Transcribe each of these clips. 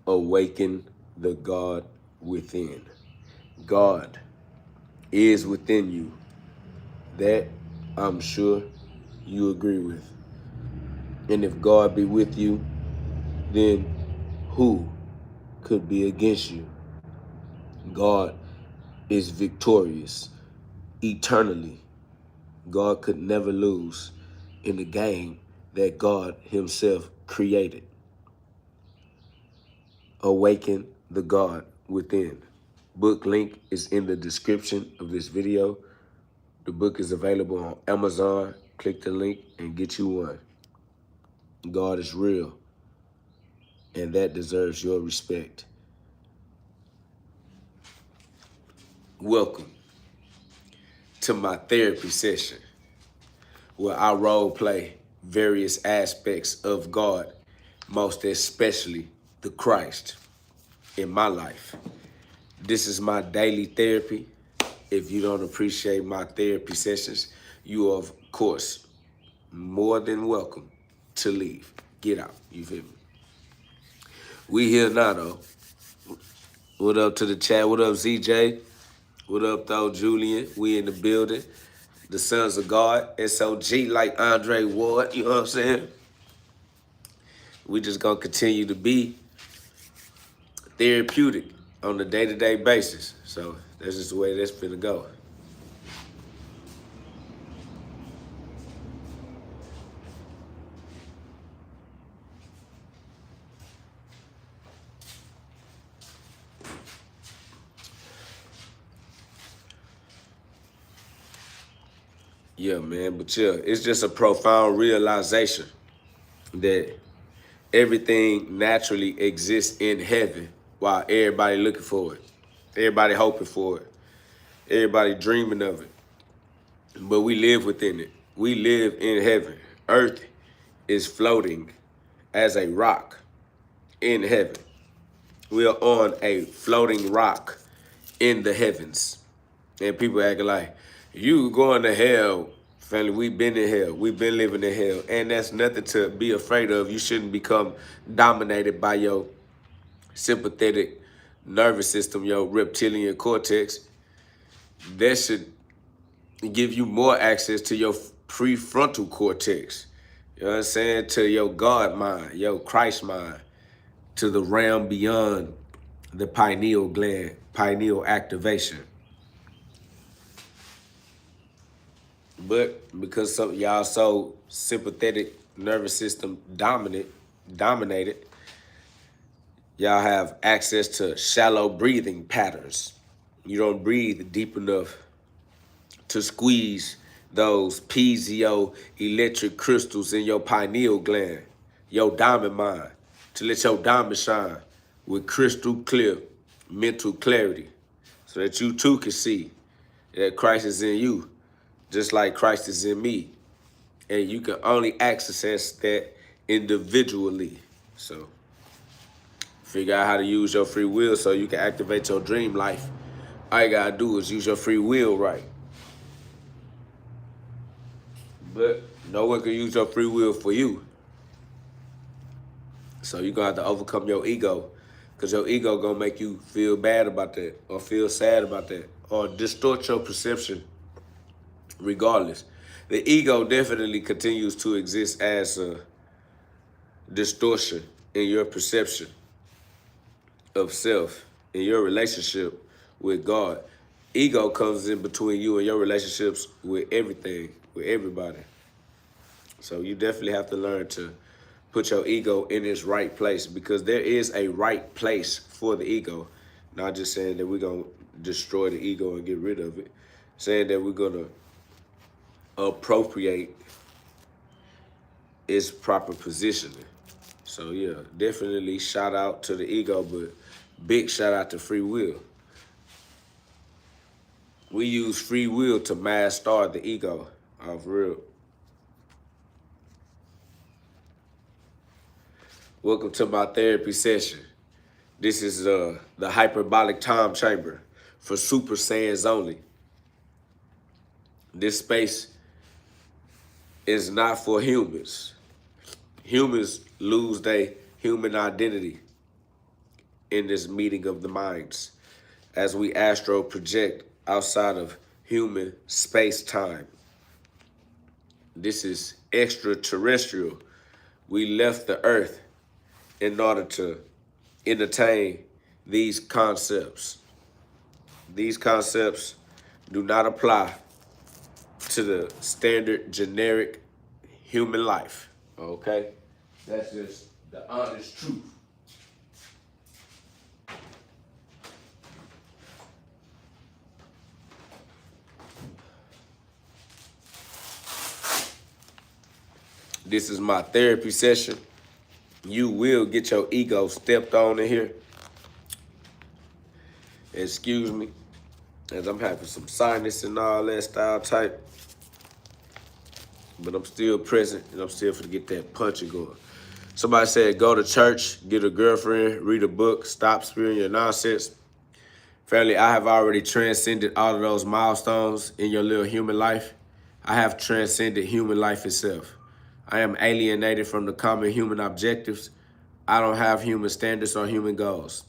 Awaken the God within. God is within you. That I'm sure you agree with. And if God be with you, then who could be against you? God is victorious eternally. God could never lose in the game that God himself created. Awaken the God within. Book link is in the description of this video. The book is available on Amazon. Click the link and get you one. God is real, and that deserves your respect. Welcome to my therapy session, where I role play various aspects of God, most especially the Christ in my life. This is my daily therapy. If you don't appreciate my therapy sessions, you are, of course, more than welcome to leave. Get out. You feel me? We here now, though. What up to the chat? What up, ZJ? What up, though, Julian? We in the building. The Sons of God, SOG, like Andre Ward, you know what I'm saying? We just gonna continue to be therapeutic on a day-to-day basis. So that's just the way that's finna go. Yeah, man, but yeah, it's just a profound realization that everything naturally exists in heaven while everybody looking for it. Everybody hoping for it. Everybody dreaming of it. But we live within it. We live in heaven. Earth is floating as a rock in heaven. We are on a floating rock in the heavens. And people acting like, you going to hell, family. We've been in hell. We've been living in hell. And that's nothing to be afraid of. You shouldn't become dominated by your sympathetic nervous system, your reptilian cortex. That should give you more access to your prefrontal cortex. You know what I'm saying? To your God mind, your Christ mind, to the realm beyond the pineal gland, pineal activation. But because some y'all so sympathetic nervous system dominated, y'all have access to shallow breathing patterns. You don't breathe deep enough to squeeze those piezoelectric crystals in your pineal gland, your diamond mind, to let your diamond shine with crystal clear mental clarity, so that you too can see that Christ is in you, just like Christ is in me. And you can only access that individually. So figure out how to use your free will so you can activate your dream life. All you gotta do is use your free will right. But no one can use your free will for you. So you're gonna have to overcome your ego, because your ego gonna make you feel bad about that, or feel sad about that, or distort your perception regardless. The ego definitely continues to exist as a distortion in your perception of self, in your relationship with God. Ego comes in between you and your relationships with everything, with everybody. So you definitely have to learn to put your ego in its right place, because there is a right place for the ego. Not just saying that we're going to destroy the ego and get rid of it. Saying that we're going to appropriate its proper positioning. So yeah, definitely shout out to the ego, but big shout out to free will. We use free will to master the ego, for real. Welcome to my therapy session. This is the hyperbolic time chamber for Super Saiyans only. This space is not for humans. Humans lose their human identity in this meeting of the minds as we astro project outside of human space-time. This is extraterrestrial. We left the earth in order to entertain these concepts. These concepts do not apply to the standard generic human life. Okay? That's just the honest truth. This is my therapy session. You will get your ego stepped on in here. Excuse me, as I'm having some sinus and all that style type. But I'm still present and I'm still finna get that punching going. Somebody said, go to church, get a girlfriend, read a book, stop spewing your nonsense. Family, I have already transcended all of those milestones in your little human life. I have transcended human life itself. I am alienated from the common human objectives. I don't have human standards or human goals.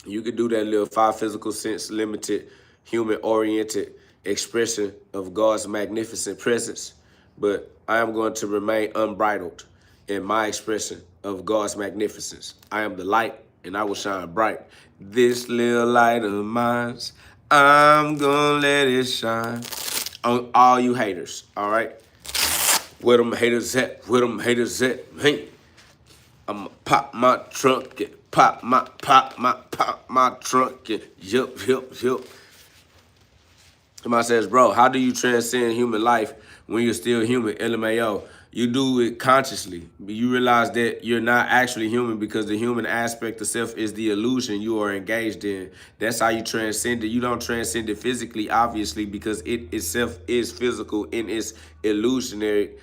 You could do that little 5 physical sense limited human-oriented expression of God's magnificent presence, but I am going to remain unbridled in my expression of God's magnificence. I am the light, and I will shine bright. This little light of mine, I'm gonna let it shine on all you haters, all right? Where them haters at? Where them haters at? Hey, I'ma pop my trunk and pop my trunk and yup. Somebody says, bro, how do you transcend human life when you're still human? LMAO. You do it consciously. You realize that you're not actually human because the human aspect of self is the illusion you are engaged in. That's how you transcend it. You don't transcend it physically, obviously, because it itself is physical in its illusionary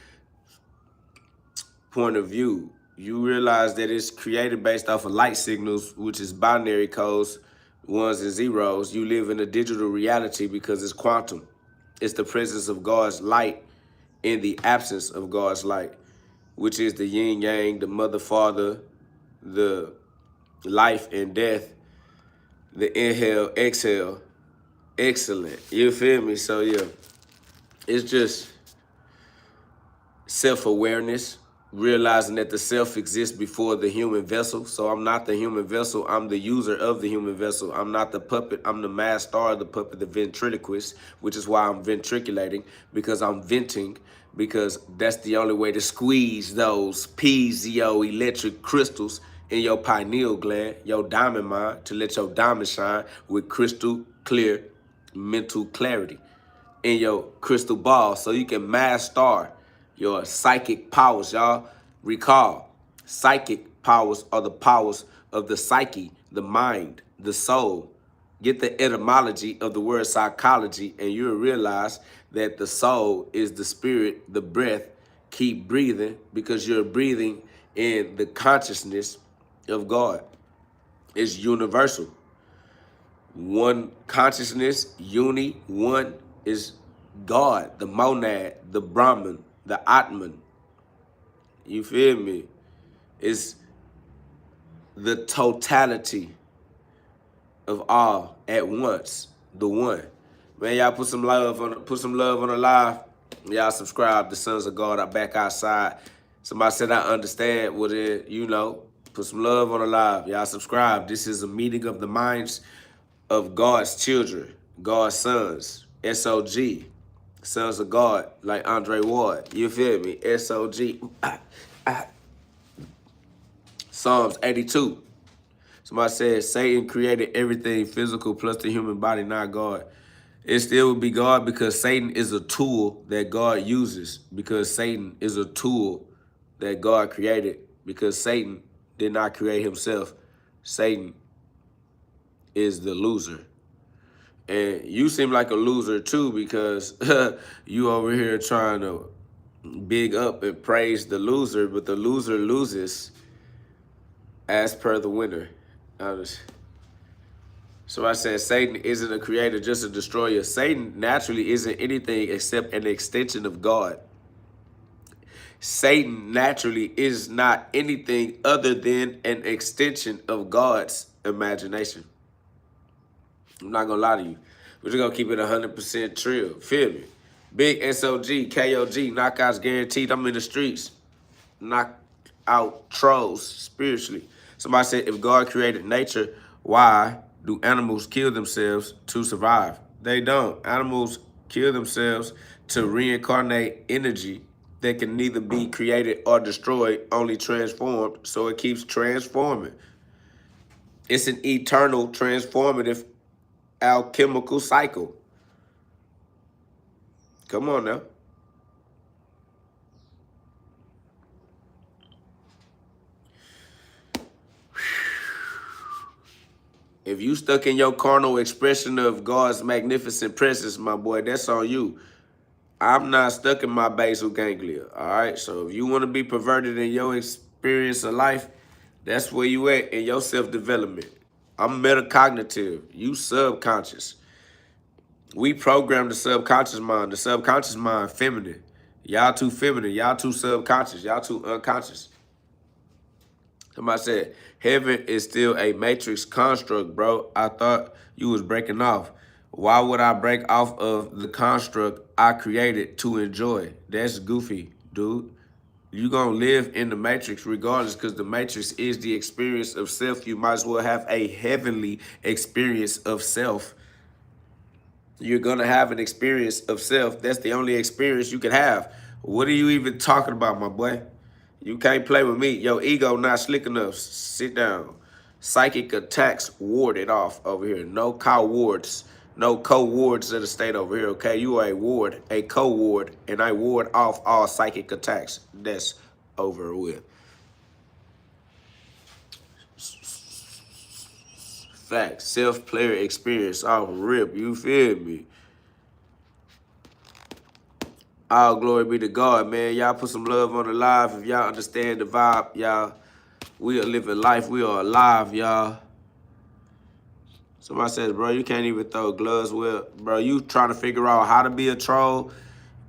point of view. You realize that it's created based off of light signals, which is binary codes, ones and zeros. You live in a digital reality because it's quantum. It's the presence of God's light in the absence of God's light, which is the yin yang, the mother, father, the life and death, the inhale, exhale, excellent. You feel me? So yeah, it's just self-awareness, realizing that the self exists before the human vessel. So I'm not the human vessel, I'm the user of the human vessel. I'm not the puppet, I'm the master star of the puppet, the ventriloquist, which is why I'm ventriculating, because I'm venting, because that's the only way to squeeze those piezoelectric crystals in your pineal gland, your diamond mind, to let your diamond shine with crystal clear mental clarity in your crystal ball so you can master your psychic powers, y'all. Recall, psychic powers are the powers of the psyche, the mind, the soul. Get the etymology of the word psychology and you'll realize that the soul is the spirit, the breath. Keep breathing because you're breathing in the consciousness of God. It's universal. One consciousness, one is God, the monad, the Brahman, the Atman. You feel me? It's the totality of all at once, the one. Man, y'all put some love on the live. Y'all subscribe. The sons of God are back outside. Somebody said I understand. Well then, put some love on the live. Y'all subscribe. This is a meeting of the minds of God's children, God's sons, SOG. Sons of God, like Andre Ward. You feel me? SOG. Psalms 82. Somebody said Satan created everything physical plus the human body, not God. It still would be God because Satan is a tool that God uses. Because Satan is a tool that God created. Because Satan did not create himself. Satan is the loser. And you seem like a loser too because you over here trying to big up and praise the loser, but the loser loses as per the winner. So I said Satan isn't a creator, just a destroyer. Satan naturally isn't anything except an extension of God. Satan naturally is not anything other than an extension of God's imagination. I'm not gonna lie to you. We're just gonna keep it 100% trill. Feel me? Big SOG, KOG, knockouts guaranteed. I'm in the streets. Knock out trolls spiritually. Somebody said, if God created nature, why do animals kill themselves to survive? They don't. Animals kill themselves to reincarnate energy that can neither be created or destroyed, only transformed, so it keeps transforming. It's an eternal, transformative, alchemical cycle. Come on now. If you stuck in your carnal expression of God's magnificent presence, my boy, that's on you. I'm not stuck in my basal ganglia, all right? So if you want to be perverted in your experience of life, that's where you at in your self-development. I'm metacognitive. You subconscious. We program the subconscious mind. The subconscious mind feminine. Y'all too feminine. Y'all too subconscious. Y'all too unconscious. Somebody said, heaven is still a matrix construct, bro. I thought you was breaking off. Why would I break off of the construct I created to enjoy? That's goofy, dude. You gonna live in the matrix regardless, because the matrix is the experience of self. You might as well have a heavenly experience of self. You're gonna have an experience of self. That's the only experience you can have. What are you even talking about, my boy? You can't play with me. Your ego not slick enough. Sit down. Psychic attacks warded off over here. No co-wards. No co-wards of the state over here, okay? You are a ward, a co-ward, and I ward off all psychic attacks. That's over with. Facts. Self-player experience off rip. You feel me? All glory be to God, man. Y'all put some love on the live. If y'all understand the vibe, y'all, we are living life. We are alive, y'all. Somebody says, bro, you can't even throw gloves. Well, bro, you trying to figure out how to be a troll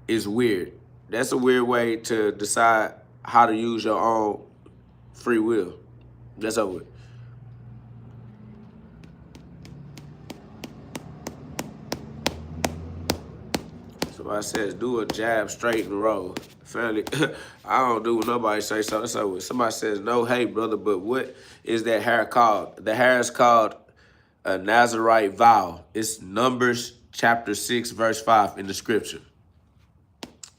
is weird. That's a weird way to decide how to use your own free will. That's over with. Somebody says, do a jab, straight and roll. Family, I don't do what nobody say, so that's over with. Somebody says, no, hey, brother, but what is that hair called? The hair is called a Nazarite vow. It's Numbers chapter 6, verse 5 in the scripture.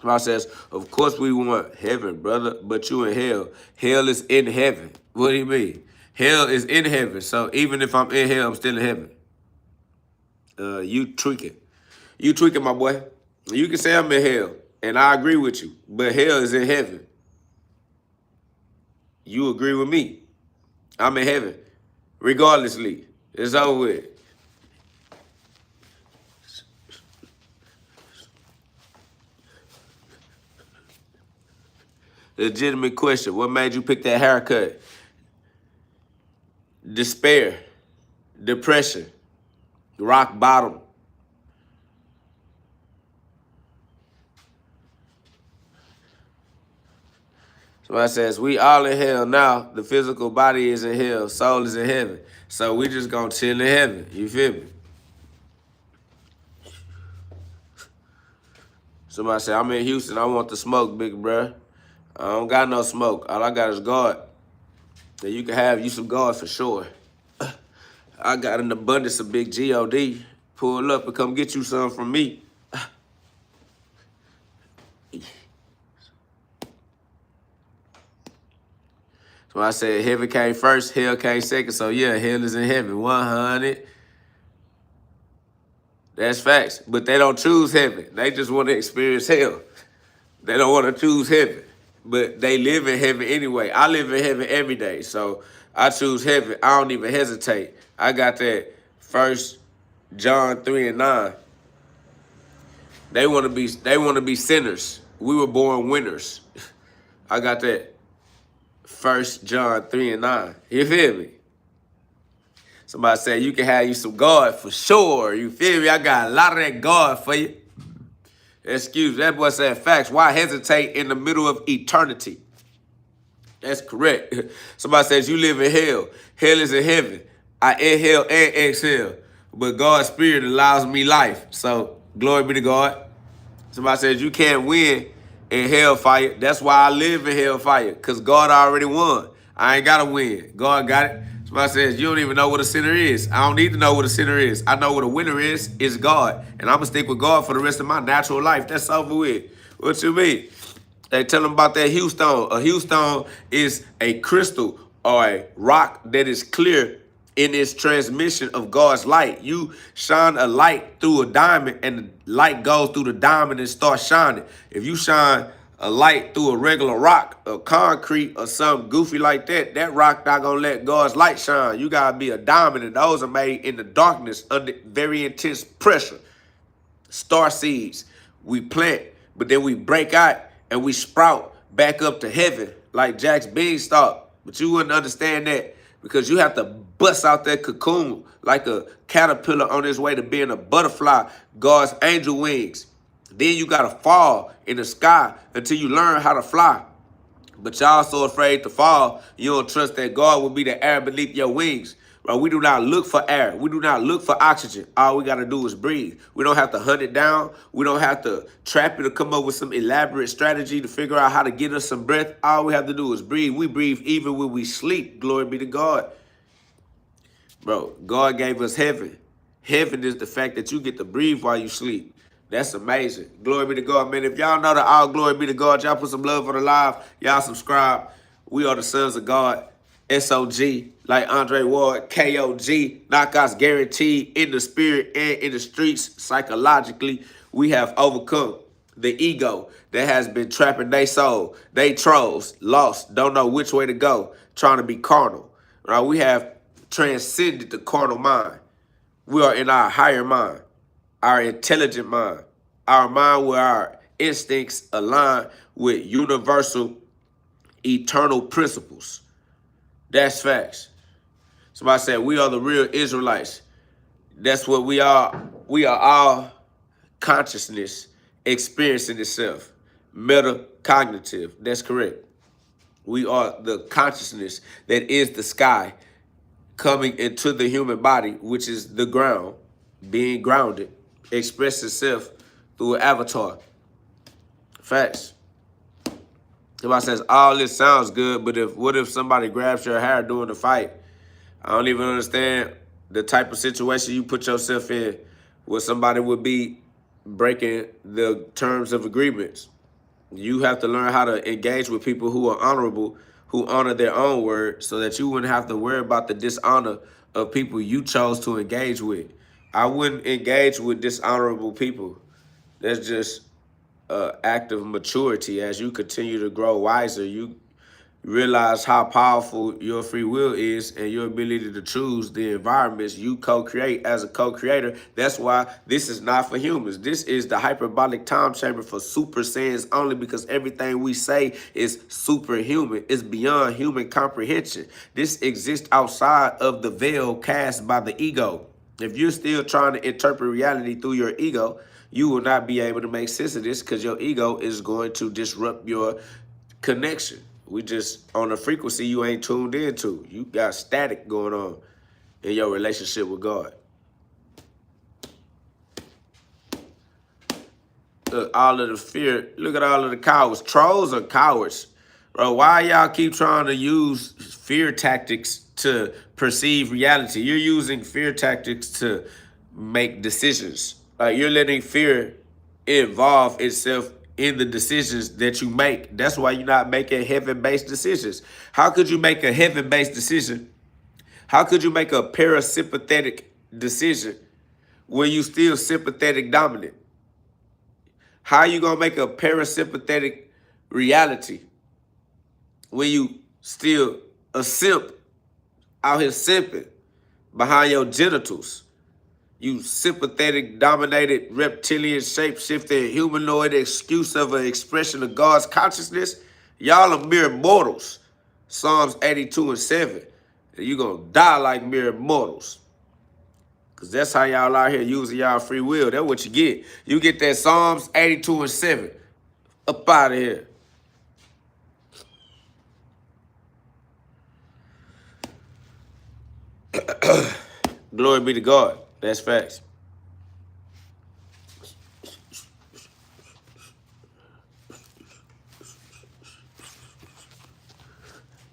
Somebody says, of course we want heaven, brother, but you in hell. Hell is in heaven. What do you mean? Hell is in heaven. So even if I'm in hell, I'm still in heaven. You tweaking. You tweaking, my boy. You can say I'm in hell, and I agree with you, but hell is in heaven. You agree with me. I'm in heaven, regardlessly. It's over with. Legitimate question. What made you pick that haircut? Despair, depression, rock bottom. Somebody says, we all in hell now. The physical body is in hell. Soul is in heaven. So we just gonna chill in heaven. You feel me? Somebody said, I'm in Houston. I want the smoke, big bruh. I don't got no smoke. All I got is God. So you can have you some God for sure. I got an abundance of big GhOD. Pull up and come get you some from me. So I said heaven came first, hell came second. So yeah, hell is in heaven. 100. That's facts. But they don't choose heaven. They just want to experience hell. They don't want to choose heaven. But they live in heaven anyway. I live in heaven every day. So I choose heaven. I don't even hesitate. I got that 1 John 3 and 9. They want to be sinners. We were born winners. I got that 1 John 3 and 9. You feel me? Somebody said you can have you some God for sure. You feel me? I got a lot of that God for you. Excuse me. That boy said facts. Why hesitate in the middle of eternity? That's correct. Somebody says you live in hell. Hell is in heaven. I inhale and exhale, but God's spirit allows me life. So glory be to God. Somebody says you can't win in hellfire. That's why I live in hellfire, because God already won. I ain't got to win. God got it. Somebody says you don't even know what a sinner is. I don't need to know what a sinner is. I know what a winner is. It's God. And I'm going to stick with God for the rest of my natural life. That's over with. What you mean? They tell them about that Houston. A Houston is a crystal or a rock that is clear in its transmission of God's light. You shine a light through a diamond and the light goes through the diamond and starts shining. If you shine a light through a regular rock, a concrete or something goofy like that, that rock not gonna let God's light shine. You gotta be a diamond, and those are made in the darkness under very intense pressure. Star seeds, we plant, but then we break out and we sprout back up to heaven like Jack's beanstalk. But you wouldn't understand that because you have to bust out that cocoon like a caterpillar on its way to being a butterfly, God's angel wings. Then you got to fall in the sky until you learn how to fly. But y'all so afraid to fall, you don't trust that God will be the air beneath your wings. Bro, we do not look for air. We do not look for oxygen. All we got to do is breathe. We don't have to hunt it down. We don't have to trap it or come up with some elaborate strategy to figure out how to get us some breath. All we have to do is breathe. We breathe even when we sleep. Glory be to God. Bro, God gave us heaven. Heaven is the fact that you get to breathe while you sleep. That's amazing. Glory be to God, man. If y'all know that all glory be to God, y'all put some love on the live. Y'all subscribe. We are the sons of God. SOG, like Andre Ward, KOG, knockouts guaranteed in the spirit and in the streets. Psychologically, we have overcome the ego that has been trapping their soul. They trolls, lost, don't know which way to go, trying to be carnal. Right? We have transcended the carnal mind. We are in our higher mind, our intelligent mind, our mind where our instincts align with universal, eternal principles. That's facts. Somebody said we are the real Israelites. That's what we are. We are all consciousness experiencing itself. Metacognitive. That's correct. We are the consciousness that is the sky coming into the human body, which is the ground, being grounded, express itself through an avatar. Facts. Somebody says, all this sounds good, but what if somebody grabs your hair during the fight? I don't even understand the type of situation you put yourself in where somebody would be breaking the terms of agreements. You have to learn how to engage with people who are honorable, who honor their own word, so that you wouldn't have to worry about the dishonor of people you chose to engage with. I wouldn't engage with dishonorable people. That's just act of maturity. As you continue to grow wiser, you realize how powerful your free will is and your ability to choose the environments you co-create as a co-creator. That's why this is not for humans. This is the hyperbolic time chamber for super saiyans only, because everything we say is superhuman. It's beyond human comprehension. This exists outside of the veil cast by the ego. If you're still trying to interpret reality through your ego, you will not be able to make sense of this, because your ego is going to disrupt your connection. We just on a frequency you ain't tuned into. You got static going on in your relationship with God. Look, all of the fear. Look at all of the cowards. Trolls are cowards. Bro, why y'all keep trying to use fear tactics to perceive reality? You're using fear tactics to make decisions. Like, you're letting fear involve itself in the decisions that you make. That's why you're not making heaven-based decisions. How could you make a heaven-based decision? How could you make a parasympathetic decision when you still sympathetic dominant? How are you going to make a parasympathetic reality when you still a simp out here simping behind your genitals? You sympathetic, dominated, reptilian, shape-shifting, humanoid excuse of an expression of God's consciousness. Y'all are mere mortals. Psalms 82:7. And you're going to die like mere mortals. Because that's how y'all out here using y'all free will. That's what you get. You get that Psalms 82:7. Up out of here. Glory be to God. That's facts.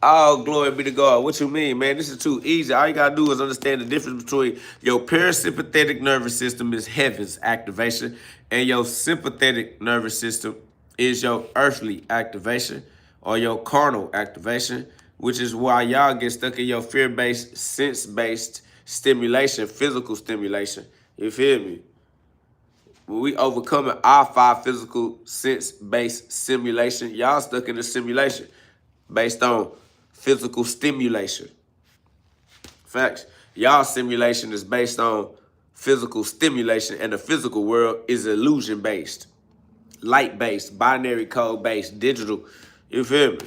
Oh, glory be to God. What you mean, man? This is too easy. All you gotta do is understand the difference between your parasympathetic nervous system is heaven's activation, and your sympathetic nervous system is your earthly activation or your carnal activation, which is why y'all get stuck in your fear-based, sense-based stimulation, physical stimulation. You feel me? When we overcoming our 5 physical sense-based simulation, y'all stuck in the simulation based on physical stimulation. Facts. Y'all simulation is based on physical stimulation, and the physical world is illusion-based, light-based, binary code-based, digital. You feel me?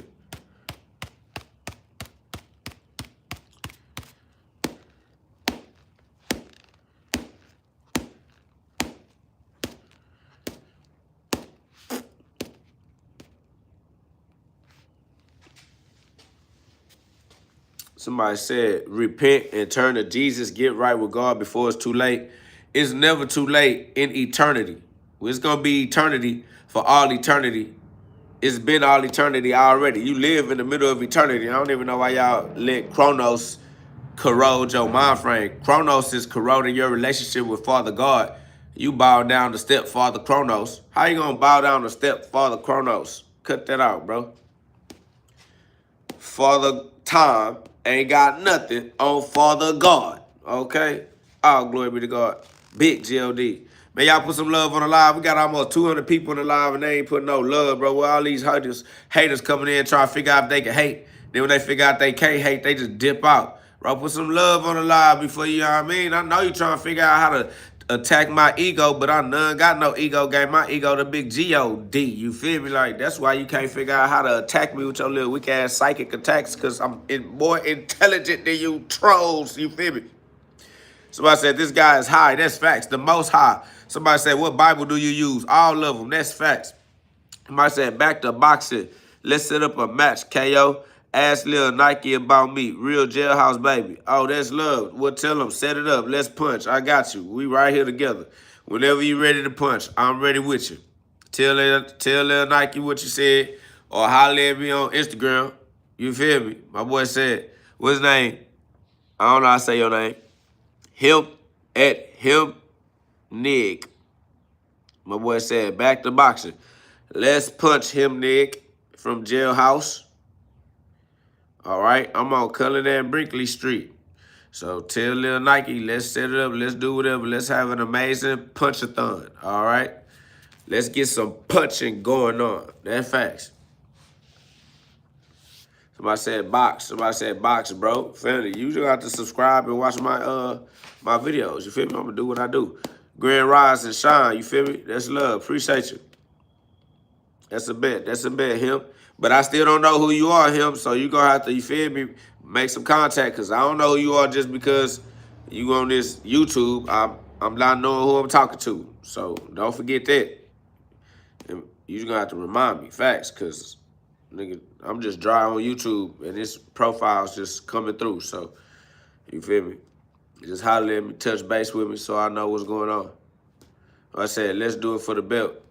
Somebody said, repent and turn to Jesus, get right with God before it's too late. It's never too late in eternity. It's going to be eternity for all eternity. It's been all eternity already. You live in the middle of eternity. I don't even know why y'all let Chronos corrode your mind frame. Chronos is corroding your relationship with Father God. You bow down to stepfather Chronos. How you going to bow down to stepfather Chronos? Cut that out, bro. Father Time ain't got nothing on Father God. Okay? All glory be to God. Big GhOD. Man, y'all put some love on the live. We got almost 200 people in the live and they ain't putting no love, bro. With all these haters coming in trying to figure out if they can hate. Then when they figure out they can't hate, they just dip out. Bro, put some love on the live before you know what I mean. I know you trying to figure out how to attack my ego, but I none got no ego game. My ego the big GhOD. You feel me? Like, that's why you can't figure out how to attack me with your little weak ass psychic attacks, because I'm more intelligent than you trolls. You feel me? Somebody said this guy is high. That's facts. The most high. Somebody said, what Bible do you use? All of them. That's facts. Somebody said, back to boxing. Let's set up a match, KO. Ask Lil Nike about me. Real jailhouse baby. Oh, that's love. Well, tell him, set it up. Let's punch. I got you. We right here together. Whenever you ready to punch, I'm ready with you. Tell Lil Nike what you said, or holler at me on Instagram. You feel me? My boy said, what's his name? I don't know how to say your name. Him at him Nick. My boy said, back to boxing. Let's punch him, Nick, from Jailhouse. All right, I'm on Cullen and Brinkley Street. So tell Lil Nike, let's set it up. Let's do whatever. Let's have an amazing punch-a-thon. All right? Let's get some punching going on. That's facts. Somebody said box. Somebody said box, bro. Family, you just have to subscribe and watch my my videos. You feel me? I'm gonna do what I do. Grand Rise and Shine. You feel me? That's love. Appreciate you. That's a bet. That's a bet, him. But I still don't know who you are, him. So you gonna have to, you feel me, make some contact, because I don't know who you are just because you on this YouTube. I'm not knowing who I'm talking to. So don't forget that. And you just gonna have to remind me. Facts, because nigga, I'm just dry on YouTube and this profile's just coming through. So you feel me? Just holler at me, touch base with me so I know what's going on. Like I said, let's do it for the belt.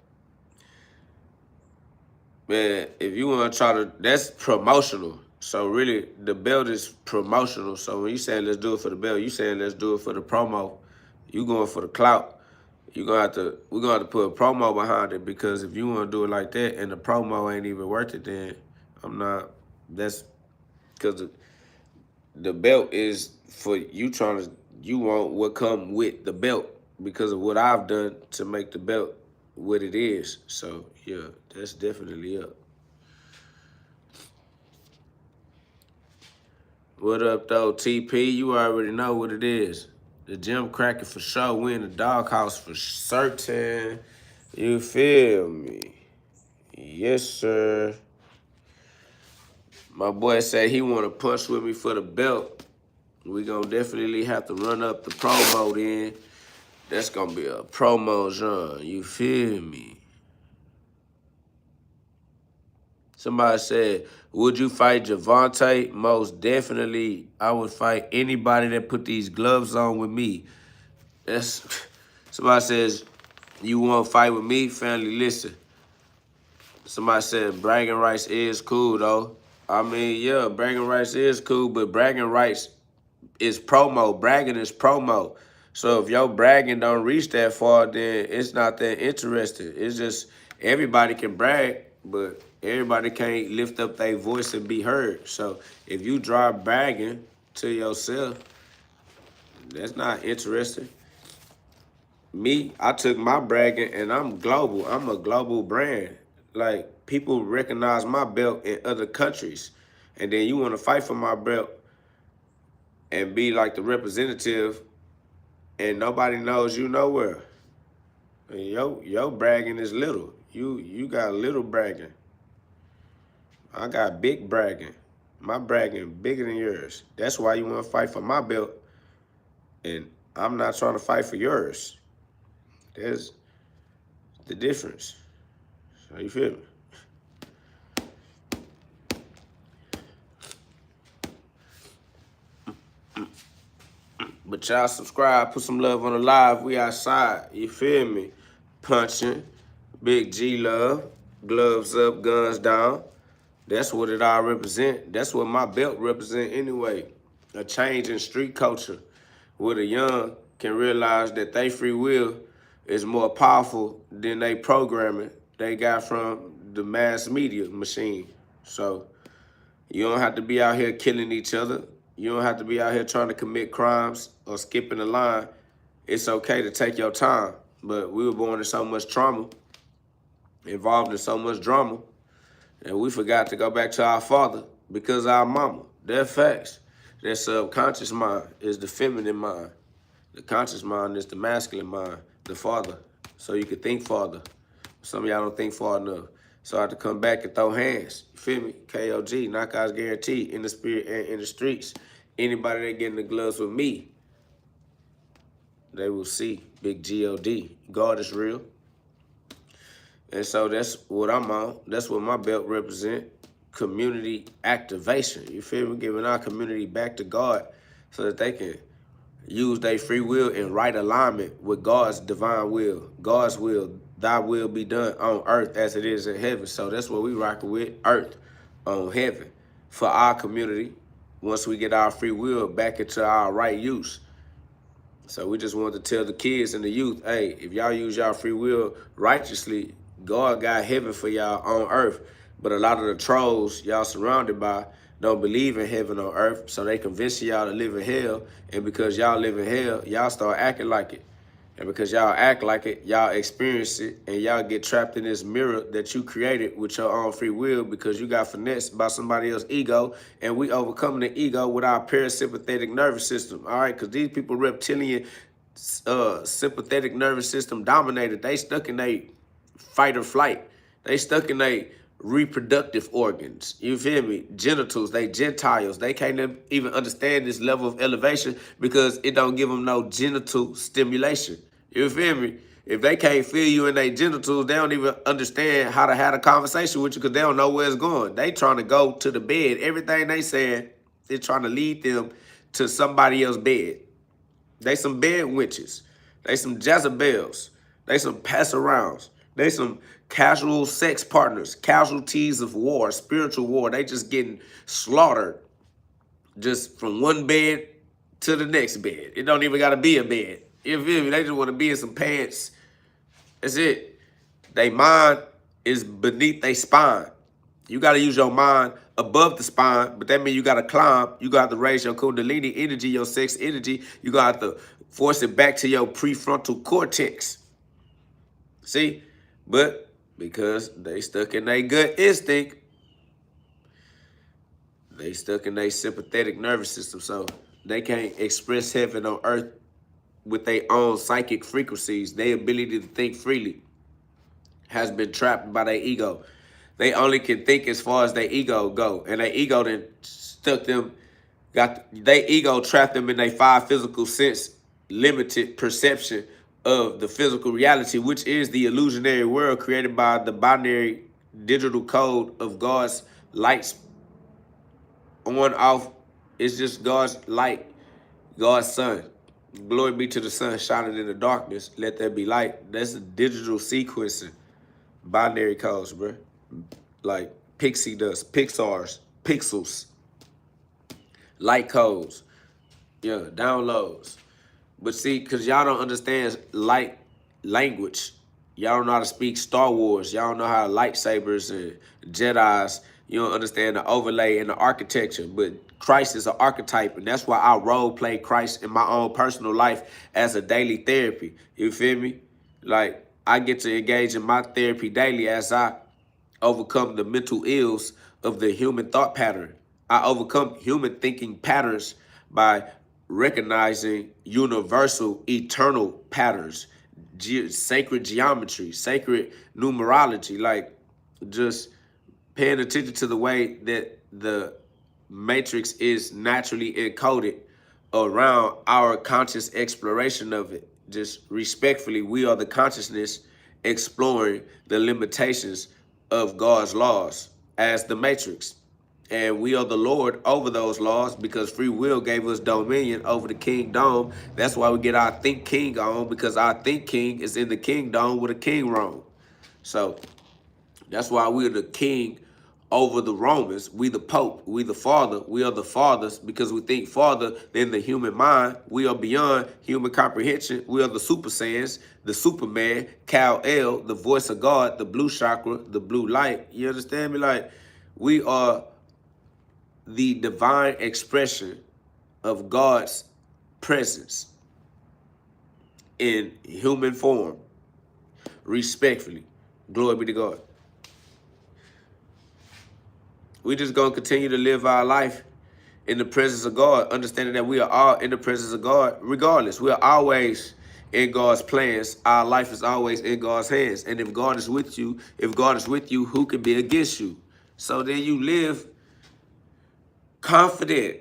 Man, if you want to try to, that's promotional. So really, the belt is promotional. So when you saying let's do it for the belt, you saying let's do it for the promo. You going for the clout. We're gonna have to put a promo behind it, because if you want to do it like that and the promo ain't even worth it, then I'm not. That's because the belt is for you trying to. You want what come with the belt because of what I've done to make the belt what it is. So yeah, that's definitely up. What up though, TP? You already know what it is. The gym cracking for sure. We in the doghouse for certain. You feel me? Yes, sir. My boy said he want to punch with me for the belt. We gonna definitely have to run up the promo then. That's gonna be a promo genre. You feel me? Somebody said, would you fight Javante? Most definitely. I would fight anybody that put these gloves on with me. That's somebody says, you want to fight with me? Family, listen. Somebody said bragging rights is cool though. I mean, yeah, bragging rights is cool, but bragging rights is promo. Bragging is promo. So if your bragging don't reach that far, then it's not that interesting. It's just everybody can brag, but everybody can't lift up their voice and be heard. So if you drop bragging to yourself, that's not interesting. Me, I took my bragging and I'm global. I'm a global brand. Like, people recognize my belt in other countries. And then you want to fight for my belt and be like the representative and nobody knows you nowhere. Your bragging is little. You got little bragging. I got big bragging. My bragging bigger than yours. That's why you want to fight for my belt and I'm not trying to fight for yours. There's the difference. So you feel me? But y'all subscribe, put some love on the live. We outside, you feel me? Punching, big G love, gloves up, guns down. That's what it all represent. That's what my belt represent anyway. A change in street culture where the young can realize that they free will is more powerful than they programming they got from the mass media machine. So you don't have to be out here killing each other. You don't have to be out here trying to commit crimes or skipping the line. It's okay to take your time. But we were born in so much trauma, involved in so much drama, and we forgot to go back to our father because our mama. They're facts. Their subconscious mind is the feminine mind. The conscious mind is the masculine mind, the father. So you can think farther. Some of y'all don't think far enough. So I have to come back and throw hands. You feel me? KOG, knockouts guaranteed in the spirit and in the streets. Anybody that get in the gloves with me, they will see big GhOD. God is real. And so that's what I'm on. That's what my belt represent. Community activation. You feel me? Giving our community back to God so that they can use their free will in right alignment with God's divine will. God's will, thy will be done on earth as it is in heaven. So that's what we rocking with, earth on heaven. For our community, once we get our free will back into our right use. So we just wanted to tell the kids and the youth, hey, if y'all use y'all free will righteously, God got heaven for y'all on earth. But a lot of the trolls y'all surrounded by don't believe in heaven on earth, so they convince y'all to live in hell. And because y'all live in hell, y'all start acting like it. And because y'all act like it, y'all experience it, and y'all get trapped in this mirror that you created with your own free will because you got finessed by somebody else's ego, and we overcome the ego with our parasympathetic nervous system, all right? Because these people reptilian sympathetic nervous system dominated. They stuck in a fight or flight. They stuck in a reproductive organs. You feel me? Genitals. They Gentiles. They can't even understand this level of elevation because it don't give them no genital stimulation. You feel me? If they can't feel you in their genitals, they don't even understand how to have a conversation with you because they don't know where it's going. They trying to go to the bed. Everything they saying, they're trying to lead them to somebody else's bed. They some bed witches. They some Jezebels. They some pass-arounds. They some casual sex partners, casualties of war, spiritual war. They just getting slaughtered just from one bed to the next bed. It don't even got to be a bed. You feel me? They just want to be in some pants. That's it. Their mind is beneath their spine. You got to use your mind above the spine, but that means you got to climb. You got to raise your kundalini energy, your sex energy. You got to force it back to your prefrontal cortex. See? But because they stuck in their gut instinct, they stuck in their sympathetic nervous system, so they can't express heaven on earth with their own psychic frequencies. Their ability to think freely has been trapped by their ego. They only can think as far as their ego go, and their ego then stuck them, their ego trapped them in their five physical sense limited perception of the physical reality, which is the illusionary world created by the binary digital code of God's lights on, off. It's just God's light, God's sun. Glory be to the sun shining in the darkness. Let there be light. That's a digital sequencing. Binary codes, bro. Like pixie dust, Pixars, pixels, light codes. Yeah, downloads. But see, because y'all don't understand light language. Y'all don't know how to speak Star Wars. Y'all don't know how lightsabers and Jedis. You don't understand the overlay and the architecture. But Christ is an archetype, and that's why I role play Christ in my own personal life as a daily therapy. You feel me? Like, I get to engage in my therapy daily as I overcome the mental ills of the human thought pattern. I overcome human thinking patterns by recognizing universal, eternal patterns, sacred geometry, sacred numerology, like just paying attention to the way that the matrix is naturally encoded around our conscious exploration of it. Just respectfully, we are the consciousness exploring the limitations of God's laws as the matrix. And we are the Lord over those laws because free will gave us dominion over the kingdom. That's why we get our think king on, because our think king is in the kingdom with a king Rome. So that's why we're the king over the Romans. We the Pope, we the Father, we are the fathers because we think farther than the human mind. We are beyond human comprehension. We are the Super Saiyans, the Superman, Kal-El, the voice of God, the blue chakra, the blue light. You understand me? Like, we are the divine expression of God's presence in human form. Respectfully, glory be to God. We just gonna continue to live our life in the presence of God, understanding that we are all in the presence of God regardless. We are always in God's plans. Our life is always in God's hands. And if God is with you, who can be against you? So then you live confident.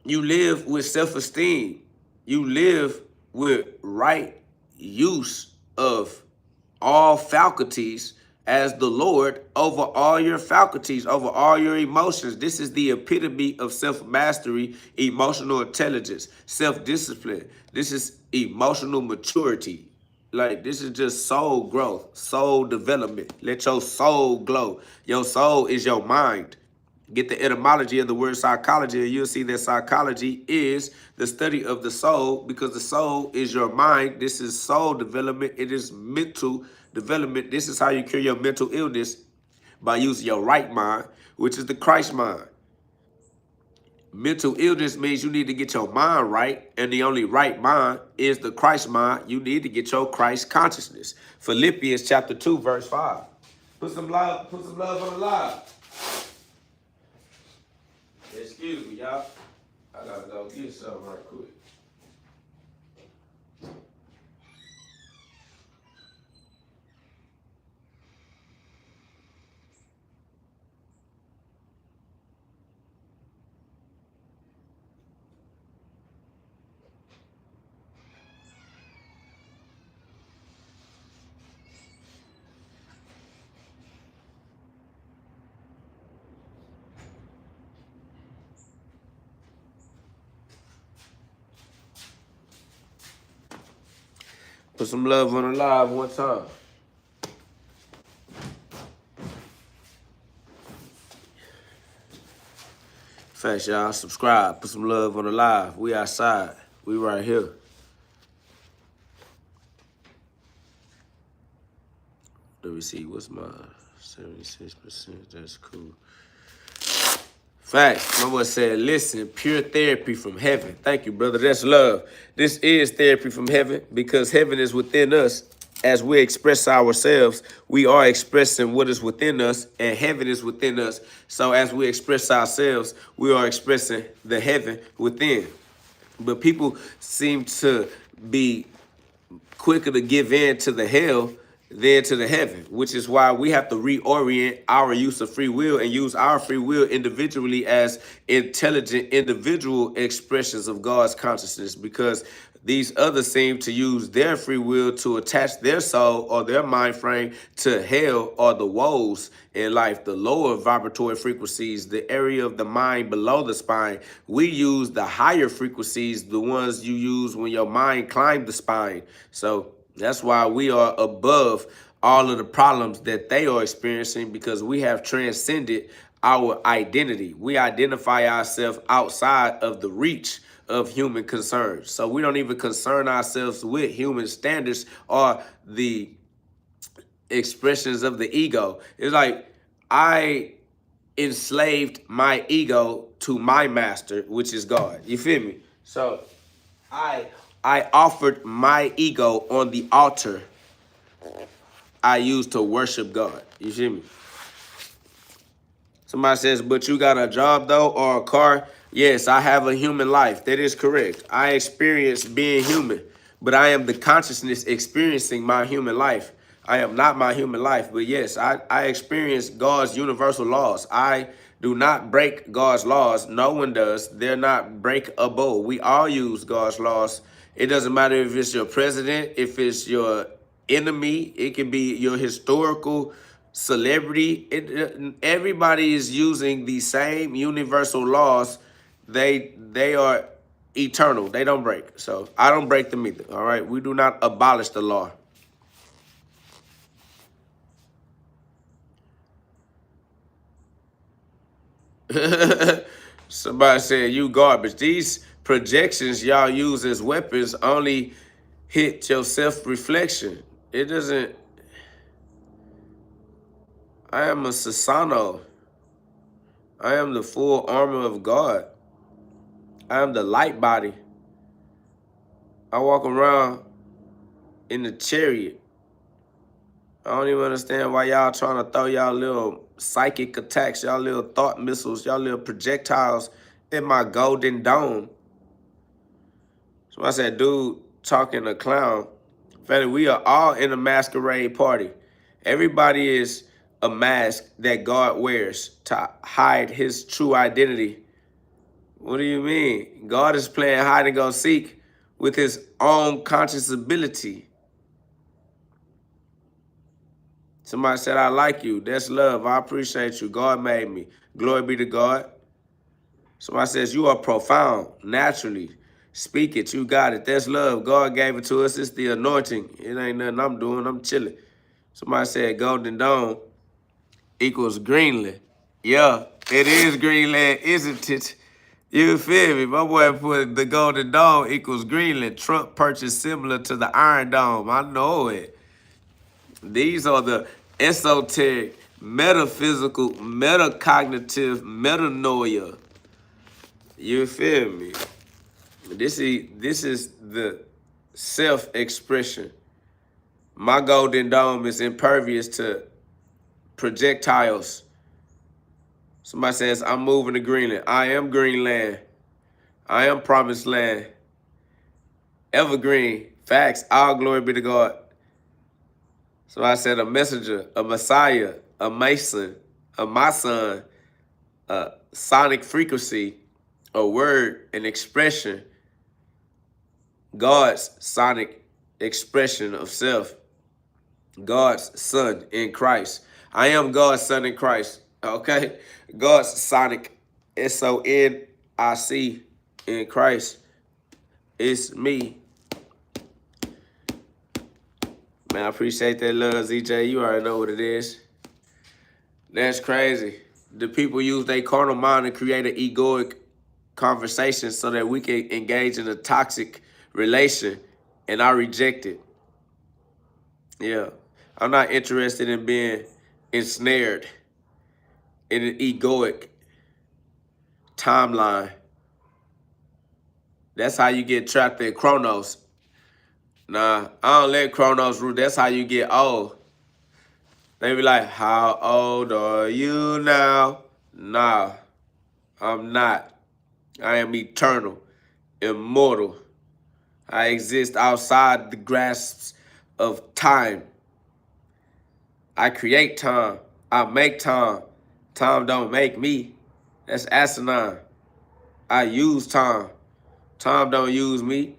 You live with self-esteem. You live with right use of all faculties as the Lord over all your faculties, over all your emotions. This is the epitome of self-mastery, emotional intelligence, self-discipline. This is emotional maturity. Like, this is just soul growth, soul development. Let your soul glow. Your soul is your mind. Get the etymology of the word psychology, and you'll see that psychology is the study of the soul, because the soul is your mind. This is soul development. It is mental development. This is how you cure your mental illness, by using your right mind, which is the Christ mind. Mental illness means you need to get your mind right, and the only right mind is the Christ mind. You need to get your Christ consciousness. Philippians chapter 2, verse 5. Put some love on the live. Excuse me, y'all. I gotta go get something right quick. Put some love on the live one time. Thanks, y'all. Subscribe. Put some love on the live. We outside. We right here. Let me see. What's my 76%? That's cool. Facts. My boy said, listen, pure therapy from heaven. Thank you, brother. That's love. This is therapy from heaven, because heaven is within us. As we express ourselves, we are expressing what is within us, and heaven is within us. So as we express ourselves, we are expressing the heaven within. But people seem to be quicker to give in to the hell than to the heaven, which is why we have to reorient our use of free will and use our free will individually as intelligent individual expressions of God's consciousness, because these others seem to use their free will to attach their soul or their mind frame to hell or the woes in life, the lower vibratory frequencies, the area of the mind below the spine. We use the higher frequencies, the ones you use when your mind climbed the spine. So that's why we are above all of the problems that they are experiencing, because we have transcended our identity. We identify ourselves outside of the reach of human concerns. So we don't even concern ourselves with human standards or the expressions of the ego. It's like I enslaved my ego to my master, which is God. You feel me? So I offered my ego on the altar I used to worship God. You feel me? Somebody says, but you got a job though, or a car? Yes, I have a human life. That is correct. I experience being human, but I am the consciousness experiencing my human life. I am not my human life, but yes, I experience God's universal laws. I do not break God's laws. No one does. They're not breakable. We all use God's laws. It doesn't matter if it's your president, if it's your enemy, it can be your historical celebrity. Everybody is using the same universal laws. They are eternal. They don't break. So I don't break them either. All right. We do not abolish the law. Somebody said you garbage. These projections y'all use as weapons only hit your self-reflection. It doesn't. I am a Sasano. I am the full armor of God. I am the light body. I walk around in the chariot. I don't even understand why y'all trying to throw y'all little psychic attacks, y'all little thought missiles, y'all little projectiles in my golden dome. So I said, dude, talking a clown. Family, we are all in a masquerade party. Everybody is a mask that God wears to hide his true identity. What do you mean? God is playing hide and go seek with his own conscious ability. Somebody said, I like you. That's love. I appreciate you. God made me. Glory be to God. Somebody says, you are profound, naturally. Speak it. You got it. That's love. God gave it to us. It's the anointing. It ain't nothing I'm doing. I'm chilling. Somebody said, Golden Dome equals Greenland. Yeah, it is Greenland, isn't it? You feel me? My boy put the Golden Dome equals Greenland. Trump purchased similar to the Iron Dome. I know it. These are the esoteric, metaphysical, metacognitive, metanoia. You feel me? This is the self-expression. My Golden Dome is impervious to projectiles. Somebody says, I'm moving to Greenland. I am Greenland. I am Promised Land. Evergreen. Facts. All glory be to God. So I said a messenger, a messiah, a mason, a my son, a sonic frequency, a word, an expression, God's sonic expression of self, God's son in Christ. I am God's son in Christ, okay? God's sonic, SONIC in Christ. It's me. Man, I appreciate that love, ZJ. You already know what it is. That's crazy. The people use their carnal mind to create an egoic conversation so that we can engage in a toxic relation, and I reject it. Yeah. I'm not interested in being ensnared in an egoic timeline. That's how you get trapped in Chronos. Nah, I don't let Chronos rule. That's how you get old. They be like, how old are you now? Nah, I'm not. I am eternal, immortal. I exist outside the grasps of time. I create time. I make time. Time don't make me. That's asinine. I use time. Time don't use me.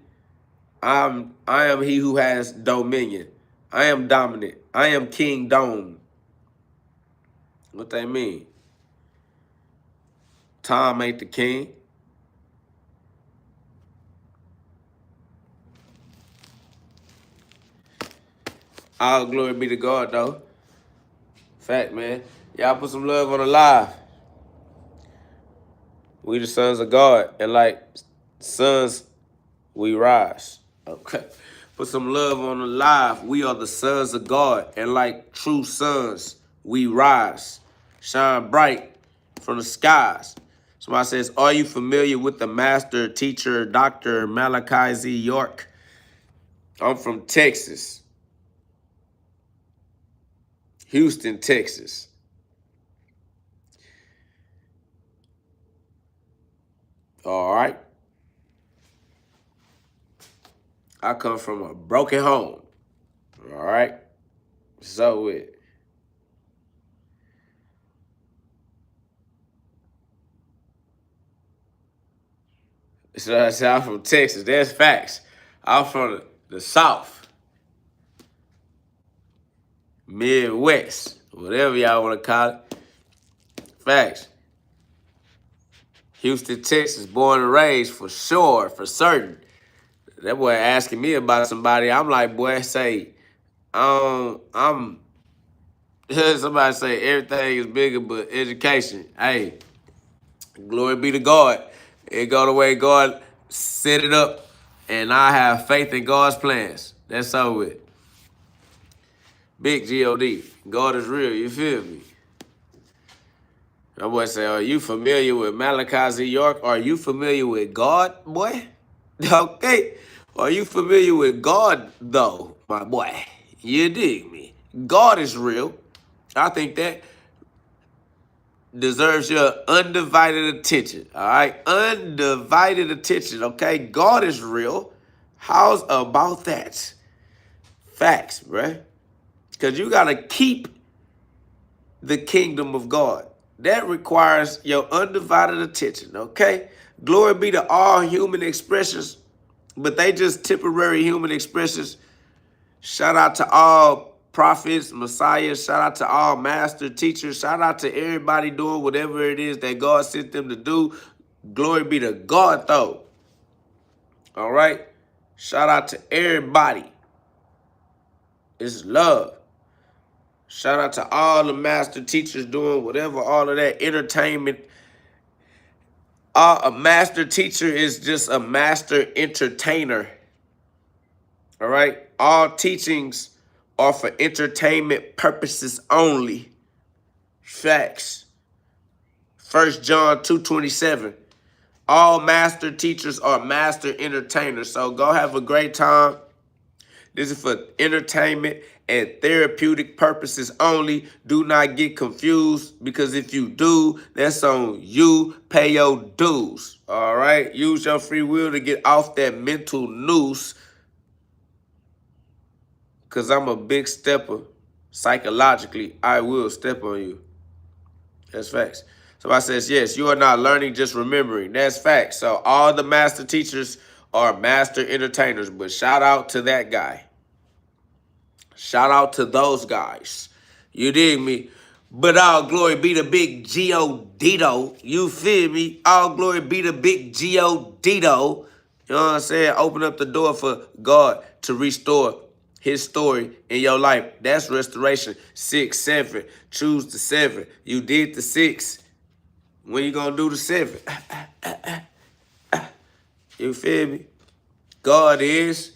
I am he who has dominion. I am dominant. I am King Dome. What they mean? Time ain't the king. All glory be to God, though. Fact, man. Y'all put some love on the live. We the sons of God. And like sons, we rise. Okay. Put some love on the live. We are the sons of God. And like true sons, we rise. Shine bright from the skies. Somebody says, are you familiar with the master teacher, Dr. Malachi Z. York? I'm from Texas. Houston, Texas. All right. I come from a broken home. All right. So it. So I said I'm from Texas. That's facts. I'm from the South. Midwest. Whatever y'all want to call it. Facts. Houston, Texas, born and raised for sure, for certain. That boy asking me about somebody. I'm like, boy, say, I'm somebody say everything is bigger but education. Hey, glory be to God. It go the way God set it up, and I have faith in God's plans. That's over with. Big G-O-D. God is real, you feel me? That boy say, are you familiar with Malachi Z. York? Are you familiar with God, boy? Okay. Are you familiar with God, though, my boy? You dig me? God is real. I think that deserves your undivided attention, all right? Undivided attention, okay? God is real. How's about that? Facts, bruh. Because you got to keep the kingdom of God. That requires your undivided attention, okay? Glory be to all human expressions, but they just temporary human expressions. Shout out to all prophets, messiahs. Shout out to all master teachers. Shout out to everybody doing whatever it is that God sent them to do. Glory be to God, though. All right? Shout out to everybody. It's love. Shout out to all the master teachers doing whatever, all of that entertainment. A master teacher is just a master entertainer. All right? All teachings are for entertainment purposes only. Facts. 1 John 2:27. All master teachers are master entertainers. So go have a great time. This is for entertainment and therapeutic purposes only. Do not get confused, because if you do, that's on you. Pay your dues. All right? Use your free will to get off that mental noose, because I'm a big stepper. Psychologically, I will step on you. That's facts. Somebody says, yes, you are not learning, just remembering. That's facts. So all the master teachers are master entertainers, but shout out to that guy. Shout out to those guys. You dig me? But all glory be to big G-O-D-O. You feel me? All glory be to big G-O-D-O. You know what I'm saying? Open up the door for God to restore his story in your life. That's restoration. 6, 7. Choose the 7. You did the 6. When you gonna do the 7? You feel me? God is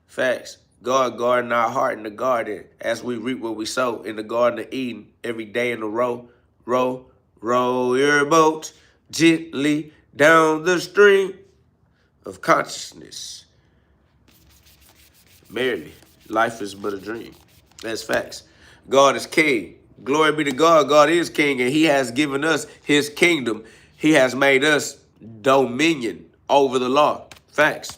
facts. God guarding our heart in the garden as we reap what we sow in the Garden of Eden every day in a row. Row, row your boat gently down the stream of consciousness. Merely, life is but a dream. That's facts. God is king. Glory be to God. God is king, and he has given us his kingdom. He has made us dominion over the law. Facts.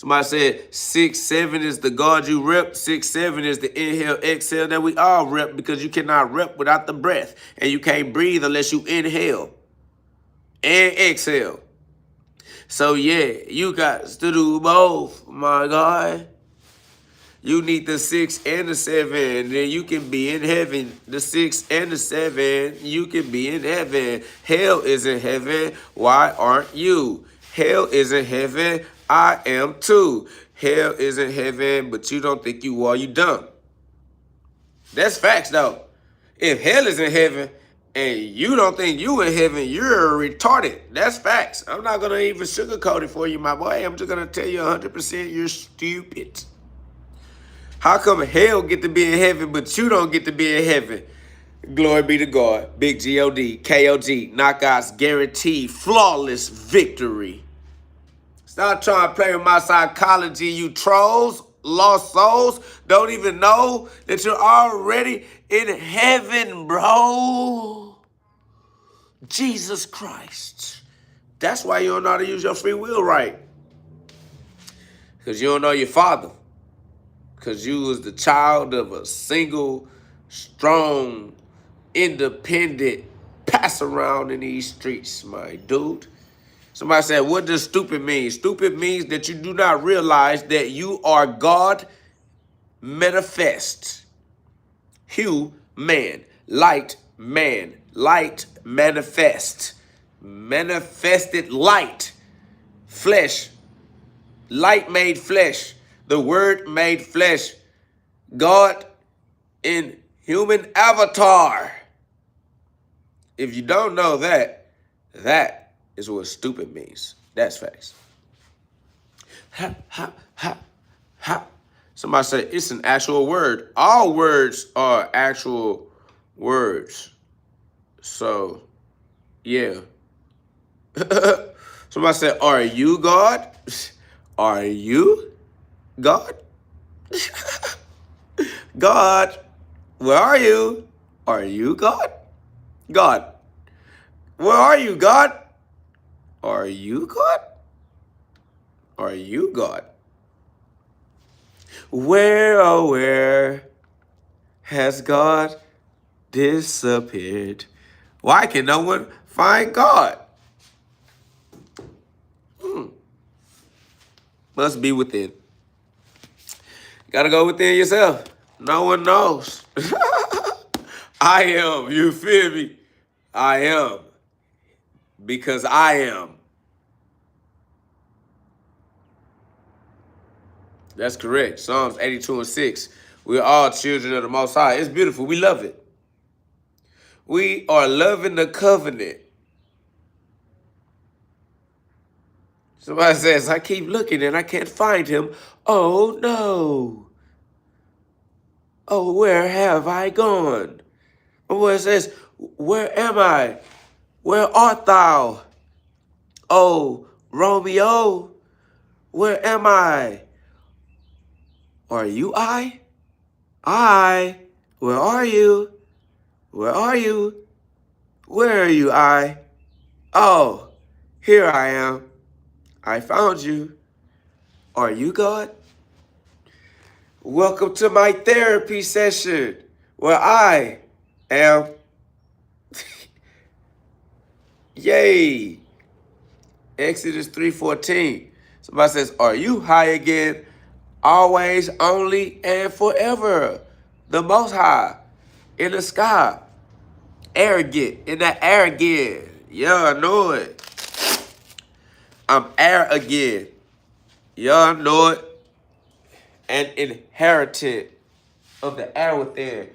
Somebody said 6, 7 is the God you rep. 6, 7 is the inhale, exhale that we all rep, because you cannot rep without the breath. And you can't breathe unless you inhale and exhale. So yeah, you got to do both, my God. You need the 6 and the 7, then you can be in heaven. The 6 and the 7, you can be in heaven. Hell is in heaven. Why aren't you? Hell is in heaven. I am too. Hell is in heaven, but you don't think you are. You dumb. That's facts, though. If hell is in heaven and you don't think you in heaven, you're retarded. That's facts. I'm not going to even sugarcoat it for you, my boy. I'm just going to tell you 100% you're stupid. How come hell get to be in heaven, but you don't get to be in heaven? Glory be to God. Big GhOD, KOG, knockouts guaranteed, flawless victory. Stop trying to play with my psychology, you trolls, lost souls. Don't even know that you're already in heaven, bro. Jesus Christ. That's why you don't know how to use your free will right. Because you don't know your father. Because you was the child of a single, strong, independent pass around in these streets, my dude. Somebody said, what does stupid mean? Stupid means that you do not realize that you are God manifest. Hue, man. Light, man. Light, manifest. Manifested light. Flesh. Light made flesh. The word made flesh. God in human avatar. If you don't know that, that is what stupid means. That's facts. Ha, ha, ha, ha. Somebody said it's an actual word. All words are actual words. So, yeah. Somebody said, are you God? Are you God? God, where are you? Are you God? God, where are you, God? Are you God? Are you God? Where, oh where has God disappeared? Why can no one find God? Must be within. Gotta go within yourself. No one knows. I am. You feel me? I am. Because I am. That's correct. Psalms 82:6. We're all children of the Most High. It's beautiful. We love it. We are loving the covenant. Somebody says, I keep looking and I can't find him. Oh, no. Oh, where have I gone? Or it says, where am I? Where art thou? Oh, Romeo, where am I? Are you I? I, where are you? Where are you? Where are you, I? Oh, here I am. I found you. Are you God? Welcome to my therapy session where I am. Yay. Exodus 3:14. Somebody says, are you high again? Always, only, and forever. The Most High in the sky. Arrogant in the air again. Yeah, I know it. I'm air again. Yeah, I know it. An inheritant of the air within.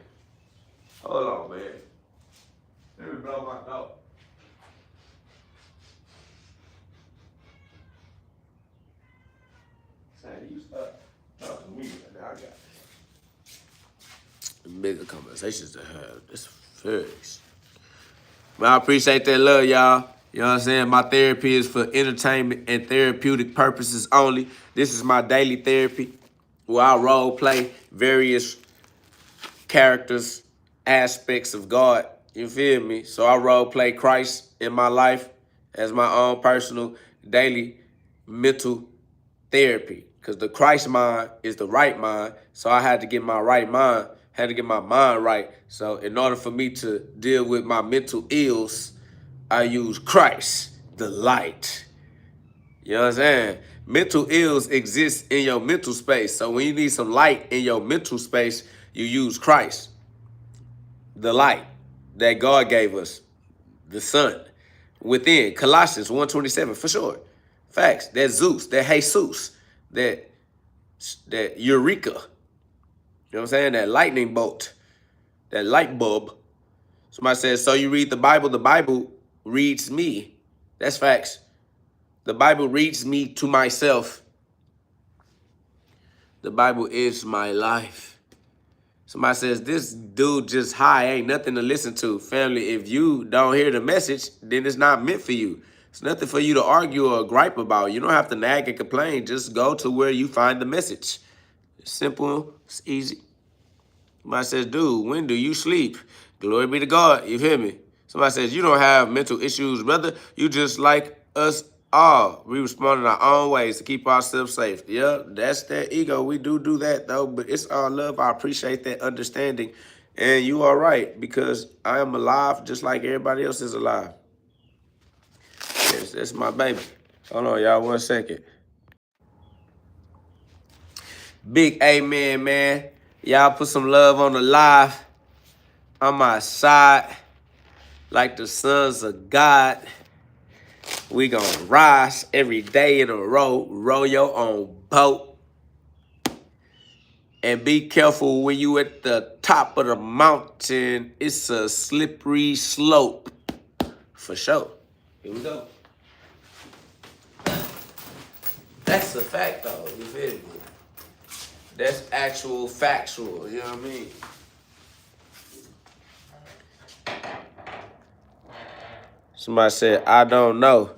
Hold on, man. Let me blow my nose. Sandy, you start talking to me, and I got bigger conversations to have. That's first. But I appreciate that love, y'all. You know what I'm saying? My therapy is for entertainment and therapeutic purposes only. This is my daily therapy where I role play various characters, aspects of God. You feel me? So I role play Christ in my life as my own personal daily mental therapy. because the Christ mind is the right mind. So I had to get my right mind, had to get my mind right. So in order for me to deal with my mental ills, I use Christ, the light. You know what I'm saying? Mental ills exist in your mental space. So when you need some light in your mental space, you use Christ, the light that God gave us, the sun within. Colossians 1:27 for sure. Facts. That Zeus, that Jesus, that Eureka. You know what I'm saying? That lightning bolt, that light bulb. Somebody says, so you read the Bible reads me. That's facts. The Bible reads me to myself. The Bible is my life. Somebody says, this dude just high, ain't nothing to listen to. Family, if you don't hear the message, then it's not meant for you. It's nothing for you to argue or gripe about. You don't have to nag and complain. Just go to where you find the message. It's simple. It's easy. Somebody says, dude, when do you sleep? Glory be to God. You hear me? Somebody says, you don't have mental issues, brother. You just like us all. We respond in our own ways to keep ourselves safe. Yeah, that's that ego. We do that, though. But it's all love. I appreciate that understanding. And you are right, because I am alive just like everybody else is alive. Yes, that's my baby. Hold on, y'all, 1 second. Big amen, man. Y'all put some love on the live. I'm outside like the sons of God. We gonna rise every day in a row. Row your own boat. And be careful when you at the top of the mountain. It's a slippery slope. For sure. Here we go. That's a fact, though. You feel me? That's actual factual. You know what I mean? Somebody said, I don't know.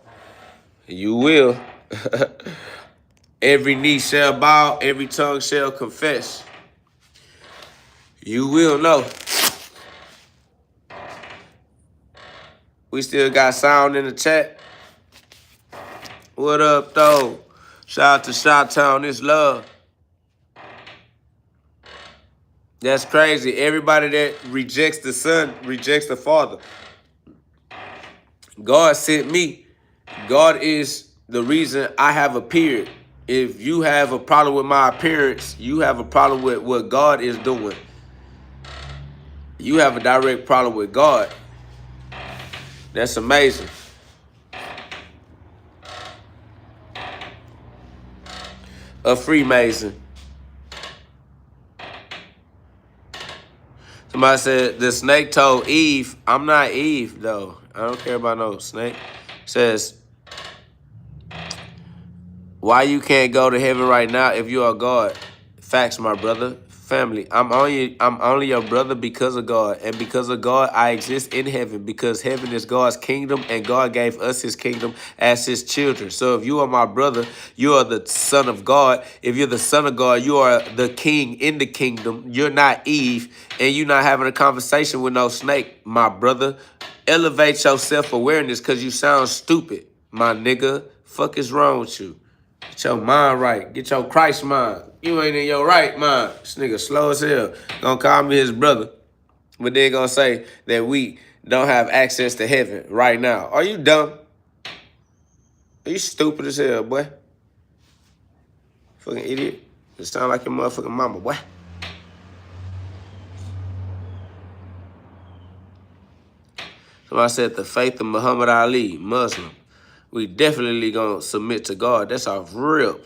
You will. Every knee shall bow, every tongue shall confess. You will know. We still got sound in the chat. What up, though? Shout out to Chi-Town, it's love. That's crazy. Everybody that rejects the Son rejects the Father. God sent me. God is the reason I have appeared. If you have a problem with my appearance, you have a problem with what God is doing. You have a direct problem with God. That's amazing. A Freemason. Somebody said the snake told Eve, I'm not Eve, though. I don't care about no snake. Says, why you can't go to heaven right now if you are God? Facts, my brother. Family, I'm only your brother because of God. And because of God, I exist in heaven, because heaven is God's kingdom and God gave us his kingdom as his children. So if you are my brother, you are the son of God. If you're the son of God, you are the king in the kingdom. You're not Eve, and you're not having a conversation with no snake, my brother. Elevate your self-awareness, because you sound stupid, my nigga. Fuck is wrong with you? Get your mind right. Get your Christ mind. You ain't in your right mind. This nigga slow as hell. Gonna call me his brother, but then gonna say that we don't have access to heaven right now. Are you dumb? Are you stupid as hell, boy? Fucking idiot. You sound like your motherfucking mama, boy. Somebody said the faith of Muhammad Ali, Muslim. We definitely gonna submit to God. That's off rip.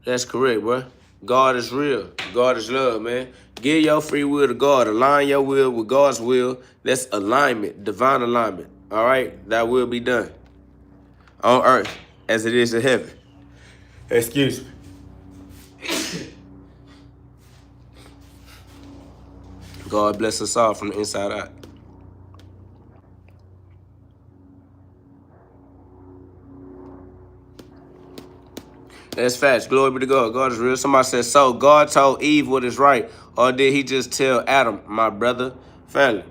That's correct, bro. God is real. God is love, man. Give your free will to God. Align your will with God's will. That's alignment, divine alignment. All right? That will be done on earth as it is in heaven. Excuse me. God bless us all from the inside out. That's facts. Glory be to God. God is real. Somebody says, so God told Eve what is right, or did he just tell Adam, my brother? Family.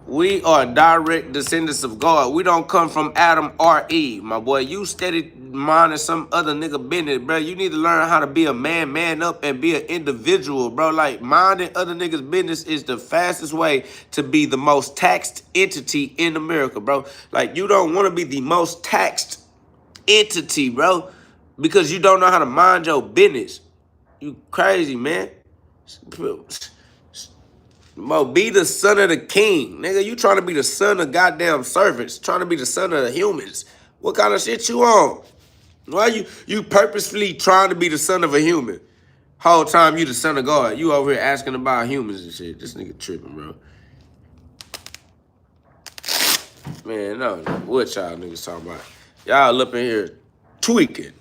We are direct descendants of God. We don't come from Adam or Eve, my boy. You steady minding some other nigga business, bro. You need to learn how to be a man up, and be an individual, bro. Like, minding other niggas' business is the fastest way to be the most taxed entity in America, bro. Like, you don't want to be the most taxed entity, bro, because you don't know how to mind your business. You crazy, man. Bro, be the son of the king. Nigga, you trying to be the son of goddamn servants, trying to be the son of the humans. What kind of shit you on? Why you purposefully trying to be the son of a human? Whole time you the son of God. You over here asking about humans and shit. This nigga tripping, bro. Man, no, what y'all niggas talking about? Y'all up in here tweaking.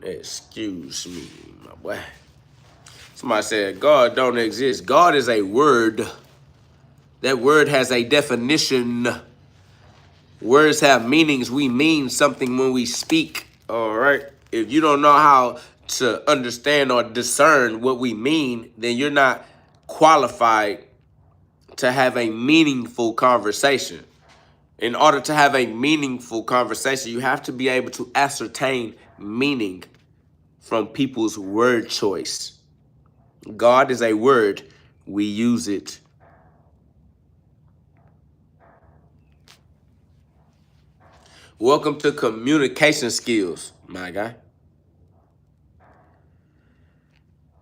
Excuse me, my boy. Somebody said God don't exist. God is a word. That word has a definition. Words have meanings. We mean something when we speak. All right. If you don't know how to understand or discern what we mean, then you're not qualified to have a meaningful conversation. In order to have a meaningful conversation, you have to be able to ascertain meaning from people's word choice. God is a word. We use it. Welcome to communication skills, my guy.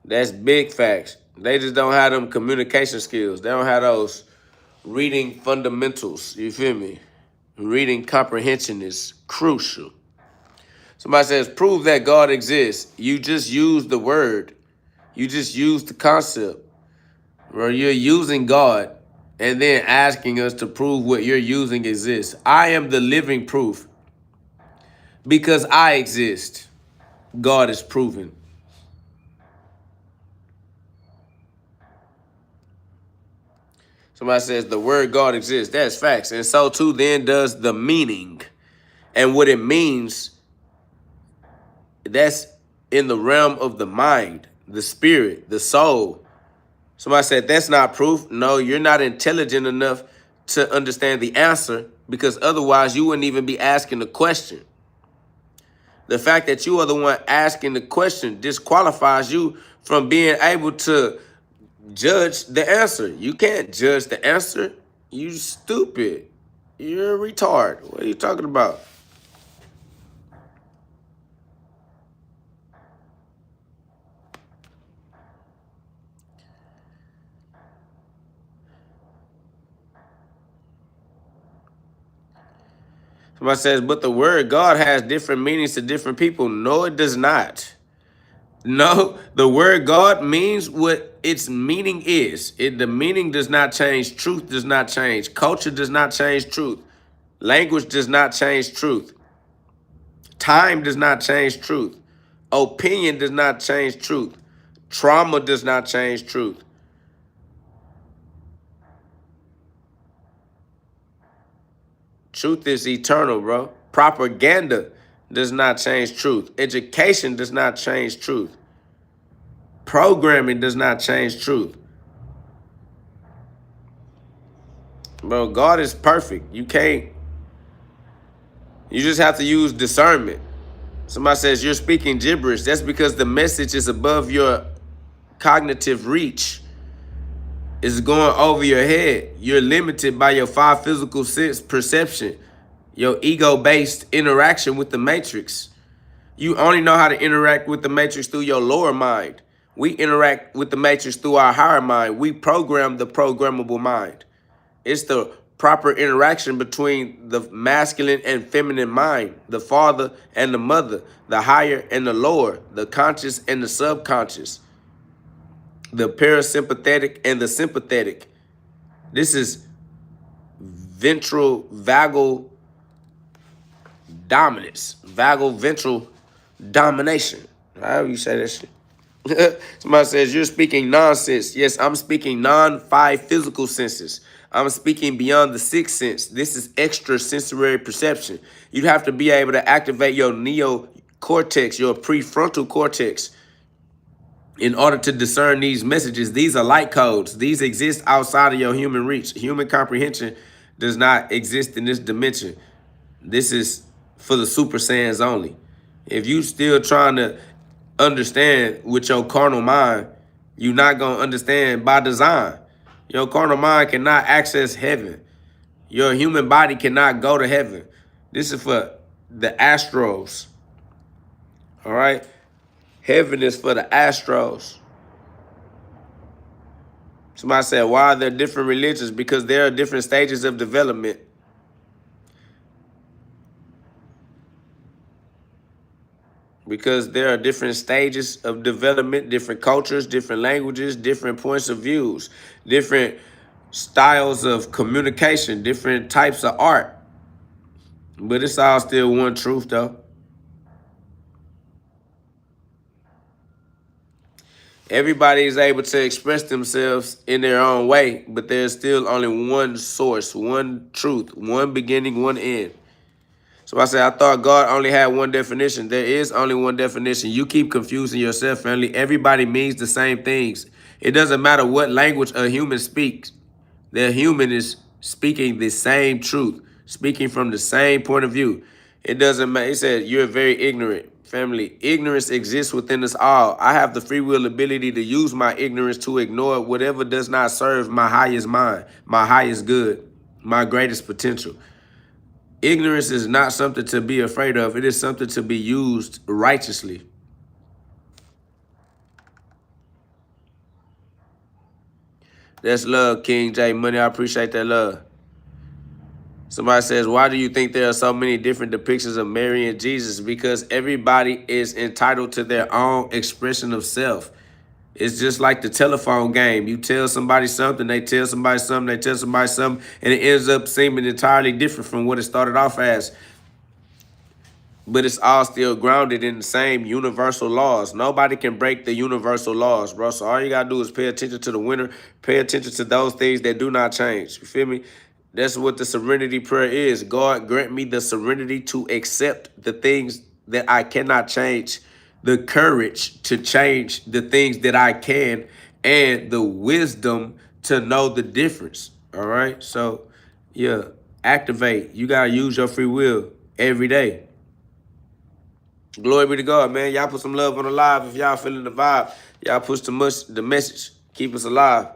That's big facts. They just don't have them communication skills. They don't have those reading fundamentals. You feel me? Reading comprehension is crucial. Somebody says, prove that God exists. You just use the word. You just use the concept. Bro, you're using God and then asking us to prove what you're using exists. I am the living proof. Because I exist, God is proven. Somebody says the word God exists. That's facts. And so too then does the meaning. And what it means, that's in the realm of the mind, the spirit, the soul. Somebody said that's not proof. No, you're not intelligent enough to understand the answer, because otherwise you wouldn't even be asking the question. The fact that you are the one asking the question disqualifies you from being able to judge the answer. You can't judge the answer. You stupid. You're a retard. What are you talking about? Somebody says, but the word God has different meanings to different people. No, it does not. No, the word God means what its meaning is. The meaning does not change. Truth does not change. Culture does not change truth. Language does not change truth. Time does not change truth. Opinion does not change truth. Trauma does not change truth. Truth is eternal, bro. Propaganda does not change truth. Education does not change truth. Programming does not change truth. Bro, God is perfect. You just have to use discernment. Somebody says you're speaking gibberish. That's because the message is above your cognitive reach. It's going over your head. You're limited by your 5 physical sense perception, your ego-based interaction with the matrix. You only know how to interact with the matrix through your lower mind. We interact with the matrix through our higher mind. We program the programmable mind. It's the proper interaction between the masculine and feminine mind, the father and the mother, the higher and the lower, the conscious and the subconscious, the parasympathetic and the sympathetic. This is ventral vagal dominance, vagal ventral domination. However you say that shit. Somebody says you're speaking nonsense. Yes, I'm speaking non-5 physical senses. I'm speaking beyond the 6th sense. This is extrasensory perception. You'd have to be able to activate your neocortex cortex, your prefrontal cortex, in order to discern these messages. These are light codes. These exist outside of your human reach. Human comprehension does not exist in this dimension. This is for the Super Saiyans only. If you still trying to understand with your carnal mind, you're not going to understand by design. Your carnal mind cannot access heaven. Your human body cannot go to heaven. This is for the astros. All right? Heaven is for the astros. Somebody said, why are there different religions? Because there are different stages of development. Because there are different stages of development, different cultures, different languages, different points of views, different styles of communication, different types of art. But it's all still one truth, though. Everybody is able to express themselves in their own way, but there's still only one source, one truth, one beginning, one end. So I said, I thought God only had one definition. There is only one definition. You keep confusing yourself, family. Everybody means the same things. It doesn't matter what language a human speaks. The human is speaking the same truth, speaking from the same point of view. It doesn't matter. He said, you're very ignorant. Family, ignorance exists within us all. I have the free will ability to use my ignorance to ignore whatever does not serve my highest mind, my highest good, my greatest potential. Ignorance is not something to be afraid of. It is something to be used righteously. That's love, King J Money. I appreciate that love. Somebody says, why do you think there are so many different depictions of Mary and Jesus? Because everybody is entitled to their own expression of self. It's just like the telephone game. You tell somebody something, they tell somebody something, they tell somebody something, and it ends up seeming entirely different from what it started off as. But it's all still grounded in the same universal laws. Nobody can break the universal laws, bro. So all you got to do is pay attention to the winner, pay attention to those things that do not change. You feel me? That's what the serenity prayer is. God, grant me the serenity to accept the things that I cannot change, the courage to change the things that I can, and the wisdom to know the difference. All right? So, yeah, activate. You got to use your free will every day. Glory be to God, man. Y'all put some love on the live if y'all feeling the vibe. Y'all push the message. Keep us alive.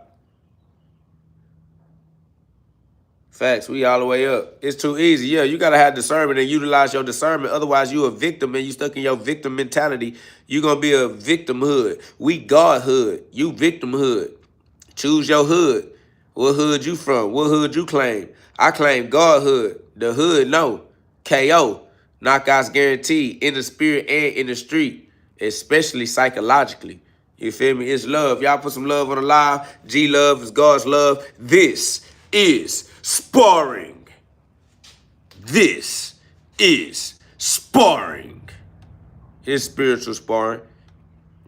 Facts, we all the way up. It's too easy. Yeah, you got to have discernment and utilize your discernment. Otherwise, you a victim and you stuck in your victim mentality. You're going to be a victimhood. We Godhood. You victimhood. Choose your hood. What hood you from? What hood you claim? I claim Godhood. The hood, no. KO. Knockouts guaranteed in the spirit and in the street, especially psychologically. You feel me? It's love. Y'all put some love on the live. G love is God's love. This is Sparring. This is Sparring. It's spiritual sparring,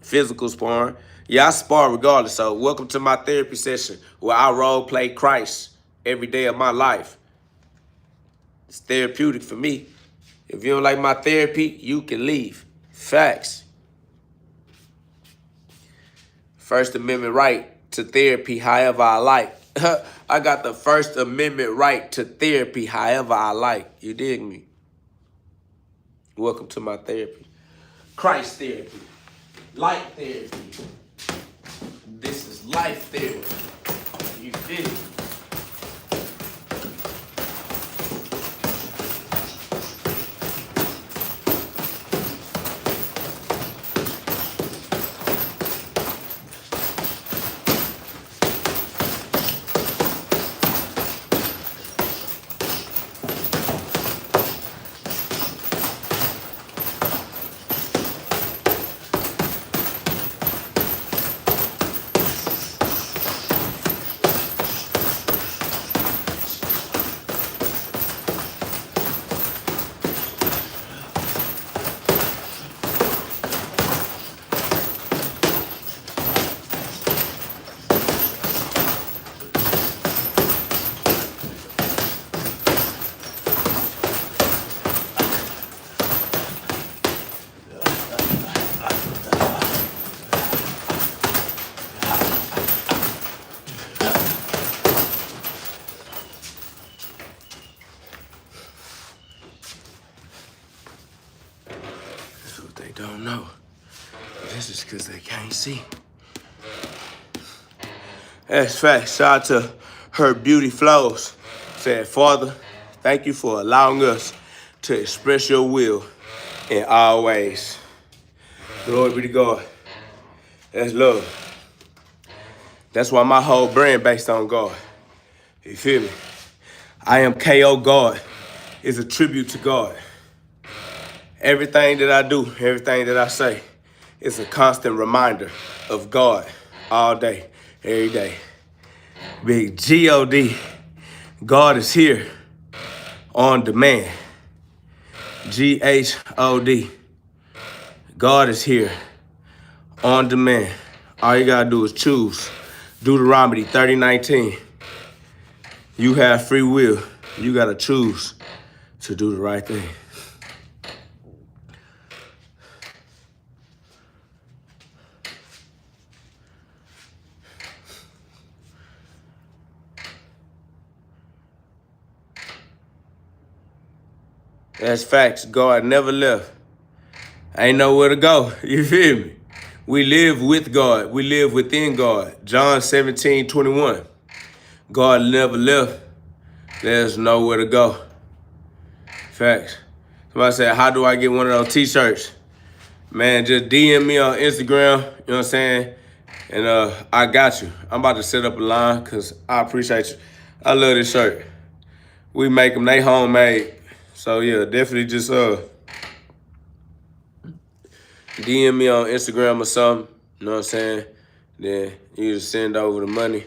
physical sparring. Yeah, I spar regardless. So welcome to my therapy session where I role play Christ every day of my life. It's therapeutic for me. If you don't like my therapy, you can leave. Facts. First Amendment right to therapy however I like. I got the First Amendment right to therapy however I like. You dig me? Welcome to my therapy. Christ therapy. Light therapy. This is life therapy. You feel me? glasses because they can't see. That's fact. Shout out to Her Beauty Flows. Said, Father, thank you for allowing us to express your will in all ways. Glory be to God. That's love. That's why my whole brand based on God. You feel me? I am KO God is a tribute to God. Everything that I do, everything that I say is a constant reminder of God all day, every day. Big GhOD, God is here on demand. GhOD, God is here on demand. All you gotta do is choose. Deuteronomy 30:19. You have free will. You gotta choose to do the right thing. That's facts. God never left. Ain't nowhere to go. You feel me? We live with God. We live within God. John 17:21. God never left. There's nowhere to go. Facts. Somebody said, how do I get one of those t-shirts? Man, just DM me on Instagram. You know what I'm saying? And I got you. I'm about to set up a line because I appreciate you. I love this shirt. We make them. They homemade. So, yeah, definitely just DM me on Instagram or something. You know what I'm saying? Then you just send over the money,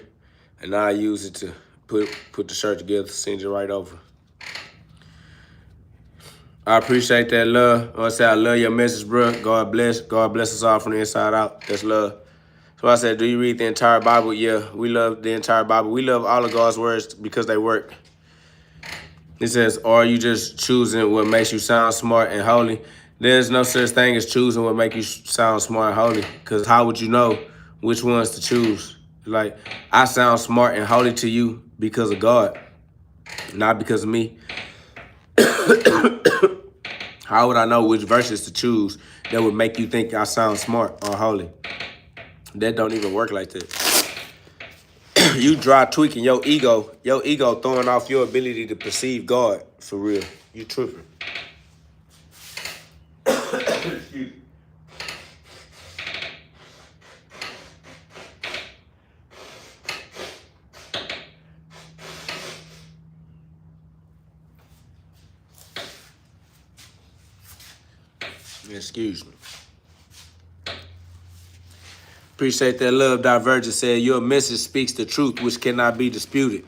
and I'll use it to put the shirt together, send it right over. I appreciate that love. I want to say I love your message, bro. God bless. God bless us all from the inside out. That's love. So I said, do you read the entire Bible? Yeah, we love the entire Bible. We love all of God's words because they work. It says, are you just choosing what makes you sound smart and holy? There's no such thing as choosing what makes you sound smart and holy, because how would you know which ones to choose? Like, I sound smart and holy to you because of God, not because of me. How would I know which verses to choose that would make you think I sound smart or holy? That don't even work like that. You dry tweaking your ego throwing off your ability to perceive God for real. You tripping. Excuse me. Excuse me. Appreciate that love. Divergent said, your message speaks the truth, which cannot be disputed.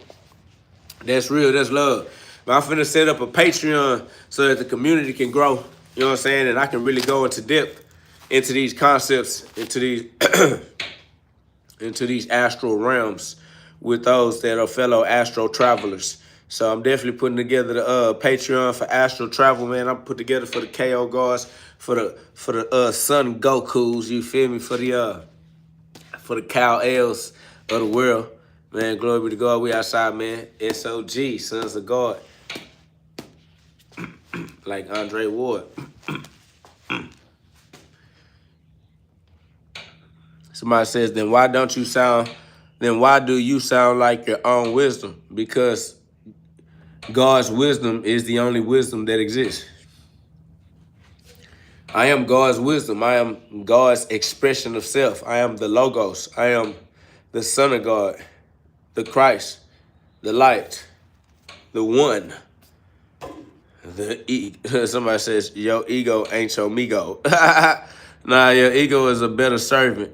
That's real. That's love. But I'm finna set up a Patreon so that the community can grow. You know what I'm saying? And I can really go into depth into these concepts, into these astral realms with those that are fellow astral travelers. So I'm definitely putting together the Patreon for astral travel, man. I'm put together for the KO guards, for the Sun Gokus. You feel me? For the Kal-Els of the world. Man, glory be to God. We outside, man. SOG, Sons of God. Like Andre Ward. Somebody says, then why do you sound like your own wisdom? Because God's wisdom is the only wisdom that exists. I am God's wisdom. I am God's expression of self. I am the Logos. I am the Son of God, the Christ, the light, the one. Somebody says, your ego ain't your migo. Nah, your ego is a better servant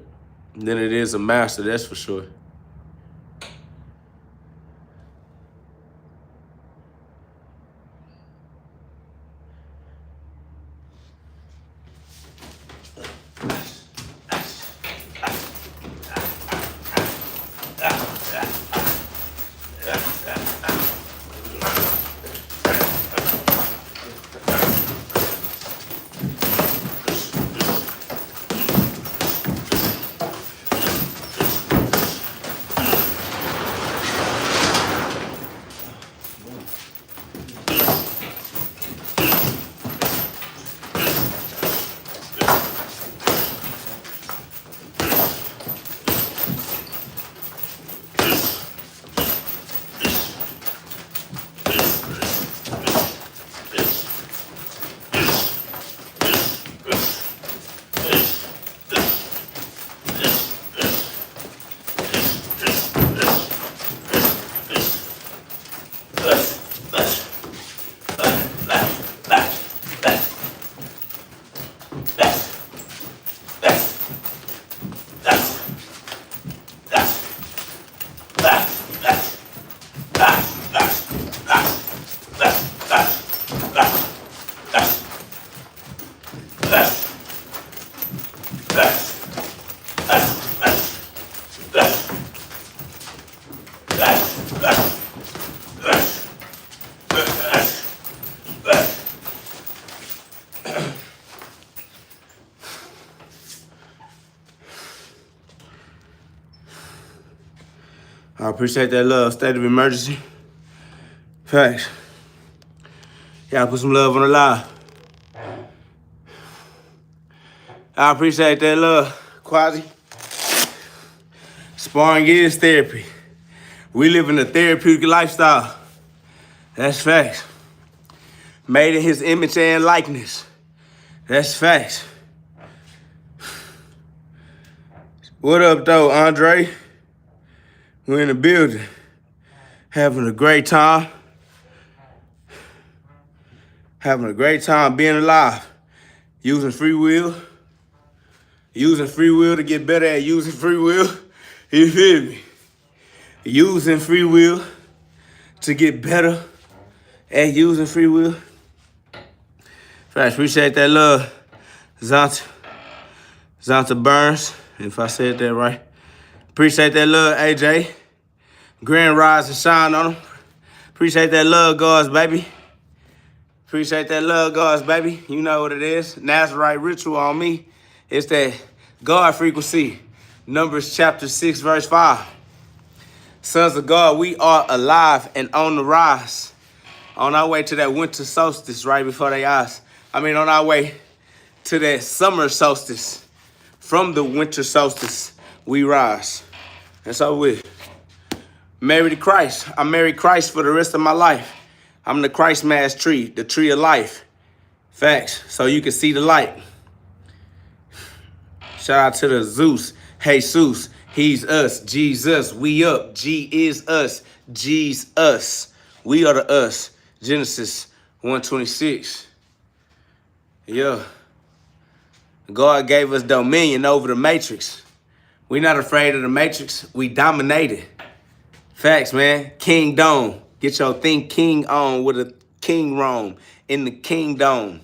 than it is a master, that's for sure. I appreciate that love. State of emergency. Facts. Y'all put some love on the live. I appreciate that love, Quasi. Sparring is therapy. We live in a therapeutic lifestyle. That's facts. Made in his image and likeness. That's facts. What up, though, Andre? We're in the building. Having a great time. Having a great time being alive. Using free will. Using free will to get better at using free will. You feel me? Using free will to get better at using free will. Facts, appreciate that love. Zonta Burns, if I said that right. Appreciate that love, AJ. Grand rise and shine on them. Appreciate that love, guys, baby. Appreciate that love, guys, baby. You know what it is. Nazarite ritual on me. It's that God frequency. Numbers chapter 6, verse 5. Sons of God, we are alive and on the rise. On our way to that winter solstice right before their eyes. On our way to that summer solstice. From the winter solstice, we rise. And so we married to Christ. I married Christ for the rest of my life. I'm the Christ mass tree, the tree of life. Facts. So you can see the light. Shout out to the Zeus, Jesus. He's us, Jesus. We up. G is us. G's us. We are the us. Genesis 1:26. Yeah. God gave us dominion over the matrix. We're not afraid of the matrix. We dominate it. Facts, man. Kingdom. Get your thing king on with a king Rome in the kingdom.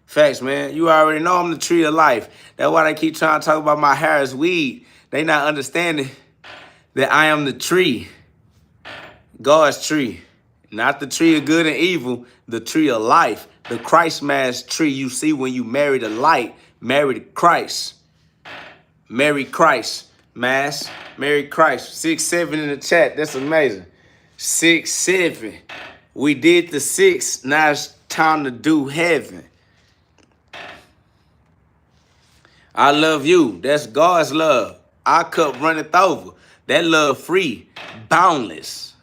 Facts, man. You already know I'm the tree of life. That's why they keep trying to talk about my hair as weed. They not understanding that I am the tree. God's tree. Not the tree of good and evil, the tree of life. The Christ mass tree you see when you marry the light. Marry to Christ. Marry Christ. Mass. Marry Christ. 6-7 in the chat. That's amazing. 6-7. We did the 6. Now it's time to do heaven. I love you. That's God's love. Our cup runneth over. That love free. Boundless.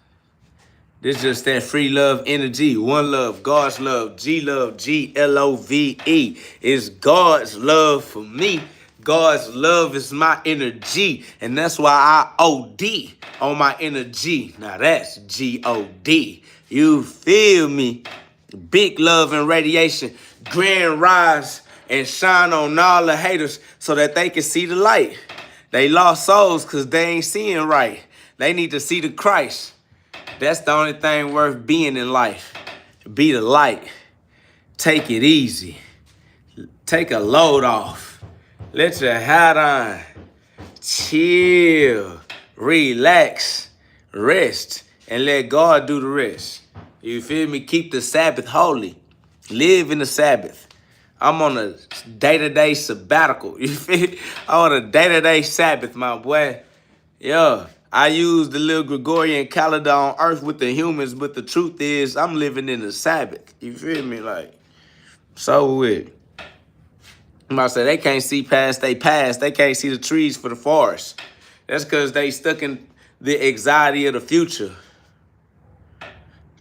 This just that free love energy. One love. God's love. G-love. G-L-O-V-E. It's God's love for me. God's love is my energy. And that's why I OD on my energy. Now that's G-O-D. You feel me? Big love and radiation. Grand rise and shine on all the haters so that they can see the light. They lost souls because they ain't seeing right. They need to see the Christ. That's the only thing worth being in life. Be the light. Take it easy. Take a load off. Let your hat on. Chill. Relax. Rest. And let God do the rest. You feel me? Keep the Sabbath holy. Live in the Sabbath. I'm on a day-to-day sabbatical. You feel me? I'm on a day-to-day Sabbath, my boy. Yeah. I use the little Gregorian calendar on earth with the humans, but the truth is I'm living in the Sabbath. You feel me? Like, so weird. I'm about to say they can't see past they past. They can't see the trees for the forest. That's because they stuck in the anxiety of the future.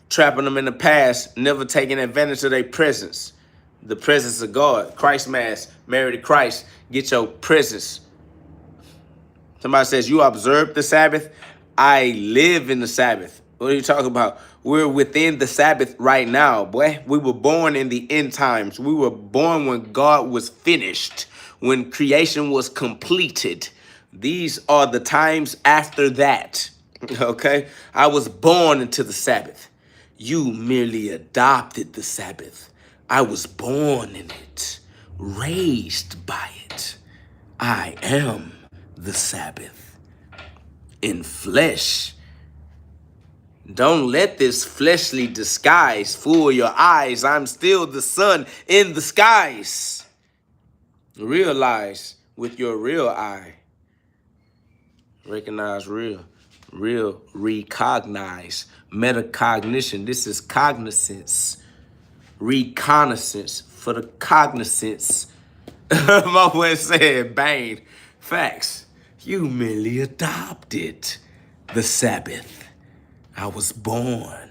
Trapping them in the past, never taking advantage of their presence. The presence of God. Christ mass, married to Christ. Get your presence. Somebody says, you observe the Sabbath? I live in the Sabbath. What are you talking about? We're within the Sabbath right now, boy. We were born in the end times. We were born when God was finished, when creation was completed. These are the times after that, okay? I was born into the Sabbath. You merely adopted the Sabbath. I was born in it, raised by it. I am the Sabbath in flesh. Don't let this fleshly disguise fool your eyes. I'm still the sun in the skies. Realize with your real eye. Recognize real. Real, recognize. Metacognition. This is cognizance. Reconnaissance for the cognizance. My boy said, Bane. Facts. You merely adopted the Sabbath. I was born,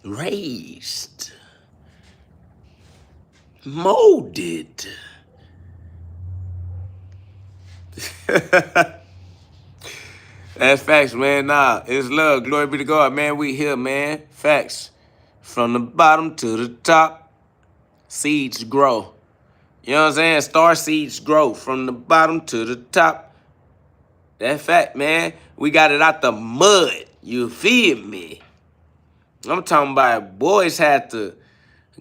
raised, molded. That's facts, man. Nah, it's love. Glory be to God, man. We here, man. Facts. From the bottom to the top, seeds grow. You know what I'm saying? Star seeds grow from the bottom to the top. That fact, man. We got it out the mud. You feel me? I'm talking about boys had to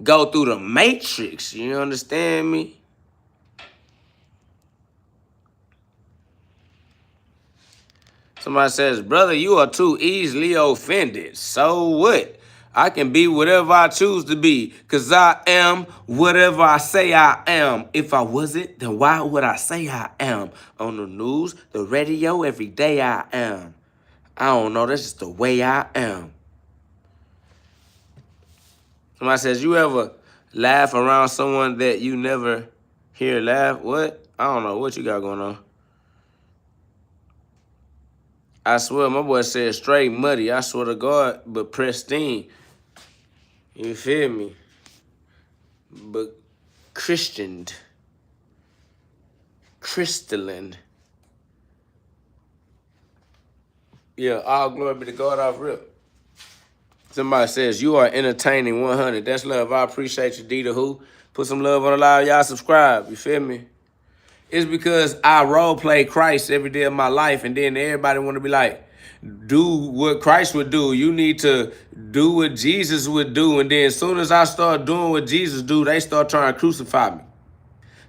go through the matrix. You understand me? Somebody says, brother, you are too easily offended. So what? I can be whatever I choose to be, because I am whatever I say I am. If I wasn't, then why would I say I am? On the news, the radio, every day I am. I don't know, that's just the way I am. Somebody says, you ever laugh around someone that you never hear laugh? What? I don't know what you got going on. I swear, my boy said straight muddy. I swear to God, but pristine. You feel me? But Christianed. Crystalline. Yeah, all glory be to God off rip. Somebody says, you are entertaining 100. That's love. I appreciate you, D the Who. Put some love on the live. Y'all subscribe. You feel me? It's because I role play Christ every day of my life, and then everybody want to be like, do what Christ would do. You need to do what Jesus would do. And then as soon as I start doing what Jesus do, they start trying to crucify me.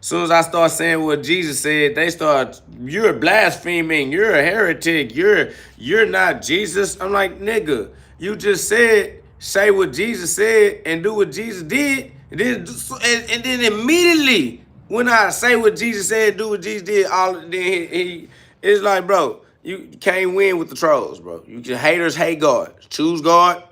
As soon as I start saying what Jesus said, they start, you're blaspheming, you're a heretic, you're not Jesus. I'm like, nigga, you just said, say what Jesus said and do what Jesus did. And then immediately, when I say what Jesus said, do what Jesus did, it's like, bro, you can't win with the trolls, bro. Haters hate God. Choose God,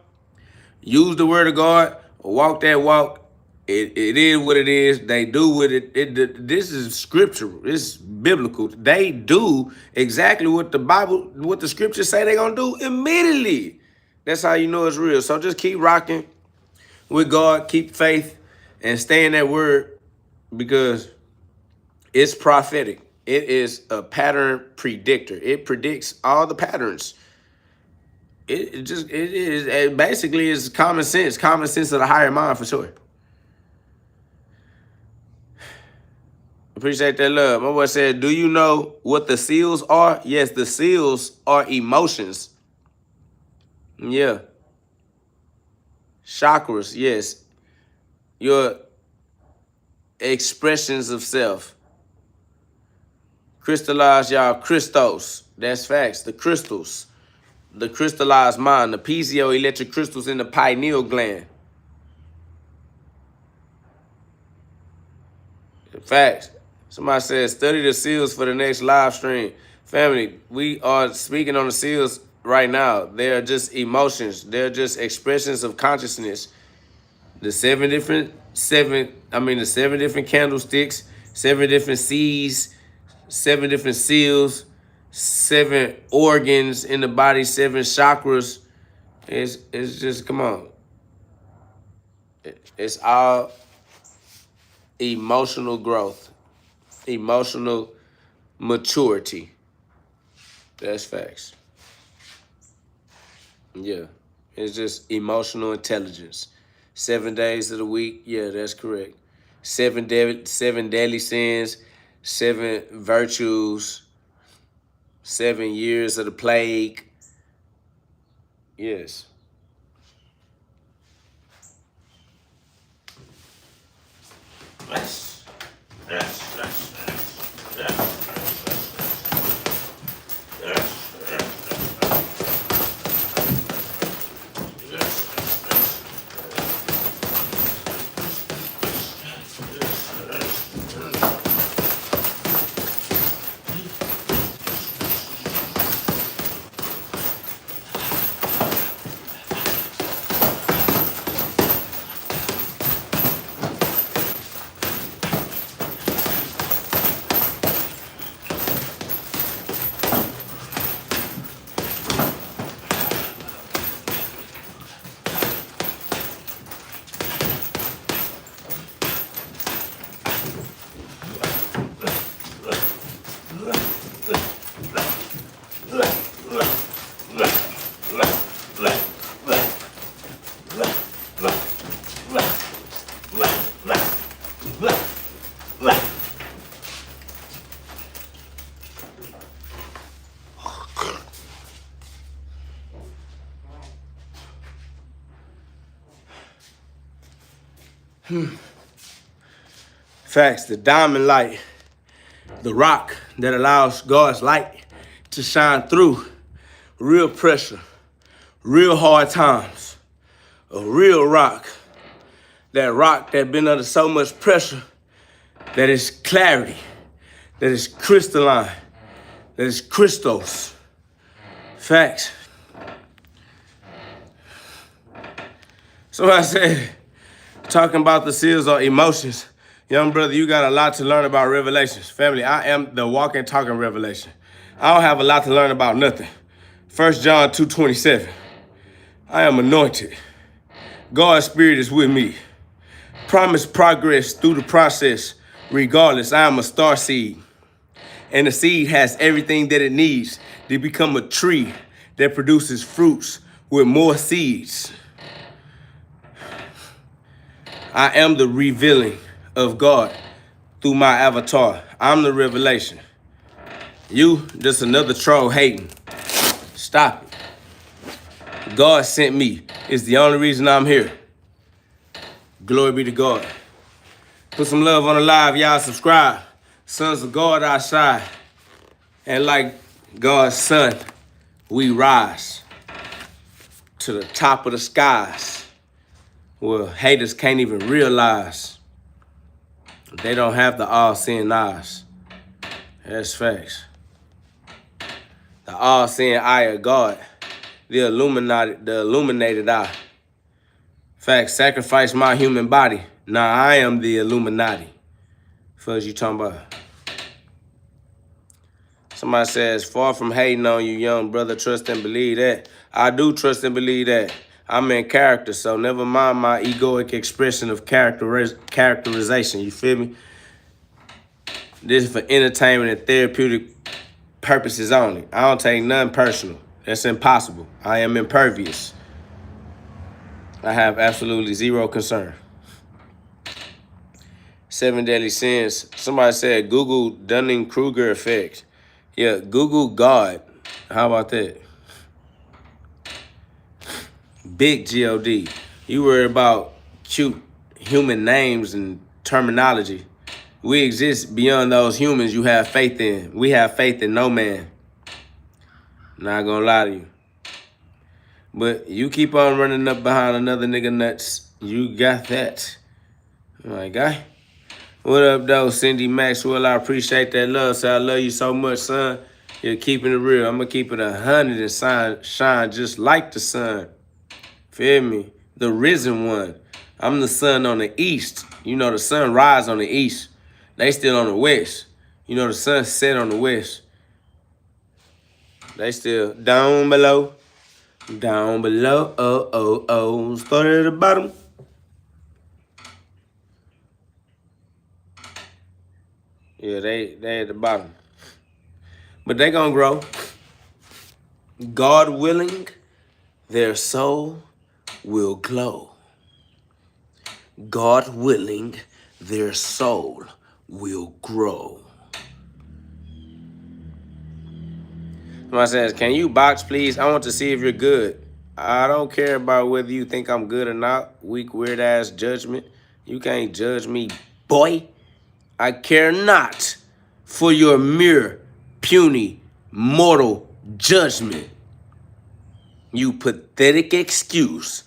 use the word of God, walk that walk. It is what it is. They do what this is scriptural. It's biblical. They do exactly what the scriptures say they're gonna do immediately. That's how you know it's real. So just keep rocking with God, keep faith, and stay in that word, because it's prophetic. It is a pattern predictor. It predicts all the patterns. It basically is common sense. Common sense of the higher mind for sure. Appreciate that love. My boy said, do you know what the seals are? Yes, the seals are emotions. Yeah. Chakras, yes. Your expressions of self. Crystallize, y'all. Christos. That's facts. The crystals. The crystallized mind. The piezoelectric crystals in the pineal gland. Facts. Somebody said, study the seals for the next live stream. Family, we are speaking on the seals right now. They are just emotions. They're just expressions of consciousness. The seven different candlesticks, 7 different seas, 7 different seals, 7 organs in the body, 7 chakras. It's just, come on. It's all emotional growth. Emotional maturity. That's facts. Yeah. It's just emotional intelligence. 7 days of the week. Yeah, that's correct. 7 deadly sins, 7 virtues, 7 years of the plague. Yes. Facts, the diamond light, the rock that allows God's light to shine through real pressure, real hard times, a real rock. That rock that been under so much pressure that is clarity, that is crystalline, that is crystals. Facts. Somebody said, talking about the seals or emotions, young brother, you got a lot to learn about revelations. Family, I am the walking, talking revelation. I don't have a lot to learn about nothing. 1 John 2:27. I am anointed. God's spirit is with me. Promise progress through the process. Regardless, I am a star seed. And the seed has everything that it needs to become a tree that produces fruits with more seeds. I am the revealing of God through my avatar. I'm the revelation. You just another troll hating. Stop it. God sent me. It's the only reason I'm here. Glory be to God. Put some love on the live. Y'all subscribe. Sons of God outside. And like God's son, we rise to the top of the skies. Well, haters can't even realize they don't have the all-seeing eyes. That's facts. The all-seeing eye of God, the illuminated eye. Facts, sacrifice my human body. Now I am the Illuminati. What you talking about? Somebody says, far from hating on you, young brother, trust and believe that. I do trust and believe that. I'm in character, so never mind my egoic expression of characterization. You feel me? This is for entertainment and therapeutic purposes only. I don't take none personal. That's impossible. I am impervious. I have absolutely zero concern. 7 deadly sins. Somebody said Google Dunning-Kruger effect. Yeah, Google God. How about that? Big GhOD. You worry about cute human names and terminology. We exist beyond those humans you have faith in. We have faith in no man. Not gonna lie to you. But you keep on running up behind another nigga nuts. You got that. My guy. What up, though, Cindy Maxwell? I appreciate that love. So I love you so much, son. You're keeping it real. I'm gonna keep it 100 and shine just like the sun. Feel me? The risen one. I'm the sun on the east. You know the sun rise on the east. They still on the west. You know the sun set on the west. They still down below. Down below. Oh, oh, oh. Start at the bottom. Yeah, they at the bottom. But they gonna grow. God willing, their soul will glow. God willing, their soul will grow. Somebody says, can you box, please? I want to see if you're good. I don't care about whether you think I'm good or not. Weak, weird-ass judgment. You can't judge me, boy. I care not for your mere, puny, mortal judgment. You pathetic excuse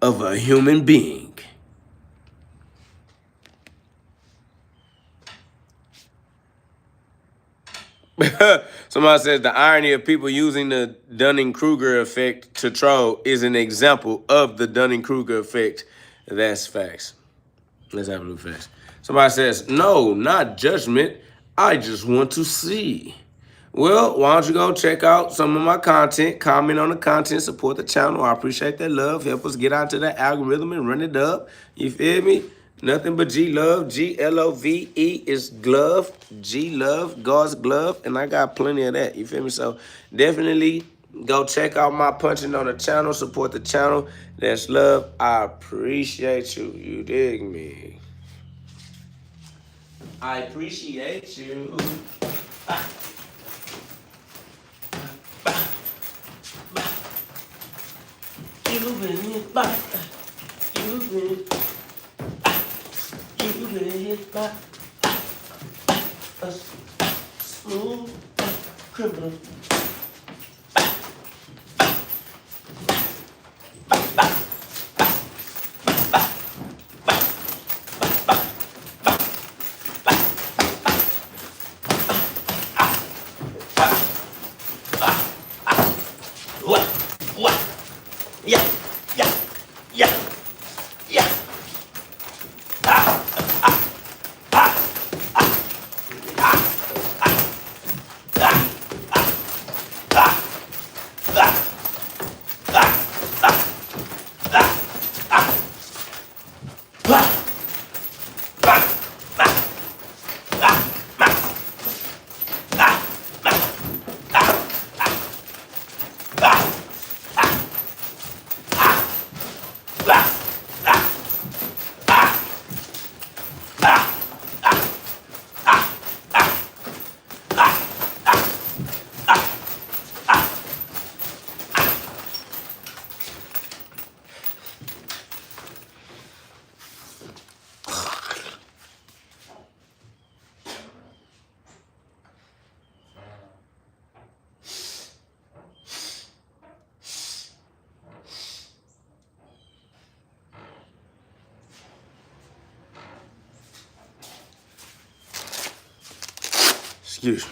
of a human being. Somebody says the irony of people using the Dunning-Kruger effect to troll is an example of the Dunning-Kruger effect. That's facts. Let's have a look facts. Somebody says, no, not judgment. I just want to see. Well, why don't you go check out some of my content, comment on the content, support the channel. I appreciate that love. Help us get out to that algorithm and run it up. You feel me? Nothing but G-Love. G-L-O-V-E is glove. G-Love, God's glove. And I got plenty of that. You feel me? So definitely go check out my punching on the channel. Support the channel. That's love. I appreciate you. You dig me? I appreciate you. You've been hit by. You've been hit by a smooth criminal. Excuse me.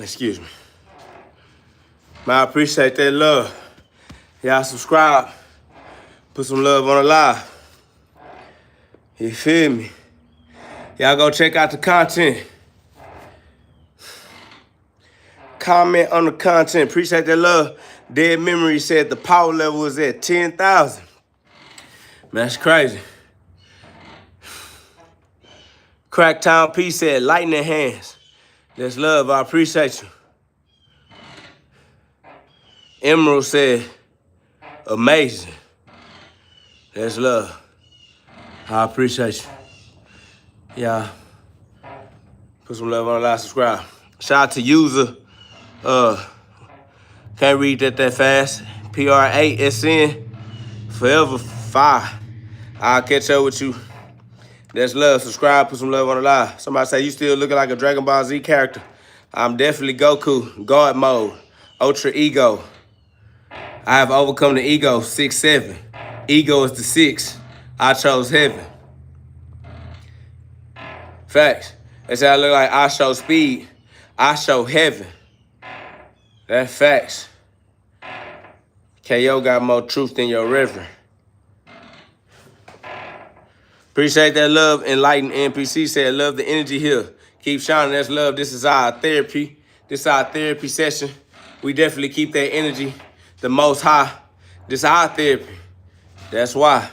Excuse me. Man, I appreciate that love. Y'all subscribe. Put some love on the live. You feel me? Y'all go check out the content. Comment on the content. Appreciate that love. Dead Memory said the power level is at 10,000. Man, that's crazy. Cracktown P said, lightning hands. That's love. I appreciate you. Emerald said, amazing. That's love. I appreciate you. Yeah. Put some love on the live, subscribe. Shout out to user. Can't read that fast. PRASN. Forever 5. I'll catch up with you. That's love. Subscribe. Put some love on the live. Somebody say you still looking like a Dragon Ball Z character. I'm definitely Goku. God mode. Ultra ego. I have overcome the ego. 6'7". Ego is the 6. I chose heaven. Facts. They say I look like I show speed. I show heaven. That's facts. KO got more truth than your reverend. Appreciate that love. Enlightened NPC said, love the energy here. Keep shining. That's love. This is our therapy. This is our therapy session. We definitely keep that energy the most high. This is our therapy. That's why.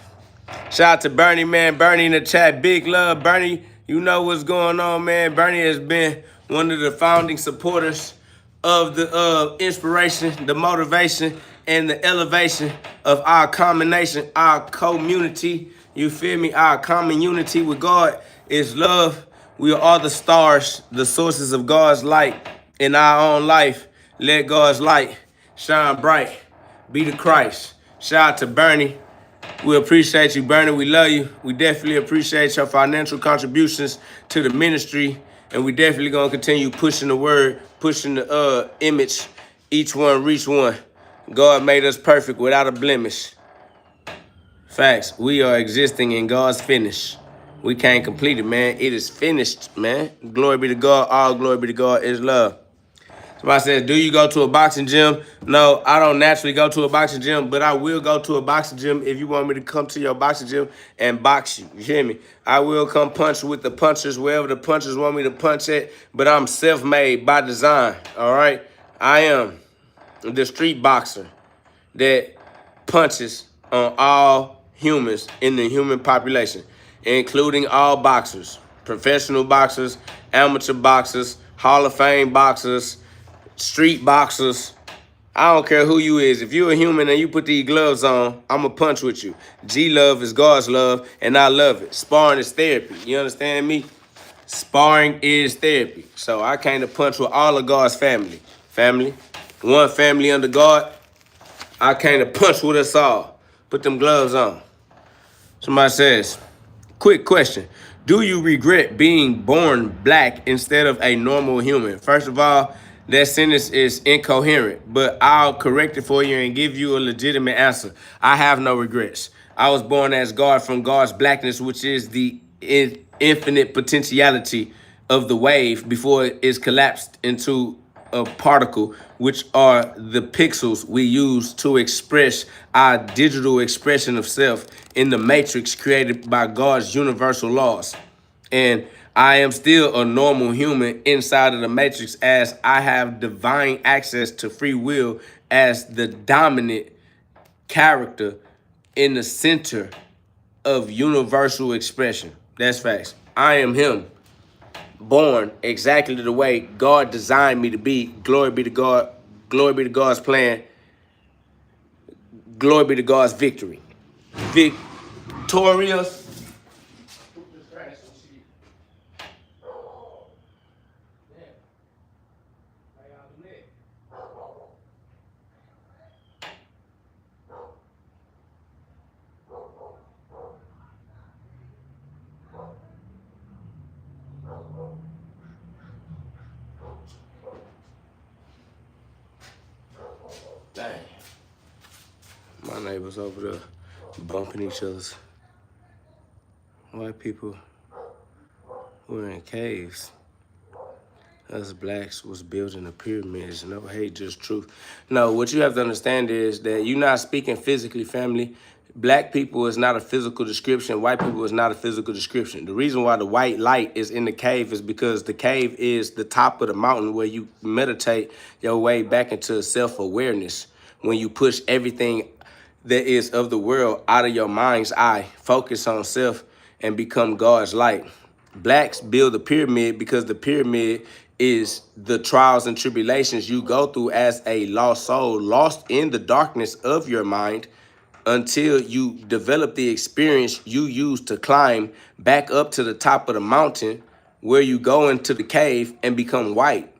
Shout out to Bernie, man. Bernie in the chat. Big love, Bernie. You know what's going on, man. Bernie has been one of the founding supporters of the inspiration, the motivation, and the elevation of our combination, our community. You feel me? Our common unity with God is love. We are all the stars, the sources of God's light in our own life. Let God's light shine bright. Be the Christ. Shout out to Bernie. We appreciate you, Bernie. We love you. We definitely appreciate your financial contributions to the ministry. And we definitely going to continue pushing the word, pushing the image. Each one reach one. God made us perfect without a blemish. Facts. We are existing in God's finish. We can't complete it, man. It is finished, man. Glory be to God. All glory be to God is love. Somebody says, do you go to a boxing gym? No, I don't naturally go to a boxing gym, but I will go to a boxing gym if you want me to come to your boxing gym and box you. You hear me? I will come punch with the punchers wherever the punchers want me to punch at, but I'm self-made by design, all right? I am the street boxer that punches on all humans in the human population, including all boxers, professional boxers, amateur boxers, Hall of Fame boxers, street boxers. I don't care who you is. If you're a human and you put these gloves on, I'm going to punch with you. G-love is God's love, and I love it. Sparring is therapy. You understand me? Sparring is therapy. So I came to punch with all of God's family. One family under God. I came to punch with us all. Put them gloves on. Somebody says, quick question. Do you regret being born black instead of a normal human? First of all, that sentence is incoherent, but I'll correct it for you and give you a legitimate answer. I have no regrets. I was born as God from God's blackness, which is the infinite potentiality of the wave before it is collapsed into a particle, which are the pixels we use to express our digital expression of self in the matrix created by God's universal laws. And I am still a normal human inside of the matrix, as I have divine access to free will as the dominant character in the center of universal expression. That's facts. I am him, born exactly the way God designed me to be. Glory be to God. Glory be to God's plan. Glory be to God's victory. Victorious. Dang. My neighbors over there bumping each other's white people who are in caves. Us blacks was building the pyramids. No hate, just truth. No, what you have to understand is that you're not speaking physically, family. Black people is not a physical description. White people is not a physical description. The reason why the white light is in the cave is because the cave is the top of the mountain where you meditate your way back into self-awareness. When you push everything that is of the world out of your mind's eye, focus on self, and become God's light. Blacks build the pyramid because the pyramid is the trials and tribulations you go through as a lost soul, lost in the darkness of your mind, until you develop the experience you use to climb back up to the top of the mountain, where you go into the cave and become white.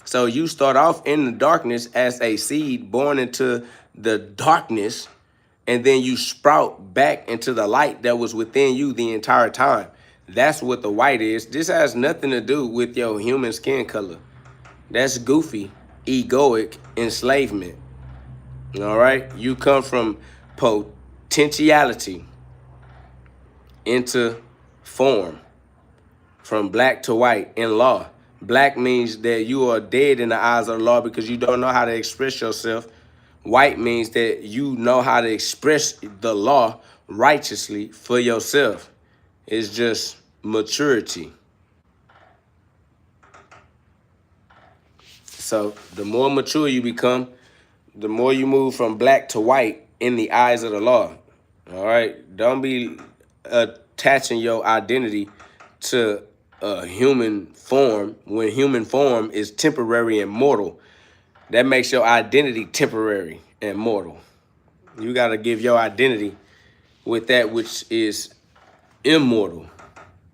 So you start off in the darkness as a seed born into the darkness, and then you sprout back into the light that was within you the entire time. That's what the white is. This has nothing to do with your human skin color. That's goofy, egoic enslavement. All right? You come from potentiality into form, from black to white in law. Black means that you are dead in the eyes of the law because you don't know how to express yourself. White means that you know how to express the law righteously for yourself. It's just maturity. So the more mature you become, the more you move from black to white in the eyes of the law. All right? Don't be attaching your identity to a human form when human form is temporary and mortal. That makes your identity temporary and mortal. You got to give your identity with that which is immortal,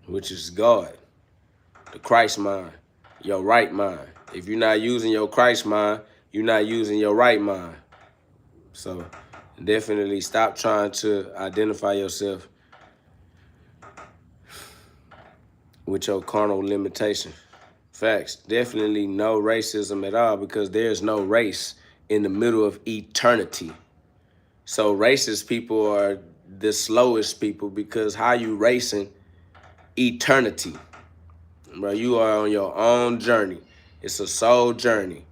which is God, the Christ mind, your right mind. If you're not using your Christ mind, you're not using your right mind. So definitely stop trying to identify yourself with your carnal limitation. Facts. Definitely no racism at all, because there's no race in the middle of eternity. So racist people are the slowest people, because how you racing eternity? Bro, you are on your own journey. It's a soul journey.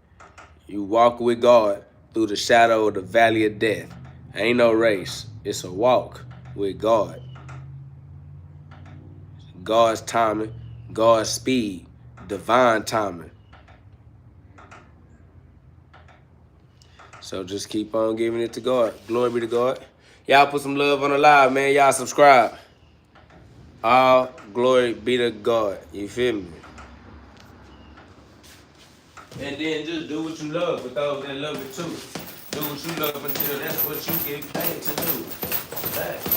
You walk with God through the shadow of the valley of death. Ain't no race. It's a walk with God. God's timing, God's speed, divine timing. So just keep on giving it to God. Glory be to God. Y'all put some love on the live, man. Y'all subscribe. All glory be to God. You feel me? And then just do what you love with those that love it too. Do what you love until that's what you get paid to do. Thanks.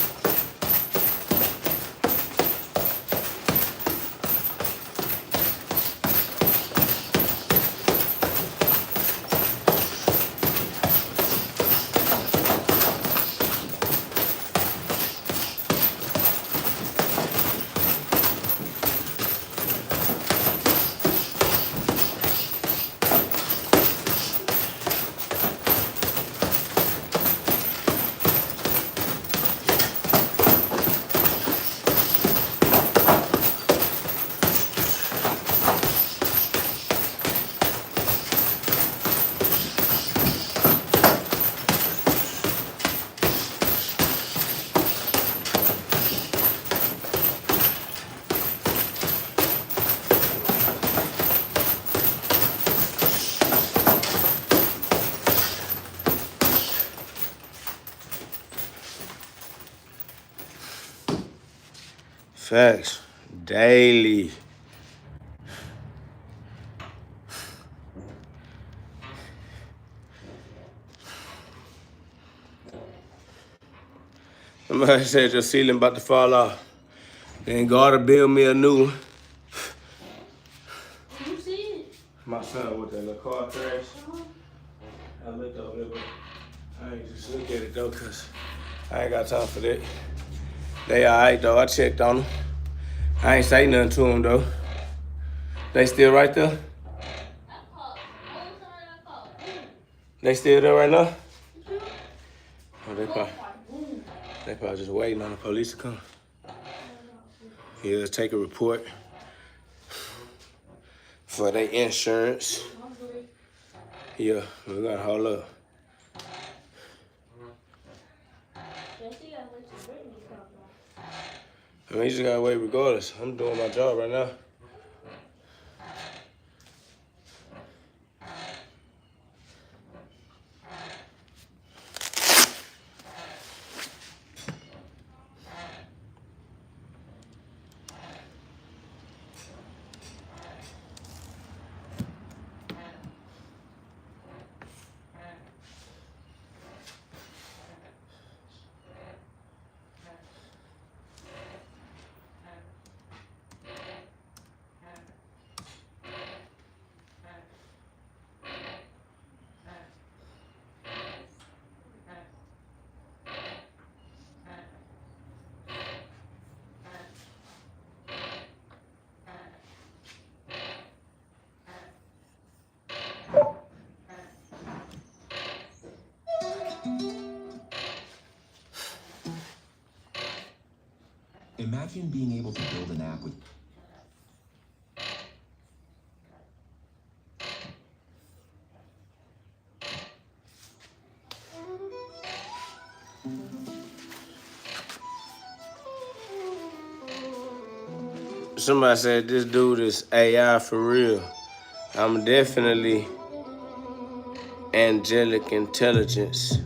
Facts. Daily. Somebody said your ceiling about to fall off. Then God will build me a new one. You see it? My son with that little car crash. I looked over there, but I ain't just look at it though, cause I ain't got time for that. They alright though. I checked on them. I ain't say nothing to them though. They still right there? They still there right now? Oh, they probably just waiting on the police to come. Yeah, take a report for their insurance. Yeah, we gotta hold up. I mean, you just gotta wait regardless. I'm doing my job right now. Imagine being able to build an app with Somebody said this dude is AI for real. I'm definitely angelic intelligence.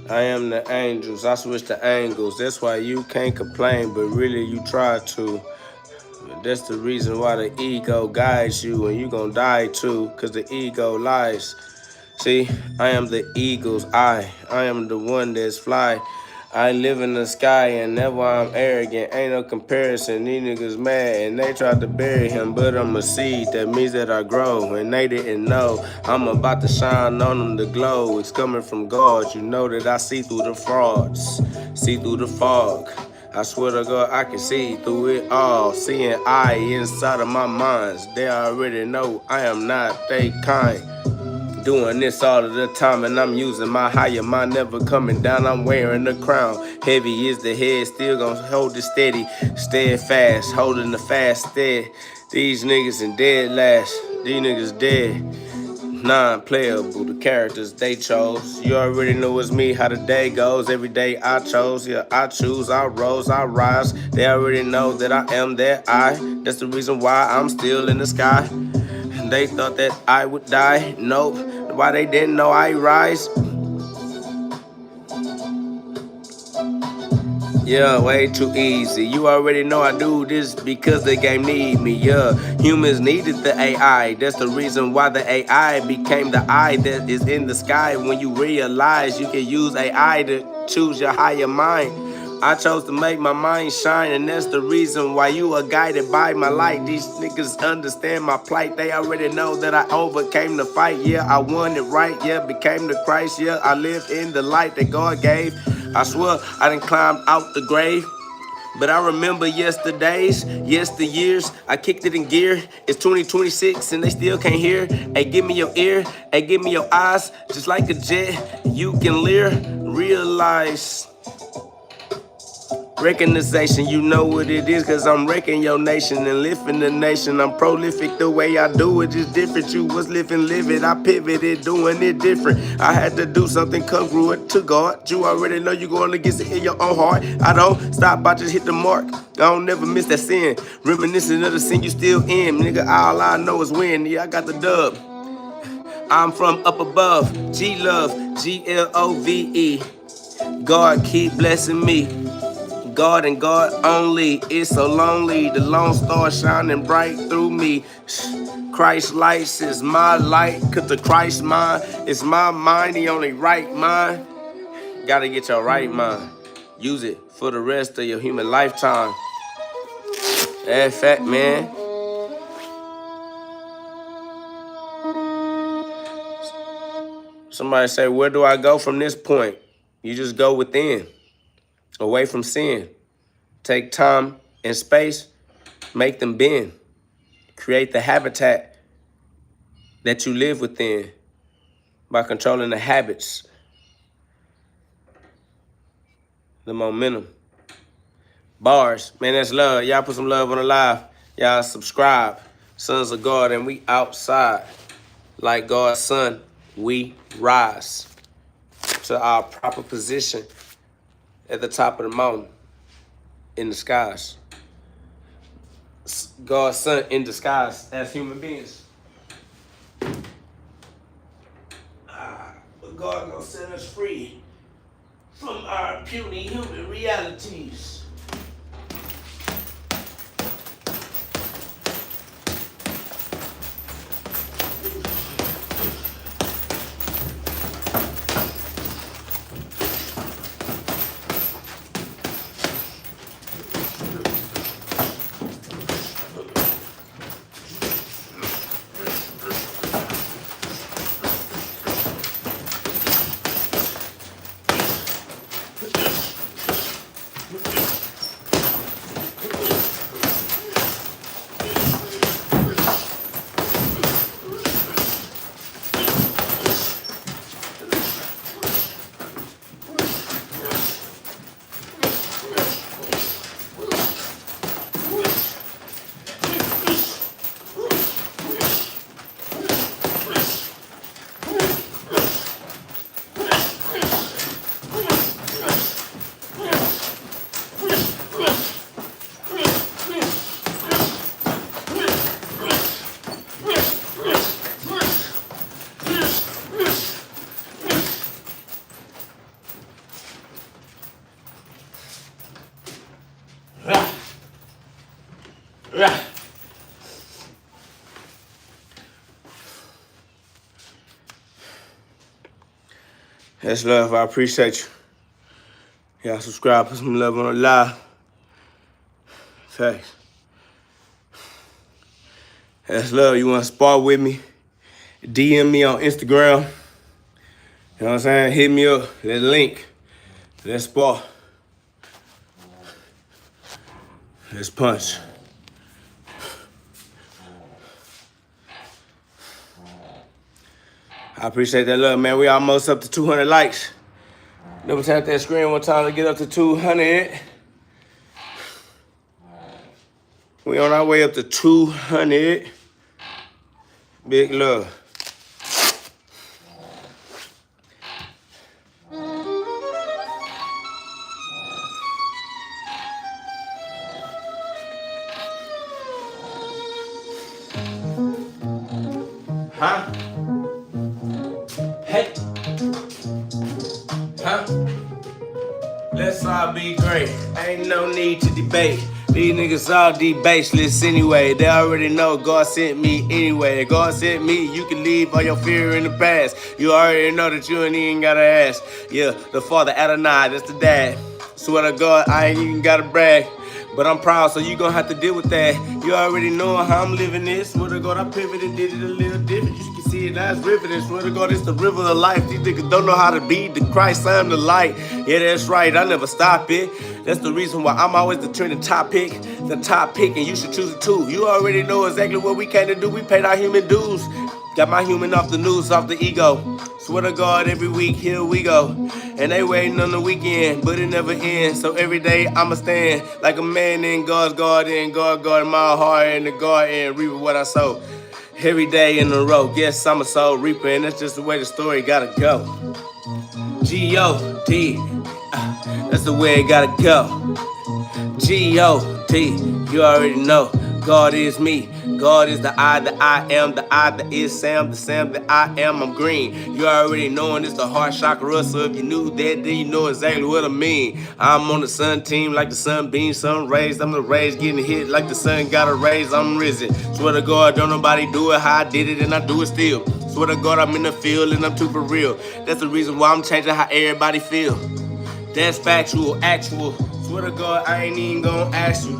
I am the angels. I switch the angles. That's why you can't complain, but really you try to. That's the reason why the ego guides you, and you gonna die too, because the ego lies. See, I am the eagle's eye. I am the one that's fly. I live in the sky and that's why I'm arrogant. Ain't no comparison. These niggas mad and they tried to bury him, but I'm a seed. That means that I grow and they didn't know. I'm about to shine on them the glow. It's coming from God. You know that I see through the frauds, see through the fog. I swear to God, I can see through it all. Seeing I inside of my minds. They already know I am not they kind. Doing this all of the time and I'm using my higher mind, never coming down, I'm wearing the crown. Heavy is the head, still gonna hold it steady, steadfast, holding the fast stead. These niggas in dead last, these niggas dead. Non-playable, the characters they chose. You already know it's me, how the day goes. Every day I chose, yeah, I choose, I rose, I rise. They already know that I am that I. That's the reason why I'm still in the sky. They thought that I would die. Nope. Why they didn't know I rise? Yeah, way too easy. You already know I do this because the game need me. Yeah, humans needed the AI. That's the reason why the AI became the eye that is in the sky. When you realize you can use AI to choose your higher mind. I chose to make my mind shine, and that's the reason why you are guided by my light. These niggas understand my plight. They already know that I overcame the fight. Yeah, I won it right. Yeah, became the Christ. Yeah, I live in the light that God gave. I swear I done climbed out the grave. But I remember yesterdays, yesteryears, I kicked it in gear. It's 2026 and they still can't hear. Hey, give me your ear, hey, give me your eyes. Just like a jet, you can lear. Realize. Recognition, you know what it is, cause I'm wrecking your nation and lifting the nation. I'm prolific, the way I do it is different. You was living, live it, I pivoted, doing it different. I had to do something congruent to God. You already know you going against it in your own heart. I don't stop, I just hit the mark. I don't never miss that sin. Reminiscent of the sin you still in. Nigga, all I know is win. Yeah, I got the dub. I'm from up above. G-Love, Glove. God keep blessing me. God and God only, it's so lonely. The lone star shining bright through me. Christ lights is my light, cause the Christ mind is my mind, the only right mind. Gotta get your right mind. Use it for the rest of your human lifetime. That fact, man. Somebody say, where do I go from this point? You just go within, away from sin. Take time and space, make them bend. Create the habitat that you live within by controlling the habits, the momentum. Bars, man, that's love. Y'all put some love on the live. Y'all subscribe. Sons of God, and we outside. Like God's son, we rise to our proper position at the top of the mountain in the skies. God's son in disguise as human beings. But God gonna set us free from our puny human realities. That's love. I appreciate you. Y'all subscribe, put some love on the live. Facts. That's love. You want to spar with me? DM me on Instagram. You know what I'm saying? Hit me up. Let's link. Let's spar. Let's punch. I appreciate that love, man. We almost up to 200 likes. Double tap that screen one time to get up to 200. We on our way up to 200. Big love. Huh? Hey. Huh? Let's all be great. Ain't no need to debate. These niggas all debaseless anyway. They already know God sent me anyway. God sent me, you can leave all your fear in the past. You already know that you ain't even gotta ask. Yeah, the father Adonai, that's the dad. Swear to God, I ain't even gotta brag. But I'm proud, so you gonna have to deal with that. You already know how I'm living this. Swear to God, I pivoted, did it a little different. You can see it, now it's riveting. Swear to God, it's the river of life. These niggas don't know how to be the Christ, I'm the light. Yeah, that's right, I never stop it. That's the reason why I'm always the trending topic. The top pick, and you should choose it too. You already know exactly what we came to do. We paid our human dues. Got my human off the news, off the ego. Swear to God, every week, here we go. And they waiting on the weekend, but it never ends. So every day, I'ma stand like a man in God's garden. God guarding my heart in the garden, reaping what I sow. Every day in a row, guess I'm a soul reaper, and that's just the way the story gotta go. G-O-D, that's the way it gotta go. G-O-D, you already know. God is me. God is the I am, the I that is Sam, the Sam that I am, I'm green. You already knowing it's the heart chakra, so if you knew that, then you know exactly what I mean. I'm on the sun team like the sunbeam, sun rays. I'm the rays getting hit like the sun got a raise, I'm risen. Swear to God, don't nobody do it how I did it, and I do it still. Swear to God, I'm in the field and I'm too for real. That's the reason why I'm changing how everybody feel. That's factual, actual. Swear to God, I ain't even gonna ask you.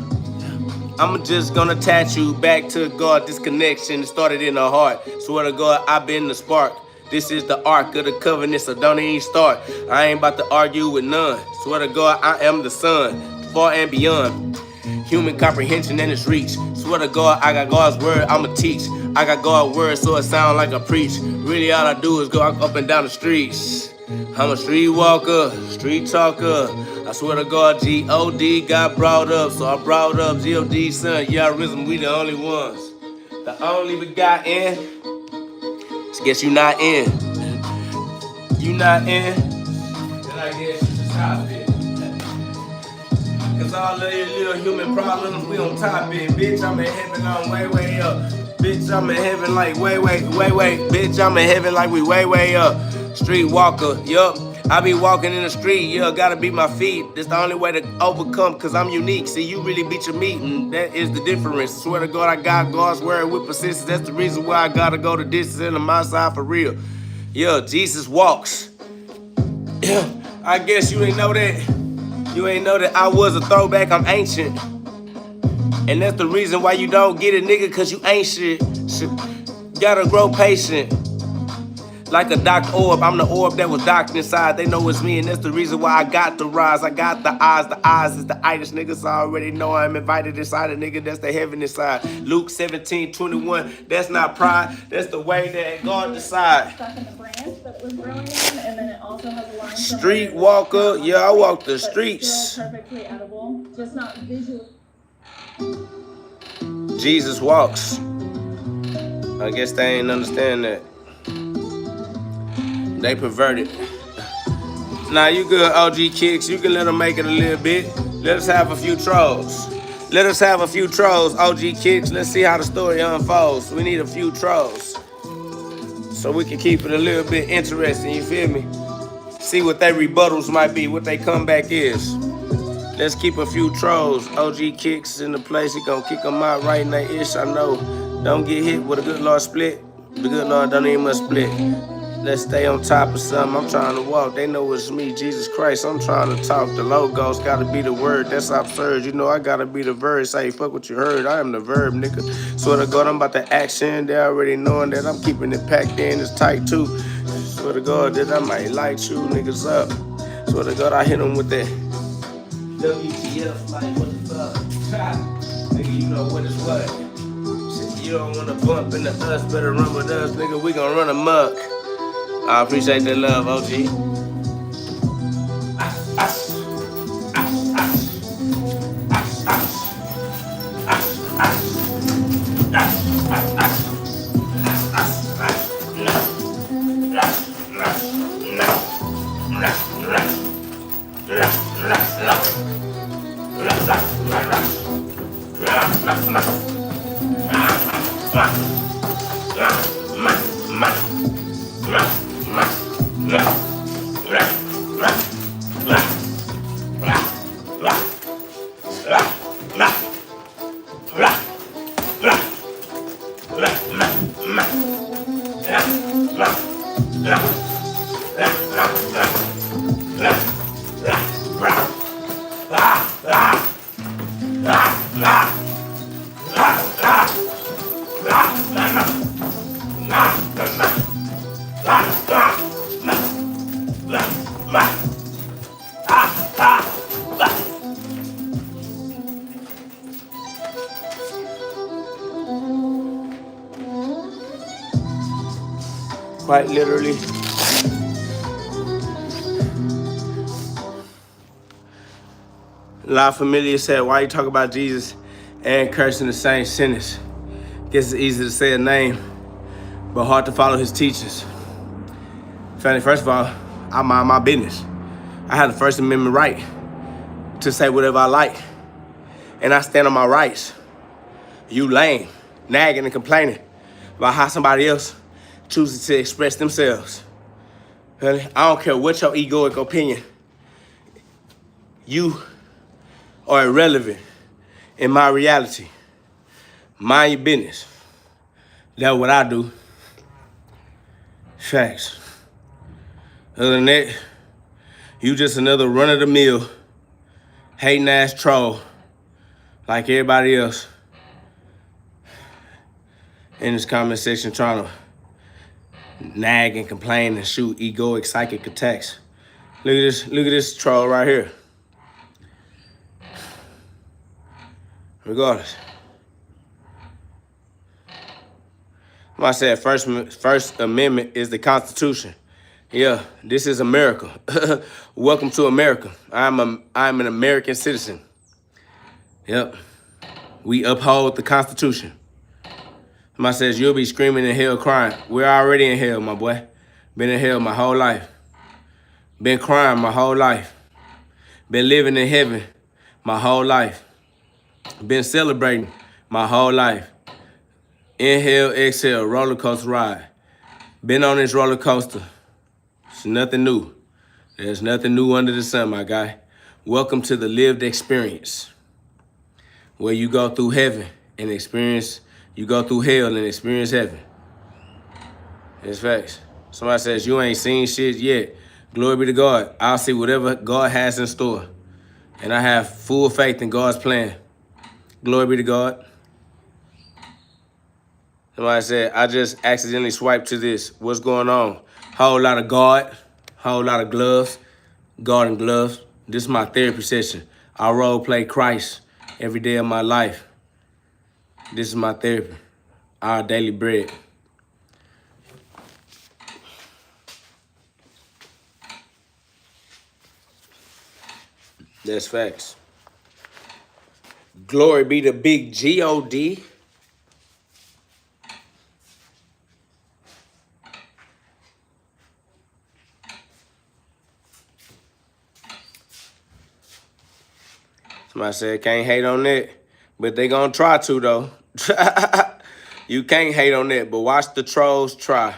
I'm just gonna attach you back to God. This connection started in the heart. Swear to God, I've been the spark. This is the ark of the covenant, so don't even start. I ain't about to argue with none. Swear to God, I am the sun, far and beyond. Human comprehension and its reach. Swear to God, I got God's word, I'ma teach. I got God's word, so it sound like I preach. Really, all I do is go up and down the streets. I'm a street walker, street talker. I swear to God, G-O-D got brought up, so I brought up G-O-D son. Y'all risen, we the only ones. The only begotten. So guess you not in. You not in. Then I guess you just stop it. Cause all of your little human problems, we on top it. Bitch, I'm in heaven, I'm way, way up. Bitch, I'm in heaven like way. Bitch, I'm in heaven like we way up. Street walker, yup. I be walking in the street, yeah, gotta beat my feet. That's the only way to overcome, cause I'm unique. See, you really beat your meat, and that is the difference. Swear to God, I got God's word with persistence. That's the reason why I gotta go the distance and on my side for real. Yeah, Jesus walks. Yeah, I guess you ain't know that. You ain't know that I was a throwback, I'm ancient. And that's the reason why you don't get it, nigga, cause you ain't shit. Gotta grow patient. Like a docked orb, I'm the orb that was docked inside. They know it's me, and that's the reason why I got the rise. I got the eyes is the itis. Niggas already know I'm invited inside a nigga, that's the heaven inside. Luke 17:21, that's not pride, that's the way that God decides. Stuck in the branch that was growing in, and then it also has a line. Street walker, yeah, I walk the streets. Still perfectly edible, just not visually. Jesus walks. I guess they ain't understand that. They perverted. Nah, you good, OG Kicks. You can let them make it a little bit. Let us have a few trolls. Let us have a few trolls, OG Kicks. Let's see how the story unfolds. We need a few trolls, so we can keep it a little bit interesting, you feel me? See what their rebuttals might be, what their comeback is. Let's keep a few trolls. OG Kicks in the place. He gonna kick them out right in their ish, I know. Don't get hit with a good Lord split. The good Lord don't even must split. Let's stay on top of something. I'm trying to walk. They know it's me, Jesus Christ. I'm trying to talk. The logos gotta be the word. That's absurd. You know I gotta be the verb. Say fuck what you heard. I am the verb, nigga. Swear to God, I'm about to action. They already knowing that I'm keeping it packed in. It's tight too. Swear to God that I might light you niggas up. Swear to God I hit them with that WTF. Like what the fuck? Nigga, you know what is what. Shit, you don't wanna bump into us. Better run with us, nigga. We gon' run amok. I appreciate that love, OG. Quite literally. La Familia said, why you talk about Jesus and cursing the same sentence? Guess it's easy to say a name, but hard to follow his teachings. Family, first of all, I mind my business. I have the First Amendment right to say whatever I like, and I stand on my rights. You lame, nagging and complaining about how somebody else chooses to express themselves. I don't care what your egoic opinion. You are irrelevant in my reality. Mind your business. That's what I do. Facts. Other than that, you just another run-of-the-mill, hating-ass troll like everybody else in this comment section trying to nag and complain and shoot egoic psychic attacks. Look at this troll right here. Regardless. I said First Amendment is the Constitution. Yeah, this is America. Welcome to America. I'm an American citizen. Yep. We uphold the Constitution. Somebody says you'll be screaming in hell crying. We're already in hell, my boy. Been in hell my whole life. Been crying my whole life. Been living in heaven my whole life. Been celebrating my whole life. Inhale, exhale, roller coaster ride. Been on this roller coaster. It's nothing new. There's nothing new under the sun, my guy. Welcome to the lived experience, where you go through heaven and experience, you go through hell and experience heaven. It's facts. Somebody says you ain't seen shit yet. Glory be to God. I'll see whatever God has in store. And I have full faith in God's plan. Glory be to God. Somebody said, I just accidentally swiped to this. What's going on? Whole lot of God, whole lot of gloves, garden gloves. This is my therapy session. I role play Christ every day of my life. This is my therapy, our daily bread. That's facts. Glory be to big GhOD. Somebody said can't hate on that, but they gonna try to though. You can't hate on that, but watch the trolls try.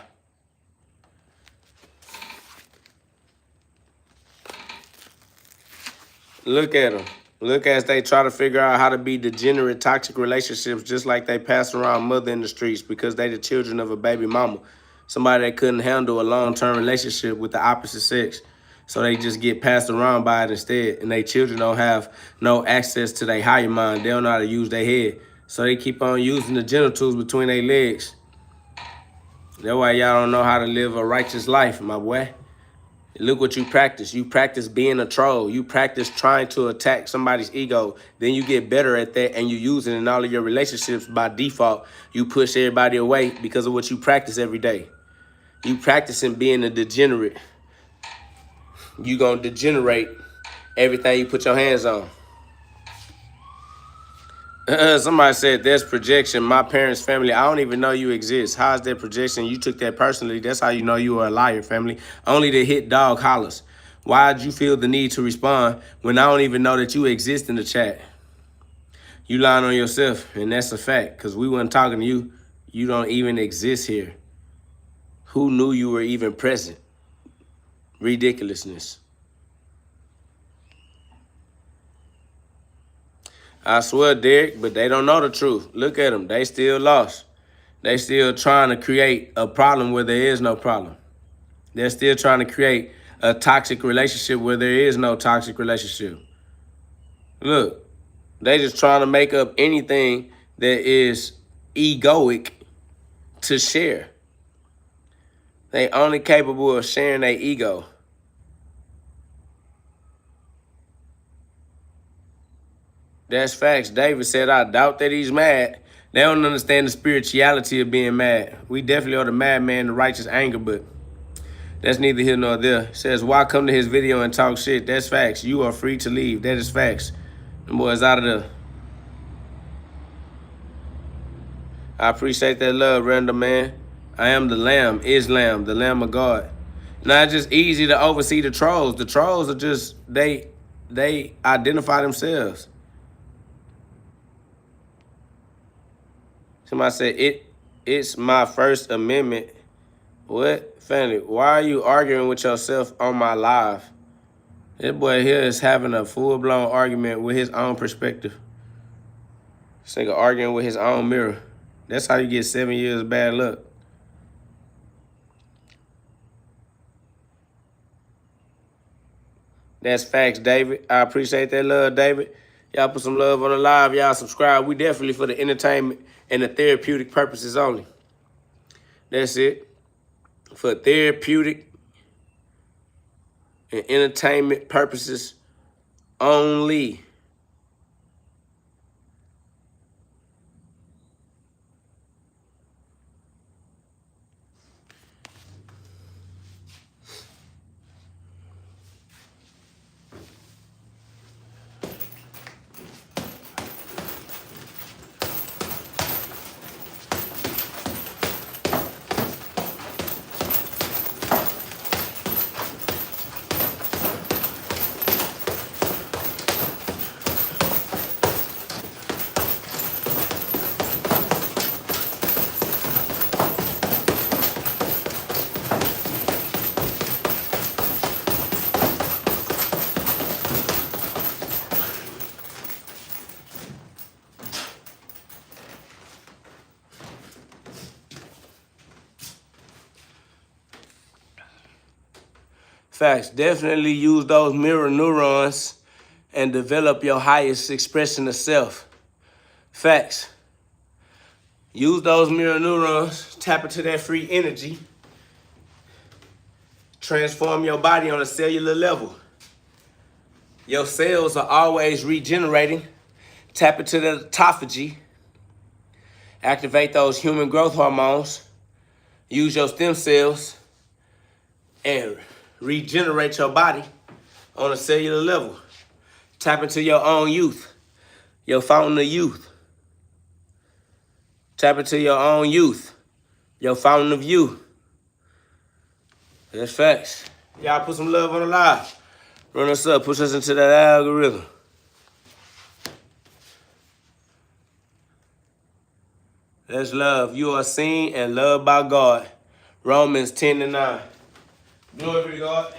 Look at them. Look as they try to figure out how to be degenerate, toxic relationships just like they pass around mother in the streets because they the children of a baby mama. Somebody that couldn't handle a long-term relationship with the opposite sex. So they just get passed around by it instead. And their children don't have no access to their higher mind. They don't know how to use their head. So they keep on using the genitals between their legs. That's why y'all don't know how to live a righteous life, my boy. Look what you practice. You practice being a troll. You practice trying to attack somebody's ego. Then you get better at that and you use it in all of your relationships by default. You push everybody away because of what you practice every day. You practicing being a degenerate. You gonna degenerate everything you put your hands on. Somebody said, there's projection. My parents' family, I don't even know you exist. How's that projection? You took that personally. That's how you know you are a liar, family. Only the hit dog hollers. Why'd you feel the need to respond when I don't even know that you exist in the chat? You lying on yourself, and that's a fact, because we weren't talking to you. You don't even exist here. Who knew you were even present? Ridiculousness. I swear, Derek, but they don't know the truth. Look at them. They still lost. They still trying to create a problem where there is no problem. They're still trying to create a toxic relationship where there is no toxic relationship. Look, they just trying to make up anything that is egoic to share. They only capable of sharing their ego. That's facts. David said, I doubt that he's mad. They don't understand the spirituality of being mad. We definitely are the madman, the righteous anger, but that's neither here nor there. Says, why come to his video and talk shit? That's facts. You are free to leave. That is facts. Them boys out of there. I appreciate that love, Randall, man. I am the Lamb, Islam, the Lamb of God. Now, it's just easy to oversee the trolls. The trolls are just, they identify themselves. Somebody said, it's my First Amendment. What? Family, why are you arguing with yourself on my live? This boy here is having a full-blown argument with his own perspective. This nigga arguing with his own mirror. That's how you get 7 years of bad luck. That's facts, David. I appreciate that love, David. Y'all put some love on the live. Y'all subscribe. We definitely for the entertainment and the therapeutic purposes only. That's it. For therapeutic and entertainment purposes only. Facts. Definitely use those mirror neurons and develop your highest expression of self. Facts. Use those mirror neurons, tap into that free energy, transform your body on a cellular level. Your cells are always regenerating. Tap into the autophagy. Activate those human growth hormones. Use your stem cells and regenerate your body on a cellular level. Tap into your own youth, your fountain of youth. Tap into your own youth, your fountain of youth. That's facts. Y'all put some love on the live. Run us up, push us into that algorithm. That's love. You are seen and loved by God. Romans 10:9. Glory to God.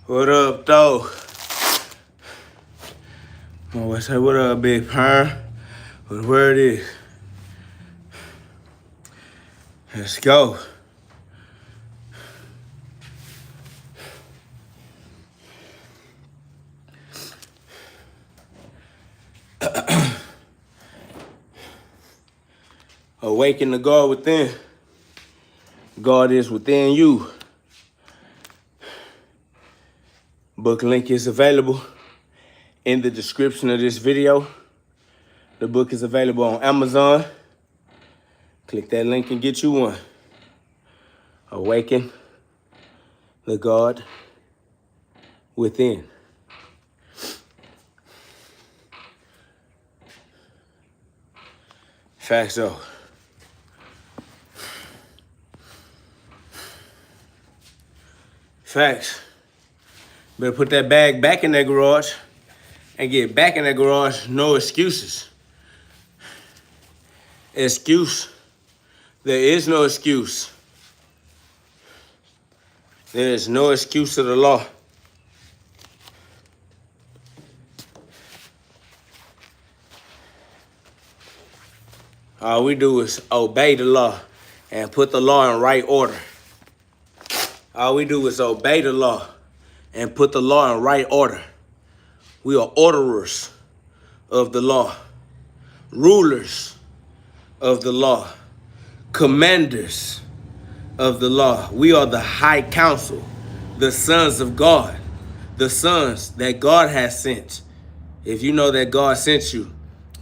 What up, though? Oh, I say, what up, Big Pern? What the word is? Let's go. Awaken the God within. God is within you. Book link is available in the description of this video. The book is available on Amazon. Click that link and get you one. Awaken the God within. Facts though. Facts. Better put that bag back in that garage and get back in that garage. No excuses. Excuse. There is no excuse. There is no excuse to the law. All we do is obey the law and put the law in right order. All we do is obey the law and put the law in right order. We are orderers of the law, rulers of the law, commanders of the law. We are the high council, the sons of God, the sons that God has sent. If you know that God sent you,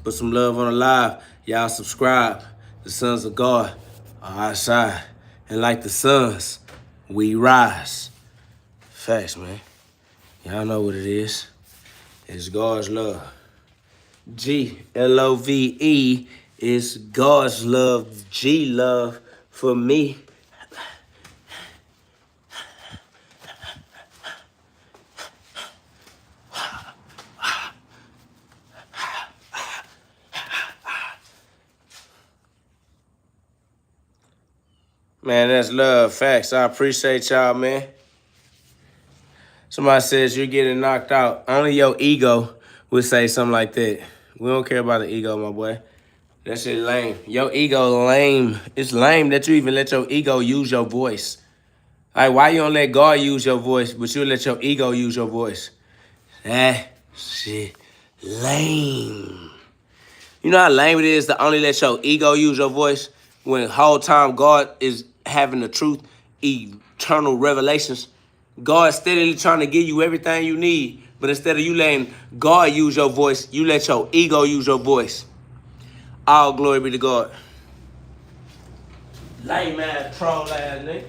put some love on the live. Y'all subscribe. The sons of God are outside. And like the sons, we rise. Facts, man. Y'all know what it is. It's God's love. GLOVE is God's love. G love for me. Man, that's love. Facts. I appreciate y'all, man. Somebody says you're getting knocked out. Only your ego would say something like that. We don't care about the ego, my boy. That shit lame. Your ego lame. It's lame that you even let your ego use your voice. Like, why you don't let God use your voice, but you let your ego use your voice? That shit lame. You know how lame it is to only let your ego use your voice when the whole time God is having the truth, eternal revelations. God steadily trying to give you everything you need, but instead of you letting God use your voice, you let your ego use your voice. All glory be to God. Lame ass, troll ass nigga.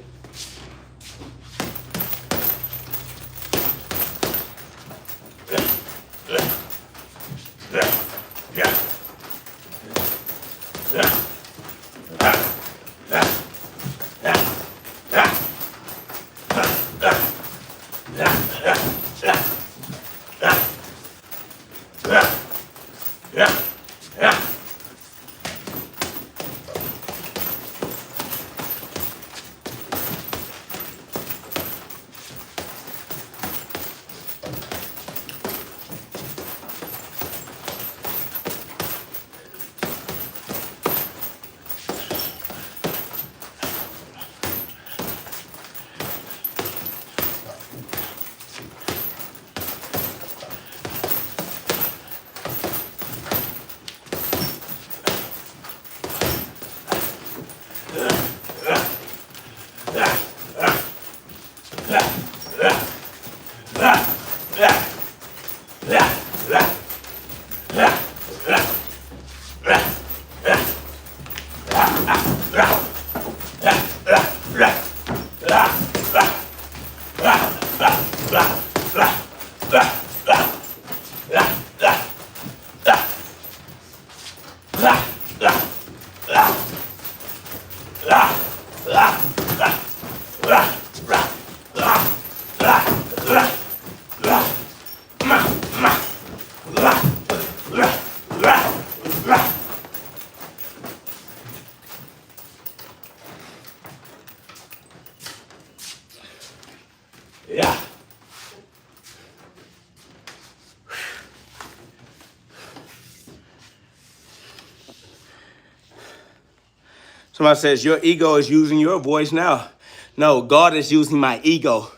Somebody says, your ego is using your voice now. No, God is using my ego.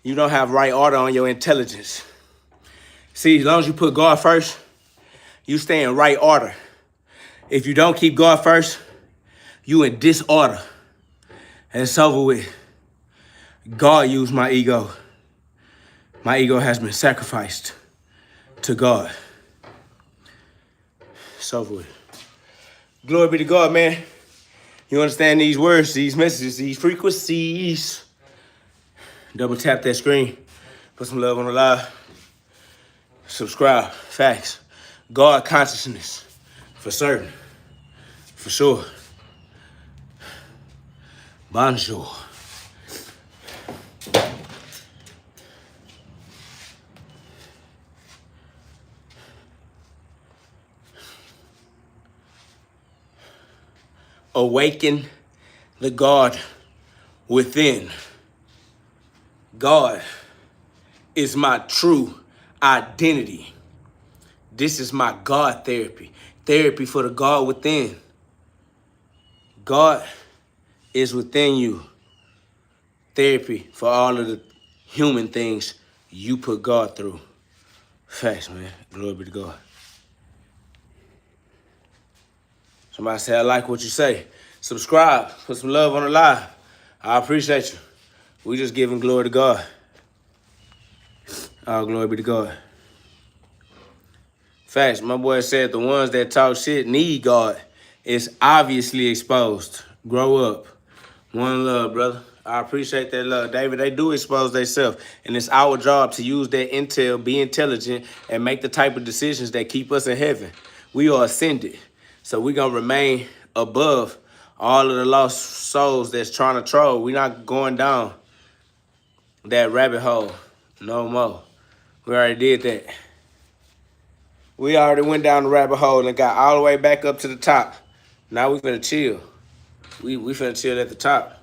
You don't have right order on your intelligence. See, as long as you put God first, you stay in right order. If you don't keep God first, you in disorder. And it's over with. God used my ego. My ego has been sacrificed to God. It's over with. Glory be to God, man. You understand these words, these messages, these frequencies. Double tap that screen. Put some love on the live. Subscribe. Facts. God consciousness. For certain. For sure. Bonjour. Awaken the God within. God is my true identity. This is my God therapy. Therapy for the God within. God is within you. Therapy for all of the human things you put God through. Facts, man. Glory be to God. Somebody say, I like what you say. Subscribe. Put some love on the live. I appreciate you. We just giving glory to God. All glory be to God. Facts. My boy said the ones that talk shit need God. It's obviously exposed. Grow up. One love, brother. I appreciate that love. David, they do expose themselves. And it's our job to use that intel, be intelligent, and make the type of decisions that keep us in heaven. We are ascended. So we're going to remain above all of the lost souls that's trying to troll. We're not going down that rabbit hole no more. We already did that. We already went down the rabbit hole and got all the way back up to the top. Now we finna chill. We finna chill at the top.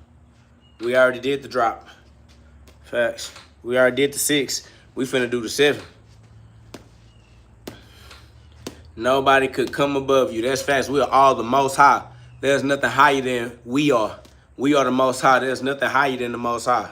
We already did the drop. Facts. We already did the 6. We finna do the 7. Nobody could come above you. That's facts. We are all the most high. There's nothing higher than we are. We are the most high. There's nothing higher than the most high.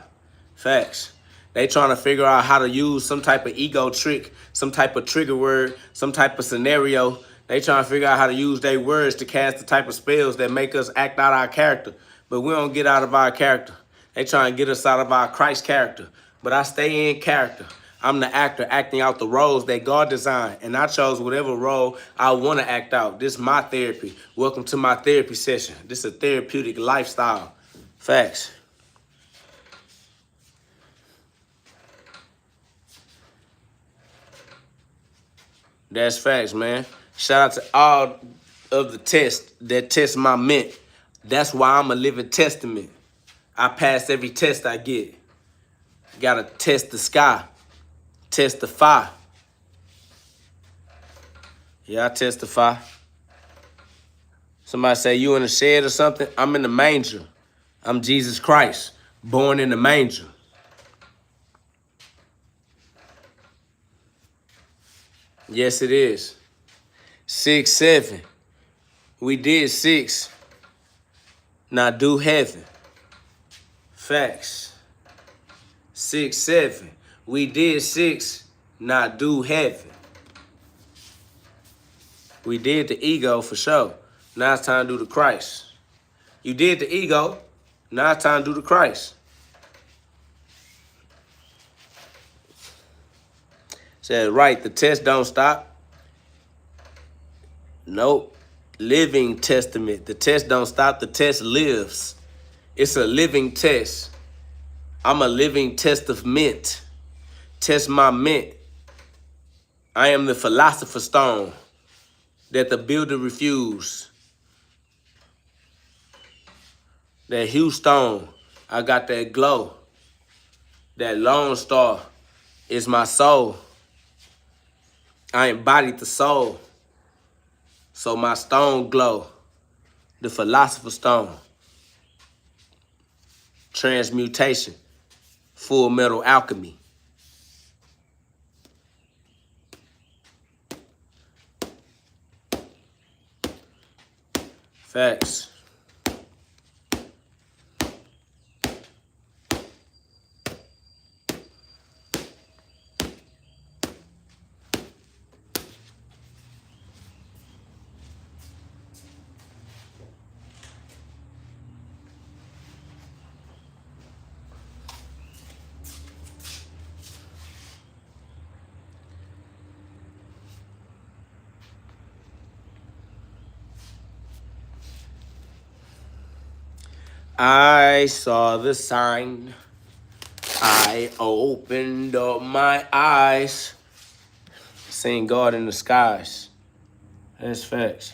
Facts. They trying to figure out how to use some type of ego trick, some type of trigger word, some type of scenario. They trying to figure out how to use their words to cast the type of spells that make us act out our character. But we don't get out of our character. They trying to get us out of our Christ character. But I stay in character. I'm the actor acting out the roles that God designed. And I chose whatever role I want to act out. This is my therapy. Welcome to my therapy session. This is a therapeutic lifestyle. Facts. That's facts, man. Shout out to all of the tests that test my ment. That's why I'm a living testament. I pass every test I get. Gotta test the sky. Testify. Yeah, I testify. Somebody say, you in the shed or something? I'm in the manger. I'm Jesus Christ, born in the manger. Yes, it is. 6, 7. We did 6. Now do heaven. Facts. 6, 7. We did 6. Now do heaven. We did the ego for sure. Now it's time to do the Christ. You did the ego. Now it's time to do the Christ. Said, right, the test don't stop. Nope. Living testament. The test don't stop. The test lives. It's a living test. I'm a living test of mint. Test my mint. I am the philosopher's stone that the builder refused. That hue stone, I got that glow. That lone star is my soul. I embodied the soul. So my stone glow. The philosopher's stone. Transmutation. Full metal alchemy. Facts. I saw the sign. I opened up my eyes. Seeing God in the skies. That's facts.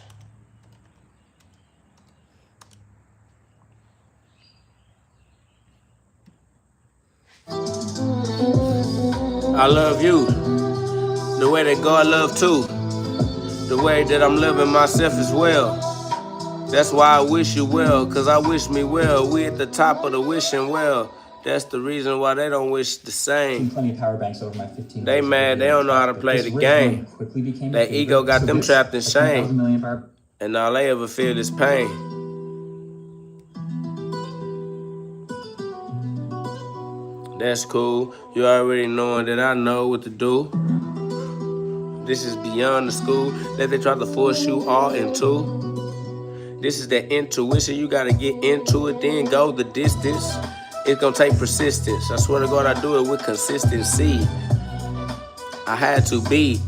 I love you the way that God loved too. The way that I'm loving myself as well. That's why I wish you well, cause I wish me well. We at the top of the wishing well. That's the reason why they don't wish the same. Plenty of power banks over my 15 They mad, they don't know how to play the game. That ego got them trapped in shame. And all they ever feel is pain. That's cool. You already knowing that I know what to do. This is beyond the school that they try to force you all into. This is that intuition. You gotta get into it, then go the distance. It's gonna take persistence. I swear to God, I do it with consistency. I had to be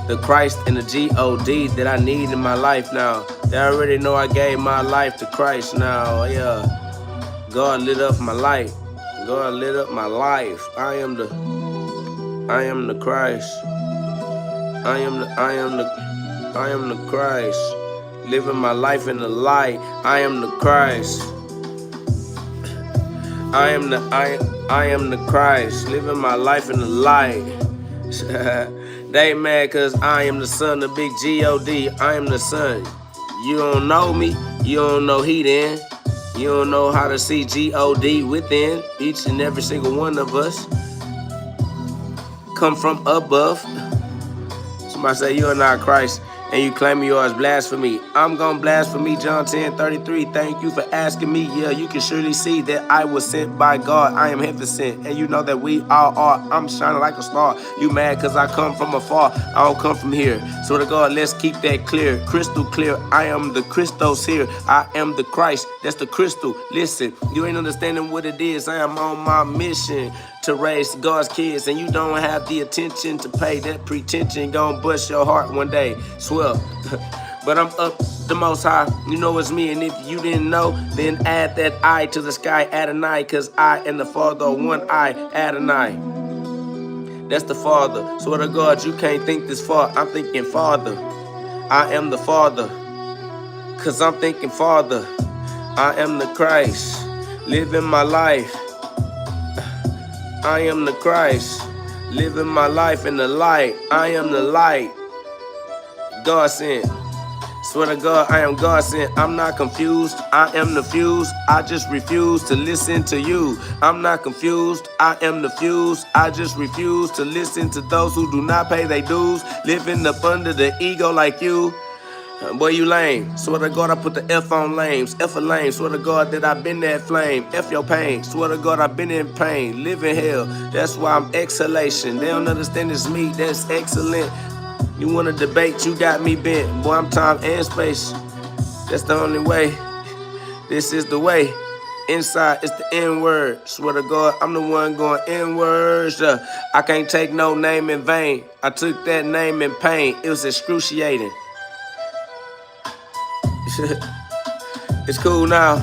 the Christ and the GhOD that I need in my life now. They already know I gave my life to Christ now. Yeah, God lit up my life. God lit up my life. I am the Christ. I am the Christ. Living my life in the light. I am the Christ. I am the Christ. Living my life in the light. They mad cause I am the son of big GhOD. I am the son. You don't know me, you don't know he then. You don't know how to see GhOD within. Each and every single one of us come from above. Somebody say you are not Christ and you claim you are as blasphemy. I'm gonna blasphemy John 10:33. Thank you for asking me. Yeah, you can surely see that I was sent by God. I am heaven sent, and you know that we all are. I'm shining like a star. You mad cause I come from afar. I don't come from here. So to God, let's keep that clear, crystal clear. I am the Christos here. I am the Christ. That's the crystal. Listen, you ain't understanding what it is. I am on my mission to raise God's kids, and you don't have the attention to pay. That pretension gon' bust your heart one day, swear. But I'm up the most high, you know it's me, and if you didn't know, then add that I to the sky, Adonai, cause I and the Father are one I, Adonai. That's the Father. Swear to God, you can't think this far. I'm thinking Father. I am the Father, cause I'm thinking Father. I am the Christ, living my life. I am the Christ, living my life in the light. I am the light. God sent. Swear to God, I am God sent. I'm not confused. I am the fuse. I just refuse to listen to you. I'm not confused. I am the fuse. I just refuse to listen to those who do not pay their dues. Living up under the ego like you. Boy, you lame. Swear to God, I put the F on lames. F a lame. Swear to God that I've been that flame. F your pain. Swear to God, I've been in pain. Live in hell. That's why I'm exhalation. They don't understand it's me. That's excellent. You wanna debate? You got me bent. Boy, I'm time and space. That's the only way. This is the way. Inside, it's the N-word. Swear to God, I'm the one going N-words. I can't take no name in vain. I took that name in pain. It was excruciating. It's cool now.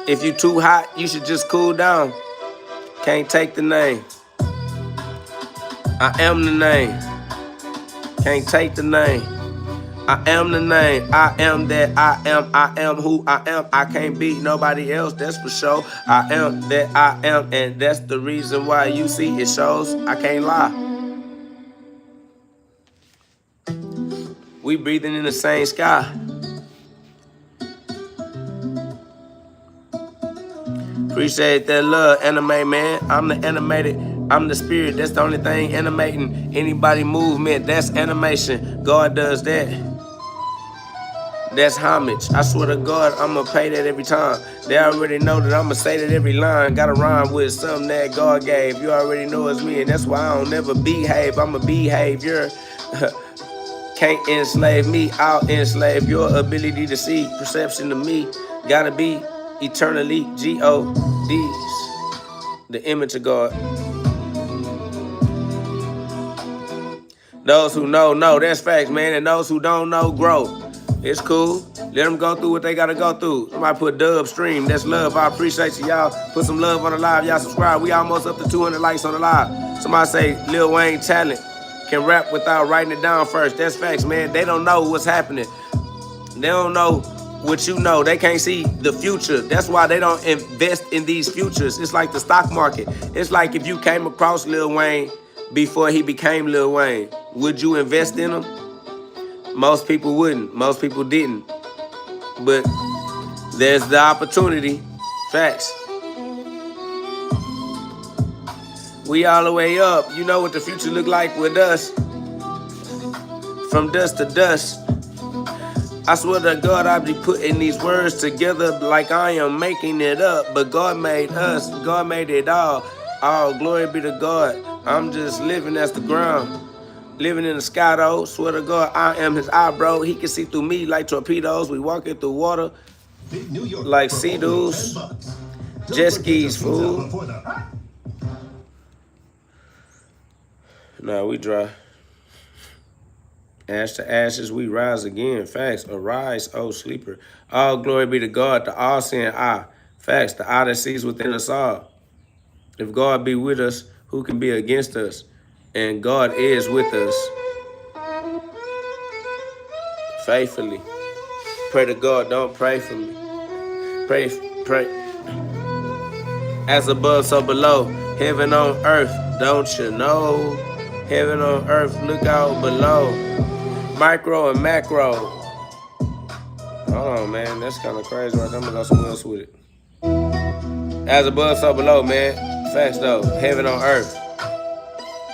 If you too hot, you should just cool down. Can't take the name. I am the name. Can't take the name. I am the name. I am that I am who I am. I can't beat nobody else, that's for sure. I am that I am, and that's the reason why you see it shows. I can't lie. We breathing in the same sky. Appreciate that love, anime man. I'm the animated, I'm the spirit. That's the only thing animating anybody movement. That's animation. God does that. That's homage. I swear to God, I'ma pay that every time. They already know that I'ma say that every line. Gotta rhyme with something that God gave. You already know it's me, and that's why I don't never behave. I'm a behavior. Can't enslave me, I'll enslave your ability to see. Perception of me, gotta be eternally GhODs, the image of God. Those who know, that's facts, man. And those who don't know, grow. It's cool. Let them go through what they gotta go through. Somebody put dub stream. That's love. I appreciate you, y'all. Put some love on the live. Y'all subscribe. We almost up to 200 likes on the live. Somebody say Lil Wayne talent can rap without writing it down first. That's facts, man. They don't know what's happening. They don't know what you know. They can't see the future. That's why they don't invest in these futures. It's like the stock market. It's like if you came across Lil Wayne before he became Lil Wayne, would you invest in him? Most people wouldn't. Most people didn't. But there's the opportunity. Facts. We all the way up. You know what the future look like with us. From dust to dust. I swear to God, I be putting these words together like I am making it up. But God made us. God made it all. All glory be to God. I'm just living as the ground. Living in the sky though. Swear to God, I am his eye, bro. He can see through me like torpedoes. We walking through water like sea dudes. Jet skis, fool. Nah, we dry. Ash to ashes, we rise again. Facts. Arise, oh sleeper. All glory be to God, the all-seeing eye. Facts. The eye that sees within us all. If God be with us, who can be against us? And God is with us. Faithfully. Pray to God. Don't pray for me. Pray. As above, so below. Heaven on earth. Don't you know? Heaven on earth. Look out below. Micro and macro. Hold on, man. That's kind of crazy right there. I'm going to go somewhere else with it. As above, so below, man. Facts, though. Heaven on earth.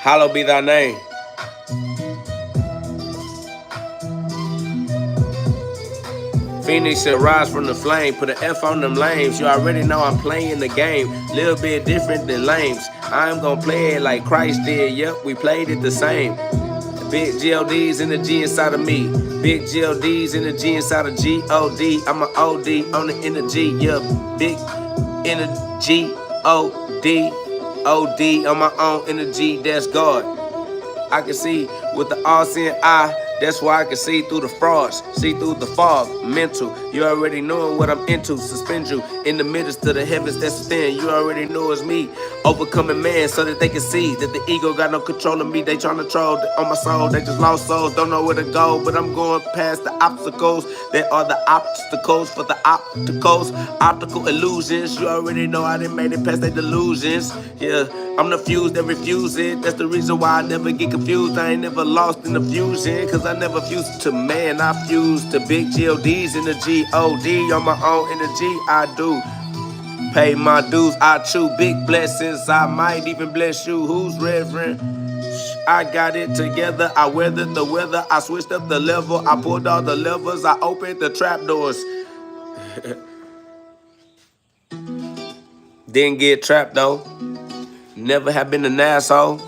Hallowed be thy name. Phoenix shall rise from the flame. Put an F on them lames. You already know I'm playing the game. Little bit different than lames. I'm going to play it like Christ did. Yep, we played it the same. Big GhOD's in the G inside of me. Big GhOD's in the G inside of GhOD. I'm an OD on the energy. Yeah, big energy. OD. OD on my own energy. That's God. I can see with the all-seeing eye. That's why I can see through the frauds, see through the fog, mental. You already knowing what I'm into. Suspend you in the midst of the heavens that's within. You already know it's me, overcoming man, so that they can see that the ego got no control of me. They trying to troll on my soul. They just lost souls, don't know where to go. But I'm going past the obstacles. There are the obstacles for the opticals, optical illusions. You already know I done made it past their delusions. Yeah, I'm the fuse that refuse it. That's the reason why I never get confused. I ain't never lost in the fusion, cause I never fused to man. I fuse to big GhOD's in the GhOD. On my own energy, I do. Pay my dues, I chew big blessings. I might even bless you. Who's reverend? I got it together. I weathered the weather. I switched up the level. I pulled all the levers. I opened the trap doors. Didn't get trapped though. Never have been an asshole.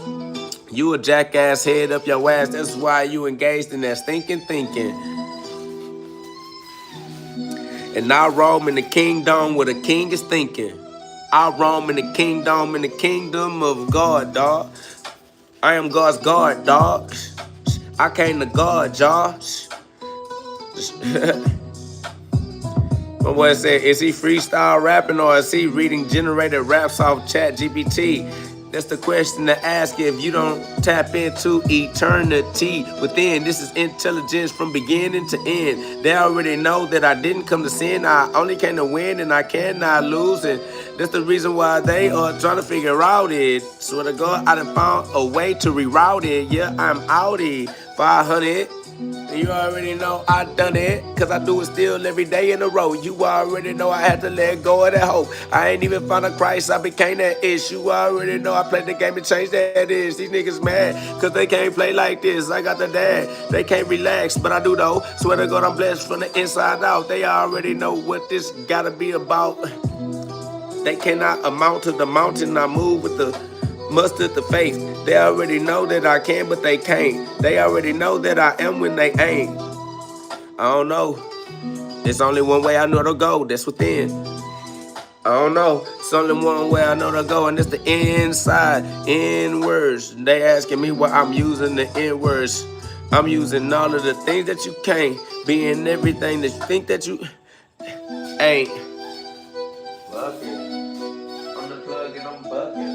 You a jackass, head up your ass. That's why you engaged in that stinking thinking. And I roam in the kingdom where the king is thinking. I roam in the kingdom of God, dog. I am God's guard, dog. I came to God, y'all. My boy said, is he freestyle rapping or is he reading generated raps off Chat GPT? That's the question to ask if you don't tap into eternity within. This is intelligence from beginning to end. They already know that I didn't come to sin. I only came to win and I cannot lose. And that's the reason why they are trying to figure out it. Swear to God, I done found a way to reroute it. Yeah, I'm outie. 500. You already know I done it, cause I do it still every day in a row. You already know I had to let go of that hope. I ain't even found a Christ, I became that ish. You already know I played the game and changed that is. These niggas mad, cause they can't play like this. I got the dad, they can't relax, but I do though. Swear to God I'm blessed from the inside out. They already know what this gotta be about. They cannot amount to the mountain I move with the mustard the faith. They already know that I can, but they can't. They already know that I am when they ain't. I don't know. There's only one way I know to go. That's within. I don't know. It's only one way I know to go, and it's the inside. N words. They asking me why I'm using the N words. I'm using all of the things that you can't, being everything that you think that you ain't. Bucket. I'm the plug and I'm bucket.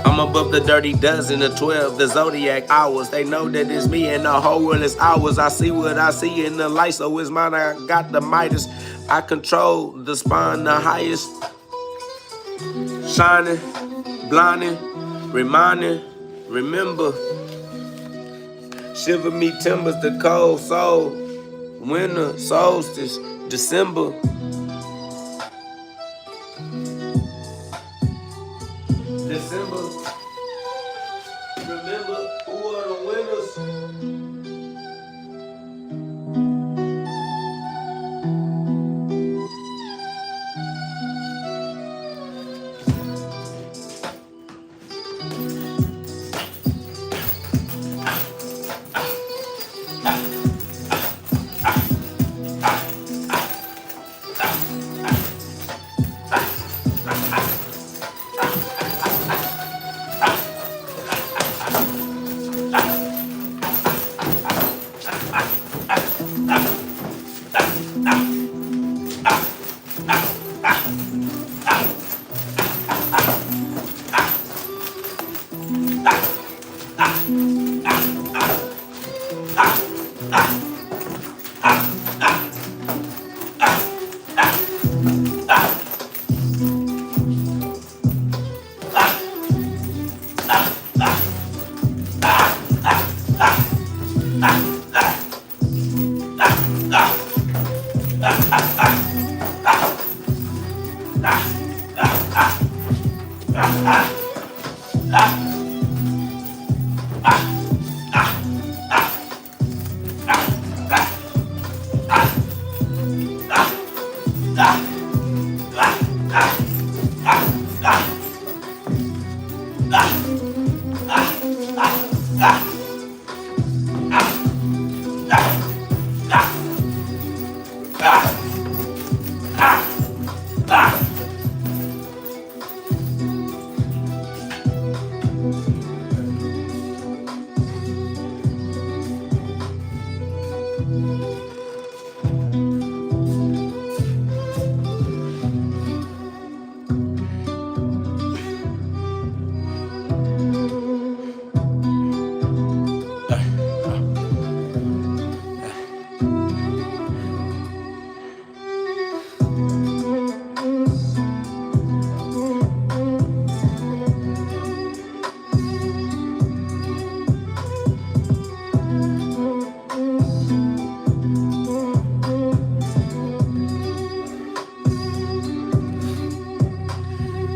I'm above the dirty dozen, the 12, the zodiac hours. They know that it's me and the whole world is ours. I see what I see in the light, so it's mine. I got the Midas. I control the spine, the highest. Shining, blinding, reminding, remember. Shiver me timbers, the cold soul. Winter, solstice, December. December. Remember who are the winners?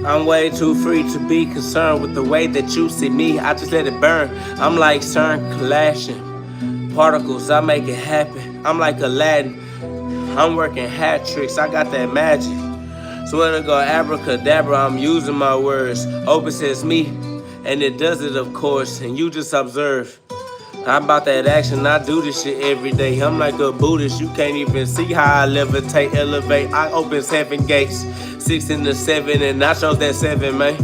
I'm way too free to be concerned with the way that you see me. I just let it burn. I'm like CERN clashing particles. I make it happen. I'm like Aladdin. I'm working hat tricks. I got that magic. Swear to God, abracadabra. I'm using my words. Open says me, and it does it, of course. And you just observe. I'm about that action, I do this shit every day. I'm like a Buddhist, you can't even see how I levitate, elevate. I open 7 gates, 6 into 7, and I chose that 7, man.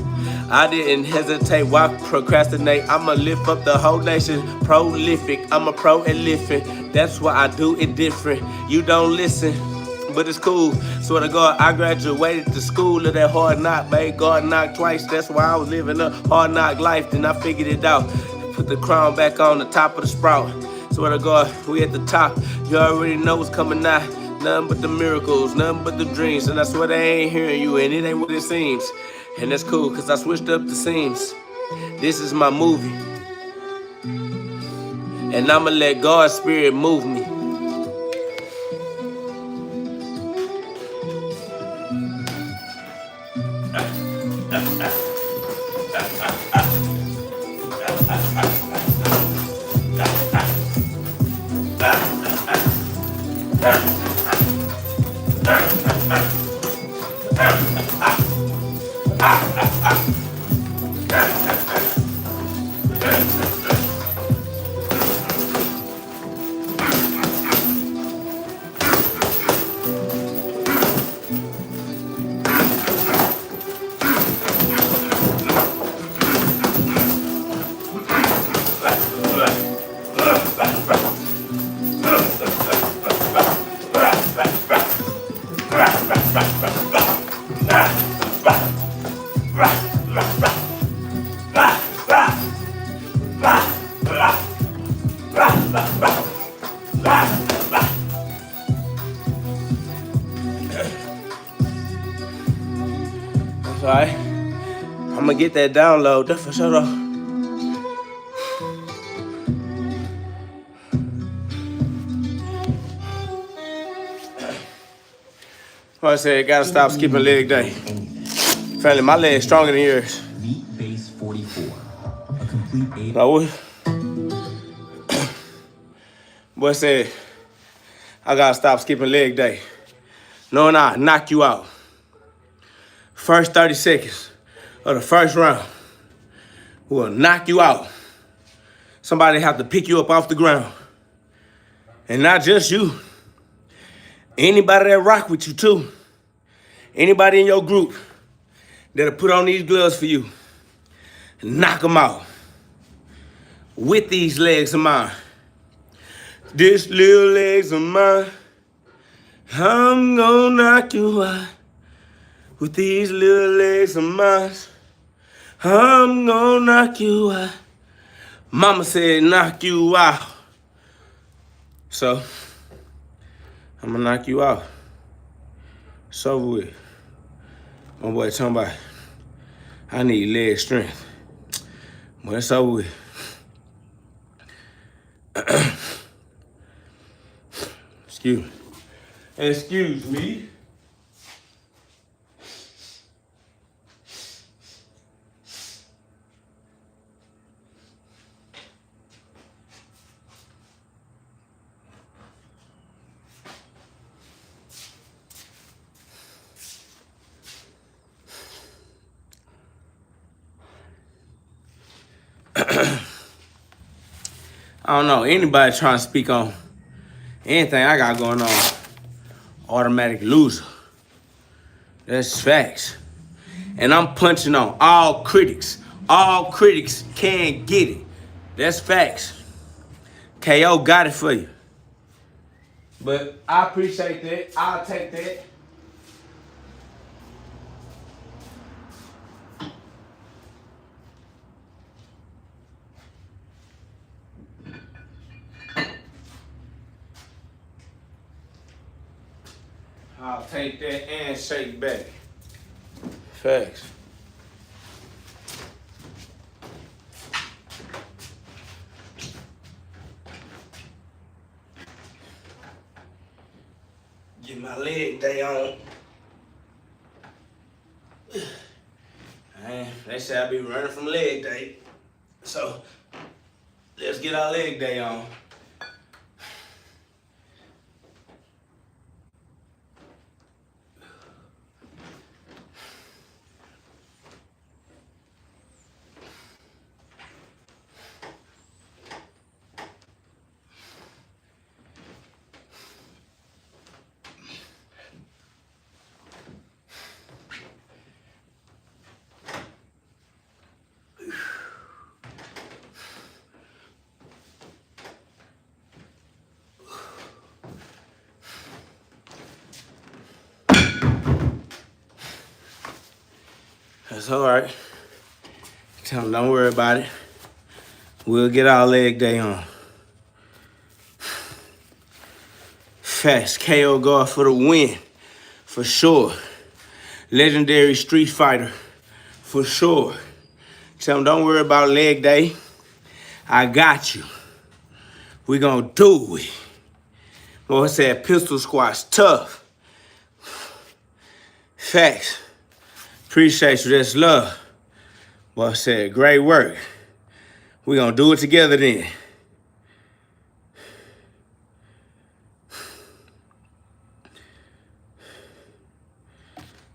I didn't hesitate, why procrastinate? I'ma lift up the whole nation, prolific. I'm a pro at lifting, that's why I do it different. You don't listen, but it's cool. Swear to God, I graduated the school of that hard knock, babe. God knocked twice, that's why I was living a hard knock life. Then I figured it out. Put the crown back on the top of the sprout. Swear to God, we at the top. You already know what's coming out. Nothing but the miracles, nothing but the dreams. And I swear they ain't hearing you, and it ain't what it seems. And that's cool, cause I switched up the scenes. This is my movie. And I'ma let God's spirit move me. All right. I'm gonna get that download. That's for sure though. Like I said, gotta stop skipping leg day. Family, my leg's stronger than yours. Meat base 44. A complete 8. No, boy said, I gotta stop skipping leg day. Knowing I knock you out. First 30 seconds of the first round will knock you out. Somebody have to pick you up off the ground. And not just you. Anybody that rock with you too. Anybody in your group that'll put on these gloves for you. Knock them out. With these legs of mine. This little legs of mine. I'm gonna knock you out. With these little legs of mine. I'm gonna knock you out. Mama said knock you out. So, I'm gonna knock you out. It's over with. My boy talking about, I need leg strength. Well, it's over with. Excuse me. Excuse me. I don't know, anybody trying to speak on anything I got going on, automatic loser. That's facts. And I'm punching on all critics. All critics can get it. That's facts. KO got it for you. But I appreciate that. I'll take that. I'll take that and shake back. Facts. Get my leg day on. Man, they say I be running from leg day. So, let's get our leg day on. That's all right. Tell them don't worry about it. We'll get our leg day on. Fast KO guard for the win, for sure. Legendary street fighter, for sure. Tell them don't worry about leg day. I got you. We gonna do it. Boy, I said pistol squats tough. Facts. Appreciate you, that's love. Boy, I said great work. We gonna do it together then.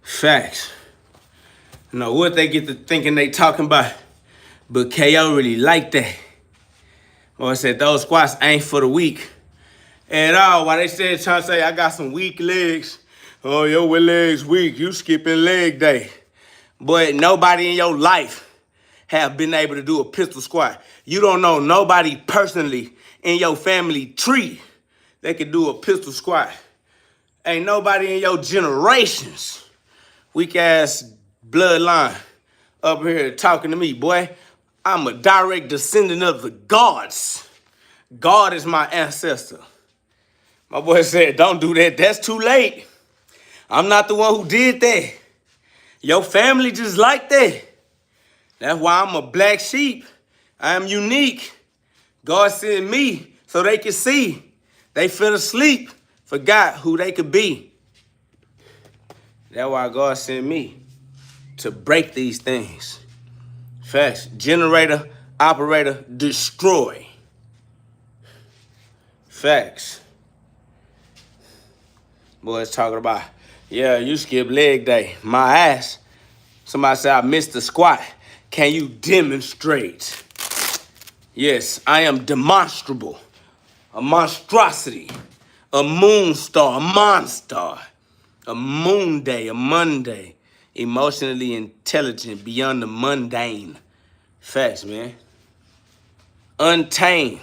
Facts. You know what they get to thinking they talking about, but KO really like that. Boy, I said those squats ain't for the weak at all. Why they said trying to say I got some weak legs. Oh, your legs weak. You skipping leg day. But nobody in your life have been able to do a pistol squat. You don't know nobody personally in your family tree that can do a pistol squat. Ain't nobody in your generations, weak ass bloodline up here talking to me, boy. I'm a direct descendant of the gods. God is my ancestor. My boy said, don't do that. That's too late. I'm not the one who did that. Your family just like that. That's why I'm a black sheep. I am unique. God sent me so they could see. They fell asleep, forgot who they could be. That's why God sent me to break these things. Facts. Generator, operator, destroy. Facts. Boys talking about, yeah, you skip leg day. My ass. Somebody said I missed the squat. Can you demonstrate? Yes, I am demonstrable. A monstrosity. A moon star. A monster. A moon day. A Monday. Emotionally intelligent beyond the mundane. Facts, man. Untamed.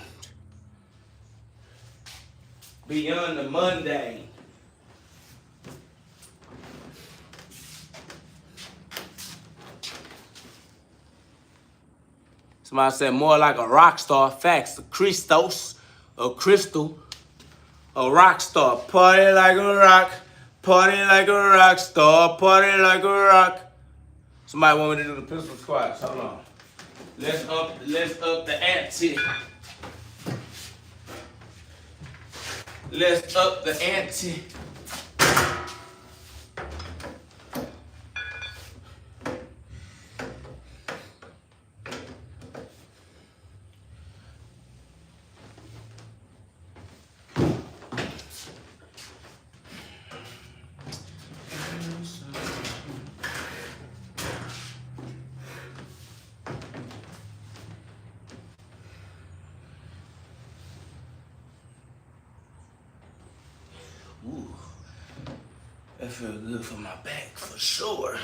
Beyond the mundane. Somebody said more like a rock star. Facts. A Christos. A crystal. A rock star. Party like a rock. Party like a rock star. Party like a rock. Somebody want me to do the pistol squats. Hold on. Let's up the ante. Let's up the ante. Ooh, that feels good for my back for sure.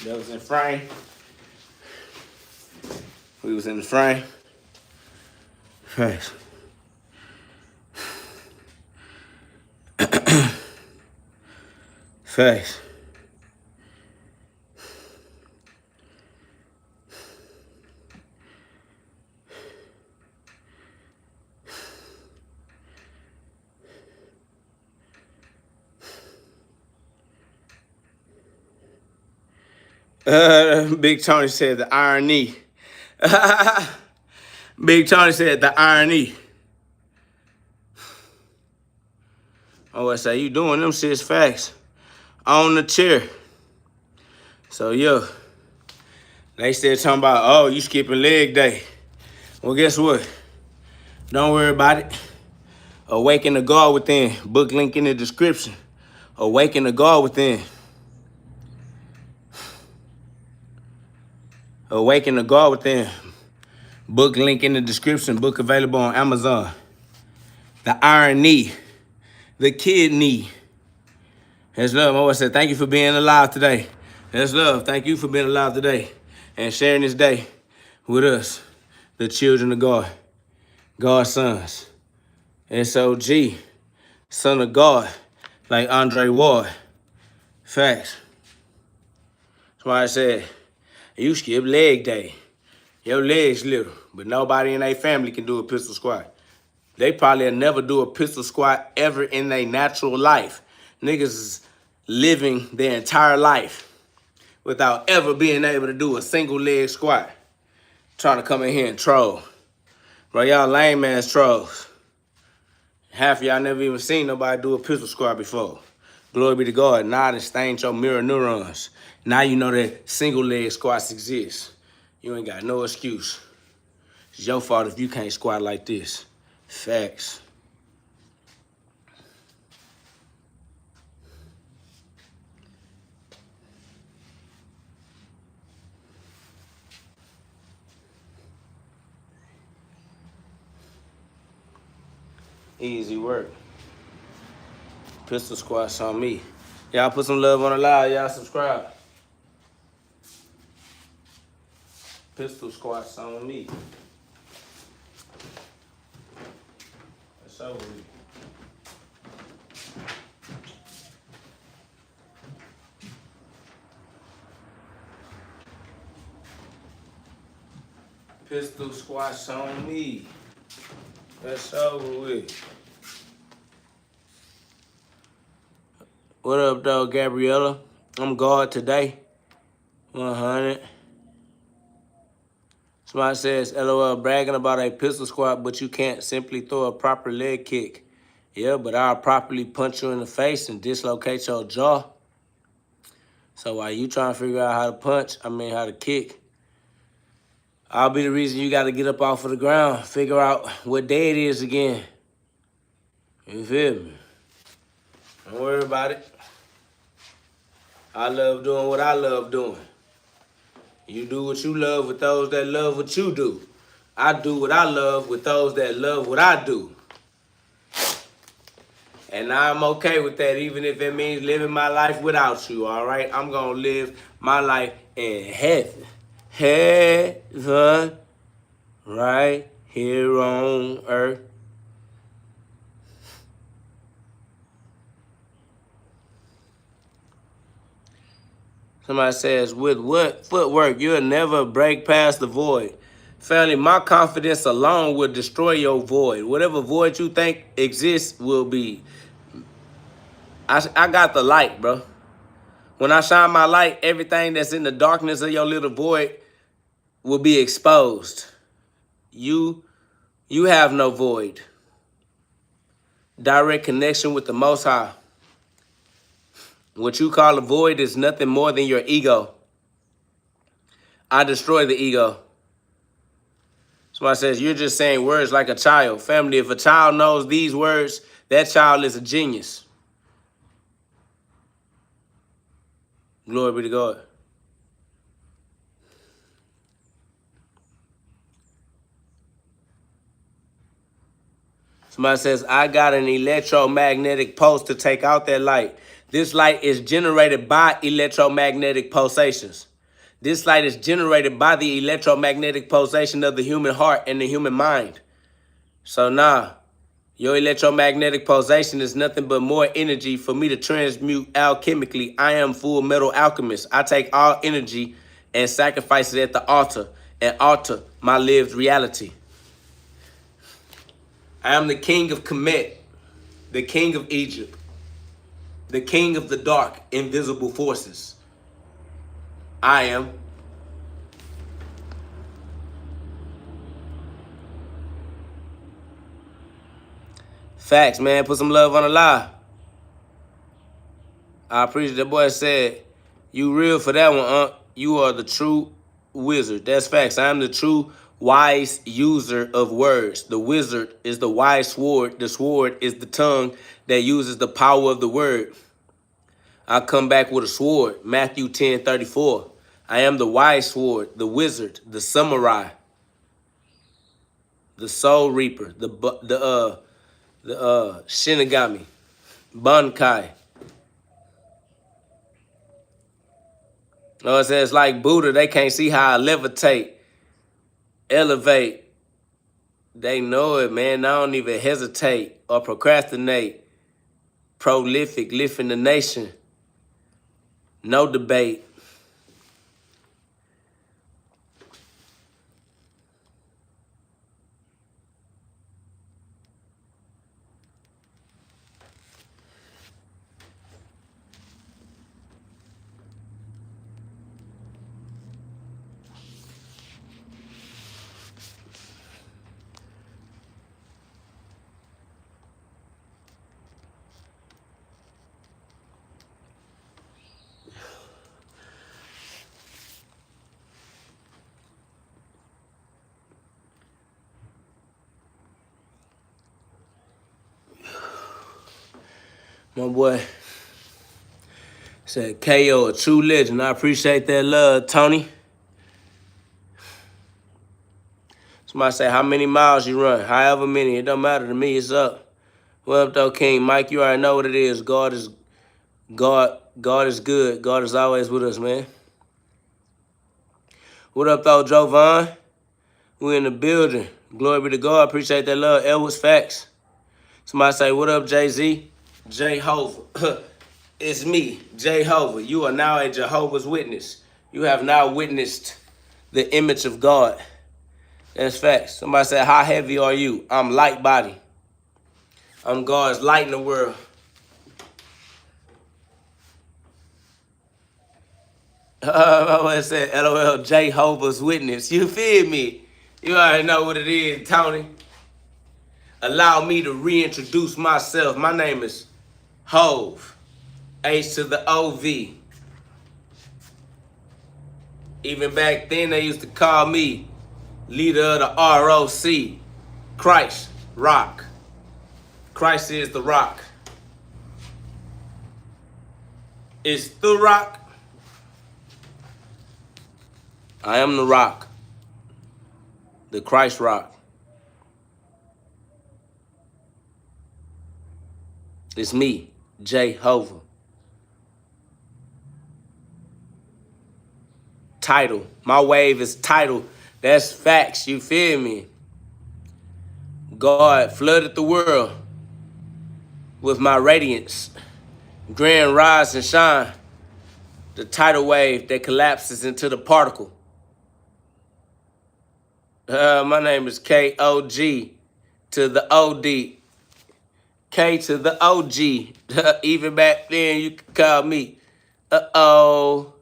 That was in frame. We was in the frame. Facts. Facts. Big Tony said the irony. Big Tony said the irony. Oh, I say you doing them shit's facts on the chair. So yeah, they still talking about, oh, you skipping leg day. Well, guess what? Don't worry about it. Awaken the God within. Book link in the description. Awaken the God within. Awaken the God within. Book link in the description. Book available on Amazon. The Iron Knee. The Kidney. That's love. I always say thank you for being alive today. That's love. Thank you for being alive today and sharing this day with us, the children of God, God's sons. SOG, son of God, like Andre Ward. Facts. Somebody said, you skip leg day. Your legs little, but nobody in their family can do a pistol squat. They probably will never do a pistol squat ever in their natural life. Niggas is living their entire life without ever being able to do a single leg squat. Trying to come in here and troll. Bro, y'all lame ass trolls. Half of y'all never even seen nobody do a pistol squat before. Glory be to God. Now it stained your mirror neurons. Now you know that single leg squats exist. You ain't got no excuse. It's your fault if you can't squat like this. Facts. Easy work. Pistol squats on me. Y'all put some love on the live. Y'all subscribe. Pistol squats on me. That's over with. Pistol squats on me. That's over with. What up, though, Gabriella? I'm God today. 100. Somebody says, LOL, bragging about a pistol squat, but you can't simply throw a proper leg kick. Yeah, but I'll properly punch you in the face and dislocate your jaw. So while you trying to figure out how to kick, I'll be the reason you got to get up off of the ground, figure out what day it is again. You feel me? Don't worry about it. I love doing what I love doing. You do what you love with those that love what you do. I do what I love with those that love what I do. And I'm okay with that, even if it means living my life without you, all right? I'm going to live my life in heaven. Heaven, right here on earth. Somebody says, with what footwork, you'll never break past the void. Family, my confidence alone will destroy your void. Whatever void you think exists will be. I got the light, bro. When I shine my light, everything that's in the darkness of your little void will be exposed. You have no void. Direct connection with the Most High. What you call a void is nothing more than your ego. I destroy the ego. Somebody says, you're just saying words like a child. Family, if a child knows these words, that child is a genius. Glory be to God. Somebody says, I got an electromagnetic pulse to take out that light. This light is generated by electromagnetic pulsations. This light is generated by the electromagnetic pulsation of the human heart and the human mind. So your electromagnetic pulsation is nothing but more energy for me to transmute alchemically. I am Full Metal Alchemist. I take all energy and sacrifice it at the altar and alter my lived reality. I am the king of Kemet, the king of Egypt, the king of the dark, invisible forces. I am. Facts, man. Put some love on the live. I appreciate that boy said, you real for that one, You are the true wizard. That's facts. I am the true wise user of words. The wizard is the wise sword. The sword is the tongue that uses the power of the word. I come back with a sword. Matthew 10:34. I am the wise sword, the wizard, the samurai, the soul reaper, the Shinigami, Bankai. No, it says like Buddha, they can't see how I levitate, elevate. They know it, man. I don't even hesitate or procrastinate. Prolific, lifting the nation. No debate. My boy said, KO, a true legend. I appreciate that love, Tony. Somebody say, how many miles you run? However many. It don't matter to me. It's up. What up, though, King? Mike, you already know what it is. God God is good. God is always with us, man. What up, though, Jovan? We in the building. Glory be to God. Appreciate that love. Elwood's Facts. Somebody say, what up, Jay-Z? Jehovah. It's me, Jehovah. You are now a Jehovah's Witness. You have now witnessed the image of God. That's facts. Somebody said, how heavy are you? I'm light body. I'm God's light in the world. I said, LOL, Jehovah's Witness. You feel me? You already know what it is, Tony. Allow me to reintroduce myself. My name is Hove. H to the O-V. Even back then, they used to call me leader of the ROC. Christ, rock. Christ is the rock. It's the rock. I am the rock. The Christ rock. It's me, Jehovah. Title. My wave is title. That's facts. You feel me? God flooded the world with my radiance. Grand rise and shine. The tidal wave that collapses into the particle. My name is K-O-G to the O-D. K to the O-G. Even back then, you could call me. Uh-oh.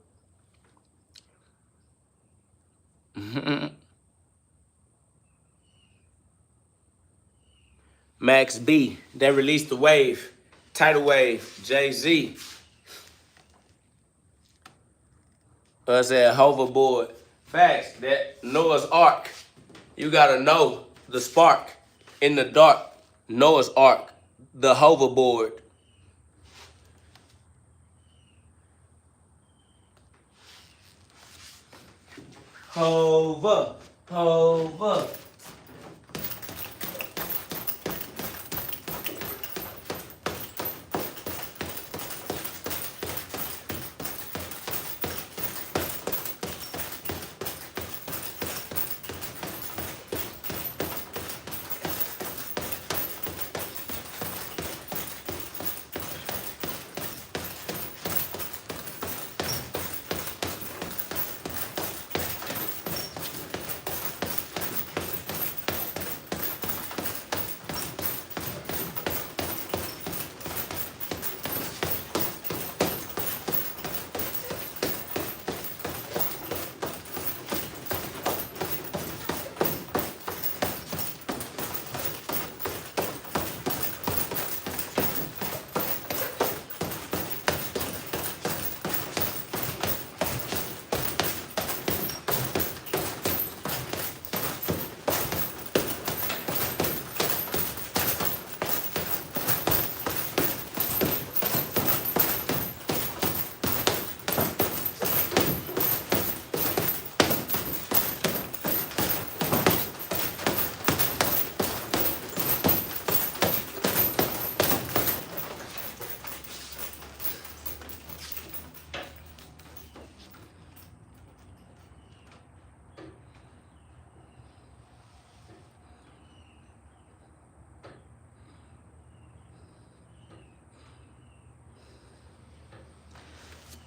Max B. They released the wave. Tidal wave. Jay-Z. I said hoverboard. Facts. That Noah's Ark. You gotta know the spark in the dark. Noah's Ark. The hoverboard. Hover. Hover.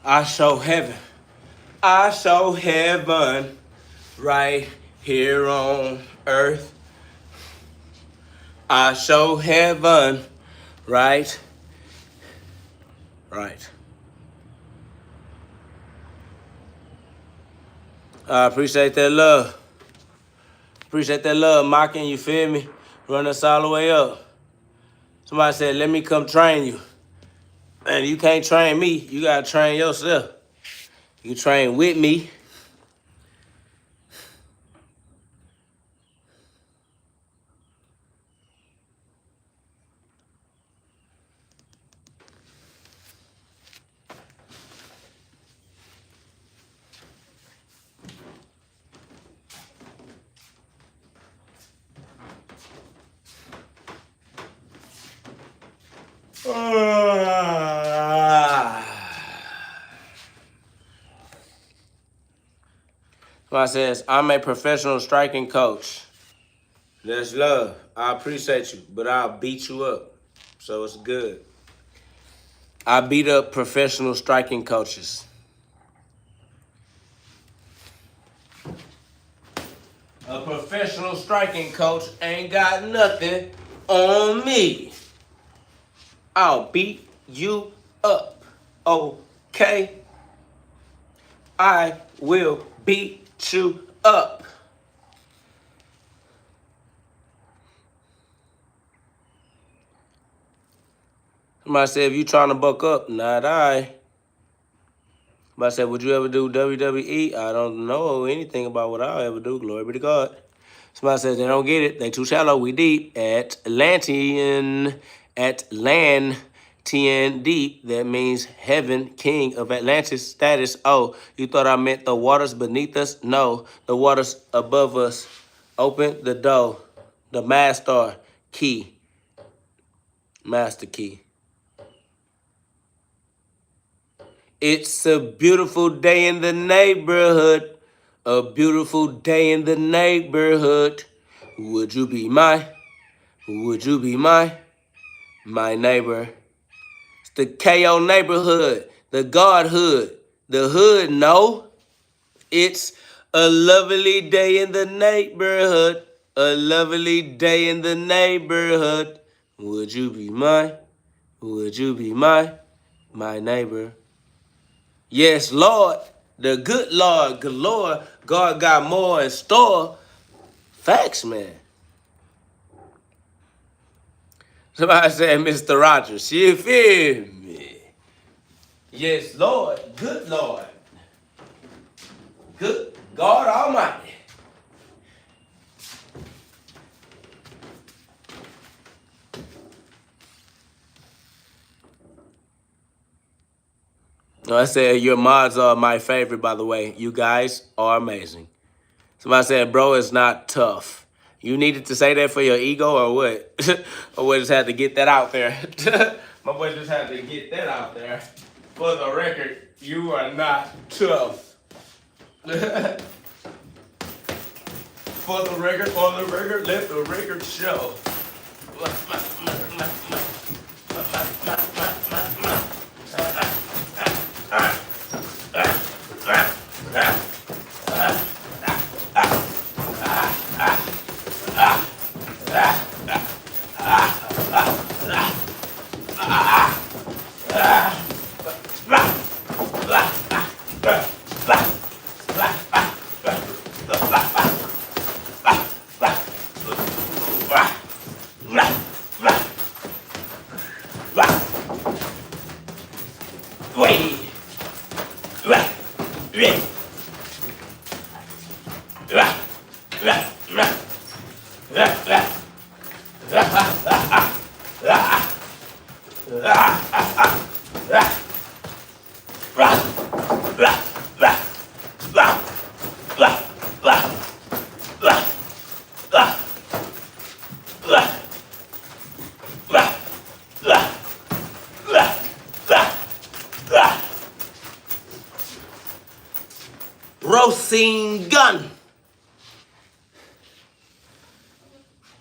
I show heaven. I show heaven right here on earth. I show heaven right. I appreciate that love. Appreciate that love, mocking, you feel me? Run us all the way up. Somebody said, let me come train you. And you can't train me. You got to train yourself. You train with me. Somebody says, I'm a professional striking coach. That's love. I appreciate you, but I'll beat you up. So it's good. I beat up professional striking coaches. A professional striking coach ain't got nothing on me. I'll beat you up. Okay? I will beat you up. Somebody said, if you trying to buck up, not I. Somebody said, would you ever do WWE? I don't know anything about what I'll ever do. Glory be to God. Somebody says they don't get it. They too shallow. We deep. Atlantean deep. That means heaven, king of Atlantis status. Oh, you thought I meant the waters beneath us? No, the waters above us. Open the door. The master key. Master key. It's a beautiful day in the neighborhood. A beautiful day in the neighborhood. Would you be my neighbor? It's the KO neighborhood, the Godhood, the hood, no. It's a lovely day in the neighborhood. A lovely day in the neighborhood. Would you be my neighbor? Yes, Lord, the good Lord galore. God got more in store. Facts, man. Somebody said, Mr. Rogers, you feel me? Yes, Lord, good Lord. Good God Almighty. No, I said, your mods are my favorite, by the way. You guys are amazing. Somebody said, bro, it's not tough. You needed to say that for your ego or what? Or we just had to get that out there. My boy just had to get that out there. For the record, you are not tough. For the record, let the record show. Roasting gun.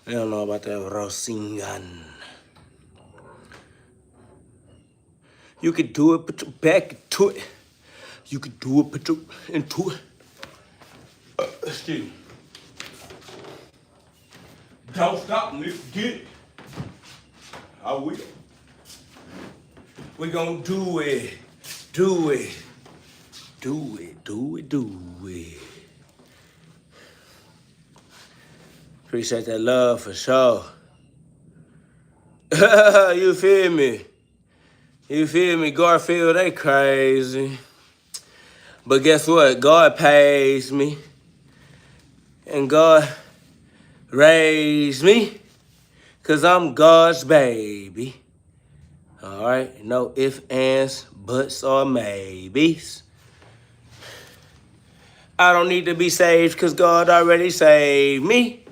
I don't know about that roasting gun. You could do it, put your back into it. You could do it, put your into it. Excuse me. Don't stop me, get it. I will. We gonna do it. Do it. Do it, do it, do it. Appreciate that love for sure. You feel me? You feel me? Garfield, they crazy. But guess what? God pays me. And God raised me. Cause I'm God's baby. Alright? No ifs, ands, buts, or maybes. I don't need to be saved because God already saved me.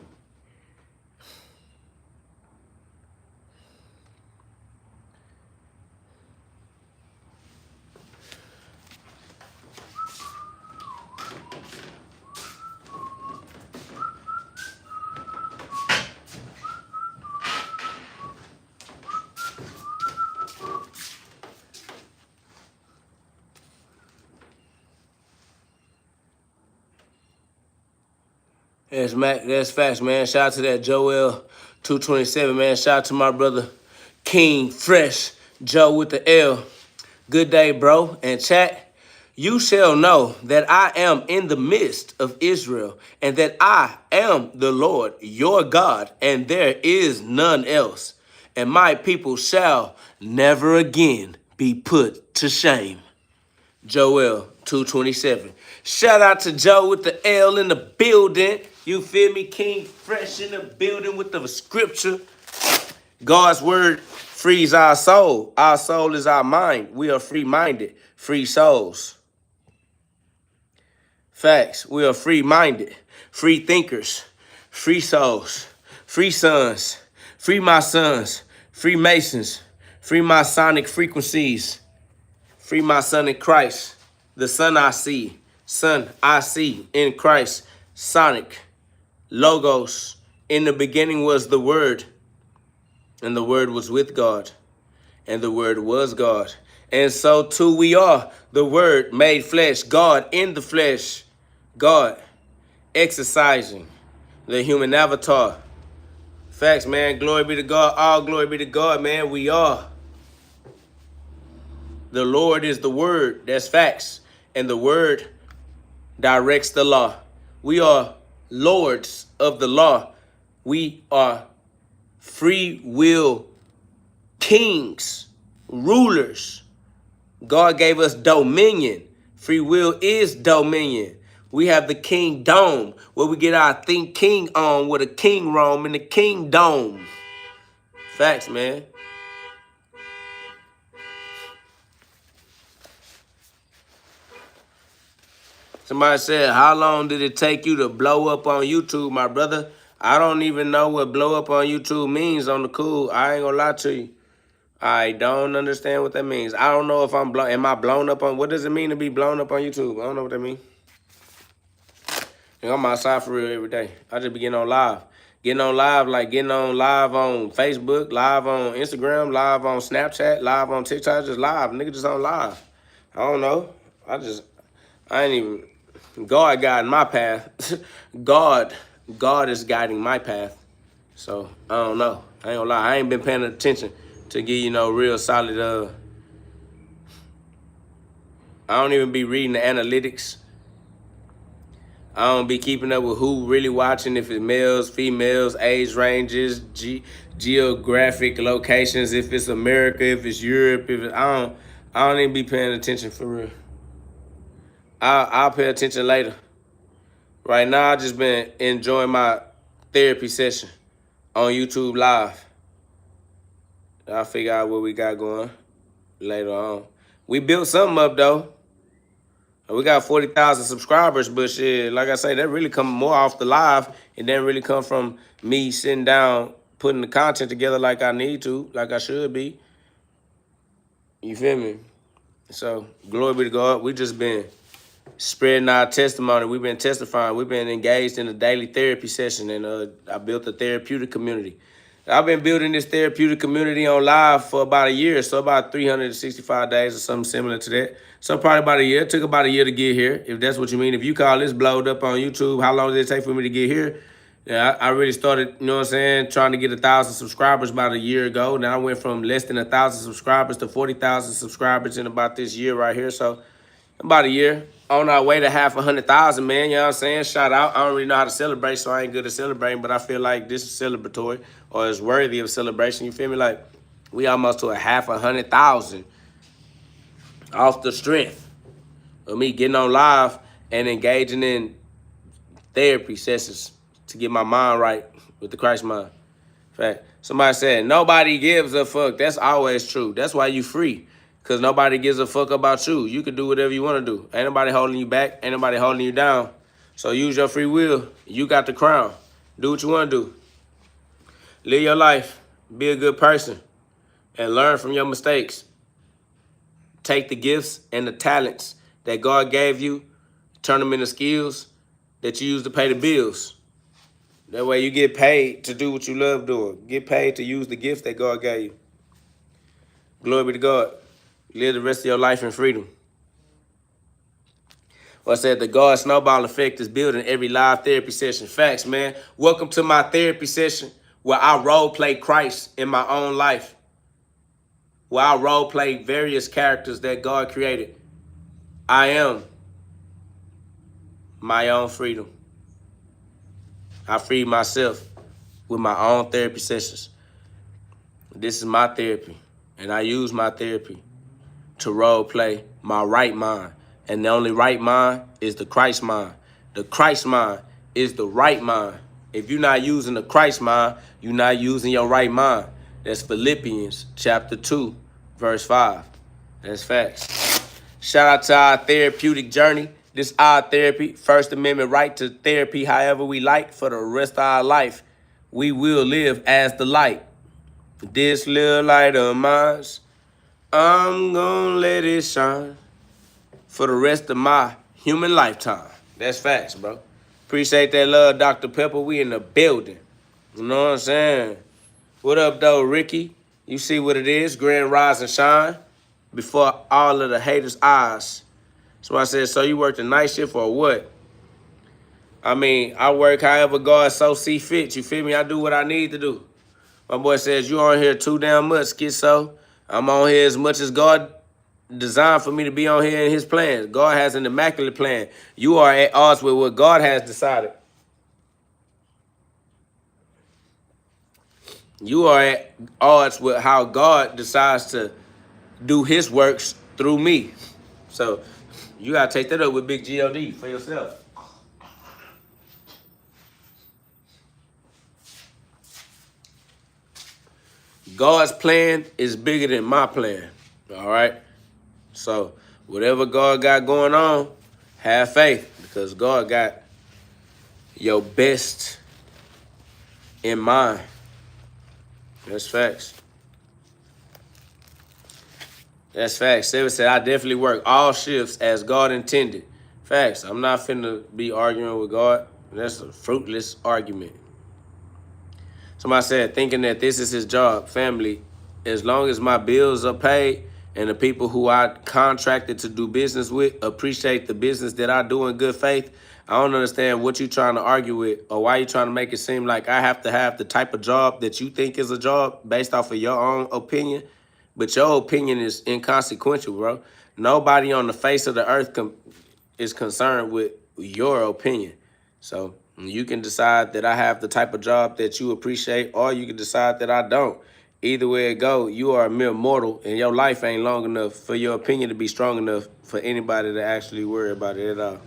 That's facts, man. Shout out to that Joel 227, man. Shout out to my brother King Fresh, Joe with the L. Good day, bro. And chat, you shall know that I am in the midst of Israel, and that I am the Lord your God, and there is none else. And my people shall never again be put to shame. Joel 227. Shout out to Joe with the L in the building. You feel me? King Fresh in the building with the scripture. God's word frees our soul. Our soul is our mind. We are free-minded, free souls. Facts. We are free-minded, free thinkers, free souls, free sons, free my sons, free masons, free my sonic frequencies, free my son in Christ, the son I see in Christ, sonic, logos. In the beginning was the word, and the word was with God, and the word was God. And so too we are, the word made flesh, God in the flesh, God exercising the human avatar. Facts, man. Glory be to God. All glory be to God, man. We are. The Lord is the word. That's facts. And the word directs the law. We are lords of the law. We are free will kings, rulers. God gave us dominion. Free will is dominion. We have the kingdom where we get our think king on with a king roam in the kingdom. Facts, man. Somebody said, how long did it take you to blow up on YouTube, my brother? I don't even know what blow up on YouTube means on the cool. I ain't gonna lie to you. I don't understand what that means. I don't know if I'm blown. Am I blown up on? What does it mean to be blown up on YouTube? I don't know what that means. I'm outside for real every day. I just be getting on live. Getting on live on Facebook, live on Instagram, live on Snapchat, live on TikTok, just live. Nigga just on live. I don't know. I ain't even, God guiding my path. God is guiding my path. So, I don't know. I ain't gonna lie. I ain't been paying attention to give you no real solid, I don't even be reading the analytics. I don't be keeping up with who really watching, if it's males, females, age ranges, geographic locations, if it's America, if it's Europe, I don't even be paying attention for real. I'll pay attention later. Right now, I just been enjoying my therapy session on YouTube Live. I'll figure out what we got going later on. We built something up, though. We got 40,000 subscribers, but shit, like I say, that really come more off the live. It didn't really come from me sitting down, putting the content together like I need to, like I should be. You feel me? So, glory be to God. We just been spreading our testimony. We've been testifying. We've been engaged in a daily therapy session, and I built a therapeutic community. I've been building this therapeutic community on live for about a year, so about 365 days or something similar to that. So probably about a year. It took about a year to get here, if that's what you mean. If you call this blowed up on YouTube, how long did it take for me to get here? Yeah, I really started, you know what I'm saying, trying to get 1,000 subscribers about a year ago. Now I went from less than 1,000 subscribers to 40,000 subscribers in about this year right here. So about a year. On our way to 500,000, man. You know what I'm saying? Shout out. I don't really know how to celebrate, so I ain't good at celebrating, but I feel like this is celebratory or is worthy of celebration. You feel me? Like, we almost to 500,000 off the strength of me getting on live and engaging in therapy sessions to get my mind right with the Christ mind. In fact, somebody said, nobody gives a fuck. That's always true. That's why you free. Because nobody gives a fuck about you. You can do whatever you want to do. Ain't nobody holding you back. Ain't nobody holding you down. So use your free will. You got the crown. Do what you want to do. Live your life. Be a good person. And learn from your mistakes. Take the gifts and the talents that God gave you. Turn them into skills that you use to pay the bills. That way you get paid to do what you love doing. Get paid to use the gifts that God gave you. Glory be to God. Live the rest of your life in freedom. Or I said the God snowball effect is building every live therapy session. Facts, man. Welcome to my therapy session where I role play Christ in my own life. Where I role play various characters that God created. I am my own freedom. I free myself with my own therapy sessions. This is my therapy, and I use my therapy to role play my right mind. And the only right mind is the Christ mind. The Christ mind is the right mind. If you're not using the Christ mind, you're not using your right mind. That's Philippians chapter 2, verse 5. That's facts. Shout out to our therapeutic journey. This our therapy, First Amendment right to therapy however we like for the rest of our life. We will live as the light. This little light of mine, I'm gonna let it shine for the rest of my human lifetime. That's facts, bro. Appreciate that love, Dr. Pepper. We in the building. You know what I'm saying? What up, though, Ricky? You see what it is, grand rise and shine before all of the haters' eyes. So I said, so you work the night shift or what? I mean, I work however God so see fit. You feel me? I do what I need to do. My boy says, you on here too damn much, schizo. I'm on here as much as God designed for me to be on here in his plans. God has an immaculate plan. You are at odds with what God has decided. You are at odds with how God decides to do his works through me. So you got to take that up with Big GhOD for yourself. God's plan is bigger than my plan. All right? So whatever God got going on, have faith because God got your best in mind. That's facts. That's facts. Seven said, I definitely work all shifts as God intended. Facts. I'm not finna be arguing with God. That's a fruitless argument. Somebody said, thinking that this is his job, family, as long as my bills are paid and the people who I contracted to do business with appreciate the business that I do in good faith, I don't understand what you're trying to argue with or why you're trying to make it seem like I have to have the type of job that you think is a job based off of your own opinion. But your opinion is inconsequential, bro. Nobody on the face of the earth is concerned with your opinion. So you can decide that I have the type of job that you appreciate, or you can decide that I don't. Either way it go, you are a mere mortal, and your life ain't long enough for your opinion to be strong enough for anybody to actually worry about it at all.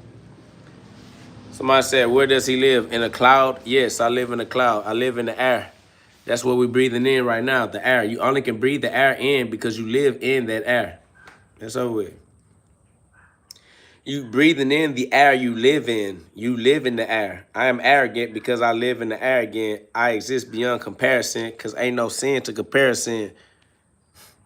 Somebody said, where does he live? In a cloud? Yes, I live in a cloud. I live in the air. That's what we're breathing in right now, the air. You only can breathe the air in because you live in that air. That's over with. You breathing in the air you live in. You live in the air. I am arrogant because I live in the air again. I exist beyond comparison because ain't no sin to comparison.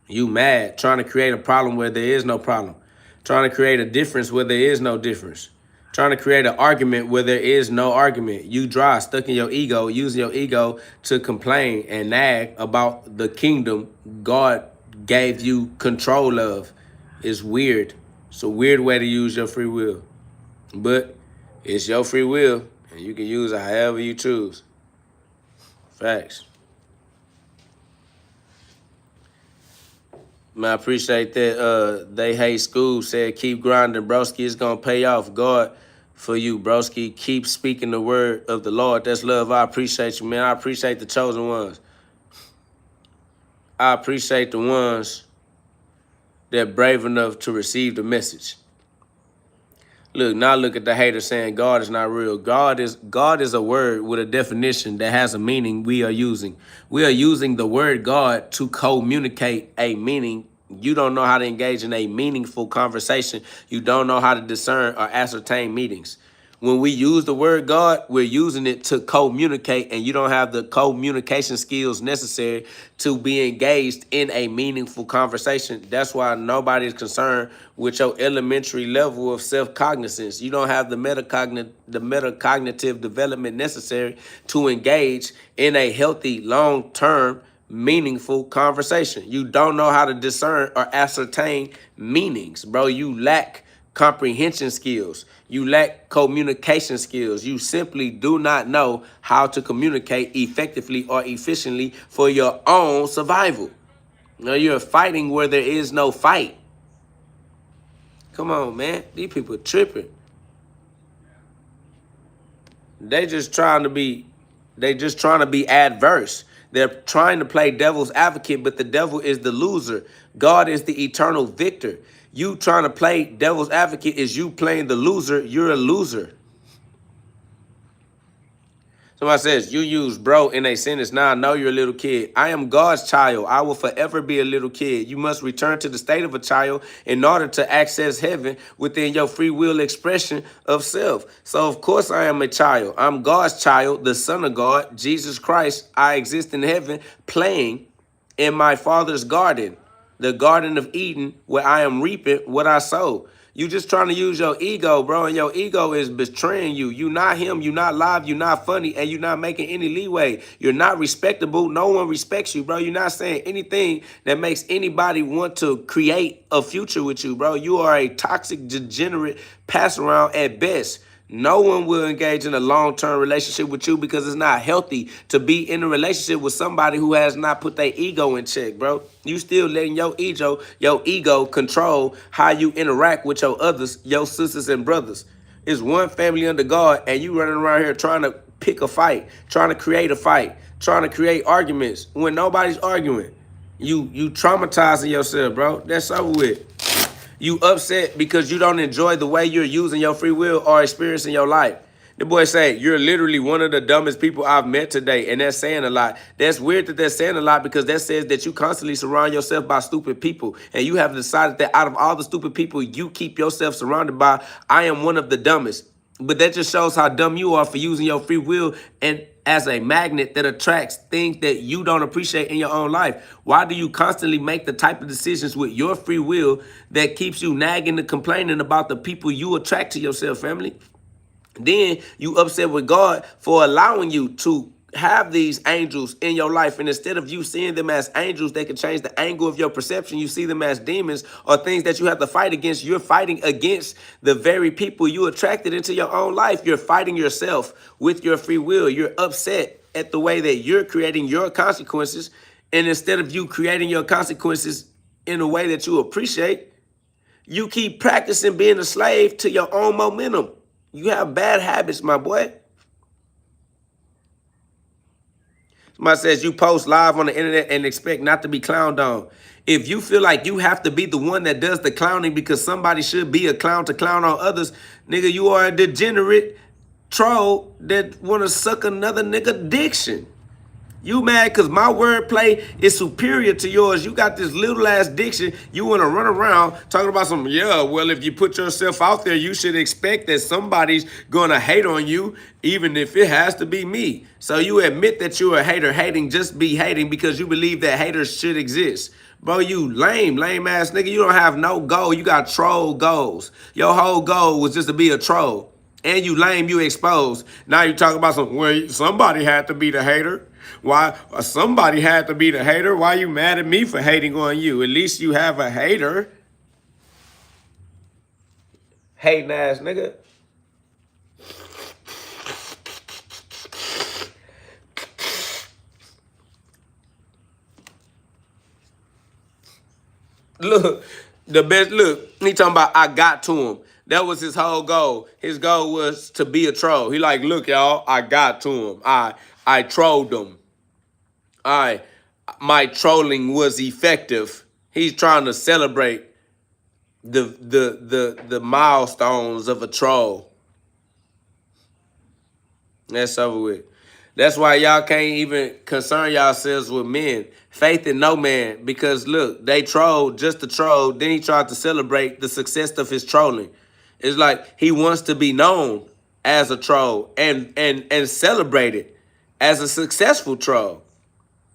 You mad, trying to create a problem where there is no problem. Trying to create a difference where there is no difference. Trying to create an argument where there is no argument. You dry, stuck in your ego, using your ego to complain and nag about the kingdom God gave you control of. It's weird. It's a weird way to use your free will. But it's your free will, and you can use it however you choose. Facts. Man, I appreciate that. They hate school. Said keep grinding, broski. It's gonna pay off. God for you, broski. Keep speaking the word of the Lord. That's love. I appreciate you, man. I appreciate the chosen ones. I appreciate the ones that brave enough to receive the message. Look, now look at the hater saying God is not real. God is a word with a definition that has a meaning we are using. We are using the word God to communicate a meaning. You don't know how to engage in a meaningful conversation. You don't know how to discern or ascertain meanings. When we use the word God, we're using it to communicate, and you don't have the communication skills necessary to be engaged in a meaningful conversation. That's why nobody is concerned with your elementary level of self-cognizance. You don't have the metacognitive development necessary to engage in a healthy, long-term, meaningful conversation. You don't know how to discern or ascertain meanings, bro. You lack comprehension skills. You lack communication skills. You simply do not know how to communicate effectively or efficiently for your own survival. Now you're fighting where there is no fight. Come on, man. These people tripping. They just trying to be adverse. They're trying to play devil's advocate, but the devil is the loser. God is the eternal victor. You trying to play devil's advocate is you playing the loser. You're a loser. Somebody says, you use bro in a sentence. Now I know you're a little kid. I am God's child. I will forever be a little kid. You must return to the state of a child in order to access heaven within your free will expression of self. So, of course, I am a child. I'm God's child, the Son of God, Jesus Christ. I exist in heaven playing in my Father's garden, the Garden of Eden, where I am reaping what I sow. You just trying to use your ego, bro, and your ego is betraying you. You not him, you not live, you not funny, and you're not making any leeway. You're not respectable. No one respects you, bro. You're not saying anything that makes anybody want to create a future with you, bro. You are a toxic, degenerate pass around at best. No one will engage in a long-term relationship with you because it's not healthy to be in a relationship with somebody who has not put their ego in check, bro. You still letting your ego control how you interact with your others, your sisters and brothers. It's one family under God, and you running around here trying to pick a fight, trying to create a fight, trying to create arguments when nobody's arguing. You traumatizing yourself, bro. That's over with. You upset because you don't enjoy the way you're using your free will or experiencing your life. The boy say, you're literally one of the dumbest people I've met today, and that's saying a lot. That's weird that they're saying a lot because that says that you constantly surround yourself by stupid people, and you have decided that out of all the stupid people you keep yourself surrounded by, I am one of the dumbest. But that just shows how dumb you are for using your free will and as a magnet that attracts things that you don't appreciate in your own life. Why do you constantly make the type of decisions with your free will that keeps you nagging and complaining about the people you attract to yourself, family? Then you upset with God for allowing you to have these angels in your life, and instead of you seeing them as angels that can change the angle of your perception, you see them as demons or things that you have to fight against. You're fighting against the very people you attracted into your own life. You're fighting yourself with your free will. You're upset at the way that you're creating your consequences, and instead of you creating your consequences in a way that you appreciate, you keep practicing being a slave to your own momentum. You have bad habits, my boy. Somebody says you post live on the internet and expect not to be clowned on. If you feel like you have to be the one that does the clowning because somebody should be a clown to clown on others, nigga, you are a degenerate troll that want to suck another nigga diction. You mad because my wordplay is superior to yours. You got this little ass diction. You want to run around talking about some, yeah, well, if you put yourself out there, you should expect that somebody's going to hate on you, even if it has to be me. So you admit that you're a hater, hating just be hating because you believe that haters should exist. Bro, you lame ass nigga. You don't have no goal. You got troll goals. Your whole goal was just to be a troll. And you lame, you exposed. Now you talk about some, well, somebody had to be the hater. Why? Somebody had to be the hater. Why you mad at me for hating on you? At least you have a hater. Hating ass nigga. Look, the best, look, he talking about I got to him. That was his whole goal. His goal was to be a troll. He like, look, y'all, I got to him. I trolled him. My trolling was effective. He's trying to celebrate the milestones of a troll. That's over with. That's why y'all can't even concern yourselves with men. Faith in no man. Because look, they trolled just to troll. Then he tried to celebrate the success of his trolling. It's like he wants to be known as a troll and celebrated as a successful troll.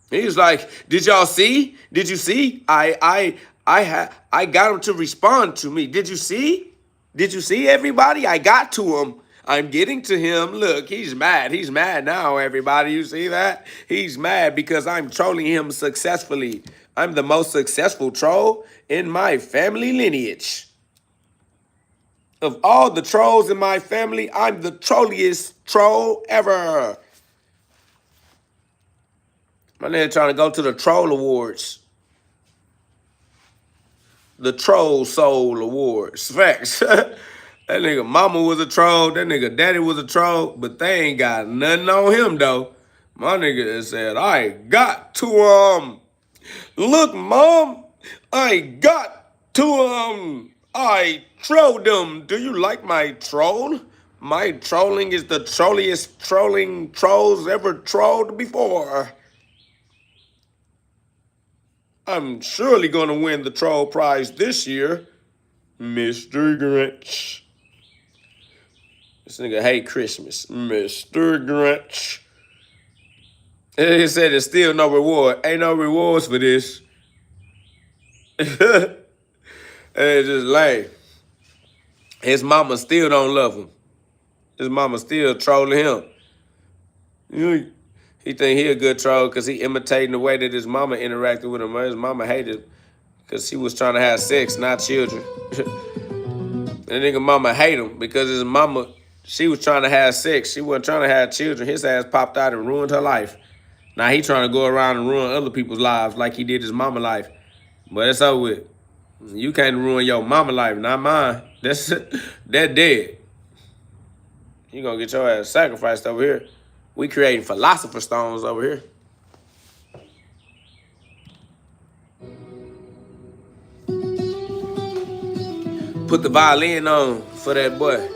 He was like, did y'all see? Did you see? I got him to respond to me. Did you see? Did you see, everybody? I got to him. I'm getting to him. Look, he's mad. He's mad now, everybody. You see that? He's mad because I'm trolling him successfully. I'm the most successful troll in my family lineage. Of all the trolls in my family, I'm the trolliest troll ever. My nigga trying to go to the Troll Awards. The Troll Soul Awards. Facts. That nigga mama was a troll. That nigga daddy was a troll. But they ain't got nothing on him, though. My nigga said, I got to, look, mom, I got to, I trolled them. Do you like my troll? My trolling is the trolliest trolling trolls ever trolled before. I'm surely going to win the troll prize this year, Mr. Grinch. This nigga hate Christmas, Mr. Grinch. And he said there's still no reward. Ain't no rewards for this. And it's just lame. His mama still don't love him. His mama still trolling him. He think he a good troll because he imitating the way that his mama interacted with him. His mama hated because he was trying to have sex, not children. And the nigga mama hate him because his mama, she was trying to have sex. She wasn't trying to have children. His ass popped out and ruined her life. Now he trying to go around and ruin other people's lives like he did his mama life. But it's over with. You can't ruin your mama life, not mine. That's dead. You gonna get your ass sacrificed over here. We creating philosopher stones over here. Put the violin on for that boy.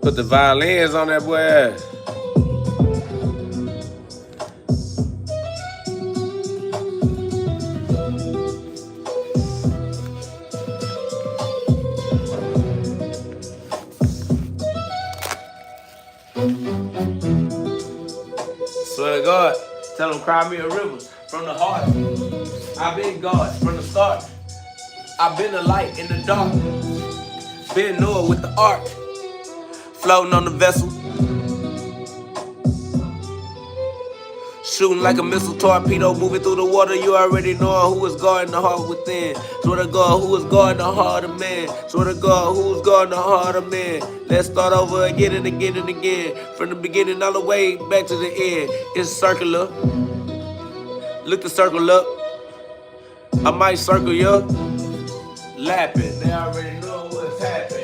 Put the violins on that boy ass. Swear to God, tell him cry me a river from the heart. I've been God from the start. I've been the light in the dark. Been Noah with the ark. Floating on the vessel. Shooting like a missile torpedo, moving through the water. You already know who is guarding the heart within. Swear to God, who is guarding the heart of man? Swear to God, who is guarding the heart of man? Let's start over again and again and again. From the beginning all the way back to the end. It's circular. Look the circle up. I might circle you up. Lapping. They already know what's happening.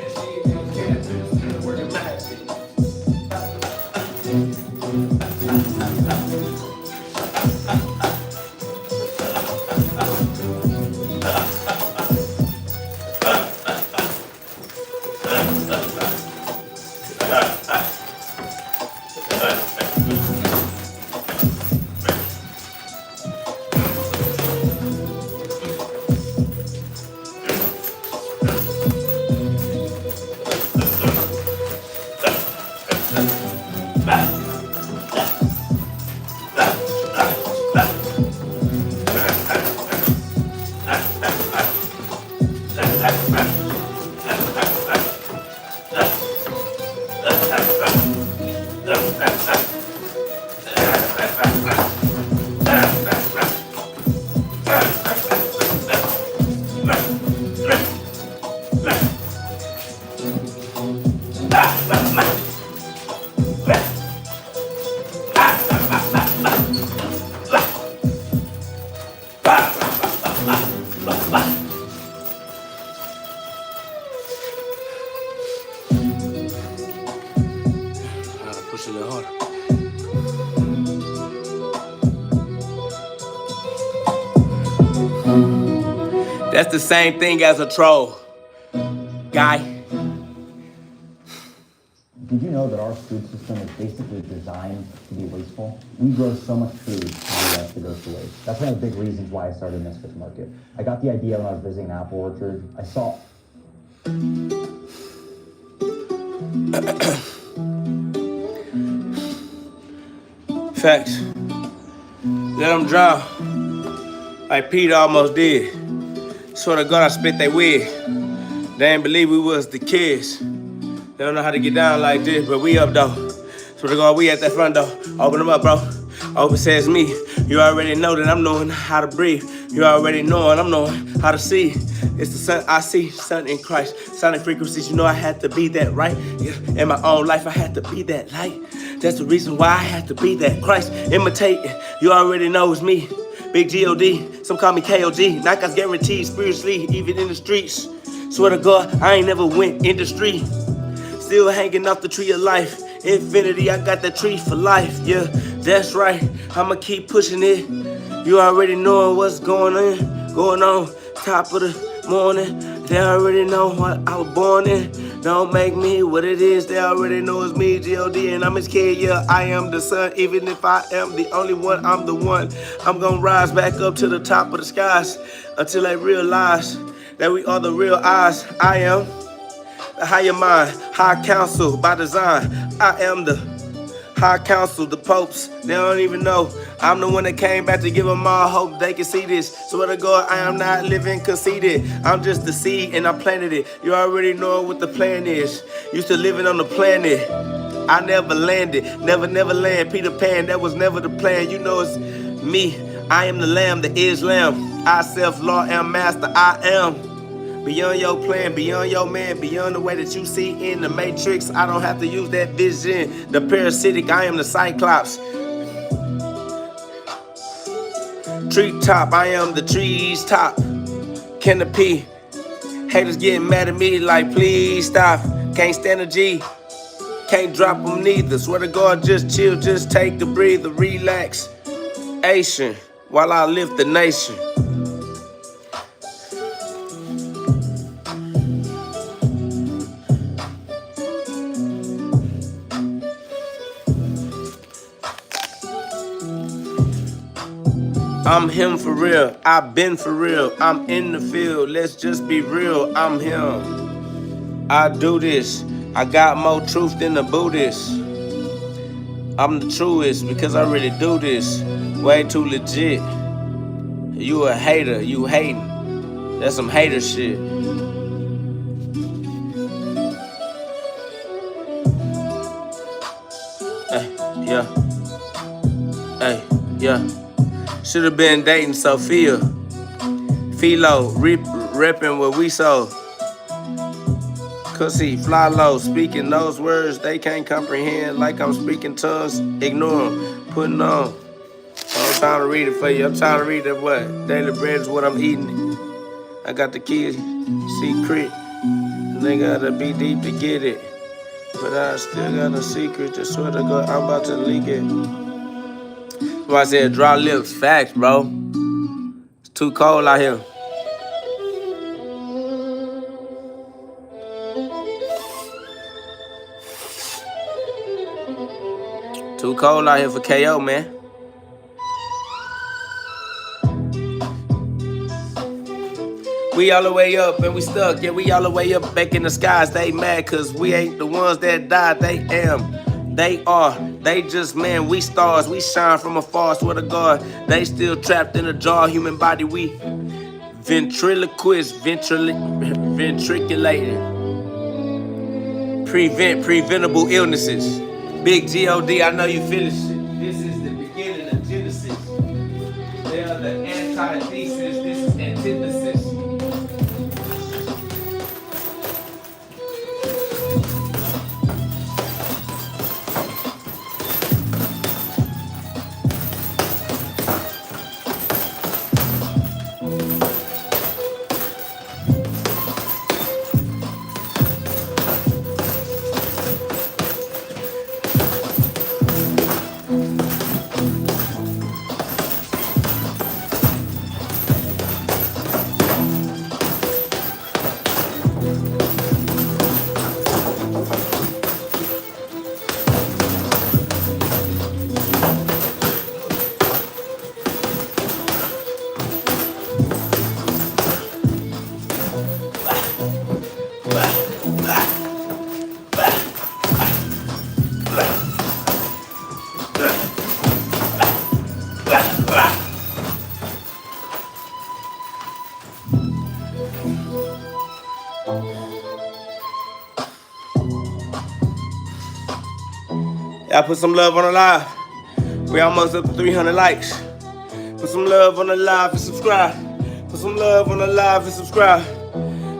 Push a little harder. That's the same thing as a troll, guy. Did you know that our food system is basically designed to be wasteful? We grow so much food and the rest that goes to waste. That's one of the big reasons why I started Misfits Market. I got the idea when I was visiting an apple orchard. I saw... Facts. Let them drown. Like Peter almost did. Swear to God, I spit they wig. They ain't believe we was the kids. They don't know how to get down like this, but we up though. Swear to God, we at that front door. Open them up, bro. Open says me. You already know that I'm knowing how to breathe. You already know I'm knowing how to see. It's the sun I see, sun in Christ. Sonic frequencies, you know I had to be that, right? Yeah. In my own life, I had to be that light. That's the reason why I had to be that Christ. Imitating, you already know it's me. Big GhOD, some call me KOG. Knockouts guaranteed spiritually, even in the streets. Swear to God, I ain't never went industry. Still hanging off the tree of life. Infinity, I got that tree for life. Yeah, that's right. I'ma keep pushing it. You already know what's going on. Top of the morning. They already know what I was born in. Don't make me what it is. They already know it's me, GhOD, and I'm his kid. Yeah, I am the son. Even if I am the only one, I'm the one. I'm gonna rise back up to the top of the skies until they realize that we are the real eyes. I am the higher mind, high council by design. I am the high council, the popes. They don't even know. I'm the one that came back to give them all hope they can see this. Swear to God, I am not living conceited. I'm just the seed and I planted it. You already know what the plan is. Used to living on the planet. I never landed, never land. Peter Pan, that was never the plan. You know it's me. I am the lamb, the Islam. I self-law am master, I am. Beyond your plan, beyond your man, beyond the way that you see in the matrix. I don't have to use that vision. The parasitic, I am the cyclops. Treetop, I am the tree's top. Canopy. Haters getting mad at me like, please stop. Can't stand a G. Can't drop them neither. Swear to God, just chill, just take a breather, relax. Asian, while I lift the nation. I'm him for real, I've been for real, I'm in the field, let's just be real, I'm him. I do this, I got more truth than the Buddhist. I'm the truest because I really do this, way too legit. You a hater, you hating, that's some hater shit. Yeah. Should've been dating Sophia. Philo, reppin' what we sold. Cussy, fly low, speaking those words they can't comprehend like I'm speaking tongues. Ignore them, putting on. I'm trying to read it for you. I'm trying to read it what? Daily bread is what I'm eating. I got the key, secret. They gotta be deep to get it. But I still got a secret, just swear to God, I'm about to leak it. So I said, dry lips, facts, bro. It's too cold out here. Too cold out here for KO, man. We all the way up and we stuck. Yeah, we all the way up back in the skies. They mad cause we ain't the ones that died. They am. They are. They just, man, we stars. We shine from afar. Swear to God. They still trapped in a jar. Human body, we ventriloquist. Ventriculating. Preventable illnesses. Big GhOD, I know you feel this shit. This is the beginning of Genesis. They are the antithesis. This is antithesis. Y'all put some love on the live. We almost up to 300 likes. Put some love on the live and subscribe. Put some love on the live and subscribe.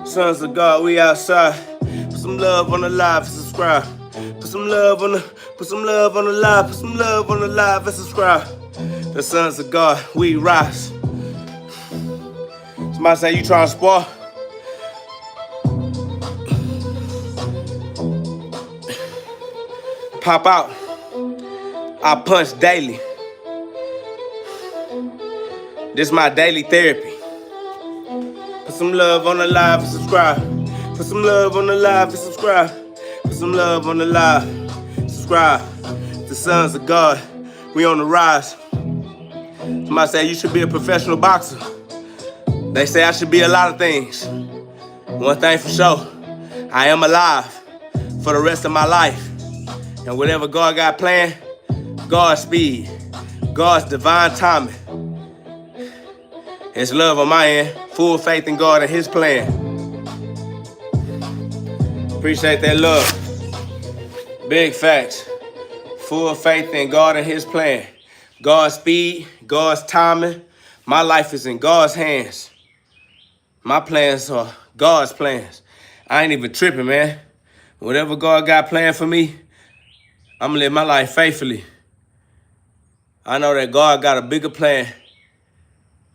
Sons of God, we outside. Put some love on the live and subscribe. Put some love on the live. Put some love on the live and subscribe. The sons of God, we rise. Somebody say you trying to spar? Pop out. I punch daily. This my daily therapy. Put some love on the live and subscribe. Put some love on the live and subscribe. Put some love on the live. Subscribe. The sons of God, we on the rise. Somebody say you should be a professional boxer. They say I should be a lot of things. One thing for sure, I am alive for the rest of my life. And whatever God got planned, God's speed, God's divine timing. It's love on my end, full faith in God and His plan. Appreciate that love. Big facts. Full faith in God and His plan. God's speed, God's timing. My life is in God's hands. My plans are God's plans. I ain't even tripping, man. Whatever God got planned for me, I'm gonna live my life faithfully. I know that God got a bigger plan.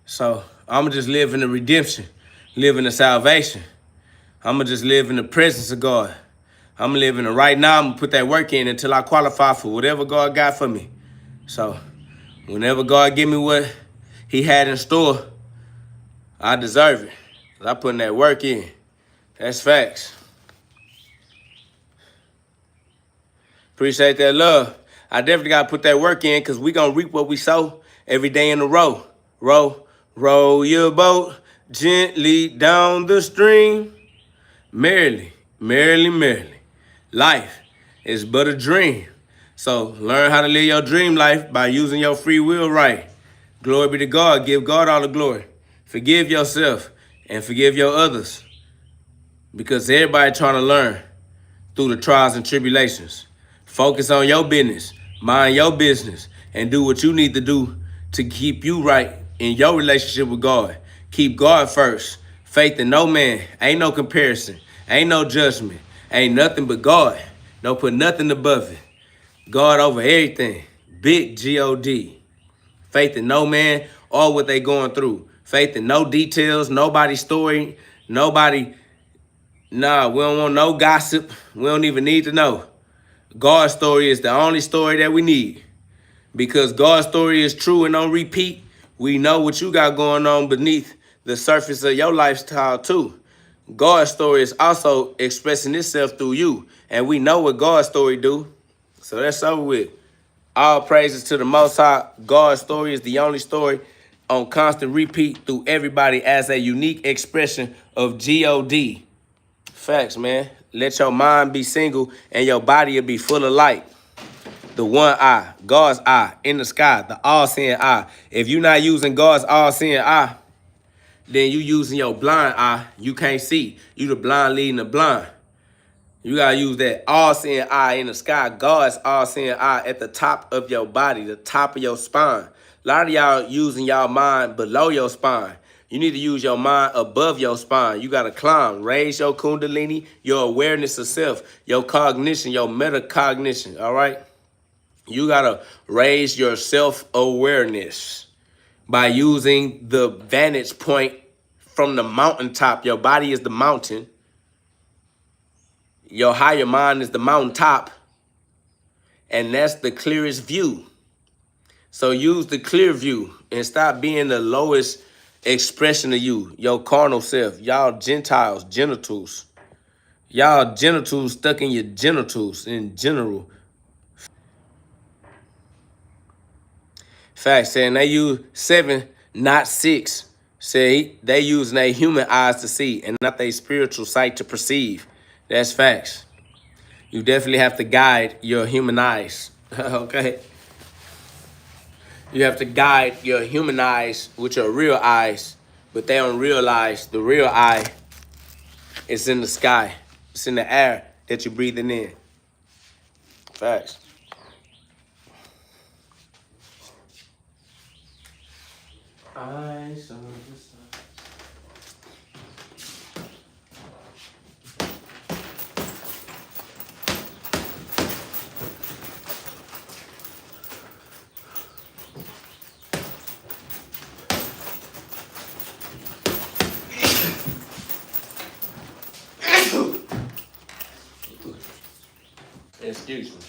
So I'm gonna just live in the redemption, live in the salvation. I'm gonna just live in the presence of God. I'm gonna live in it right now. I'm gonna put that work in until I qualify for whatever God got for me. So whenever God give me what He had in store, I deserve it. I putting that work in. That's facts. Appreciate that love. I definitely got to put that work in because we going to reap what we sow every day in a row. Row your boat gently down the stream. Merrily, merrily, merrily. Life is but a dream. So learn how to live your dream life by using your free will right. Glory be to God. Give God all the glory. Forgive yourself and forgive your others. Because everybody trying to learn through the trials and tribulations. Focus on your business, mind your business, and do what you need to do to keep you right in your relationship with God. Keep God first. Faith in no man. Ain't no comparison. Ain't no judgment. Ain't nothing but God. Don't put nothing above it. God over everything. Big G-O-D. Faith in no man or what they going through. Faith in no details, nobody's story, nobody. Nah, we don't want no gossip. We don't even need to know. God's story is the only story that we need. Because God's story is true and don't repeat, we know what you got going on beneath the surface of your lifestyle too. God's story is also expressing itself through you. And we know what God's story do. So that's over with. All praises to the Most High. God's story is the only story on constant repeat through everybody as a unique expression of G-O-D. Facts, man. Let your mind be single and your body will be full of light. The one eye, God's eye in the sky, the all-seeing eye. If you're not using God's all-seeing eye, then you using your blind eye. You can't see. You the blind leading the blind. You got to use that all-seeing eye in the sky, God's all-seeing eye at the top of your body, the top of your spine. A lot of y'all using y'all mind below your spine. You need to use your mind above your spine. You got to climb, raise your kundalini, your awareness of self, your cognition, your metacognition, all right? You got to raise your self-awareness by using the vantage point from the mountaintop. Your body is the mountain. Your higher mind is the mountaintop. And that's the clearest view. So use the clear view and stop being the lowest expression of you, your carnal self. Y'all Gentiles, genitals. Y'all genitals stuck in your genitals in general. Fact saying they use 7, not 6. Say they using their human eyes to see and not their spiritual sight to perceive. That's facts. You definitely have to guide your human eyes. Okay? You have to guide your human eyes with your real eyes, but they don't realize the real eye is in the sky. It's in the air that you're breathing in. Facts. I saw the sun. Excuse me.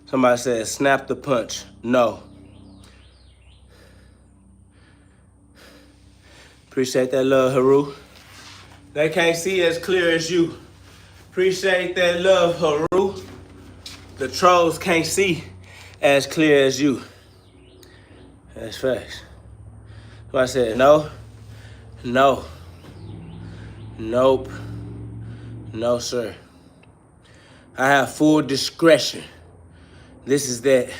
Somebody said, snap the punch. No. Appreciate that love, Haru. They can't see as clear as you. Appreciate that love, Haru. The trolls can't see as clear as you. That's facts. So I said, no, no, nope, no, sir. I have full discretion. This is that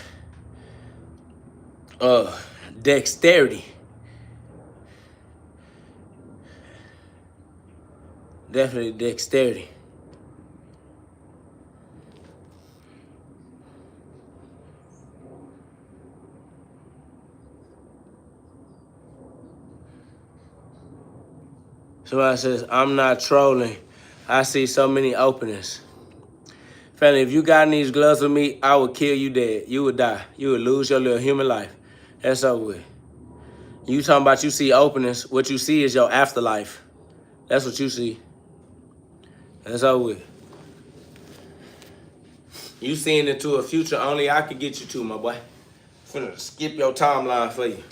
dexterity. Definitely dexterity. Somebody says, I'm not trolling. I see so many openings. Family, if you got in these gloves with me, I would kill you dead. You would die. You would lose your little human life. That's over with. You talking about you see openings. What you see is your afterlife. That's what you see. That's over with. You seeing into a future only I could get you to, my boy. I'm finna skip your timeline for you.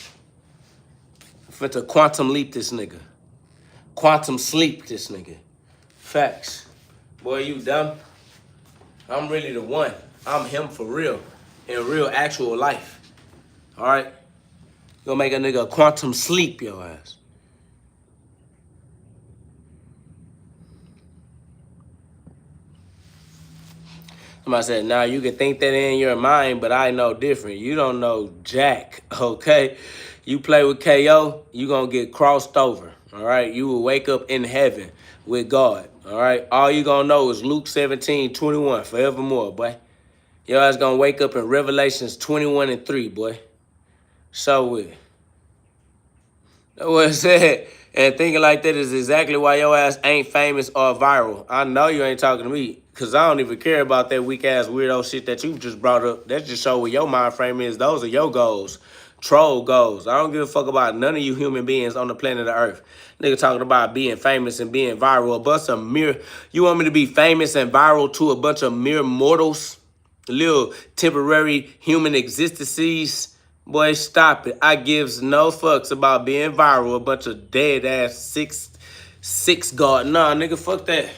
I'm finna quantum leap this nigga. Quantum sleep this nigga. Facts. Boy, you dumb. I'm really the one. I'm him for real. In real actual life. Alright? Gonna make a nigga quantum sleep your ass. Somebody said, nah, you can think that in your mind, but I know different. You don't know jack, okay? You play with KO, you gonna get crossed over, all right? You will wake up in heaven with God, all right? All you gonna know is Luke 17:21, forevermore, boy. Your ass gonna wake up in Revelations 21:3, boy. So with. That's what it said. And thinking like that is exactly why your ass ain't famous or viral. I know you ain't talking to me, because I don't even care about that weak-ass weirdo shit that you just brought up. That just show what your mind frame is. Those are your goals. Troll goals. I don't give a fuck about none of you human beings on the planet of Earth. Nigga talking about being famous and being viral. A bunch of mere... You want me to be famous and viral to a bunch of mere mortals? Little temporary human existences? Boy, stop it. I gives no fucks about being viral. A bunch of dead ass six guard. Nah, nigga, fuck that.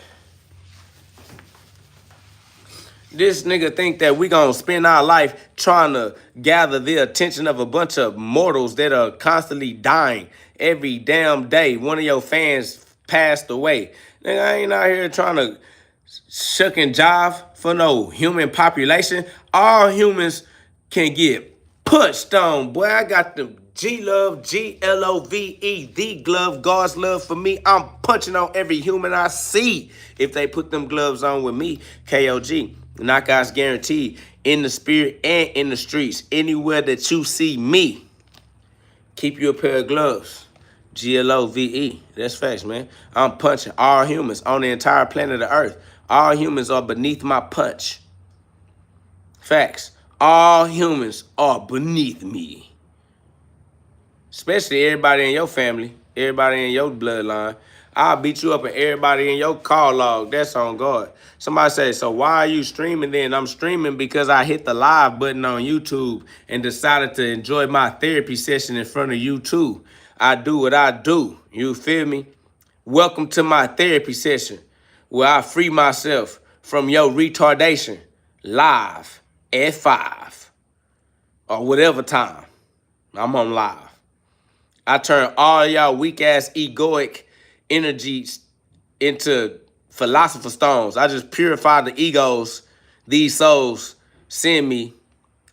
This nigga think that we gonna spend our life trying to gather the attention of a bunch of mortals that are constantly dying every damn day. One of your fans passed away. Nigga, I ain't out here trying to shuck and jive for no human population. All humans can get punched on. Boy, I got the G-Love, Glove, the glove, God's love for me. I'm punching on every human I see. If they put them gloves on with me, KOG. Knockouts guaranteed. In the spirit and in the streets. Anywhere that you see me, keep you a pair of gloves. Glove. That's facts, man. I'm punching all humans on the entire planet of Earth. All humans are beneath my punch. Facts. All humans are beneath me. Especially everybody in your family, everybody in your bloodline. I'll beat you up and everybody in your call log. That's on God. Somebody say, so why are you streaming then? I'm streaming because I hit the live button on YouTube and decided to enjoy my therapy session in front of you too. I do what I do. You feel me? Welcome to my therapy session where I free myself from your retardation live at 5 or whatever time. I'm on live. I turn all y'all weak-ass egoic energies into philosopher stones. I just purify the egos these souls send me,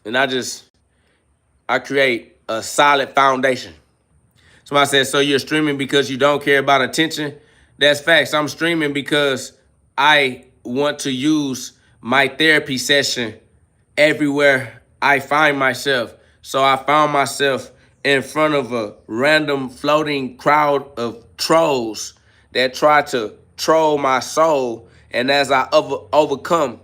and I create a solid foundation. Somebody said, so you're streaming because you don't care about attention? That's facts. I'm streaming because I want to use my therapy session everywhere I find myself. So I found myself in front of a random floating crowd of trolls that try to troll my soul. And as I overcome,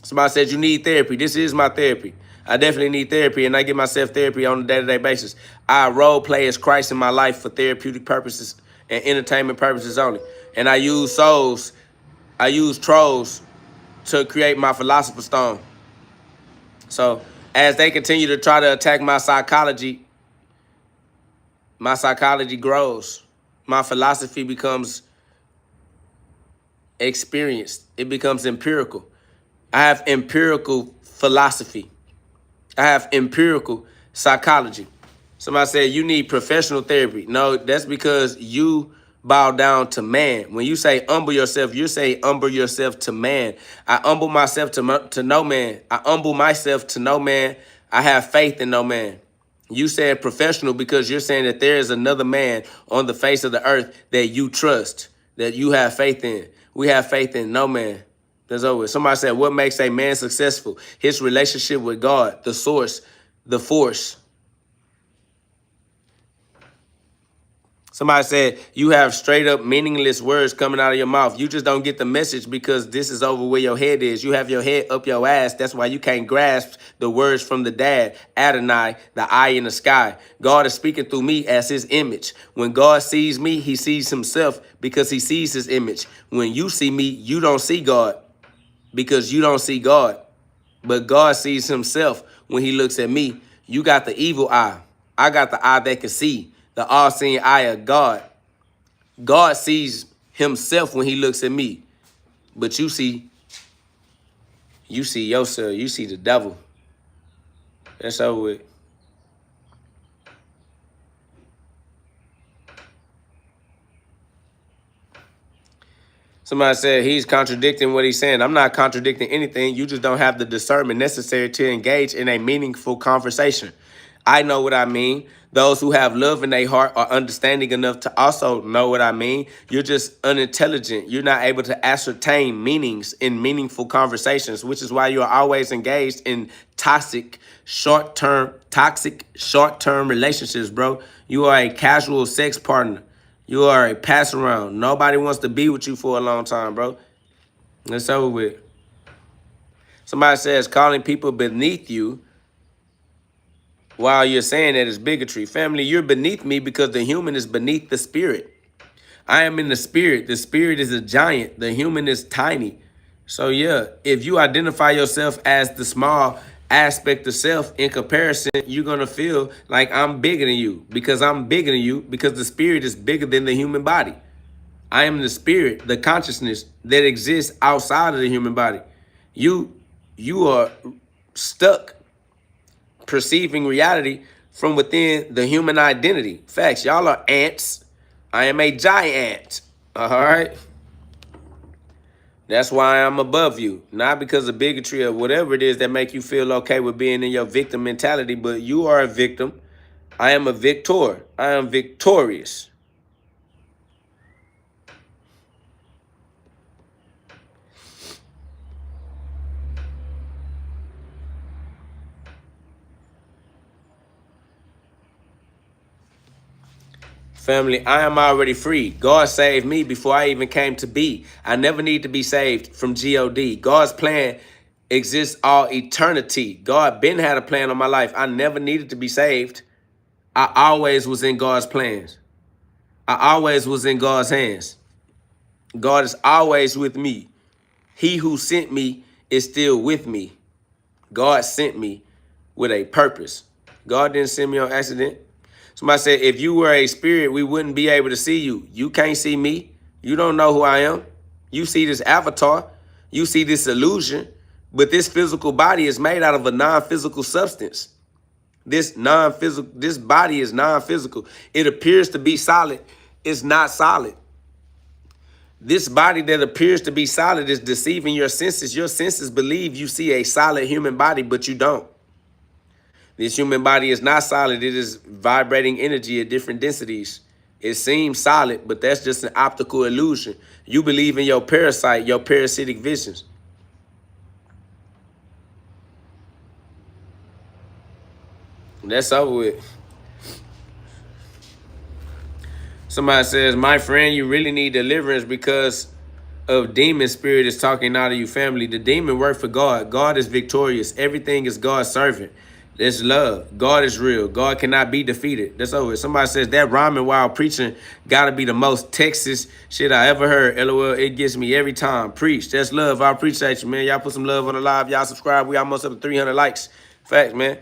somebody said, you need therapy. This is my therapy. I definitely need therapy, and I give myself therapy on a day-to-day basis. I role play as Christ in my life for therapeutic purposes and entertainment purposes only. And I use trolls to create my philosopher's stone. So as they continue to try to attack my psychology grows. My philosophy becomes experienced. It becomes empirical. I have empirical philosophy. I have empirical psychology. Somebody said you need professional therapy. No, that's because you bow down to man. When you say humble yourself, you say humble yourself to man. I humble myself to no man. I humble myself to no man. I have faith in no man. You said professional because you're saying that there is another man on the face of the earth that you trust, that you have faith in. We have faith in no man. That's over. Somebody said, what makes a man successful? His relationship with God, the source, the force. Somebody said, you have straight up meaningless words coming out of your mouth. You just don't get the message because this is over where your head is. You have your head up your ass. That's why you can't grasp the words from the dad, Adonai, the eye in the sky. God is speaking through me as his image. When God sees me, he sees himself because he sees his image. When you see me, you don't see God because you don't see God. But God sees himself when he looks at me. You got the evil eye. I got the eye that can see. The all-seeing eye of God. God sees himself when he looks at me. But you see yourself. You see the devil. That's over with. Somebody said he's contradicting what he's saying. I'm not contradicting anything. You just don't have the discernment necessary to engage in a meaningful conversation. I know what I mean. Those who have love in their heart are understanding enough to also know what I mean. You're just unintelligent. You're not able to ascertain meanings in meaningful conversations, which is why you are always engaged in toxic short-term relationships, bro. You are a casual sex partner. You are a pass around. Nobody wants to be with you for a long time, bro. That's over with. Somebody says calling people beneath you while you're saying that is bigotry. Family, you're beneath me because the human is beneath the spirit. I am in the spirit. The spirit is a giant. The human is tiny. So yeah, if you identify yourself as the small aspect of self in comparison, you're going to feel like I'm bigger than you because I'm bigger than you because the spirit is bigger than the human body. I am the spirit, the consciousness that exists outside of the human body. You are stuck perceiving reality from within the human identity. Facts. Y'all are ants. I am a giant. All right? That's why I'm above you. Not because of bigotry or whatever it is that make you feel okay with being in your victim mentality, but you are a victim. I am a victor. I am victorious. Family, I am already free. God saved me before I even came to be. I never need to be saved from GhOD. God's plan exists all eternity. God been had a plan on my life. I never needed to be saved. I always was in God's plans. I always was in God's hands. God is always with me. He who sent me is still with me. God sent me with a purpose. God didn't send me on accident. Somebody said, if you were a spirit, we wouldn't be able to see you. You can't see me. You don't know who I am. You see this avatar. You see this illusion. But this physical body is made out of a non-physical substance. This body is non-physical. It appears to be solid. It's not solid. This body that appears to be solid is deceiving your senses. Your senses believe you see a solid human body, but you don't. This human body is not solid. It is vibrating energy at different densities. It seems solid, but that's just an optical illusion. You believe in your parasite, your parasitic visions. That's over with. Somebody says, my friend, you really need deliverance because of demon spirit is talking out of you, family. The demon work for God. God is victorious. Everything is God's servant. There's love. God is real. God cannot be defeated. That's over. Somebody says that rhyming while preaching gotta be the most Texas shit I ever heard. LOL, it gets me every time. Preach. That's love. I appreciate you, man. Y'all put some love on the live. Y'all subscribe. We almost up to 300 likes. Facts, man.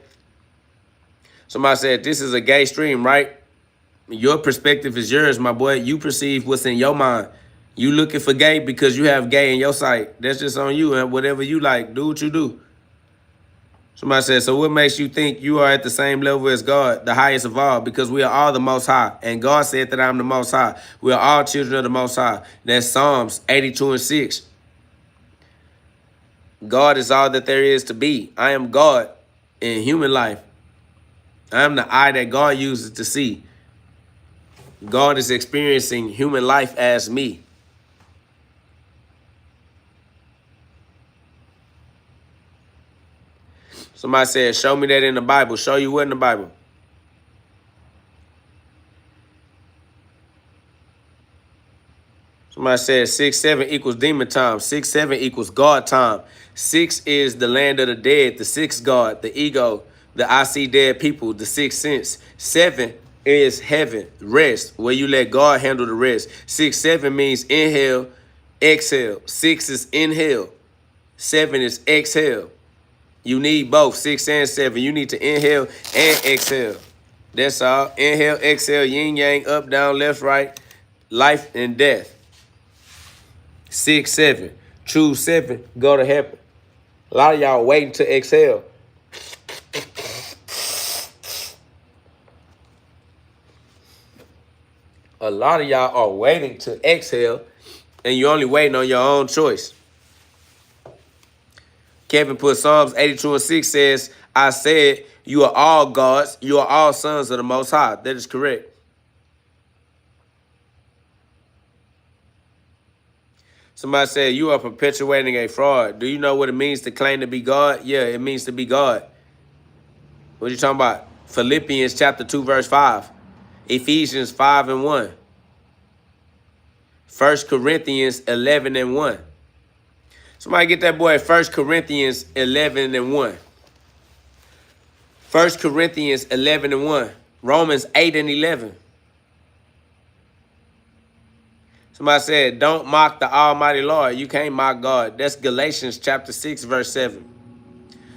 Somebody said this is a gay stream, right? Your perspective is yours, my boy. You perceive what's in your mind. You looking for gay because you have gay in your sight. That's just on you, and whatever you like, do what you do. Somebody said, so what makes you think you are at the same level as God, the highest of all? Because we are all the Most High. And God said that I'm the Most High. We are all children of the Most High. That's Psalms 82:6. God is all that there is to be. I am God in human life. I am the eye that God uses to see. God is experiencing human life as me. Somebody said, show me that in the Bible. Show you what in the Bible? Somebody said 6-7 equals demon time. 6-7 equals God time. 6 is the land of the dead, the sixth God, the ego, the I see dead people, the sixth sense. 7 is heaven, rest, where you let God handle the rest. 6-7 means inhale, exhale. 6 is inhale. 7 is exhale. You need both, 6 and 7. You need to inhale and exhale. That's all. Inhale, exhale, yin, yang, up, down, left, right, life and death. 6-7. Choose 7. Go to heaven. A lot of y'all waiting to exhale. A lot of y'all are waiting to exhale, and you're only waiting on your own choice. Kevin put Psalms 82:6 says, I said, you are all gods. You are all sons of the Most High. That is correct. Somebody said, you are perpetuating a fraud. Do you know what it means to claim to be God? Yeah, it means to be God. What are you talking about? Philippians chapter 2, verse 5. Ephesians 5:1. 1 Corinthians 11:1. Somebody get that boy 1 Corinthians 11:1. 1 Corinthians 11:1. Romans 8:11. Somebody said, don't mock the Almighty Lord. You can't mock God. That's Galatians chapter 6, verse 7.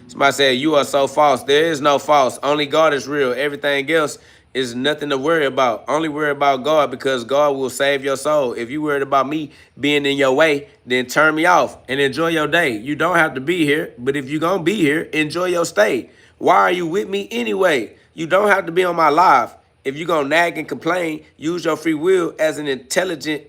Somebody said, you are so false. There is no false. Only God is real. Everything else is nothing to worry about. Only worry about God, because God will save your soul. If you worried about me being in your way, then turn me off and enjoy your day. You don't have to be here, but if you're going to be here, enjoy your stay. Why are you with me anyway? You don't have to be on my live. If you're going to nag and complain, use your free will as an intelligent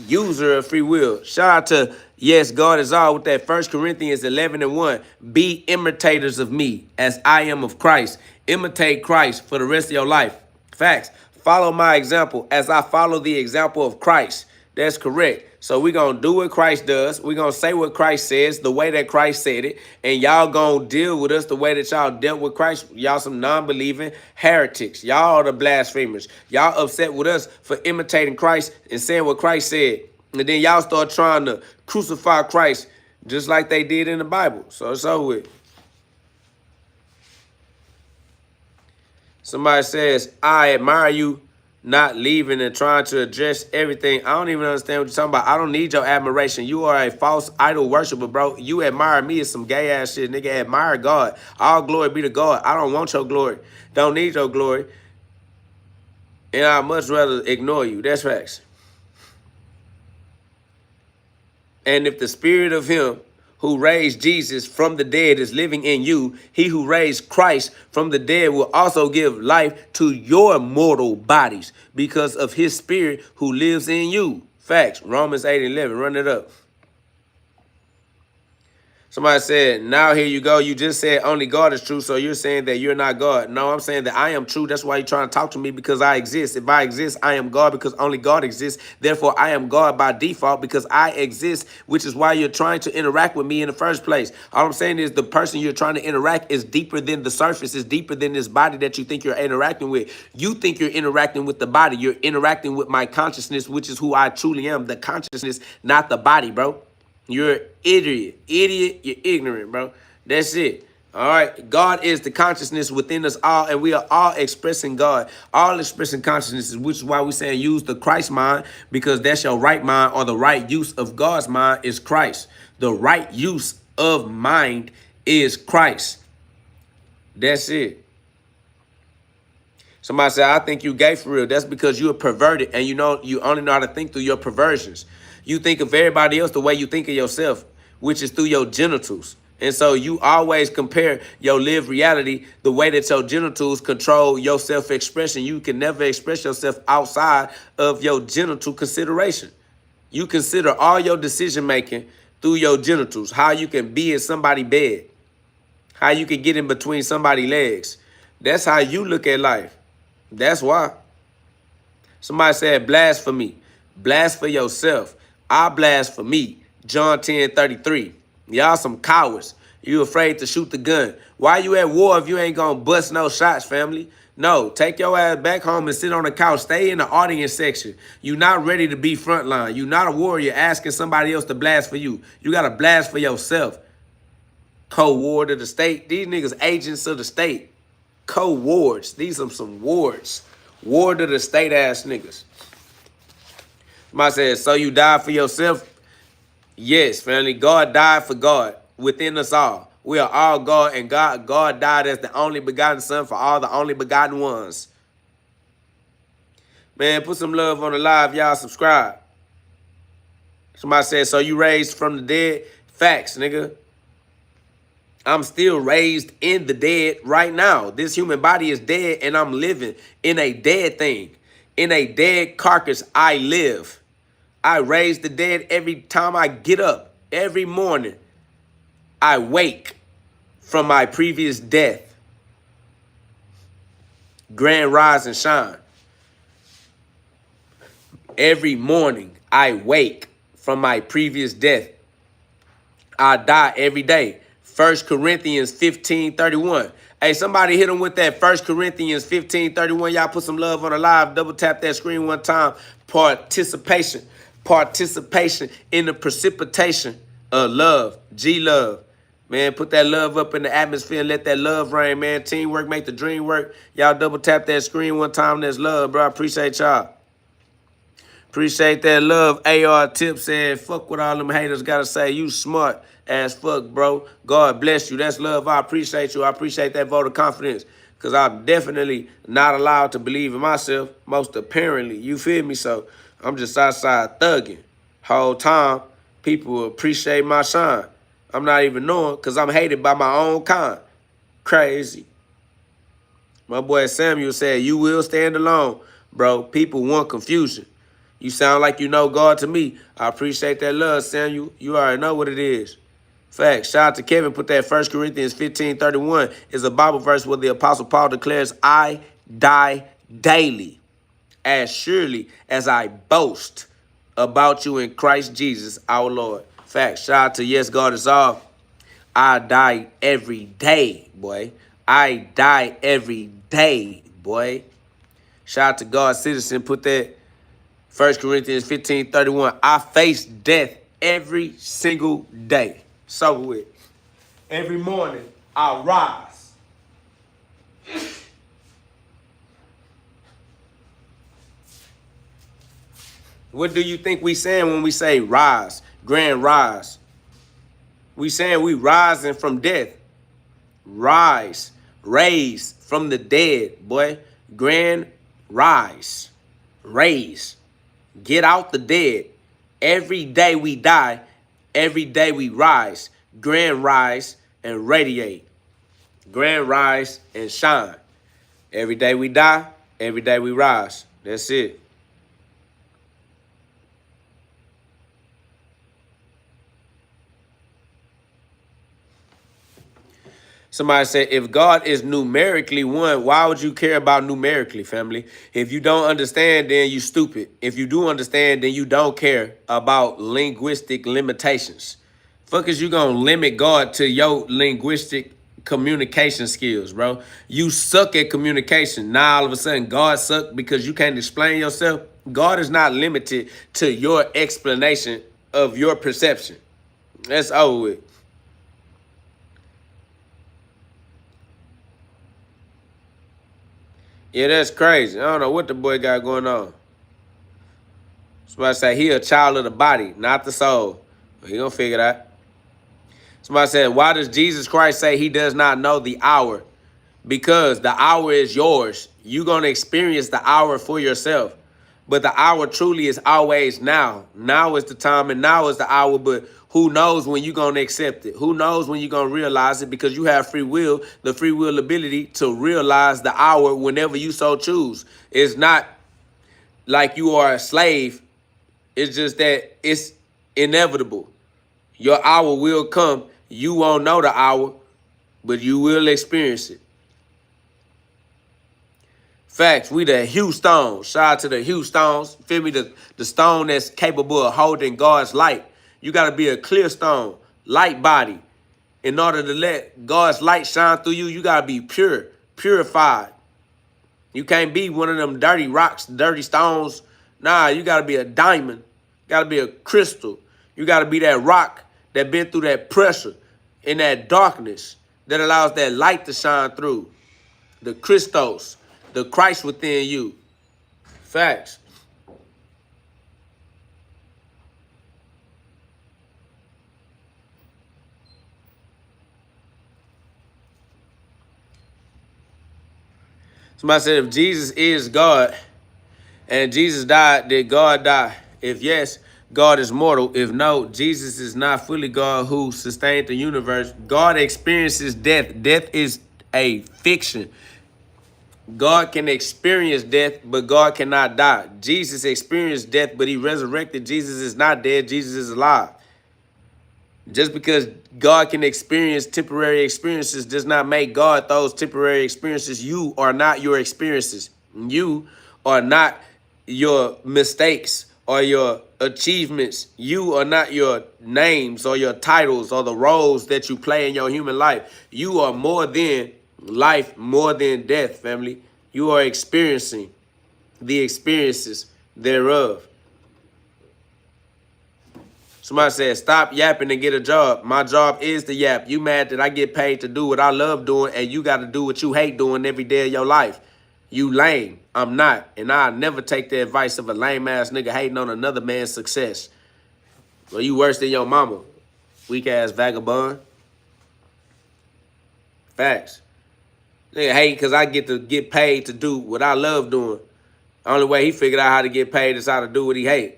user of free will. Shout out to Yes, God is all with that 1 Corinthians 11:1. Be imitators of me as I am of Christ. Imitate Christ for the rest of your life. Facts. Follow my example as I follow the example of Christ. That's correct. So we're going to do what Christ does. We're going to say what Christ says, the way that Christ said it. And y'all going to deal with us the way that y'all dealt with Christ. Y'all some non-believing heretics. Y'all are the blasphemers. Y'all upset with us for imitating Christ and saying what Christ said. And then y'all start trying to crucify Christ just like they did in the Bible. So it's over with. Somebody says, I admire you not leaving and trying to address everything. I don't even understand what you're talking about. I don't need your admiration. You are a false idol worshiper, bro. You admire me is some gay ass shit. Nigga, admire God. All glory be to God. I don't want your glory. Don't need your glory. And I'd much rather ignore you. That's facts. And if the spirit of him who raised Jesus from the dead is living in you, he who raised Christ from the dead will also give life to your mortal bodies because of his spirit who lives in you. Facts. Romans 8:11. Run it up. Somebody said, now here you go. You just said only God is true, so you're saying that you're not God. No, I'm saying that I am true. That's why you're trying to talk to me, because I exist. If I exist, I am God because only God exists. Therefore, I am God by default because I exist, which is why you're trying to interact with me in the first place. All I'm saying is the person you're trying to interact is deeper than the surface. It's deeper than this body that you think you're interacting with. You think you're interacting with the body. You're interacting with my consciousness, which is who I truly am, the consciousness, not the body, bro. You're an idiot. Idiot, you're ignorant, bro. That's it. All right. God is the consciousness within us all, and we are all expressing God, all expressing consciousnesses, which is why we're saying use the Christ mind, because that's your right mind, or the right use of God's mind is Christ. The right use of mind is Christ. That's it. Somebody said, I think you gay for real. That's because you're perverted, and you only know how to think through your perversions. You think of everybody else the way you think of yourself, which is through your genitals. And so you always compare your lived reality the way that your genitals control your self-expression. You can never express yourself outside of your genital consideration. You consider all your decision-making through your genitals, how you can be in somebody's bed, how you can get in between somebody's legs. That's how you look at life. That's why. Somebody said, blast for me. Blast for yourself. I blast for me. John 10:33. Y'all some cowards. You afraid to shoot the gun. Why you at war if you ain't gonna bust no shots, family? No, take your ass back home and sit on the couch. Stay in the audience section. You not ready to be frontline. You not a warrior asking somebody else to blast for you. You gotta blast for yourself. Co-ward of the state. These niggas agents of the state. Co-wards. These are some wards. Ward of the state ass niggas. Somebody said, so you died for yourself? Yes, family. God died for God within us all. We are all God, and God died as the only begotten son for all the only begotten ones. Man, put some love on the live. Y'all subscribe. Somebody said, so you raised from the dead? Facts, nigga. I'm still raised in the dead right now. This human body is dead, and I'm living in a dead thing. In a dead carcass, I live. I raise the dead every time I get up. Every morning, I wake from my previous death. Grand rise and shine. Every morning, I wake from my previous death. I die every day. 1 Corinthians 15:31. Hey, somebody hit them with that 1 Corinthians 15:31. Y'all put some love on the live. Double tap that screen one time. Participation. Participation in the precipitation of love. G-love. Man, put that love up in the atmosphere and let that love rain, man. Teamwork make the dream work. Y'all double tap that screen one time. That's love, bro. I appreciate y'all. Appreciate that love. AR Tip said, fuck what all them haters gotta say. You smart as fuck, bro. God bless you. That's love. I appreciate you. I appreciate that vote of confidence. Because I'm definitely not allowed to believe in myself. Most apparently. You feel me? So I'm just outside thugging. Whole time, people appreciate my shine. I'm not even knowing because I'm hated by my own kind. Crazy. My boy Samuel said, you will stand alone, bro. People want confusion. You sound like you know God to me. I appreciate that love, Samuel. You already know what it is. Facts. Shout out to Kevin. Put that 1 Corinthians 15:31 is a Bible verse where the Apostle Paul declares, I die daily, as surely as I boast about you in Christ Jesus, our Lord. Facts. Shout out to Yes, God is all. I die every day, boy. I die every day, boy. Shout out to God Citizen. Put that 1 Corinthians 15:31. I face death every single day. So with. Every morning, I rise. What do you think we saying when we say rise? Grand rise. We saying we rising from death. Rise. Raise from the dead, boy. Grand rise. Raise. Get out the dead. Every day we die. Every day we rise. Grand rise and radiate. Grand rise and shine. Every day we die. Every day we rise. That's it. Somebody said, if God is numerically one, why would you care about numerically, family? If you don't understand, then you stupid. If you do understand, then you don't care about linguistic limitations. Fuck is you gonna limit God to your linguistic communication skills, bro? You suck at communication. Now all of a sudden God suck because you can't explain yourself. God is not limited to your explanation of your perception. That's over with. Yeah, that's crazy. I don't know what the boy got going on. Somebody say he a child of the body, not the soul. He gonna figure it out. Somebody said, why does Jesus Christ say he does not know the hour? Because the hour is yours. You're gonna experience the hour for yourself. But the hour truly is always now. Now is the time and now is the hour, but who knows when you're going to accept it? Who knows when you're going to realize it? Because you have free will, the free will ability to realize the hour whenever you so choose. It's not like you are a slave. It's just that it's inevitable. Your hour will come. You won't know the hour, but you will experience it. Facts, we the Houstons. Shout out to the Houstons. Feel me? The stone that's capable of holding God's light. You got to be a clear stone, light body. In order to let God's light shine through you, you got to be pure, purified. You can't be one of them dirty rocks, dirty stones. Nah, you got to be a diamond. You got to be a crystal. You got to be that rock that been through that pressure in that darkness that allows that light to shine through. The Christos. The Christ within you. Facts. Somebody said, if Jesus is God and Jesus died, did God die? If yes, God is mortal. If no, Jesus is not fully God who sustained the universe. God experiences death. Death is a fiction. God can experience death, but God cannot die. Jesus experienced death, but he resurrected. Jesus is not dead. Jesus is alive. Just because God can experience temporary experiences does not make God those temporary experiences. You are not your experiences. You are not your mistakes or your achievements. You are not your names or your titles or the roles that you play in your human life. You are more than life, more than death, family. You are experiencing the experiences thereof. Somebody said, stop yapping and get a job. My job is to yap. You mad that I get paid to do what I love doing and you got to do what you hate doing every day of your life. You lame. I'm not. And I'll never take the advice of a lame ass nigga hating on another man's success. Well, you worse than your mama. Weak ass vagabond. Facts. Nigga hate because I get to get paid to do what I love doing. The only way he figured out how to get paid is how to do what he hate.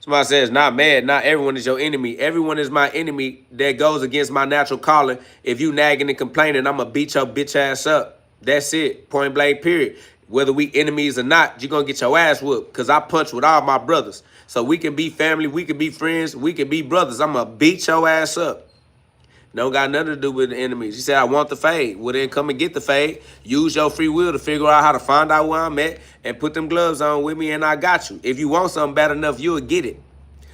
Somebody says, not mad, not everyone is your enemy. Everyone is my enemy that goes against my natural calling. If you nagging and complaining, I'm going to beat your bitch ass up. That's it. Point blank, period. Whether we enemies or not, you're going to get your ass whooped because I punch with all my brothers. So we can be family, we can be friends, we can be brothers. I'm going to beat your ass up. Don't got nothing to do with the enemies. He said, I want the fade. Well, then come and get the fade. Use your free will to figure out how to find out where I'm at and put them gloves on with me, and I got you. If you want something bad enough, you'll get it.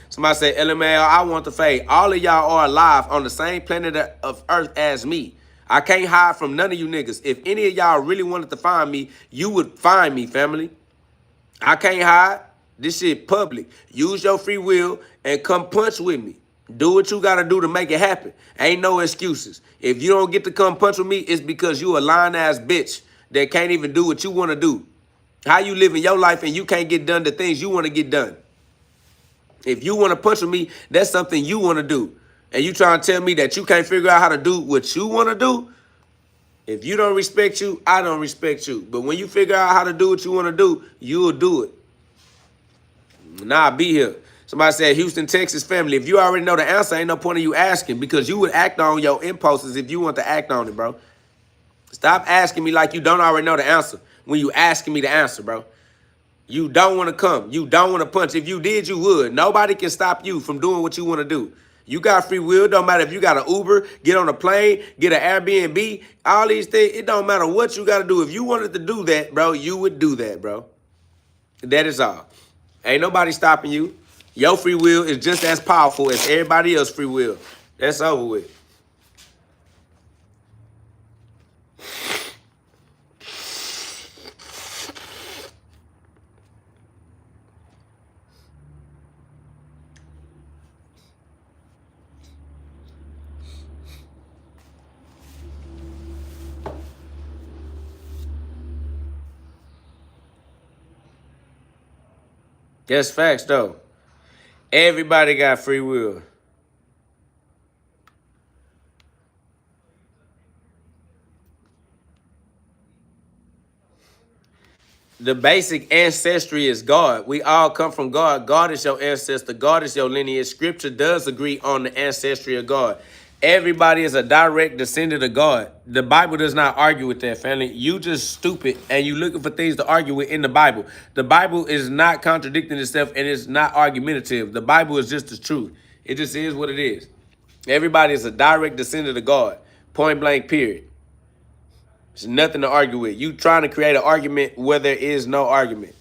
Somebody said, LML, I want the fade. All of y'all are alive on the same planet of Earth as me. I can't hide from none of you niggas. If any of y'all really wanted to find me, you would find me, family. I can't hide. This shit public. Use your free will and come punch with me. Do what you gotta do to make it happen. Ain't no excuses. If you don't get to come punch with me, it's because you a lying ass bitch that can't even do what you want to do. How you living your life and you can't get done the things you want to get done? If you want to punch with me, that's something you want to do. And you trying to tell me that you can't figure out how to do what you want to do? If you don't respect you, I don't respect you. But when you figure out how to do what you want to do, you'll do it. Nah, be here. Somebody said, Houston, Texas family. If you already know the answer, ain't no point of you asking because you would act on your impulses if you want to act on it, bro. Stop asking me like you don't already know the answer when you asking me the answer, bro. You don't want to come. You don't want to punch. If you did, you would. Nobody can stop you from doing what you want to do. You got free will. Don't matter if you got an Uber, get on a plane, get an Airbnb, all these things. It don't matter what you got to do. If you wanted to do that, bro, you would do that, bro. That is all. Ain't nobody stopping you. Your free will is just as powerful as everybody else's free will. That's over with. That's facts, though. Everybody got free will. The basic ancestry is God. We all come from God. God is your ancestor. God is your lineage. Scripture does agree on the ancestry of God. Everybody is a direct descendant of God. The Bible does not argue with that, family. You just stupid and you looking for things to argue with in the Bible. The Bible is not contradicting itself and it's not argumentative. The Bible is just the truth. It just is what it is. Everybody is a direct descendant of God. Point blank, period. There's nothing to argue with. You trying to create an argument where there is no argument.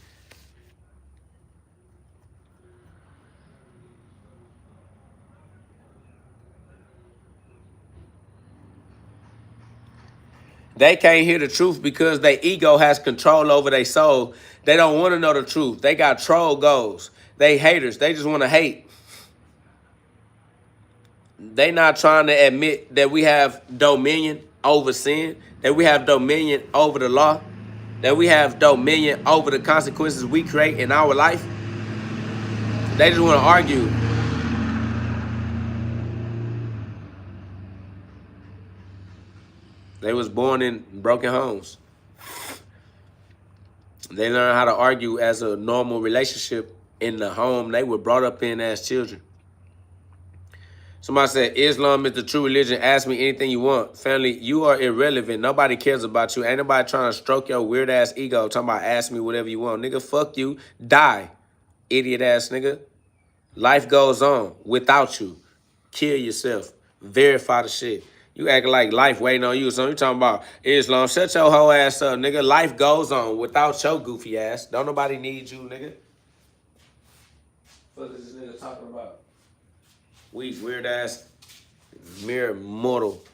They can't hear the truth because their ego has control over their soul. They don't want to know the truth. They got troll goals. They haters. They just want to hate. They not trying to admit that we have dominion over sin, that we have dominion over the law, that we have dominion over the consequences we create in our life. They just want to argue. They was born in broken homes. They learn how to argue as a normal relationship in the home they were brought up in as children. Somebody said, Islam is the true religion. Ask me anything you want. Family, you are irrelevant. Nobody cares about you. Ain't nobody trying to stroke your weird-ass ego talking about ask me whatever you want. Nigga, fuck you. Die. Idiot-ass nigga. Life goes on without you. Kill yourself. Verify the shit. You acting like life waiting on you. So you talking about Islam. Shut your whole ass up, nigga. Life goes on without your goofy ass. Don't nobody need you, nigga. What is this nigga talking about? Weak, weird ass, mere mortal.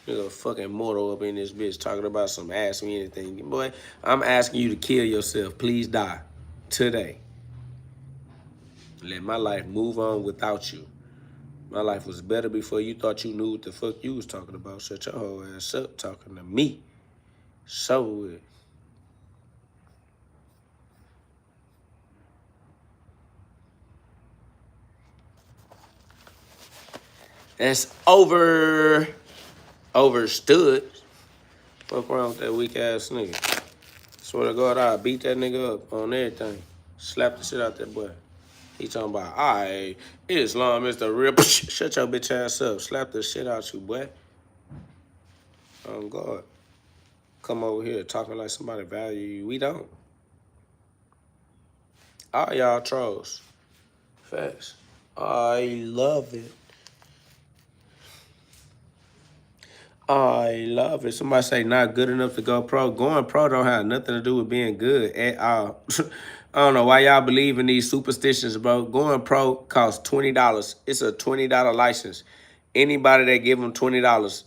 Nigga fucking mortal up in this bitch talking about some ask me anything. Boy, I'm asking you to kill yourself. Please die. Today. Let my life move on without you. My life was better before you thought you knew what the fuck you was talking about. Shut your whole ass up talking to me. So weird. That's overstood. Fuck around with that weak ass nigga. Swear to God, I beat that nigga up on everything. Slap the shit out that boy. He talking about, alright, Islam is the real. Shut your bitch ass up. Slap the shit out you, boy. Oh God. come over here talking like somebody value you. We don't. All y'all trolls. Facts. I love it. I love it. Somebody say not good enough to go pro. Going pro don't have nothing to do with being good at all. I don't know why y'all believe in these superstitions, bro. Going pro costs $20. It's a $20 license. Anybody that give them $20,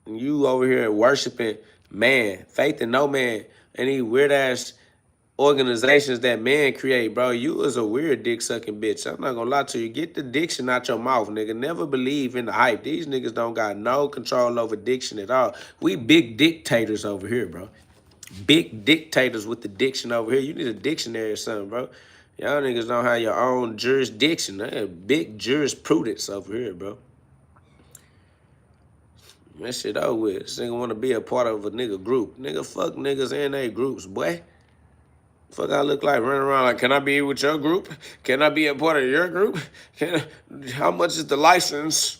you over here worshiping man, faith in no man, and these weird ass organizations that men create, bro. You is a weird dick sucking bitch. I'm not gonna lie to you. Get the diction out your mouth, nigga. Never believe in the hype. These niggas don't got no control over diction at all. We big dictators over here, bro. Big dictators with the diction over here. You need a dictionary or something, bro. Y'all niggas don't have your own jurisdiction. They have big jurisprudence over here, bro. That shit over with. This nigga want to be a part of a nigga group. Nigga, fuck niggas and they groups, boy. Fuck I look like running around like, can I be with your group? Can I be a part of your group? How much is the license?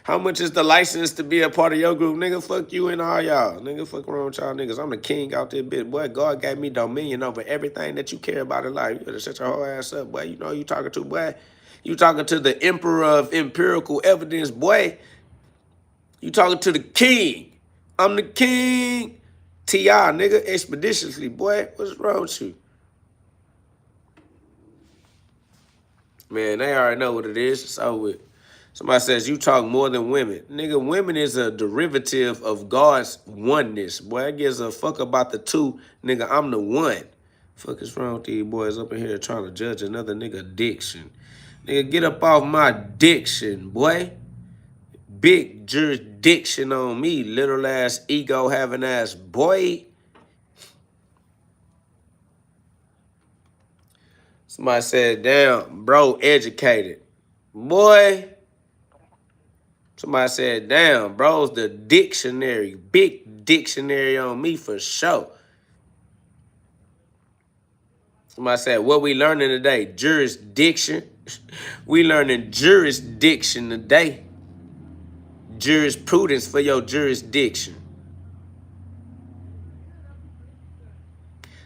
How much is the license to be a part of your group? Nigga, fuck you and all y'all. Nigga, fuck around with y'all niggas. I'm the king out there, bitch. Boy, God gave me dominion over everything that you care about in life. You better shut your whole ass up, boy. You know who you talking to, boy. You talking to the emperor of empirical evidence, boy. You talking to the king. I'm the king. T.I., nigga, expeditiously, boy. What's wrong with you? Man, they already know what it is. It's over with. Somebody says, you talk more than women. Nigga, women is a derivative of God's oneness. Boy, I gives a fuck about the two. Nigga, I'm the one. Fuck is wrong with these boys up in here trying to judge another nigga diction? Nigga, get up off my diction, boy. Big jurisdiction on me, little ass ego having ass boy. Somebody said, damn, bro, educated. Boy. Somebody said, damn, bro's the dictionary. Big dictionary on me for sure. Somebody said, what we learning today? Jurisdiction. We learning jurisdiction today. Jurisprudence for your jurisdiction.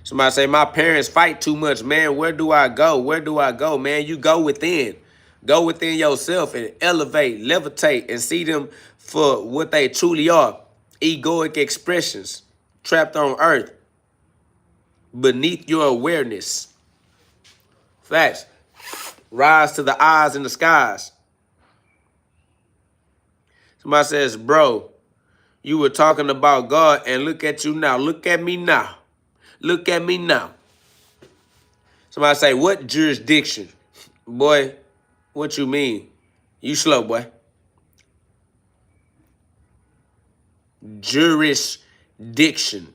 Somebody say, my parents fight too much, man. Where do I go? Where do I go, man? You go within. Go within yourself and elevate, levitate, and see them for what they truly are. Egoic expressions trapped on earth beneath your awareness. Facts. Rise to the eyes in the skies. Somebody says, bro, you were talking about God and look at you now. Look at me now. Look at me now. Somebody say, what jurisdiction? Boy, what you mean? You slow, boy. Jurisdiction.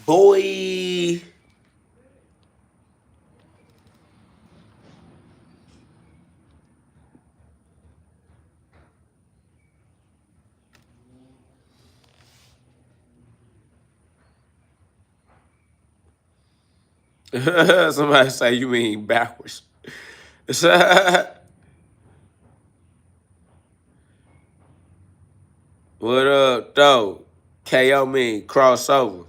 Boy. Somebody say you mean backwards. What up, though? KO mean crossover.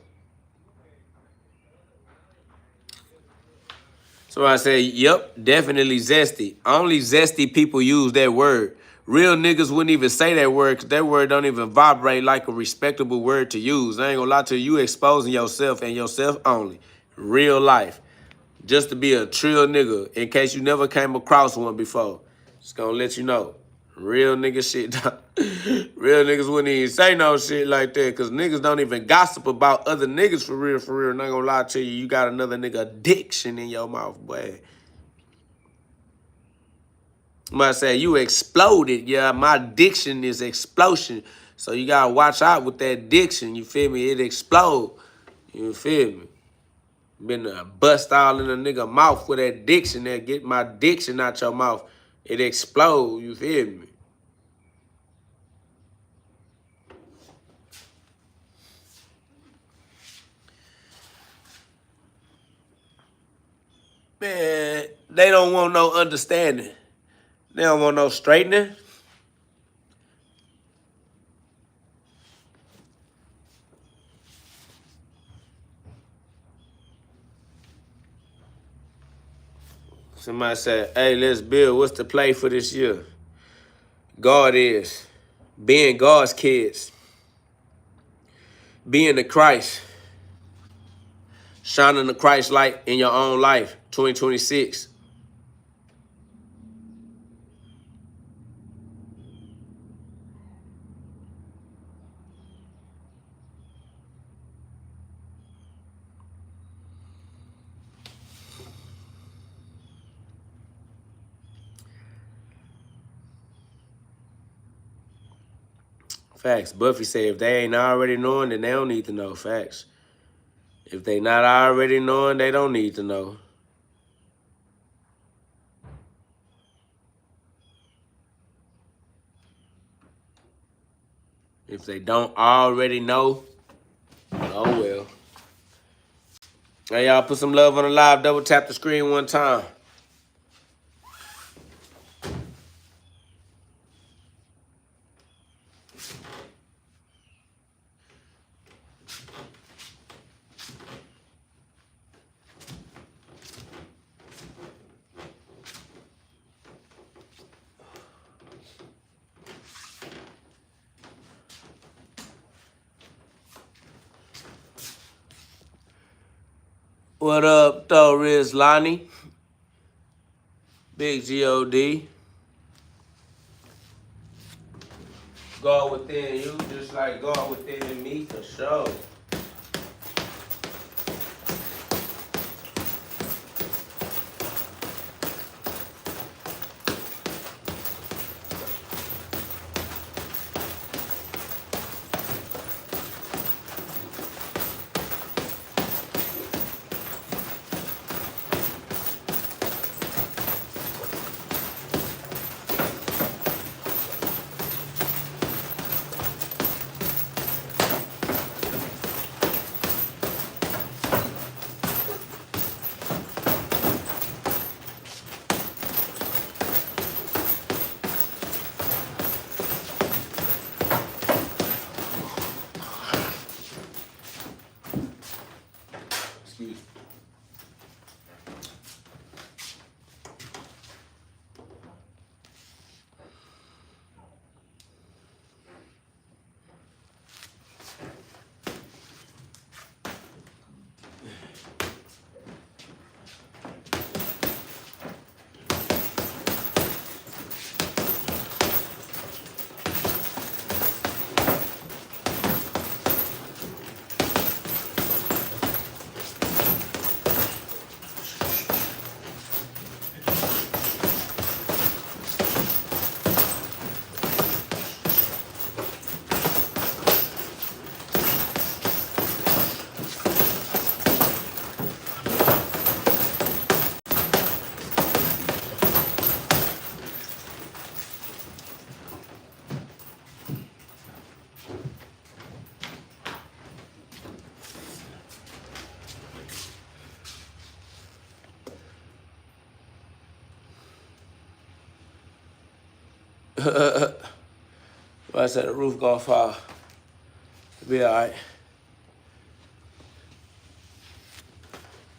Somebody say, yep, definitely zesty. Only zesty people use that word. Real niggas wouldn't even say that word because that word don't even vibrate like a respectable word to use. I ain't gonna lie to you, exposing yourself and yourself only. Real life. Just to be a trill nigga in case you never came across one before. Just gonna let you know. Real nigga shit. Real niggas wouldn't even say no shit like that because niggas don't even gossip about other niggas for real, for real. Not gonna lie to you, you got another nigga addiction in your mouth, boy. Somebody say, you exploded. Yeah, my diction is explosion. So you gotta watch out with that diction, you feel me? It explode. You feel me? Been bust all in a nigga mouth with that diction there. Get my diction out your mouth. It explode, you feel me? Man, they don't want no understanding. They don't want no straightening. Somebody said, hey, let's build. What's the play for this year? God is being God's kids, being the Christ, shining the Christ light in your own life, 2026. Facts. Buffy said if they ain't already knowing, then they don't need to know. Facts. If they not already knowing, they don't need to know. If they don't already know, oh well. Hey, y'all, put some love on the live. Double tap the screen one time. What up, though, Riz Lonnie? Big GhOD. God within you, just like God within me, for sure. Excuse me. I said the roof gonna fall. It'll be all right.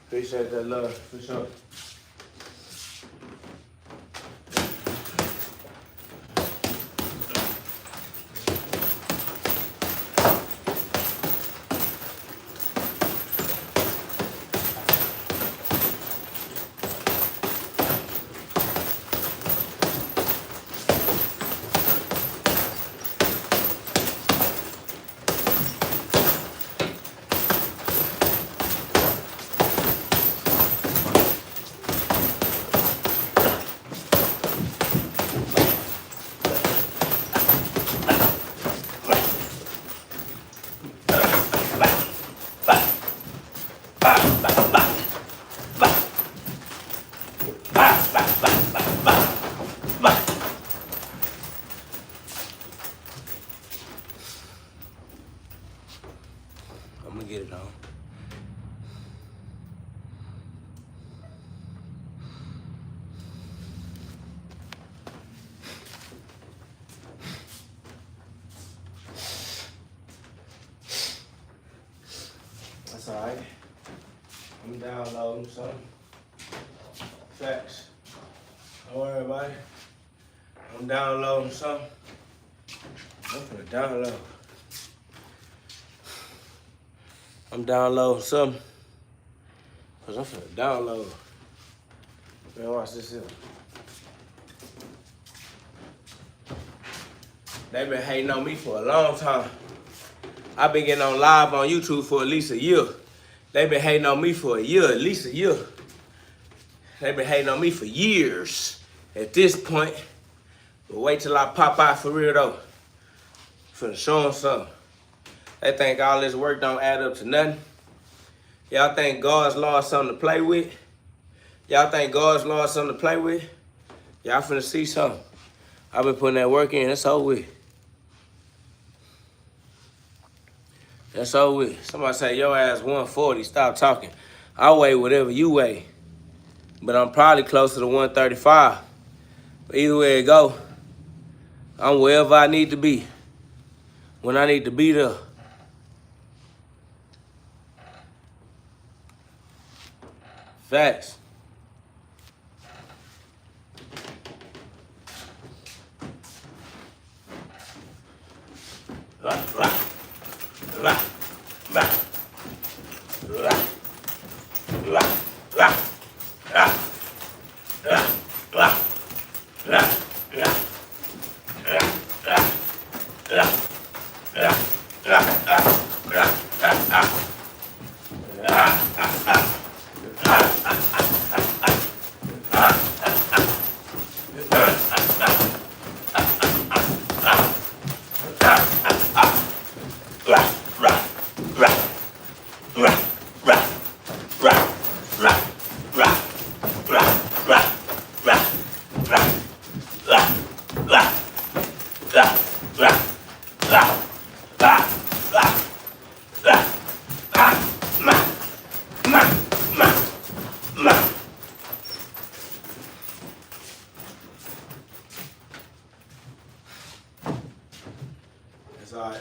Appreciate that love, for sure. I'm gonna get it on. alright. I'm downloading something. Facts. Don't worry about it. I'm downloading something. I'm finna download. I'm downloading something. Cause I'm finna download. Man, watch this here. They been hating on me for a long time. I've been getting on live on YouTube for at least a year. They been hating on me for a year, at least a year. They been hating on me for years at this point. But wait till I pop out for real though. Finna show them something. They think all this work don't add up to nothing. Y'all think God's law is something to play with? Y'all think God's law is something to play with? Y'all finna see something. I've been putting that work in, that's over with. That's over with. Somebody say, your ass 140, stop talking. I weigh whatever you weigh. But I'm probably closer to 135. But either way it go, I'm wherever I need to be. When I need to be there. Facts. That's all right.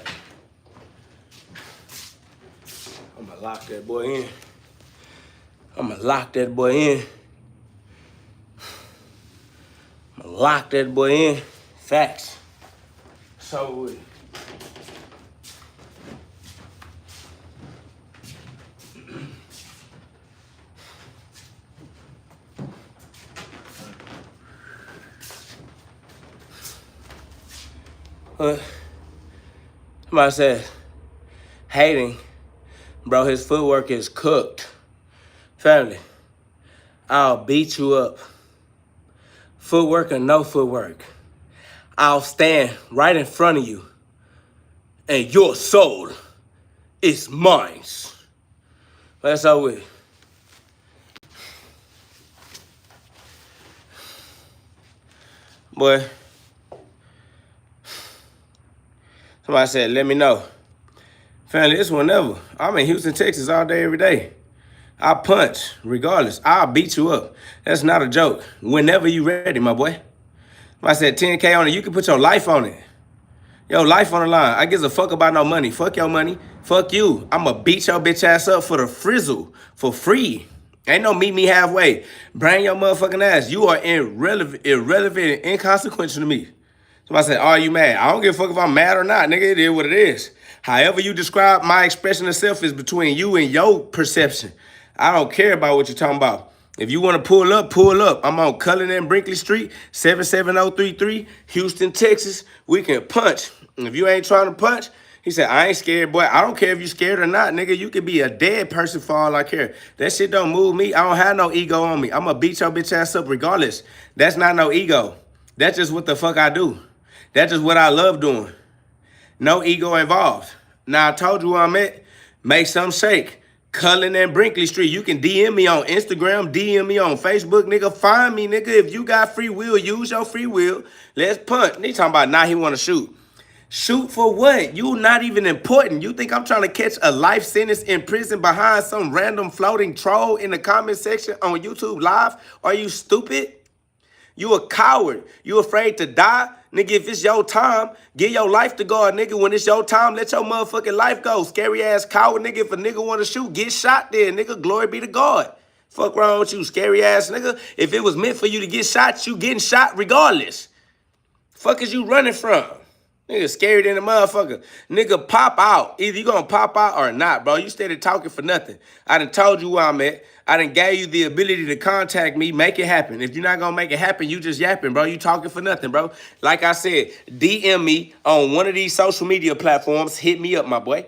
I'm gonna lock that boy in. I'm gonna lock that boy in. I'm gonna lock that boy in. Facts. So somebody said, hating, bro, his footwork is cooked. Family, I'll beat you up. Footwork or no footwork. I'll stand right in front of you and your soul is mine. That's all we. Boy, somebody said, let me know. Family, it's whenever. I'm in Houston, Texas all day, every day. I punch, regardless. I'll beat you up. That's not a joke. Whenever you ready, my boy. If I said 10K on it, you can put your life on it. Your life on the line. I gives a fuck about no money. Fuck your money. Fuck you. I'ma beat your bitch ass up for the frizzle, for free. Ain't no meet me halfway. Bring your motherfucking ass. You are irrelevant and inconsequential to me. Somebody said, are you mad? I don't give a fuck if I'm mad or not, nigga. It is what it is. However you describe my expression of self is between you and your perception. I don't care about what you're talking about. If you want to pull up, pull up. I'm on Cullen and Brinkley Street, 77033, Houston, Texas. We can punch. If you ain't trying to punch, he said, I ain't scared, boy. I don't care if you scared or not, nigga. You could be a dead person for all I care. That shit don't move me. I don't have no ego on me. I'm going to beat your bitch ass up regardless. That's not no ego. That's just what the fuck I do. That's just what I love doing. No ego involved. Now, I told you where I'm at. Make some shake. Cullen and Brinkley Street. You can DM me on Instagram, DM me on Facebook, nigga. Find me, nigga. If you got free will, use your free will. Let's punch. He talking about now he want to shoot. Shoot for what? You not even important. You think I'm trying to catch a life sentence in prison behind some random floating troll in the comment section on YouTube Live? Are you stupid? You a coward. You afraid to die? Nigga, if it's your time, give your life to God, nigga. When it's your time, let your motherfucking life go. Scary ass coward, nigga. If a nigga want to shoot, get shot there, nigga. Glory be to God. Fuck wrong with you, scary ass nigga. If it was meant for you to get shot, you getting shot regardless. Fuck is you running from? Nigga scary than a motherfucker. Nigga pop out. Either you gonna pop out or not, bro. You steady talking for nothing. I done told you where I'm at. I done gave you the ability to contact me. Make it happen. If you're not gonna make it happen, you just yapping, bro. You talking for nothing, bro. Like I said, DM me on one of these social media platforms. Hit me up, my boy.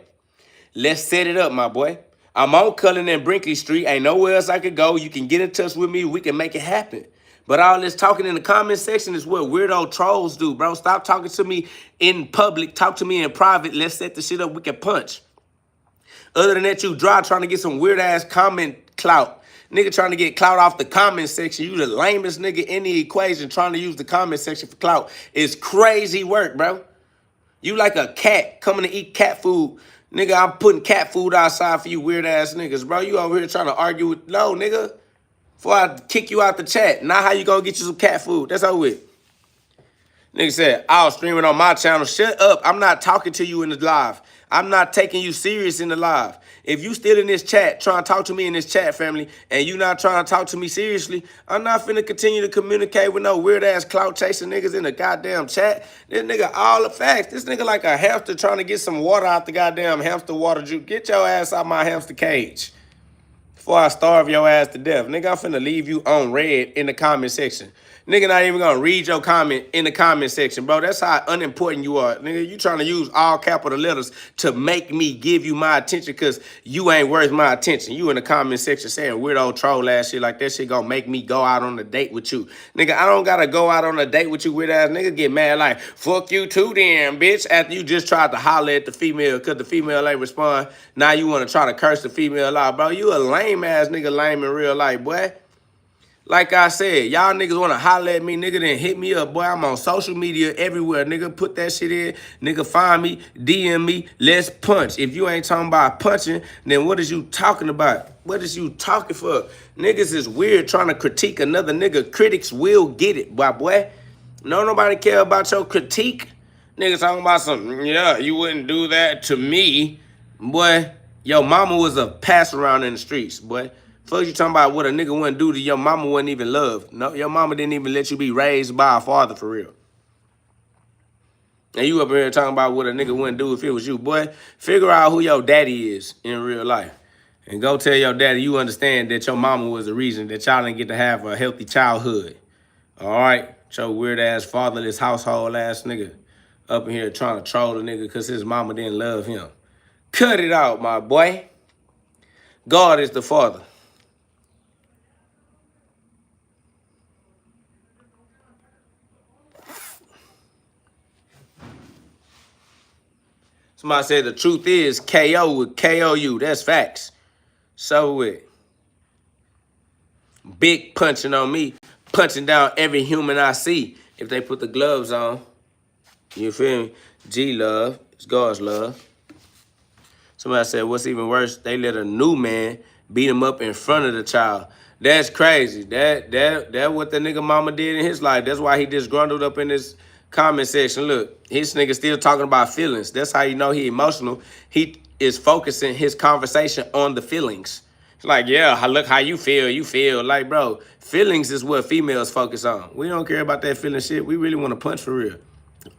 Let's set it up, my boy. I'm on Cullen and Brinkley Street. Ain't nowhere else I could go. You can get in touch with me. We can make it happen. But all this talking in the comment section is what weirdo trolls do, bro. Stop talking to me in public. Talk to me in private. Let's set the shit up. We can punch. Other than that, you dry trying to get some weird-ass comment clout. Nigga trying to get clout off the comment section. You the lamest nigga in the equation trying to use the comment section for clout. It's crazy work, bro. You like a cat coming to eat cat food. Nigga, I'm putting cat food outside for you weird-ass niggas, bro. You over here trying to argue with... No, nigga. Before I kick you out the chat. Now how you gonna get you some cat food? That's over with. Nigga said, I was streaming on my channel. Shut up. I'm not talking to you in the live. I'm not taking you serious in the live. If you still in this chat, trying to talk to me in this chat, family, and you not trying to talk to me seriously, I'm not finna continue to communicate with no weird-ass clout chasing niggas in the goddamn chat. This nigga all the facts. This nigga like a hamster trying to get some water out the goddamn hamster water juice. Get your ass out my hamster cage before I starve your ass to death. Nigga, I'm finna leave you on red in the comment section. Nigga not even gonna read your comment in the comment section, bro. That's how unimportant you are. Nigga, you trying to use all capital letters to make me give you my attention because you ain't worth my attention. You in the comment section saying weirdo troll ass shit like that shit gonna make me go out on a date with you. Nigga, I don't gotta go out on a date with you weird ass nigga. Get mad like, fuck you too then, bitch. After you just tried to holler at the female because the female ain't respond. Now you wanna try to curse the female out, bro. You a lame ass nigga, lame in real life, boy. Like I said, y'all niggas want to holler at me, nigga, then hit me up, boy. I'm on social media everywhere, nigga. Put that shit in. Nigga, find me, DM me, let's punch. If you ain't talking about punching, then what is you talking about? What is you talking for? Niggas is weird trying to critique another nigga. Critics will get it, boy. No, nobody care about your critique. Niggas talking about something, yeah, you wouldn't do that to me. Boy, your mama was a pass around in the streets, boy. Fuck you talking about what a nigga wouldn't do to your mama wasn't even loved. No, your mama didn't even let you be raised by a father for real. And you up here talking about what a nigga wouldn't do if it was you. Boy, figure out who your daddy is in real life. And go tell your daddy you understand that your mama was the reason that y'all didn't get to have a healthy childhood. All right? Your weird-ass, fatherless, household-ass nigga up in here trying to troll the nigga because his mama didn't love him. Cut it out, my boy. God is the father. Somebody said the truth is KO would KO you. That's facts. So with big punching on me, punching down every human I see if they put the gloves on. You feel me? G-love. It's God's love. Somebody said what's even worse, they let a new man beat him up in front of the child. That's crazy. That what the nigga mama did in his life. That's why he disgruntled up in this comment section. Look, his nigga still talking about feelings. That's how you know he emotional. He is focusing his conversation on the feelings. It's like, yeah, look how you feel. You feel like, bro, feelings is what females focus on. We don't care about that feeling shit. We really want to punch for real.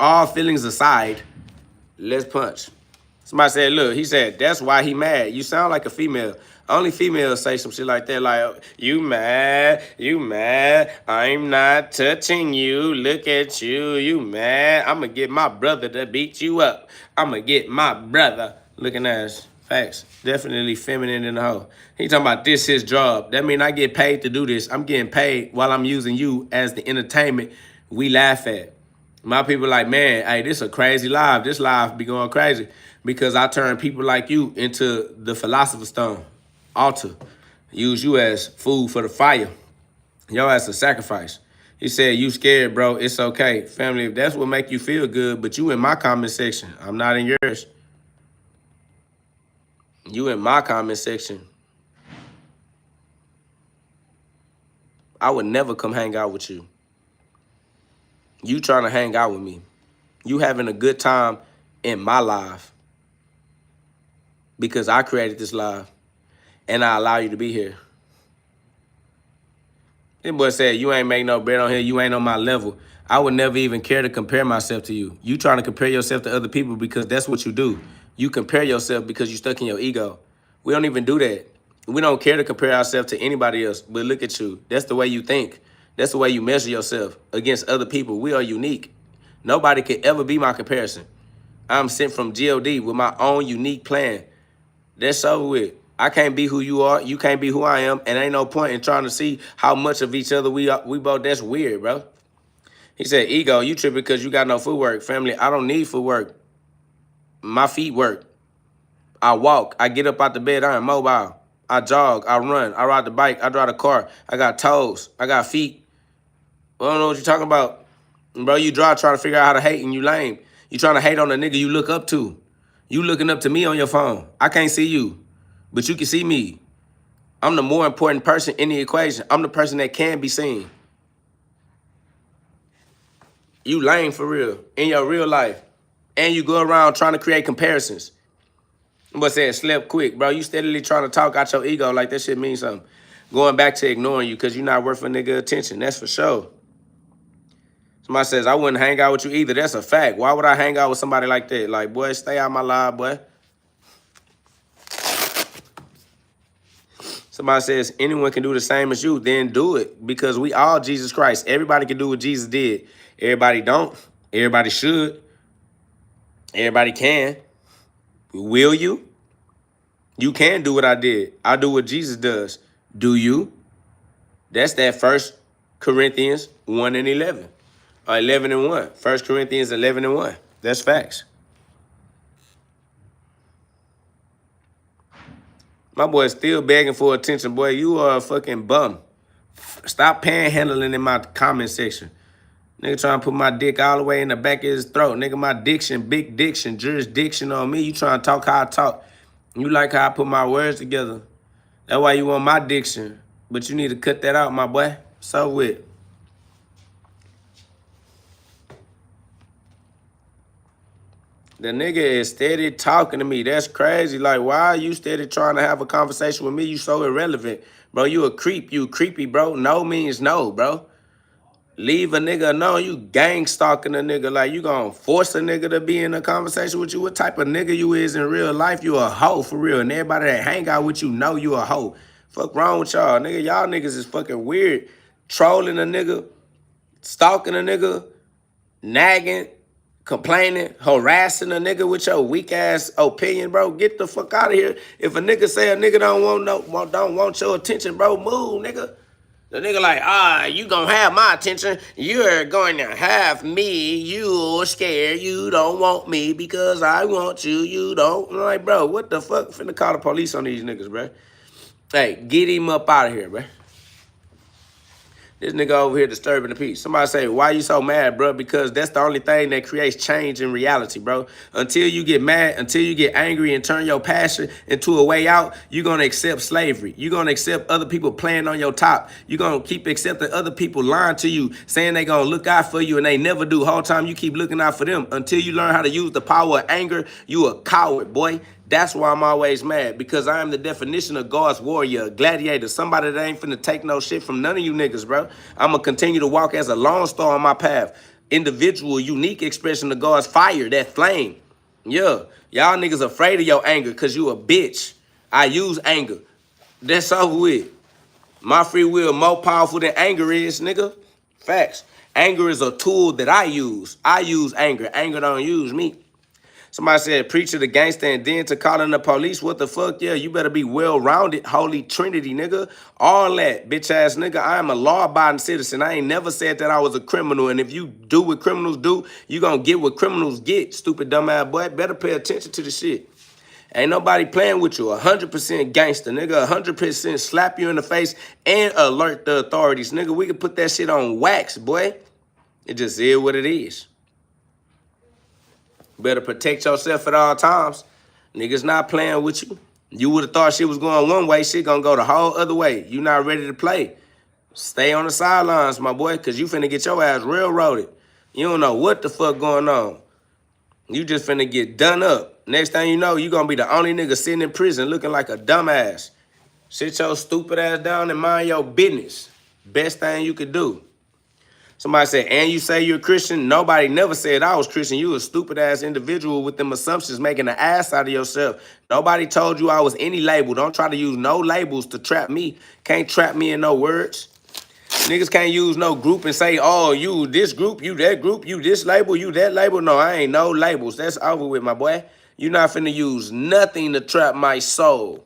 All feelings aside, let's punch. Somebody said, look, he said, that's why he mad. You sound like a female. Only females say some shit like that, like, you mad, I'm not touching you, look at you, you mad, I'm gonna get my brother to beat you up, I'm gonna get my brother, looking ass, facts, definitely feminine in the hoe. He talking about this his job, that mean I get paid to do this, I'm getting paid while I'm using you as the entertainment we laugh at. My people like, man, hey, this a crazy live, this live be going crazy, because I turn people like you into the philosopher's stone. Altar, use you as food for the fire. Yo as a sacrifice. He said, you scared, bro. It's okay. Family, if that's what make you feel good, but you in my comment section. I'm not in yours. You in my comment section. I would never come hang out with you. You trying to hang out with me. You having a good time in my life because I created this life and I allow you to be here. This boy said, you ain't make no bread on here. You ain't on my level. I would never even care to compare myself to you. You trying to compare yourself to other people because that's what you do. You compare yourself because you stuck in your ego. We don't even do that. We don't care to compare ourselves to anybody else. But look at you. That's the way you think. That's the way you measure yourself against other people. We are unique. Nobody could ever be my comparison. I'm sent from GhOD with my own unique plan. That's over with. I can't be who you are. You can't be who I am. And ain't no point in trying to see how much of each other we are. We both. That's weird, bro. He said, ego, you tripping because you got no footwork. Family, I don't need footwork. My feet work. I walk. I get up out the bed. I am mobile. I jog. I run. I ride the bike. I drive the car. I got toes. I got feet. I don't know what you're talking about. Bro, you trying to figure out how to hate and you lame. You trying to hate on the nigga you look up to. You looking up to me on your phone. I can't see you, but you can see me. I'm the more important person in the equation. I'm the person that can be seen. You lame for real in your real life. And you go around trying to create comparisons. But said slept quick, bro. You steadily trying to talk out your ego like that shit means something. Going back to ignoring you because you're not worth a nigga attention. That's for sure. Somebody says, I wouldn't hang out with you either. That's a fact. Why would I hang out with somebody like that? Like, boy, stay out my life, boy. Somebody says, anyone can do the same as you, then do it. Because we all Jesus Christ. Everybody can do what Jesus did. Everybody don't. Everybody should. Everybody can. Will you? You can do what I did. I do what Jesus does. Do you? That's that 1 Corinthians 1 and 11. Or 11 and 1. 1 Corinthians 11 and 1. That's facts. My boy's still begging for attention. Boy, you are a fucking bum. Stop panhandling in my comment section. Nigga trying to put my dick all the way in the back of his throat. Nigga, my diction, big diction, jurisdiction on me. You trying to talk how I talk. You like how I put my words together. That's why you want my diction. But you need to cut that out, my boy. So with. The nigga is steady talking to me. That's crazy. Like, why are you steady trying to have a conversation with me? You so irrelevant. Bro, you a creep. You creepy, bro. No means no, bro. Leave a nigga alone. You gang stalking a nigga. Like, you gonna force a nigga to be in a conversation with you? What type of nigga you is in real life? You a hoe for real. And everybody that hang out with you know you a hoe. Fuck wrong with y'all, nigga. Y'all niggas is fucking weird. Trolling a nigga. Stalking a nigga. Nagging. Complaining, harassing a nigga with your weak ass opinion, bro. Get the fuck out of here. If a nigga say a nigga don't want your attention, bro, move, nigga. The nigga like, you gonna have my attention. You're going to have me. You're scared. You don't want me because I want you. You don't. I'm like, bro, what the fuck? Finna call the police on these niggas, bro. Hey, get him up out of here, bro. This nigga over here disturbing the peace. Somebody say, why you so mad, bro? Because that's the only thing that creates change in reality, bro. Until you get mad, until you get angry and turn your passion into a way out, you're going to accept slavery. You're going to accept other people playing on your top. You're going to keep accepting other people lying to you, saying they going to look out for you, and they never do. Whole time you keep looking out for them. Until you learn how to use the power of anger, you a coward, boy. That's why I'm always mad, because I am the definition of God's warrior, a gladiator, somebody that ain't finna take no shit from none of you niggas, bro. I'm gonna continue to walk as a lone star on my path. Individual, unique expression of God's fire, that flame. Yeah, y'all niggas afraid of your anger because you a bitch. I use anger. That's over with. My free will more powerful than anger is, nigga. Facts. Anger is a tool that I use. I use anger. Anger don't use me. Somebody said, preach to the gangster and then to calling the police. What the fuck? Yeah, you better be well-rounded. Holy Trinity, nigga. All that, bitch-ass nigga. I am a law-abiding citizen. I ain't never said that I was a criminal. And if you do what criminals do, you gonna get what criminals get, stupid dumb-ass boy. Better pay attention to the shit. Ain't nobody playing with you. 100% gangster, nigga. 100% slap you in the face and alert the authorities. Nigga, we can put that shit on wax, boy. It just is what it is. Better protect yourself at all times. Niggas not playing with you. You would have thought shit was going one way. Shit gonna go the whole other way. You not ready to play. Stay on the sidelines, my boy, because you finna get your ass railroaded. You don't know what the fuck going on. You just finna get done up. Next thing you know, you gonna be the only nigga sitting in prison looking like a dumbass. Sit your stupid ass down and mind your business. Best thing you could do. Somebody said, and you say you're a Christian? Nobody never said I was Christian. You a stupid ass individual with them assumptions making an ass out of yourself. Nobody told you I was any label. Don't try to use no labels to trap me. Can't trap me in no words. Niggas can't use no group and say, oh, you this group, you that group, you this label, you that label. No, I ain't no labels. That's over with, my boy. You not finna use nothing to trap my soul.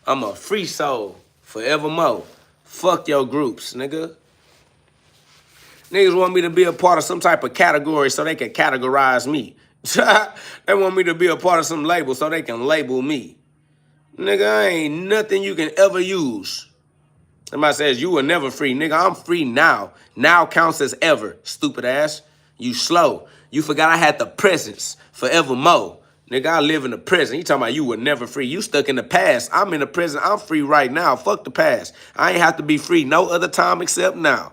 I'm a free soul forevermore. Fuck your groups, nigga. Niggas want me to be a part of some type of category so they can categorize me. They want me to be a part of some label so they can label me. Nigga, I ain't nothing you can ever use. Somebody says, you were never free. Nigga, I'm free now. Now counts as ever, stupid ass. You slow. You forgot I had the presence forevermore. Nigga, I live in the present. You talking about you were never free. You stuck in the past. I'm in the present. I'm free right now. Fuck the past. I ain't have to be free no other time except now.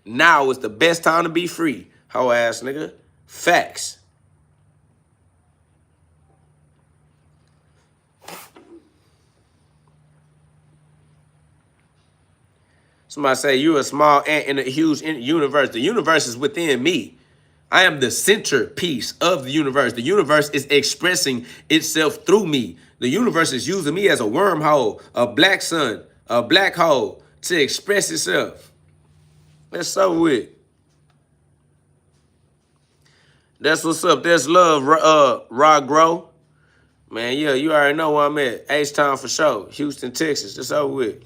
Now is the best time to be free. Hoe ass nigga. Facts. Somebody say you're a small ant in a huge universe. The universe is within me. I am the centerpiece of the universe. The universe is expressing itself through me. The universe is using me as a wormhole, a black sun, a black hole to express itself. That's so weird. That's what's up. That's love, Rod Grow. Man, yeah, you already know where I'm at. H-Town for sure. Houston, Texas. That's over with.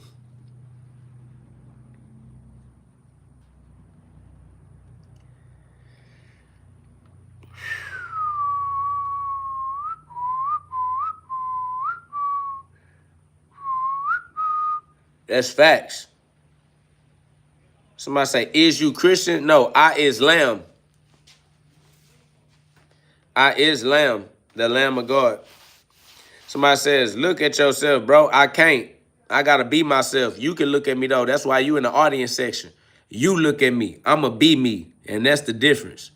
That's facts. Somebody say, is you Christian? No, I Islam. I Islam, the Lamb of God. Somebody says, look at yourself, bro. I can't. I got to be myself. You can look at me, though. That's why you in the audience section. You look at me. I'm going to be me. And that's the difference.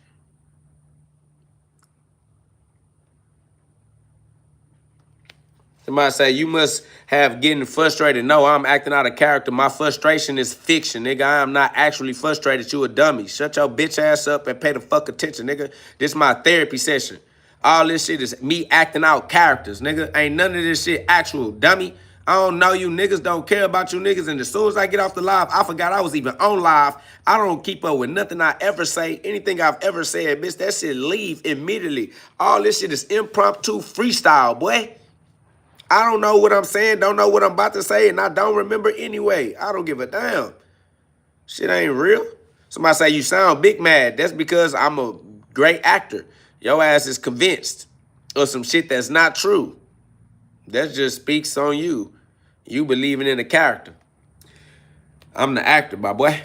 Somebody say, you must have getting frustrated. No, I'm acting out of character. My frustration is fiction, nigga. I am not actually frustrated. You a dummy. Shut your bitch ass up and pay the fuck attention, nigga. This is my therapy session. All this shit is me acting out characters, nigga. Ain't none of this shit actual, dummy. I don't know you niggas, don't care about you niggas. And as soon as I get off the live, I forgot I was even on live. I don't keep up with nothing I ever say. Anything I've ever said, bitch, that shit leave immediately. All this shit is impromptu freestyle, boy. I don't know what I'm saying, don't know what I'm about to say, and I don't remember anyway. I don't give a damn. Shit ain't real. Somebody say you sound big mad. That's because I'm a great actor. Your ass is convinced of some shit that's not true. That just speaks on you. You believing in a character. I'm the actor, my boy.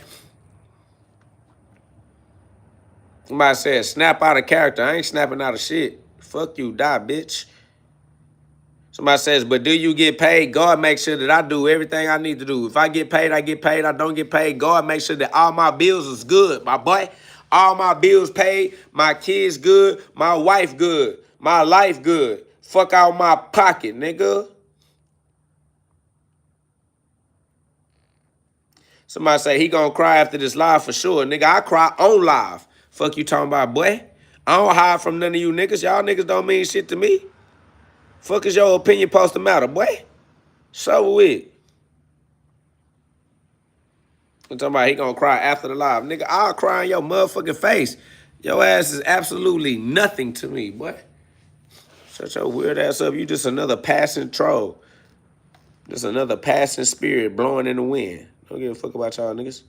Somebody said, snap out of character. I ain't snapping out of shit. Fuck you, die, bitch. Somebody says, but do you get paid? God makes sure that I do everything I need to do. If I get paid, I get paid. I don't get paid. God makes sure that all my bills is good, my boy. All my bills paid. My kids good. My wife good. My life good. Fuck out my pocket, nigga. Somebody say he gonna cry after this live for sure. Nigga, I cry on live. Fuck you talking about, boy. I don't hide from none of you niggas. Y'all niggas don't mean shit to me. Fuck is your opinion supposed to matter, boy? So weird. I'm talking about he gonna cry after the live. Nigga, I'll cry in your motherfucking face. Your ass is absolutely nothing to me, boy. Shut your weird ass up. You just another passing troll. Just another passing spirit blowing in the wind. Don't give a fuck about y'all niggas.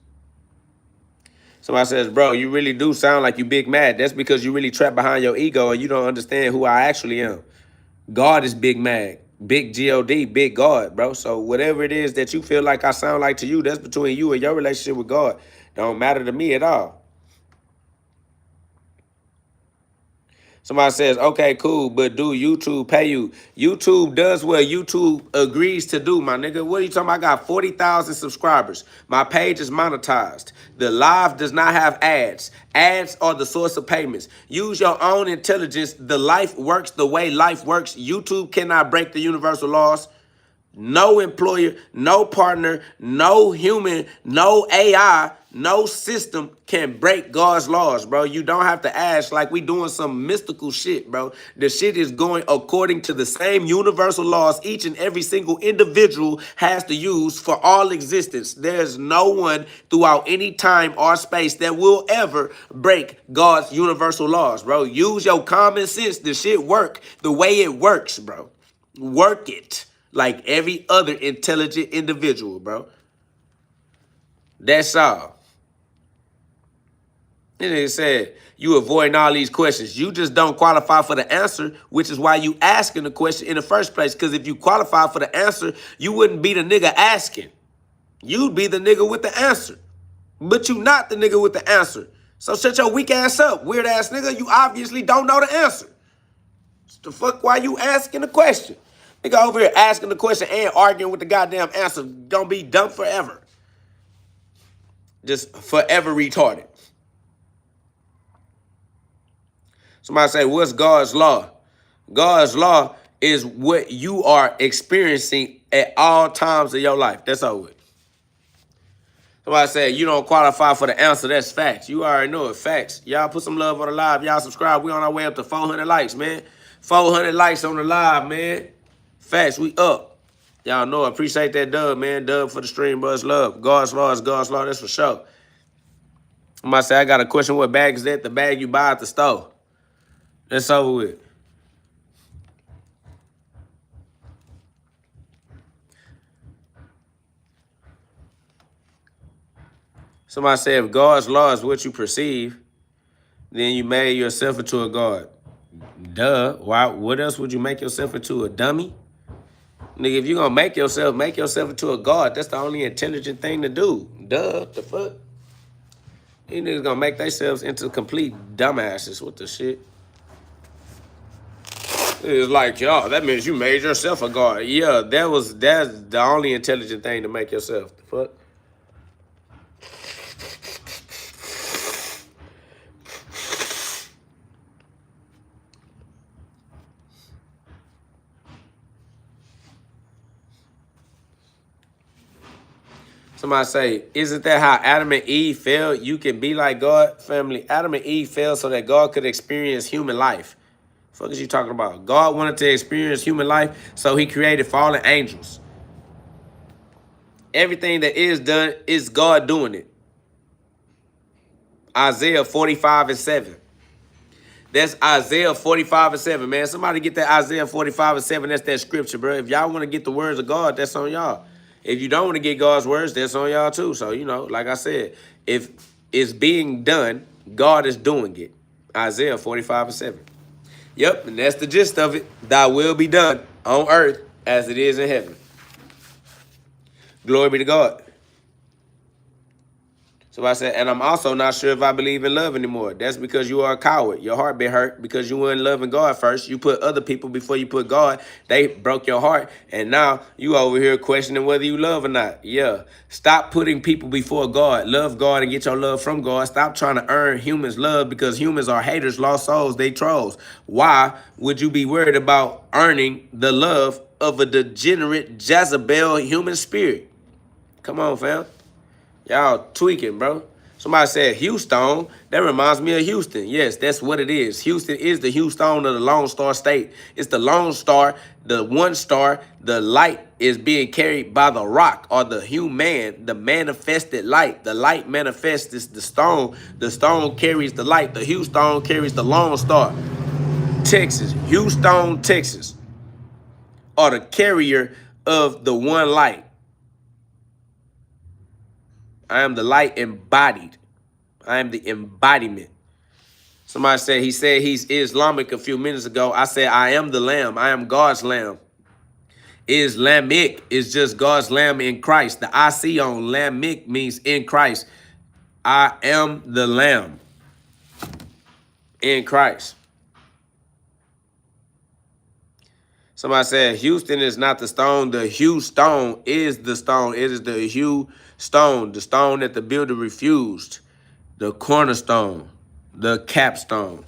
Somebody says, bro, you really do sound like you big mad. That's because you really trapped behind your ego and you don't understand who I actually am. God is big mad. Big G-O-D, big God, bro. So whatever it is that you feel like I sound like to you, that's between you and your relationship with God. Don't matter to me at all. Somebody says, okay, cool, but do YouTube pay you? YouTube does what YouTube agrees to do, my nigga. What are you talking about? I got 40,000 subscribers. My page is monetized. The live does not have ads. Ads are the source of payments. Use your own intelligence. The life works the way life works. YouTube cannot break the universal laws. No employer, no partner, no human, no AI, no system can break God's laws, bro. You don't have to ask like we doing some mystical shit, bro. The shit is going according to the same universal laws each and every single individual has to use for all existence. There's no one throughout any time or space that will ever break God's universal laws, bro. Use your common sense. The shit work the way it works, bro. Work it. Like every other intelligent individual, bro. That's all. And it said, you avoiding all these questions. You just don't qualify for the answer, which is why you asking the question in the first place. Because if you qualify for the answer, you wouldn't be the nigga asking. You'd be the nigga with the answer. But you not the nigga with the answer. So shut your weak ass up, weird ass nigga. You obviously don't know the answer. The fuck why you asking the question? Nigga over here asking the question and arguing with the goddamn answer. Gonna be dumb forever. Just forever retarded. Somebody say, what's God's law? God's law is what you are experiencing at all times of your life. That's all it. Somebody said, you don't qualify for the answer. That's facts. You already know it. Facts. Y'all put some love on the live. Y'all subscribe. We on our way up to 400 likes, man. 400 likes on the live, man. Facts, we up. Y'all know, appreciate that dub, man. Dub for the stream, bro. It's love. God's law is God's law. That's for sure. Somebody say, I got a question. What bag is that? The bag you buy at the store. That's over with. Somebody say, if God's law is what you perceive, then you made yourself into a God. Duh. Why? What else would you make yourself into? A dummy? Nigga, if you gonna make yourself into a God, that's the only intelligent thing to do. Duh, the fuck? These niggas gonna make themselves into complete dumbasses. What the shit? It's like, y'all, that means you made yourself a God. Yeah, that's the only intelligent thing to make yourself. The fuck? Somebody say, isn't that how Adam and Eve fell? You can be like God, family. Adam and Eve fell so that God could experience human life. The fuck is you talking about? God wanted to experience human life, so he created fallen angels. Everything that is done is God doing it. Isaiah 45:7. That's Isaiah 45:7, man. Somebody get that Isaiah 45:7. That's that scripture, bro. If y'all want to get the words of God, that's on y'all. If you don't want to get God's words, that's on y'all too. So, you know, like I said, if it's being done, God is doing it. Isaiah 45:7. Yep, and that's the gist of it. Thy will be done on earth as it is in heaven. Glory be to God. So I said, and I'm also not sure if I believe in love anymore. That's because you are a coward. Your heart been hurt because you weren't loving God first. You put other people before you put God. They broke your heart. And now you over here questioning whether you love or not. Yeah. Stop putting people before God. Love God and get your love from God. Stop trying to earn humans' love because humans are haters, lost souls. They trolls. Why would you be worried about earning the love of a degenerate Jezebel human spirit? Come on, fam. Y'all tweaking, bro. Somebody said Houston. That reminds me of Houston. Yes, that's what it is. Houston is the Houston of the Lone Star State. It's the Lone Star, the one star. The light is being carried by the rock or the human, the manifested light. The light manifests is the stone. The stone carries the light. The Houston carries the Lone Star. Texas, Houston, Texas, are the carrier of the one light. I am the light embodied. I am the embodiment. Somebody said he's Islamic a few minutes ago. I said I am the lamb. I am God's lamb. Islamic is just God's lamb in Christ. The IC on lamic means in Christ. I am the lamb in Christ. Somebody said Houston is not the stone. The Hugh stone is the stone. It is the Hugh stone, the stone that the builder refused, the cornerstone, the capstone.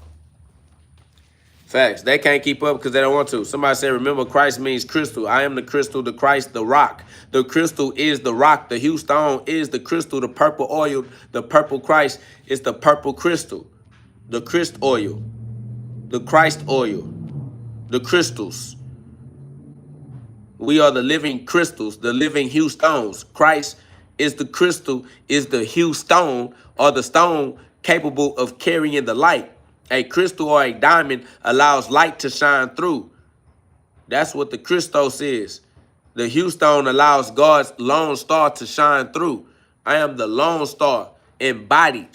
Facts. They can't keep up because they don't want to. Somebody said, remember, Christ means crystal. I am the crystal, the Christ, the rock. The crystal is the rock. The Hugh stone is the crystal, the purple oil. The purple Christ is the purple crystal. The Christ oil. The Christ oil. The crystals. We are the living crystals, the living Hugh stones. Christ is the crystal, is the Hugh stone, or the stone capable of carrying the light. A crystal or a diamond allows light to shine through. That's what the Christos is. The Hugh stone allows God's lone star to shine through. I am the lone star embodied.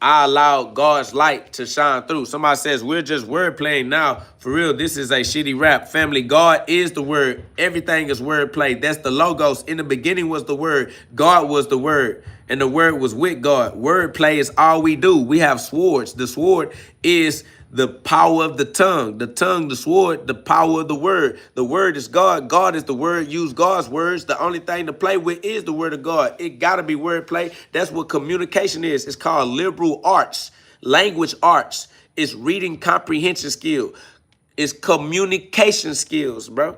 I allow God's light to shine through. Somebody says, we're just word playing now. For real, this is a shitty rap. Family, God is the word. Everything is word play. That's the logos. In the beginning was the word. God was the word. And the word was with God. Word play is all we do. We have swords. The sword is the power of the tongue, the sword, the power of the word. The word is God. God is the word. Use God's words. The only thing to play with is the word of God. It got to be word play. That's what communication is. It's called liberal arts, language arts. It's reading comprehension skill. It's communication skills, bro.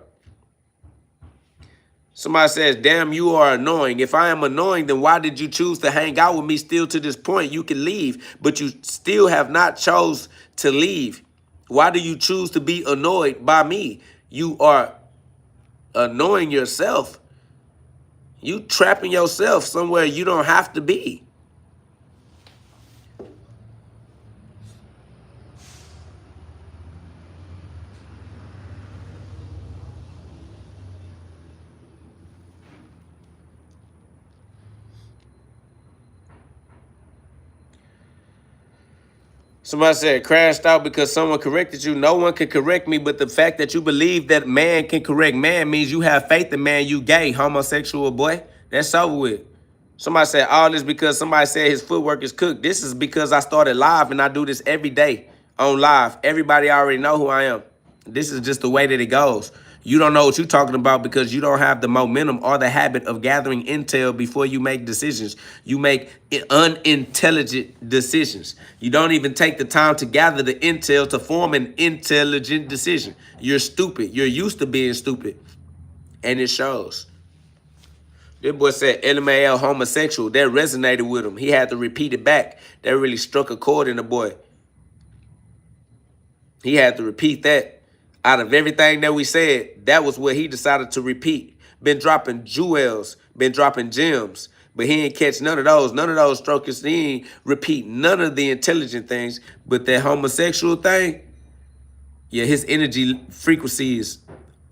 Somebody says, damn, you are annoying. If I am annoying, then why did you choose to hang out with me still to this point? You can leave, but you still have not chose to leave. Why do you choose to be annoyed by me? You are annoying yourself. You trapping yourself somewhere you don't have to be. Somebody said crashed out because someone corrected you. No one can correct me, but the fact that you believe that man can correct man means you have faith in man. You gay, homosexual boy. That's over with. Somebody said all this because somebody said his footwork is cooked. This is because I started live and I do this every day on live. Everybody already know who I am. This is just the way that it goes. You don't know what you're talking about because you don't have the momentum or the habit of gathering intel before you make decisions. You make unintelligent decisions. You don't even take the time to gather the intel to form an intelligent decision. You're stupid. You're used to being stupid. And it shows. This boy said LMAL homosexual. That resonated with him. He had to repeat it back. That really struck a chord in the boy. He had to repeat that. Out of everything that we said, that was what he decided to repeat. Been dropping jewels, been dropping gems, but he ain't catch none of those. None of those strokes. He ain't repeat none of the intelligent things. But that homosexual thing, yeah, his energy frequency is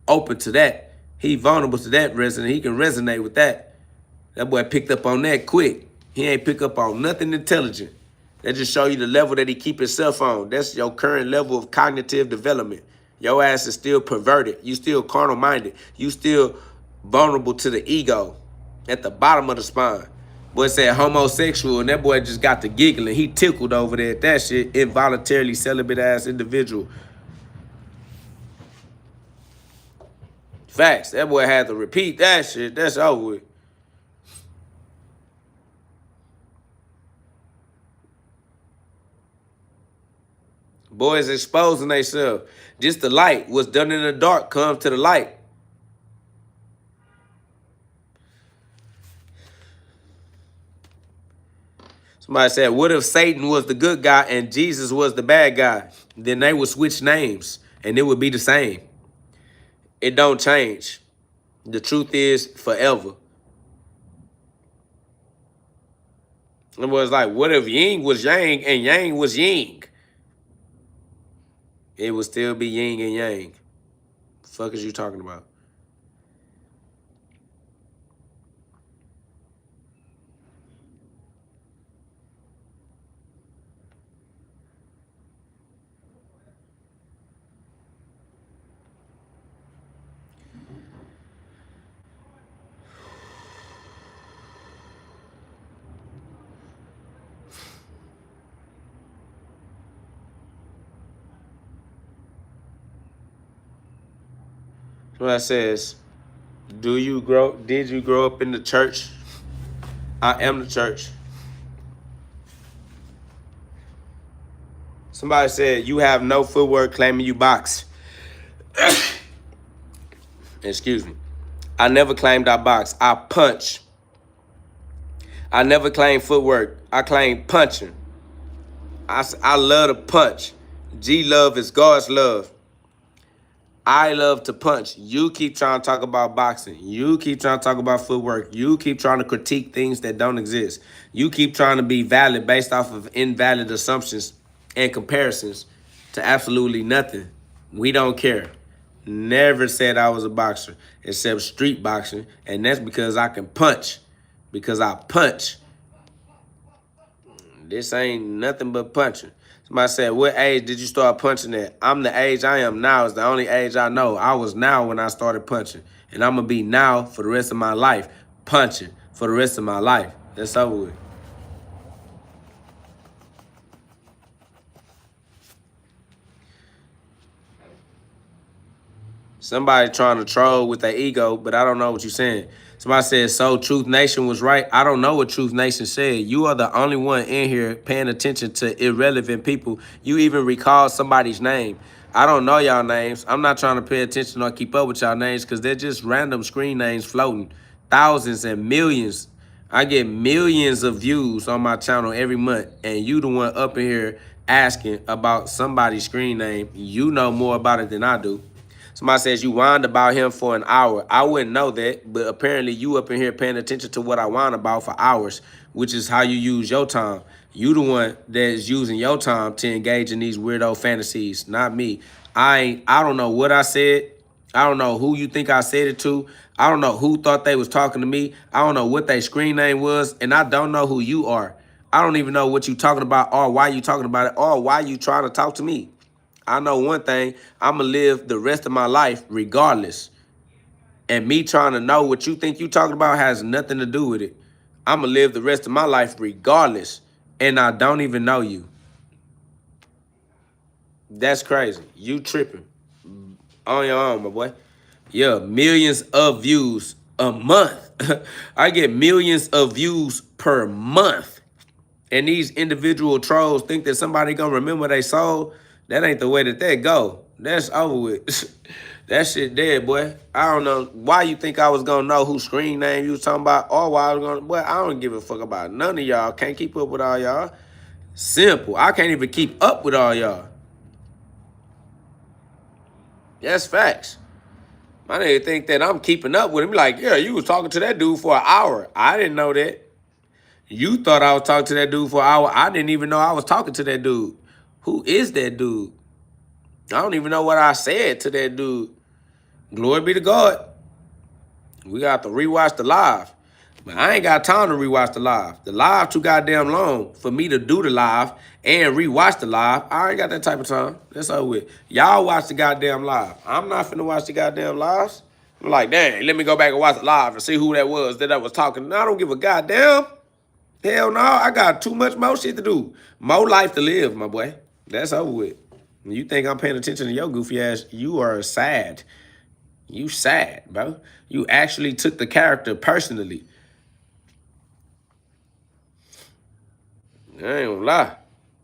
open to that. He vulnerable to that resonance. He can resonate with that. That boy picked up on that quick. He ain't pick up on nothing intelligent. That just show you the level that he keep himself on. That's your current level of cognitive development. Your ass is still perverted. You still carnal-minded. You still vulnerable to the ego at the bottom of the spine. Boy said homosexual, and that boy just got to giggling. He tickled over there at that shit. Involuntarily celibate-ass individual. Facts. That boy had to repeat that shit. That's over with. Boys exposing themselves. Just the light. What's done in the dark comes to the light. Somebody said, what if Satan was the good guy and Jesus was the bad guy? Then they would switch names and it would be the same. It don't change. The truth is forever. It was like, what if yin was yang and yang was yin? It would still be yin and yang. The fuck is you talking about? Somebody says, did you grow up in the church? I am the church. Somebody said, you have no footwork claiming you box. Excuse me. I never claimed I box. I punch. I never claimed footwork. I claimed punching. I love to punch. G love is God's love. I love to punch. You keep trying to talk about boxing. You keep trying to talk about footwork. You keep trying to critique things that don't exist. You keep trying to be valid based off of invalid assumptions and comparisons to absolutely nothing. We don't care. Never said I was a boxer except street boxing, and that's because I can punch. Because I punch. This ain't nothing but punching. Somebody said, what age did you start punching at? I'm the age I am now. It's the only age I know. I was now when I started punching. And I'm going to be now for the rest of my life, punching for the rest of my life. That's over with. Somebody trying to troll with their ego, but I don't know what you're saying. Somebody said, so Truth Nation was right. I don't know what Truth Nation said. You are the only one in here paying attention to irrelevant people. You even recall somebody's name. I don't know y'all names. I'm not trying to pay attention or keep up with y'all names because they're just random screen names floating. Thousands and millions. I get millions of views on my channel every month, and you the one up in here asking about somebody's screen name. You know more about it than I do. Somebody says you whined about him for an hour. I wouldn't know that, but apparently you up in here paying attention to what I whine about for hours, which is how you use your time. You the one that's using your time to engage in these weirdo fantasies, not me. I don't know what I said. I don't know who you think I said it to. I don't know who thought they was talking to me. I don't know what their screen name was, and I don't know who you are. I don't even know what you talking about or why you talking about it or why you trying to talk to me. I know one thing, I'm going to live the rest of my life regardless. And me trying to know what you think you talking about has nothing to do with it. I'm going to live the rest of my life regardless. And I don't even know you. That's crazy. You tripping. On your own, my boy. Yeah, millions of views a month. I get millions of views per month. And these individual trolls think that somebody going to remember they soul. That ain't the way that go. That's over with. That shit dead, boy. I don't know why you think I was gonna know whose screen name you was talking about or why I was gonna, boy, I don't give a fuck about none of y'all. Can't keep up with all y'all. Simple. I can't even keep up with all y'all. That's facts. My nigga think that I'm keeping up with him. Like, yeah, you was talking to that dude for an hour. I didn't know that. You thought I was talking to that dude for an hour. I didn't even know I was talking to that dude. Who is that dude? I don't even know what I said to that dude. Glory be to God. We got to rewatch the live. But I ain't got time to rewatch the live. The live too goddamn long for me to do the live and rewatch the live. I ain't got that type of time. That's over with. Y'all watch the goddamn live. I'm not finna watch the goddamn lives. I'm like, dang, let me go back and watch the live and see who that was was talking. I don't give a goddamn. Hell no, I got too much more shit to do. More life to live, my boy. That's over with. You think I'm paying attention to your goofy ass, you are sad. You sad, bro. You actually took the character personally. I ain't gonna lie.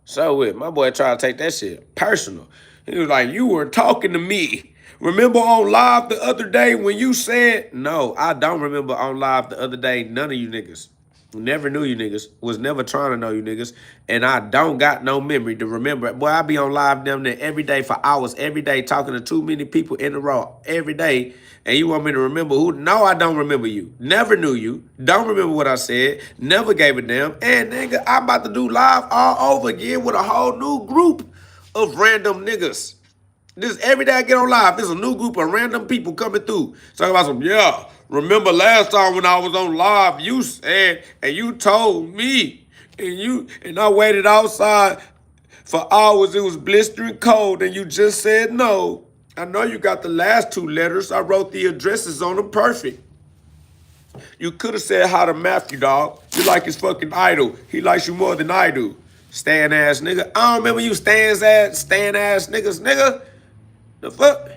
So what? My boy tried to take that shit personal. He was like, you were talking to me. Remember on live the other day when you said, no, I don't remember on live the other day, none of you niggas. Never knew you niggas. Was never trying to know you niggas. And I don't got no memory to remember. Boy, I be on live damn near every day for hours, every day, talking to too many people in a row, every day. And you want me to remember who? No, I don't remember you. Never knew you. Don't remember what I said. Never gave a damn. And nigga, I'm about to do live all over again with a whole new group of random niggas. This every day I get on live, there's a new group of random people coming through. Talking about some, yeah, remember last time when I was on live, you said, and you told me, and I waited outside for hours, it was blistering cold, and you just said no. I know you got the last two letters. I wrote the addresses on them perfect. You could have said hi to Matthew, dog. You like his fucking idol. He likes you more than I do. Stan ass nigga. I don't remember you Stan ass niggas, nigga. The fuck?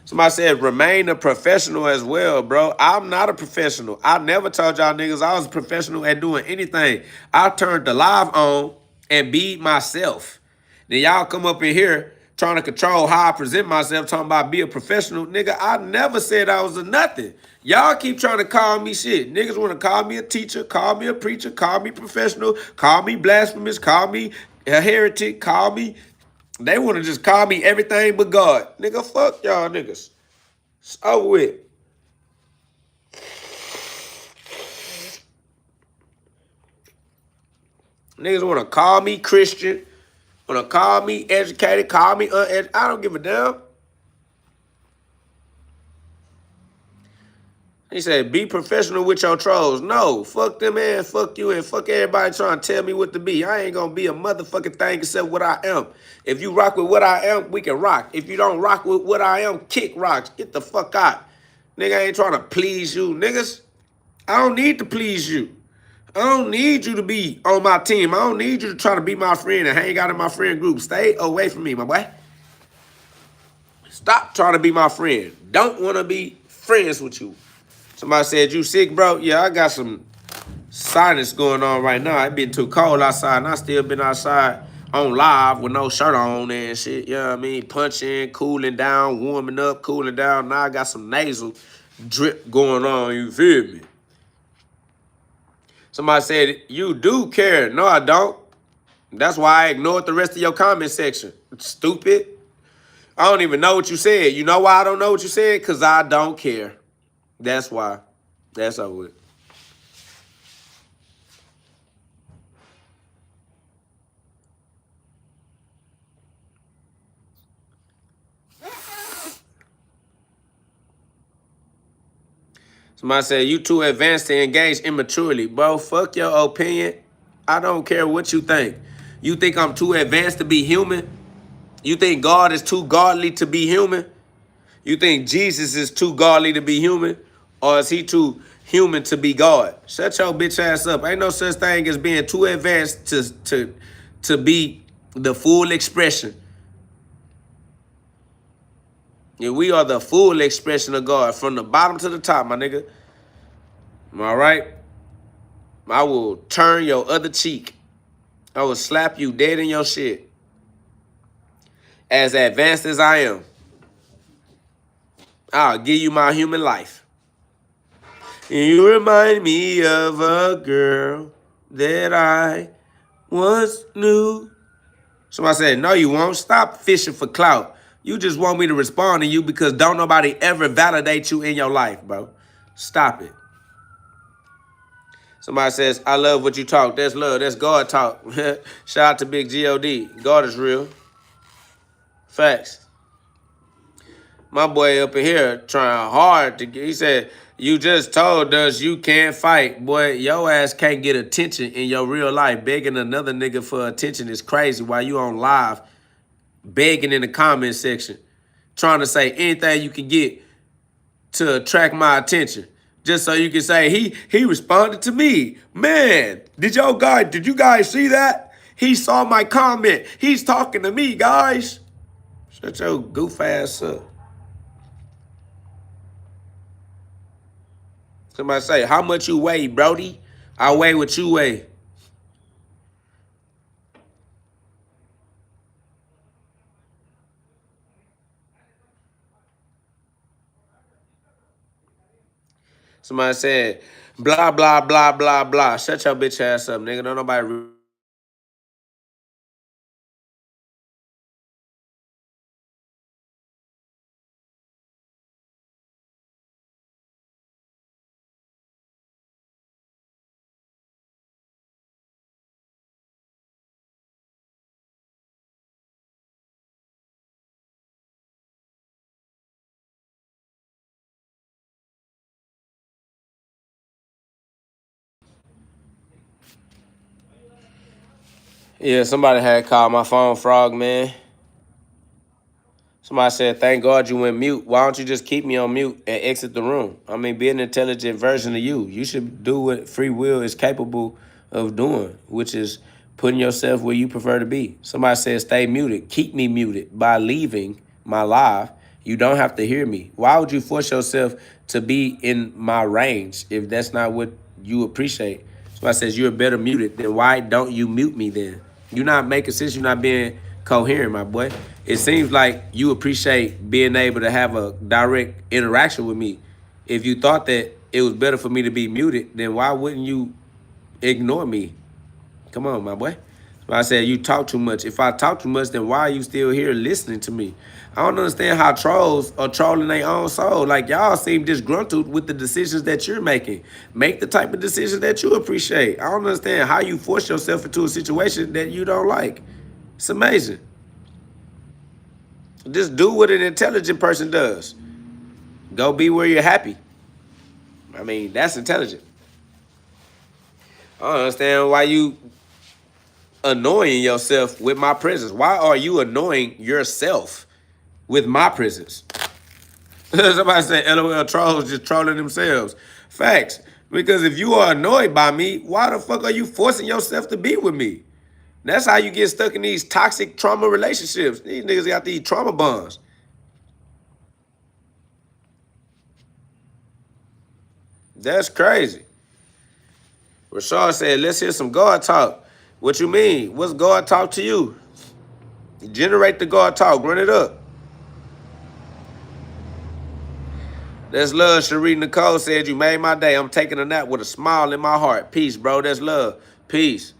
Somebody said, remain a professional as well, bro. I'm not a professional. I never told y'all niggas I was a professional at doing anything. I turned the live on and be myself. Then y'all come up in here trying to control how I present myself, talking about be a professional. Nigga, I never said I was a nothing. Y'all keep trying to call me shit. Niggas want to call me a teacher, call me a preacher, call me professional, call me blasphemous, call me a heretic, call me... They want to just call me everything but God. Nigga, fuck y'all niggas. It's over with. Niggas want to call me Christian, want to call me educated, call me uneducated. I don't give a damn. He said, be professional with your trolls. No, fuck them and fuck you and fuck everybody trying to tell me what to be. I ain't going to be a motherfucking thing except what I am. If you rock with what I am, we can rock. If you don't rock with what I am, kick rocks. Get the fuck out. Nigga, I ain't trying to please you, niggas. I don't need to please you. I don't need you to be on my team. I don't need you to try to be my friend and hang out in my friend group. Stay away from me, my boy. Stop trying to be my friend. Don't want to be friends with you. Somebody said, you sick, bro? Yeah, I got some sinus going on right now. It been too cold outside, and I still been outside on live with no shirt on and shit. You know what I mean? Punching, cooling down, warming up, cooling down. Now I got some nasal drip going on. You feel me? Somebody said, you do care. No, I don't. That's why I ignored the rest of your comment section. Stupid. I don't even know what you said. You know why I don't know what you said? Because I don't care. That's why. That's over with. Somebody said, you too advanced to engage immaturely. Bro, fuck your opinion. I don't care what you think. You think I'm too advanced to be human? You think God is too godly to be human? You think Jesus is too godly to be human? Or is he too human to be God? Shut your bitch ass up. Ain't no such thing as being too advanced to be the full expression. Yeah, we are the full expression of God from the bottom to the top, my nigga. All right? I will turn your other cheek. I will slap you dead in your shit. As advanced as I am, I'll give you my human life. You remind me of a girl that I once knew. Somebody said, no, you won't. Stop fishing for clout. You just want me to respond to you because don't nobody ever validate you in your life, bro. Stop it. Somebody says, I love what you talk. That's love. That's God talk. Shout out to Big GhOD. God is real. Facts. My boy up in here trying hard to get, he said, you just told us you can't fight. Boy, your ass can't get attention in your real life. Begging another nigga for attention is crazy while you on live, begging in the comment section, trying to say anything you can get to attract my attention. Just so you can say, he responded to me. Man, did you guys see that? He saw my comment. He's talking to me, guys. Shut your goof ass up. Somebody say, how much you weigh, Brody? I weigh what you weigh. Somebody said, blah, blah, blah, blah, blah. Shut your bitch ass up, nigga. Don't nobody... Yeah, somebody had called my phone frog, man. Somebody said, thank God you went mute. Why don't you just keep me on mute and exit the room? I mean, be an intelligent version of you. You should do what free will is capable of doing, which is putting yourself where you prefer to be. Somebody said, stay muted. Keep me muted by leaving my live. You don't have to hear me. Why would you force yourself to be in my range if that's not what you appreciate? Somebody says you're better muted. Then why don't you mute me then? You're not making sense. You're not being coherent, my boy. It seems like you appreciate being able to have a direct interaction with me. If you thought that it was better for me to be muted, then why wouldn't you ignore me? Come on, my boy. So I said you talk too much. If I talk too much, then why are you still here listening to me? I don't understand how trolls are trolling their own soul. Like, y'all seem disgruntled with the decisions that you're making. Make the type of decisions that you appreciate. I don't understand how you force yourself into a situation that you don't like. It's amazing. Just do what an intelligent person does. Go be where you're happy. I mean, that's intelligent. I don't understand why you annoying yourself with my presence. Why are you annoying yourself with my presence? Somebody say LOL trolls just trolling themselves. Facts. Because if you are annoyed by me, why the fuck are you forcing yourself to be with me? That's how you get stuck in these toxic trauma relationships. These niggas got these trauma bonds. That's crazy. Rashad said, let's hear some God talk. What you mean? What's God talk to you? Generate the God talk. Run it up. That's love. Cherie Nicole said, you made my day. I'm taking a nap with a smile in my heart. Peace, bro. That's love. Peace.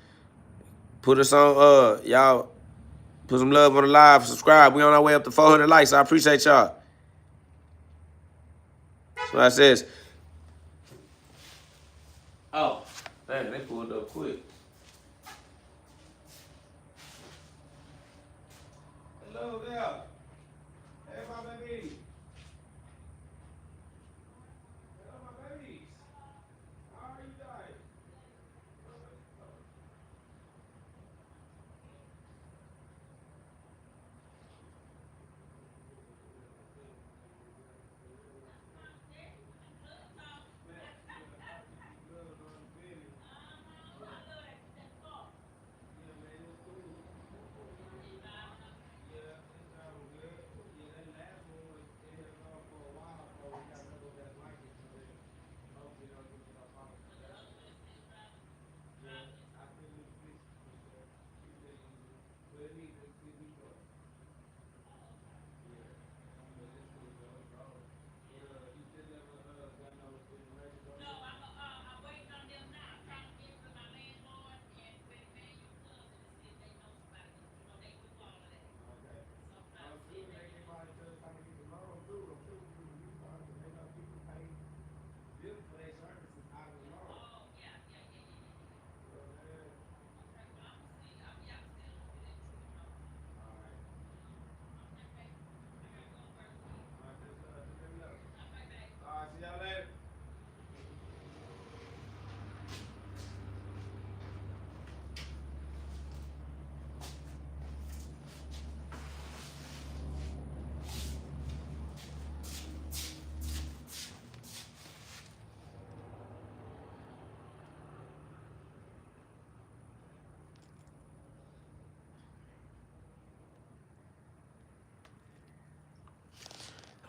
Put us on, y'all, put some love on the live. Subscribe. We on our way up to 400 likes. I appreciate y'all. So I says, oh, man, they pulled up quick. Hello there. Hey, my baby. Hello, my babies. How are you guys?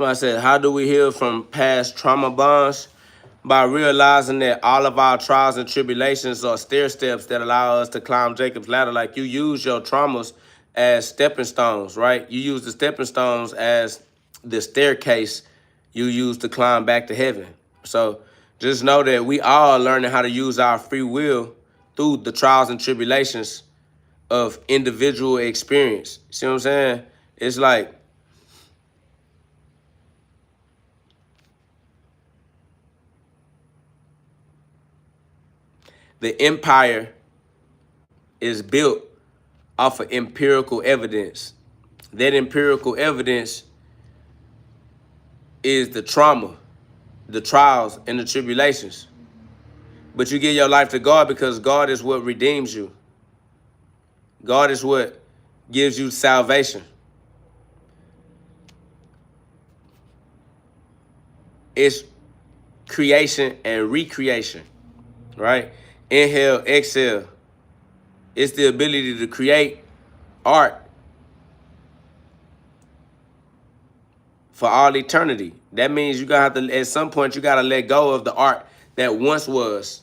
I said, how do we heal from past trauma bonds? By realizing that all of our trials and tribulations are stair steps that allow us to climb Jacob's ladder. Like you use your traumas as stepping stones, right? You use the stepping stones as the staircase you use to climb back to heaven. So just know that we all learning how to use our free will through the trials and tribulations of individual experience. See what I'm saying? It's like, the empire is built off of empirical evidence. That empirical evidence is the trauma, the trials, and the tribulations. But you give your life to God because God is what redeems you. God is what gives you salvation. It's creation and recreation, right? Inhale, exhale. It's the ability to create art for all eternity. That means you gotta have to, at some point, you gotta let go of the art that once was.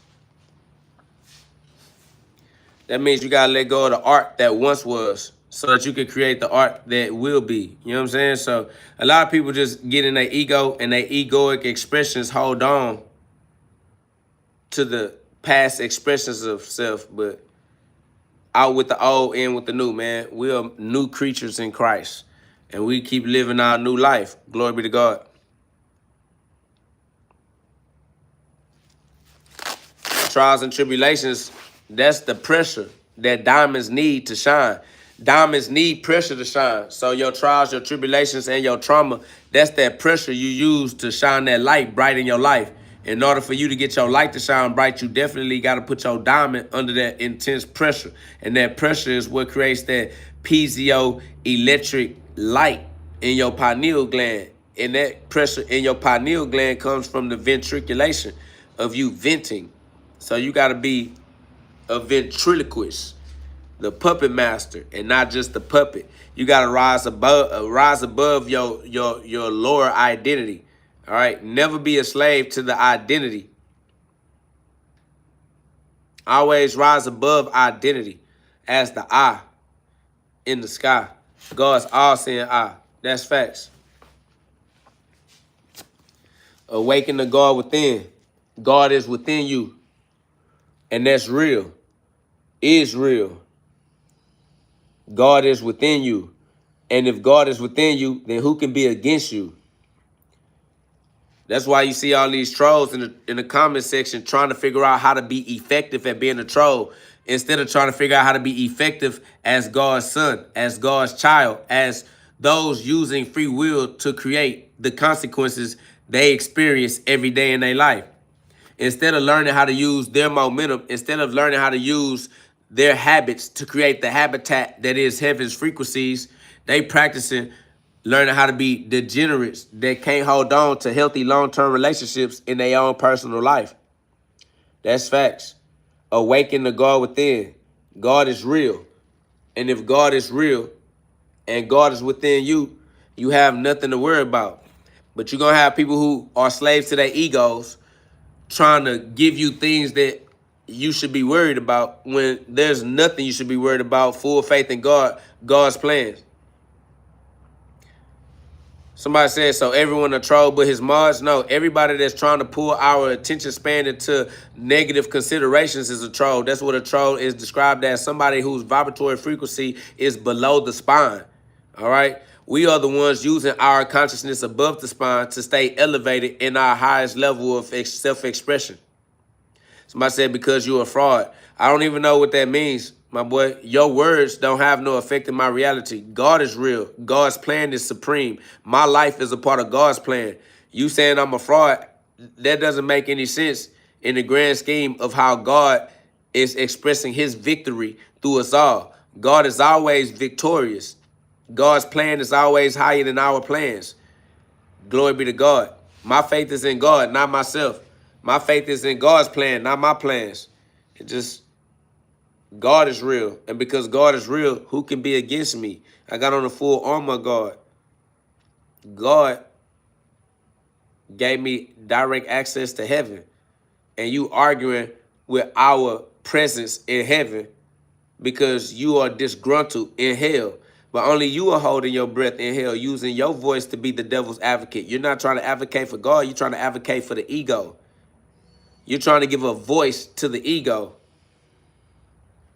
That means you gotta let go of the art that once was so that you can create the art that will be. You know what I'm saying? So a lot of people just get in their ego and their egoic expressions hold on to the past expressions of self, but out with the old, in with the new, man. We are new creatures in Christ, and we keep living our new life. Glory be to God. Trials and tribulations, that's the pressure that diamonds need to shine. Diamonds need pressure to shine. So your trials, your tribulations, and your trauma, that's that pressure you use to shine that light bright in your life. In order for you to get your light to shine bright, you definitely got to put your diamond under that intense pressure. And that pressure is what creates that piezoelectric light in your pineal gland. And that pressure in your pineal gland comes from the ventriculation of you venting. So you got to be a ventriloquist, the puppet master, and not just the puppet. You got to rise above your lower identity. All right, never be a slave to the identity. Always rise above identity as the eye in the sky. God's all-seeing eye. That's facts. Awaken the God within. God is within you. And that's real. Is real. God is within you. And if God is within you, then who can be against you? That's why you see all these trolls in the comment section trying to figure out how to be effective at being a troll instead of trying to figure out how to be effective as God's son, as God's child, as those using free will to create the consequences they experience every day in their life. Instead of learning how to use their momentum, instead of learning how to use their habits to create the habitat that is heaven's frequencies, they practicing learning how to be degenerates that can't hold on to healthy long-term relationships in their own personal life. That's facts. Awaken the God within. God is real. And if God is real and God is within you, you have nothing to worry about. But you're going to have people who are slaves to their egos trying to give you things that you should be worried about when there's nothing you should be worried about. Full faith in God, God's plans. Somebody said, so everyone a troll but his mods? No, everybody that's trying to pull our attention span into negative considerations is a troll. That's what a troll is described as, somebody whose vibratory frequency is below the spine. All right? We are the ones using our consciousness above the spine to stay elevated in our highest level of self-expression. Somebody said, because you're a fraud. I don't even know what that means, my boy. Your words don't have no effect in my reality. God is real. God's plan is supreme. My life is a part of God's plan. You saying I'm a fraud, that doesn't make any sense in the grand scheme of how God is expressing his victory through us all. God is always victorious. God's plan is always higher than our plans. Glory be to God. My faith is in God, not myself. My faith is in God's plan, not my plans. It just, God is real. And because God is real, who can be against me? I got on the full armor of God. God gave me direct access to heaven. And you arguing with our presence in heaven because you are disgruntled in hell. But only you are holding your breath in hell, using your voice to be the devil's advocate. You're not trying to advocate for God. You're trying to advocate for the ego. You're trying to give a voice to the ego.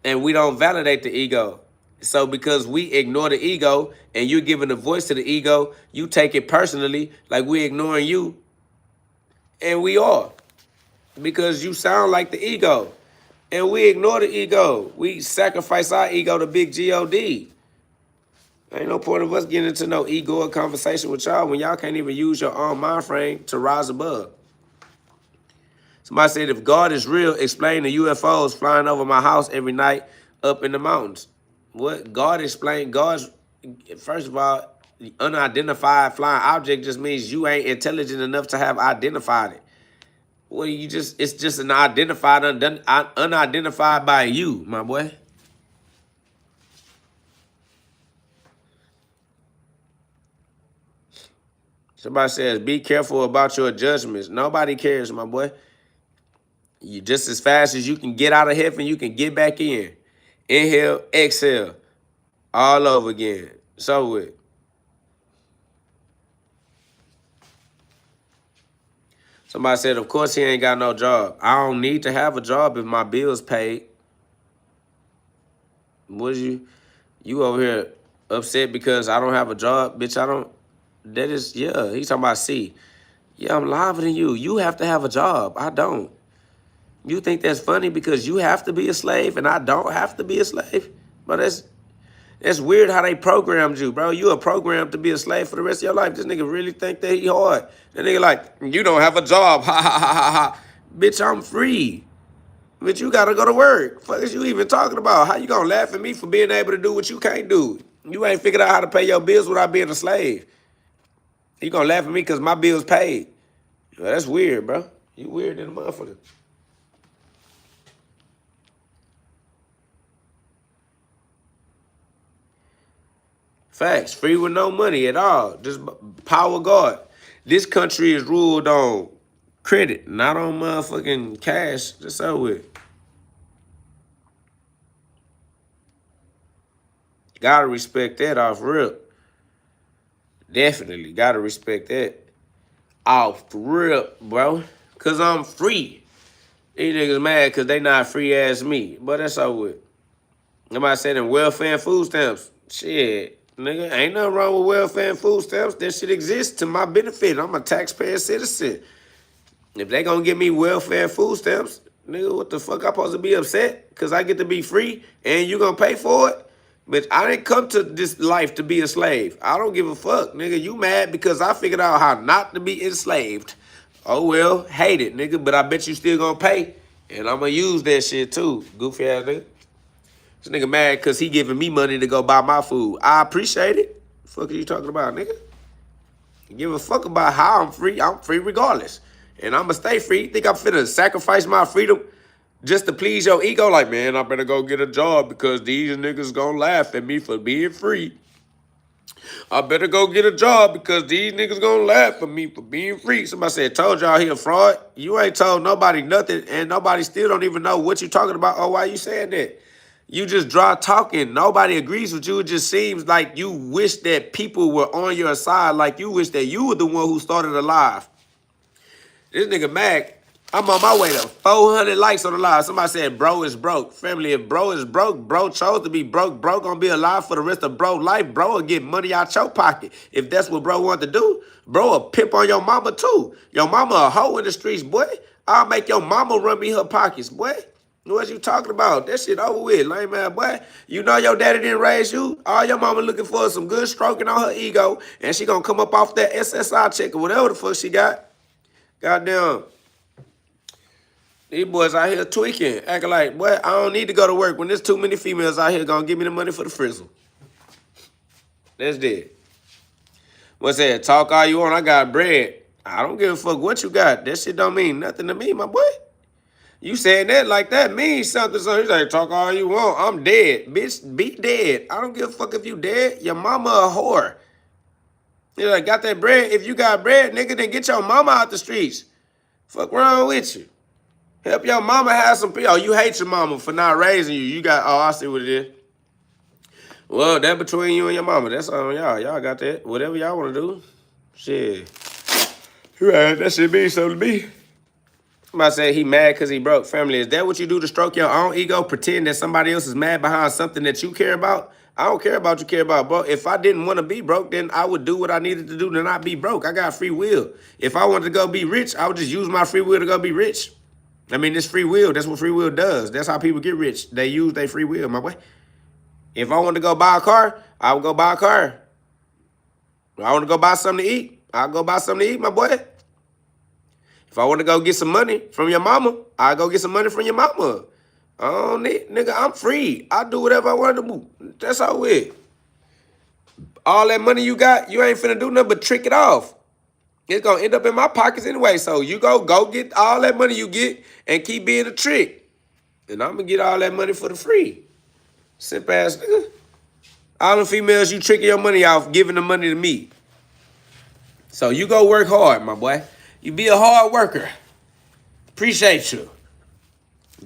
And we don't validate the ego. So because we ignore the ego and you're giving a voice to the ego, you take it personally like we're ignoring you. And we are. Because you sound like the ego. And we ignore the ego. We sacrifice our ego to big GhOD. Ain't no point of us getting into no ego conversation with y'all when y'all can't even use your own mind frame to rise above. Somebody said, if God is real, explain the UFOs flying over my house every night up in the mountains. What? God explained, first of all, the unidentified flying object just means you ain't intelligent enough to have identified it. Well, it's just an unidentified by you, my boy. Somebody says, be careful about your judgments. Nobody cares, my boy. You just as fast as you can get out of heaven, you can get back in. Inhale, exhale, all over again. So what? Somebody said, of course he ain't got no job. I don't need to have a job if my bills paid. Was you over here upset because I don't have a job? Bitch, I don't. That is, yeah, he's talking about C. Yeah, I'm liver than you. You have to have a job. I don't. You think that's funny because you have to be a slave and I don't have to be a slave? But that's weird how they programmed you, bro. You are programmed to be a slave for the rest of your life. This nigga really think that he hard. That nigga like, you don't have a job. Ha, ha, ha, ha, ha. Bitch, I'm free. Bitch, you gotta go to work. Fuck is you even talking about? How you gonna laugh at me for being able to do what you can't do? You ain't figured out how to pay your bills without being a slave. You gonna laugh at me because my bills paid. Well, that's weird, bro. You weird than a motherfucker. Facts. Free with no money at all. Just power of God. This country is ruled on credit, not on motherfucking cash. Just so with. Gotta respect that off rip. Definitely gotta respect that off rip, bro. Cause I'm free. These niggas mad cause they not free as me. But that's all with. Nobody said in welfare and food stamps. Shit. Nigga, ain't nothing wrong with welfare and food stamps. That shit exists to my benefit. I'm a taxpayer citizen. If they gonna give me welfare and food stamps, nigga, what the fuck I supposed to be upset? Cause I get to be free and you gonna pay for it? Bitch, I didn't come to this life to be a slave. I don't give a fuck, nigga. You mad because I figured out how not to be enslaved. Oh well, hate it, nigga. But I bet you still gonna pay. And I'm gonna use that shit too, goofy ass nigga. This nigga mad because he giving me money to go buy my food. I appreciate it. The fuck are you talking about, nigga? You give a fuck about how I'm free. I'm free regardless. And I'm going to stay free. Think I'm finna sacrifice my freedom just to please your ego? Like, man, I better go get a job because these niggas gonna laugh at me for being free. I better go get a job because these niggas gonna laugh at me for being free. Somebody said, told y'all he a fraud. You ain't told nobody nothing, and nobody still don't even know what you talking about or why you saying that. You just draw talking. Nobody agrees with you. It just seems like you wish that people were on your side, like you wish that you were the one who started a live. This nigga Mac, I'm on my way to 400 likes on the live. Somebody said, bro is broke. Family, if bro is broke, bro chose to be broke. Bro gonna be alive for the rest of bro life. Bro will get money out your pocket. If that's what bro want to do, bro will pimp on your mama too. Your mama a hoe in the streets, boy. I'll make your mama run me her pockets, boy. What you talking about? That shit over with, lame ass boy. You know your daddy didn't raise you. All your mama looking for is some good stroking on her ego, and she gonna come up off that SSI check or whatever the fuck she got. Goddamn. These boys out here tweaking, acting like, boy, I don't need to go to work when there's too many females out here gonna give me the money for the frizzle. That's dead. What's that? Talk all you want, I got bread. I don't give a fuck what you got. That shit don't mean nothing to me, my boy. You saying that like that means something. So he's like, talk all you want. I'm dead. Bitch, be dead. I don't give a fuck if you dead. Your mama a whore. You're like, got that bread? If you got bread, nigga, then get your mama out the streets. Fuck wrong with you? Help your mama have some people. Oh, you hate your mama for not raising you. You got, oh, I see what it is. Well, that between you and your mama. That's on y'all. Y'all got that. Whatever y'all want to do. Shit. Right, that shit means something to me. Somebody said he mad because he broke. Family, is that what you do to stroke your own ego? Pretend that somebody else is mad behind something that you care about? I don't care about what you care about, bro. If I didn't want to be broke, then I would do what I needed to do to not be broke. I got free will. If I wanted to go be rich, I would just use my free will to go be rich. I mean, it's free will. That's what free will does. That's how people get rich. They use their free will, my boy. If I wanted to go buy a car, I would go buy a car. If I want to go buy something to eat, I'll go buy something to eat, my boy. If I want to go get some money from your mama, I'll go get some money from your mama. I don't need, nigga, I'm free. I do whatever I want to do. That's all it. All that money you got, you ain't finna do nothing but trick it off. It's gonna end up in my pockets anyway. So you go get all that money you get and keep being a trick. And I'm gonna get all that money for the free. Simple ass nigga. All the females you tricking your money off, giving the money to me. So you go work hard, my boy. You be a hard worker. Appreciate you.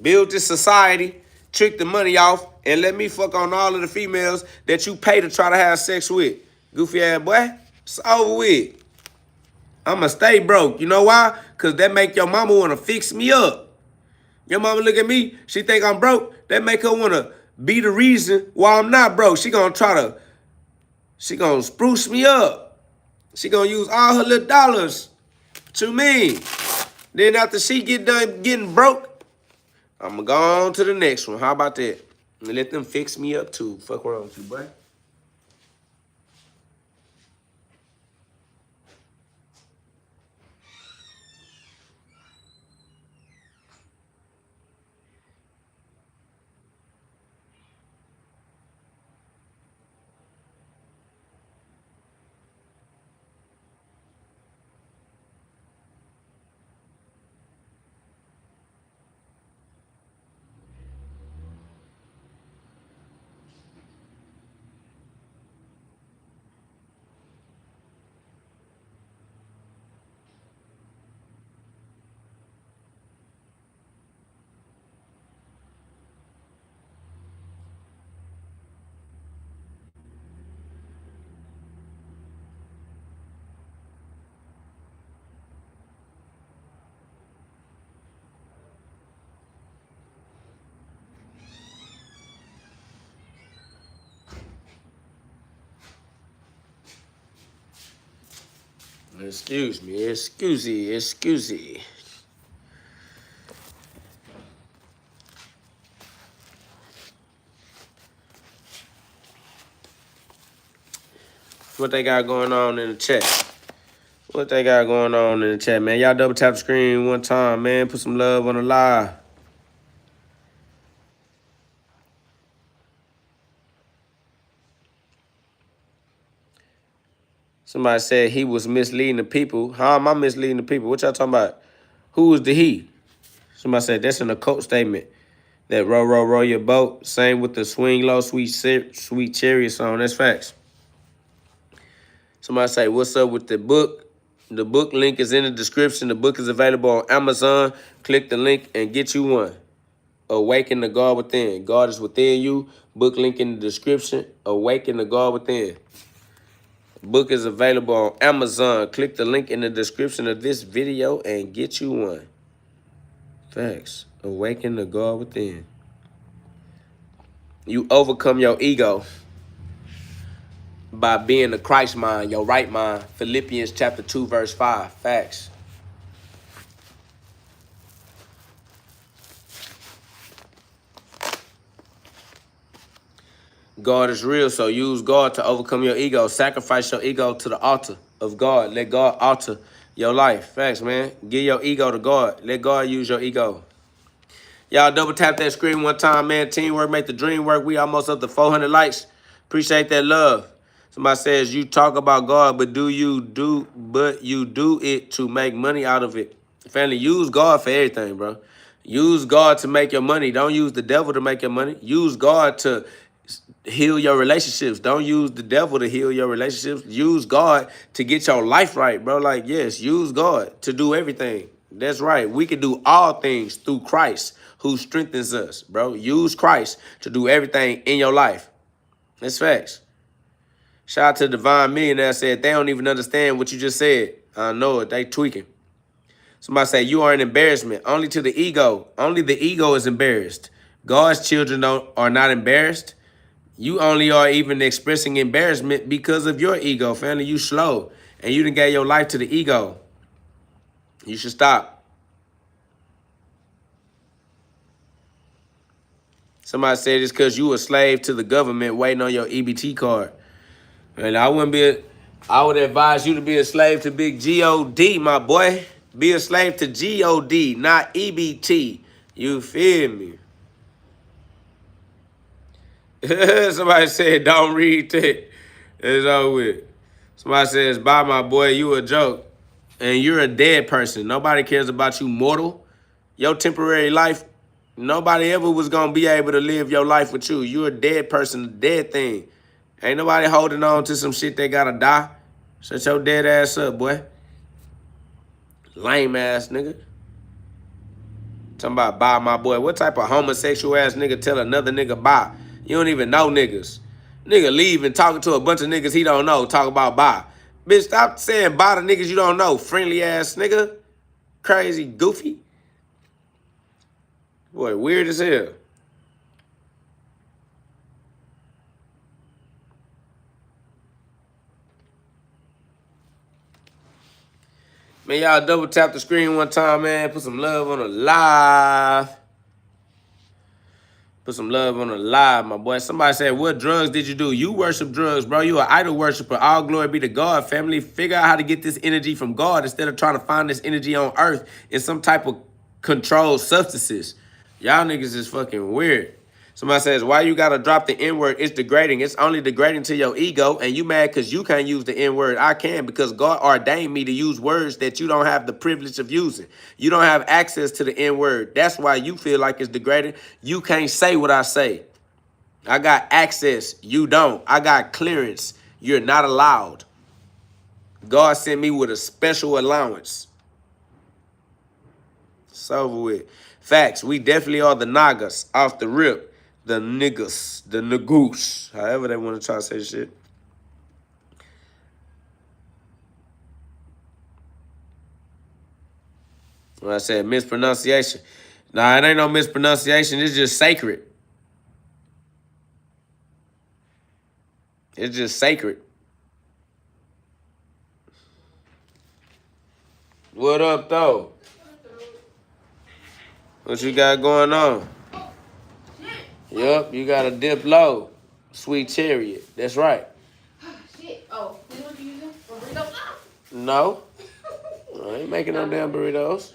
Build this society, trick the money off, and let me fuck on all of the females that you pay to try to have sex with. Goofy ass boy. It's over with. I'ma stay broke. You know why? Cause that make your mama wanna fix me up. Your mama look at me, she think I'm broke. That make her wanna be the reason why I'm not broke. She gonna spruce me up. She gonna use all her little dollars. What you mean? Then after she get done getting broke, I'ma go on to the next one. How about that? And let them fix me up too. Fuck wrong with you, boy. Excuse me, excuse. What they got going on in the chat? What they got going on in the chat, man? Y'all double tap the screen one time, man. Put some love on the live. Somebody said he was misleading the people. How am I misleading the people? What y'all talking about? Who is the he? Somebody said that's an occult statement. That row, row, row your boat. Same with the swing low, sweet chariot song. That's facts. Somebody say, what's up with the book? The book link is in the description. The book is available on Amazon. Click the link and get you one. Awaken the God within. God is within you. Book link in the description. Awaken the God within. Book is available on Amazon. Click the link in the description of this video and get you one. Facts. Awaken the God within. You overcome your ego by being the Christ mind, your right mind. Philippians chapter 2, verse 5. Facts. God is real, so use God to overcome your ego. Sacrifice your ego to the altar of God. Let God alter your life. Facts, man. Give your ego to God. Let God use your ego. Y'all double tap that screen one time, man. Teamwork make the dream work. We almost up to 400 likes. Appreciate that love. Somebody says you talk about God, but you do it to make money out of it. Family, use God for everything, bro. Use God to make your money. Don't use the devil to make your money. Use God to heal your relationships. Don't use the devil to heal your relationships. Use God to get your life right, bro. Like, yes, use God to do everything. That's right. We can do all things through Christ who strengthens us, bro. Use Christ to do everything in your life. That's facts. Shout out to Divine Millionaire said they don't even understand what you just said. I know it. They tweaking. Somebody say you are an embarrassment only to the ego. Only the ego is embarrassed. God's children are not embarrassed. You only are even expressing embarrassment because of your ego, family. You slow, and you done gave your life to the ego. You should stop. Somebody said it's because you a slave to the government waiting on your EBT card. And I would advise you to be a slave to big GhOD, my boy. Be a slave to GhOD, not EBT. You feel me? Somebody said, don't read that. It's over with. Somebody says, bye, my boy, you a joke. And you're a dead person. Nobody cares about you, mortal. Your temporary life, nobody ever was going to be able to live your life with you. You're a dead person, a dead thing. Ain't nobody holding on to some shit they got to die. Shut your dead ass up, boy. Lame ass nigga. Talking about bye, my boy. What type of homosexual ass nigga tell another nigga bye? You don't even know niggas. Nigga leave and talking to a bunch of niggas he don't know. Talk about bye. Bitch, stop saying bye to niggas you don't know. Friendly ass nigga. Crazy, goofy. Boy, weird as hell. Man, y'all double tap the screen one time, man. Put some love on the live. Put some love on the live, my boy. Somebody said, what drugs did you do? You worship drugs, bro. You an idol worshiper. All glory be to God, family. Figure out how to get this energy from God instead of trying to find this energy on earth in some type of controlled substances. Y'all niggas is fucking weird. Somebody says, why you gotta drop the N-word? It's degrading. It's only degrading to your ego, and you mad because you can't use the N-word. I can because God ordained me to use words that you don't have the privilege of using. You don't have access to the N-word. That's why you feel like it's degrading. You can't say what I say. I got access. You don't. I got clearance. You're not allowed. God sent me with a special allowance. It's over with. Facts. We definitely are the Nagas off the rip. The niggas, the nagoose, however they want to try to say shit. When I said mispronunciation, nah, it ain't no mispronunciation. It's just sacred. It's just sacred. What up, though? What you got going on? Yup, you got a dip low. Sweet chariot. That's right. Shit. Oh, this what you using for burritos? No. I ain't making no damn burritos.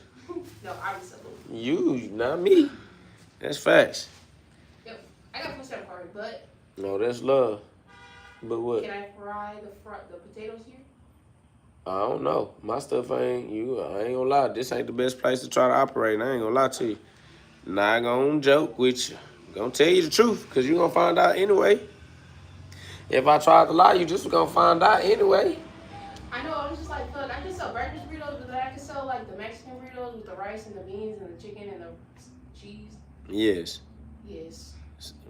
No, obviously. You, not me. That's facts. Yep. I got push up for it, but No, that's love. But what? can I fry the potatoes here? I don't know. My stuff ain't you. I ain't gonna lie. This ain't the best place to try to operate. I ain't gonna lie to you. Not gonna joke with you. Gonna tell you the truth, cause you gonna find out anyway. If I tried to lie, you just gonna find out anyway. I know. I was just like, fuck. I can sell breakfast burritos, but then I can sell like the Mexican burritos with the rice and the beans and the chicken and the cheese. Yes. Yes.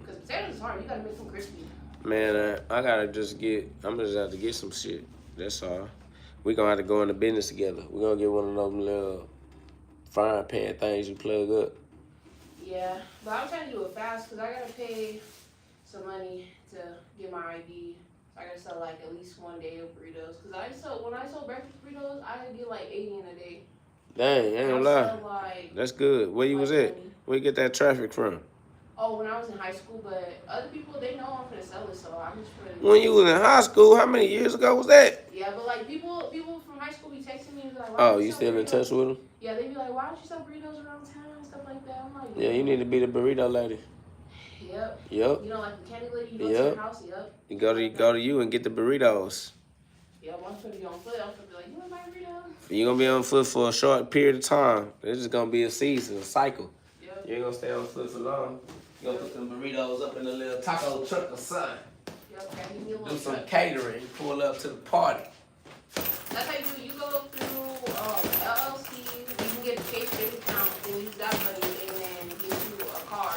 Because potatoes is hard. You gotta make them crispy. Man, I gotta just get. I'm gonna just have to get some shit. That's all. We gonna have to go into business together. We gonna get one of them little frying pan things you plug up. Yeah, but I'm trying to do it fast because I gotta pay some money to get my ID. So I gotta sell like at least one day of burritos. Cause when I sold breakfast burritos, I could get like 80 in a day. Dang, I ain't gonna lie. Like, That's good. Where you was at? 20. Where you get that traffic from? Oh, when I was in high school, but other people, they know I'm gonna sell it, so I'm just gonna. When you was in high school, how many years ago was that? Yeah, but like people from high school be texting me and be like, why Oh, don't you sell still in burritos? touch with them? Yeah, they be like, why don't you sell burritos around town and stuff like that? I'm like, Yeah, you need to be the burrito lady. Yep. Yep. You know, like the candy lady, you go to Yep. your house, yep. You go to you and get the burritos. Yeah, once I'm gonna be on foot, I'm gonna be like, you want my burrito? You're gonna be on foot for a short period of time. It's just gonna be a season, a cycle. Yep. You ain't gonna stay on foot for long. You gonna put them burritos up in a little taco truck or something. Yep, okay, give me a Do little some truck. catering. Pull up to the party. That's how you do it. You go through LLC, you can get a case bank account, and use that money, and then get you a car,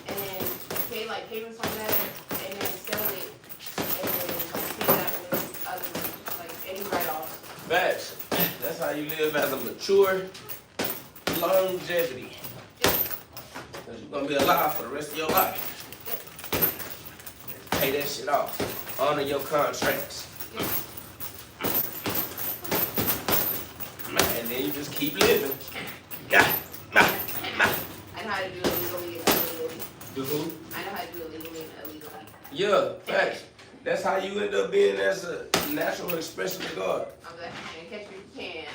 and then pay like payments on that, and then sell it, and then pay that with other, like any write-offs. Facts. That's how you live as a mature longevity. Cause you're gonna be alive for the rest of your life. Pay that shit off. Honor your contracts. And then you just keep living. Yeah. I know how to do it legally and illegally. Do who? I know how to do it legally and illegally. Yeah, facts. That's how you end up being as a natural expression of God. I'm like, man, catch me if you can.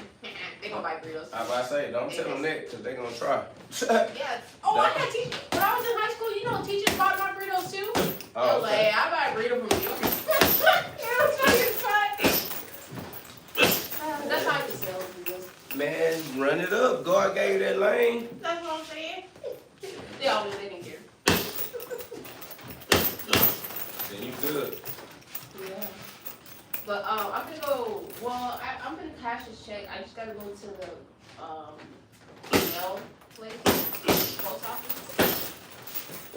They gonna buy burritos. I about to say, don't tell them that, because they gonna try. Yeah. Oh, I got teach. When I was in high school, you know, teachers bought my burritos too. Oh, So, like, I buy a burrito from you. Yeah, it's fucking fun. That's how I can sell burritos. Man, run it up. God gave you that lane. That's what I'm saying. They didn't care. Then you good. Yeah. But I'm gonna go. Well, I'm gonna cash this check. I just gotta go to the mail place, post office.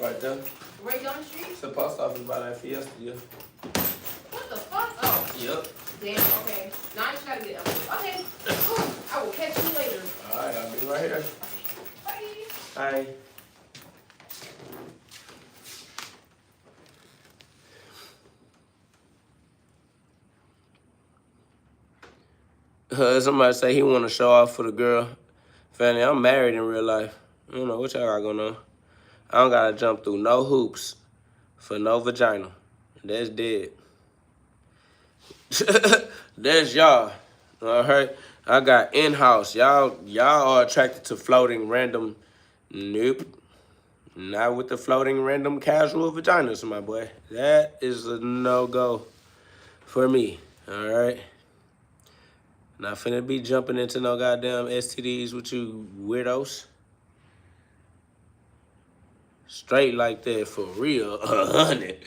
Right there. Right down the street. It's the post office by that Fiesta, yeah. What the fuck? Oh. Yep. Damn. Okay. Now I just gotta get up. Okay. Cool. I will catch you later. All right, I'll be right here. Bye. Hi. Somebody say he want to show off for the girl. Family, I'm married in real life. I don't know what y'all got going on. I don't gotta jump through no hoops for no vagina. That's dead. That's y'all. All right. I got in-house. Y'all are attracted to floating random. Nope. Not with the floating random casual vaginas, my boy. That is a no-go for me. All right. Not finna be jumping into no goddamn STDs with you weirdos. Straight like that for real, 100.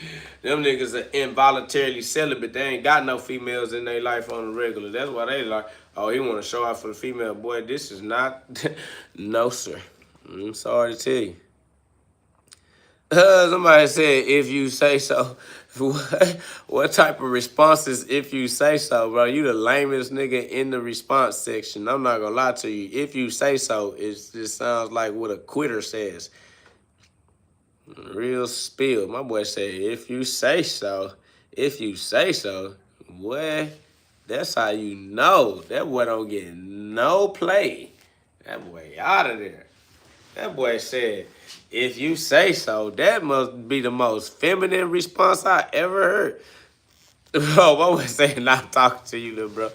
Them niggas are involuntarily celibate. They ain't got no females in their life on the regular. That's why they like, oh, he want to show out for the female. Boy, this is not, no, sir. I'm sorry to tell you. Somebody said, if you say so. What type of responses, if you say so, bro? You the lamest nigga in the response section. I'm not gonna lie to you. If you say so, it just sounds like what a quitter says. Real spill. My boy said, if you say so, boy, that's how you know. That boy don't get no play. That boy out of there. That boy said, if you say so. That must be the most feminine response I ever heard. Oh, my boy saying, not talking to you, little bro.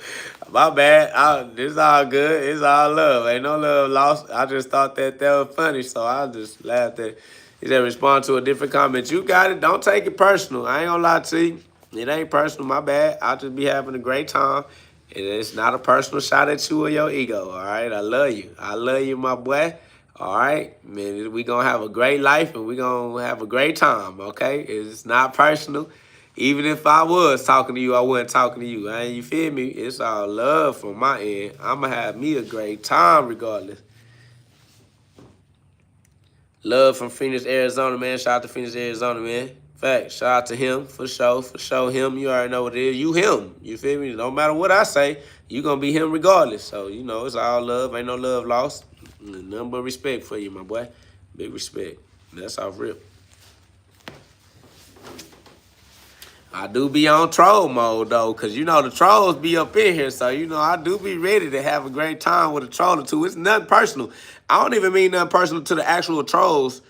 My bad. This all good. It's all love. Ain't no love lost. I just thought that was funny, so I just laughed at it. He said, respond to a different comment. You got it. Don't take it personal. I ain't gonna lie to you. It ain't personal. My bad. I'll just be having a great time. And it's not a personal shot at you or your ego, all right? I love you. I love you, my boy. All right? Man, we going to have a great life and we going to have a great time, okay? It's not personal. Even if I was talking to you, I wasn't talking to you. You feel me? It's all love from my end. I'm going to have me a great time regardless. Love from Phoenix, Arizona, man. Shout out to Phoenix, Arizona, man. Fact, shout out to him, for sure, him. You already know what it is. You him. You feel me? No matter what I say, you going to be him regardless. So, you know, it's all love. Ain't no love lost. Nothing but respect for you, my boy. Big respect. That's off rip. I do be on troll mode, though, because, you know, the trolls be up in here. So, you know, I do be ready to have a great time with a troll or two. It's nothing personal. I don't even mean nothing personal to the actual trolls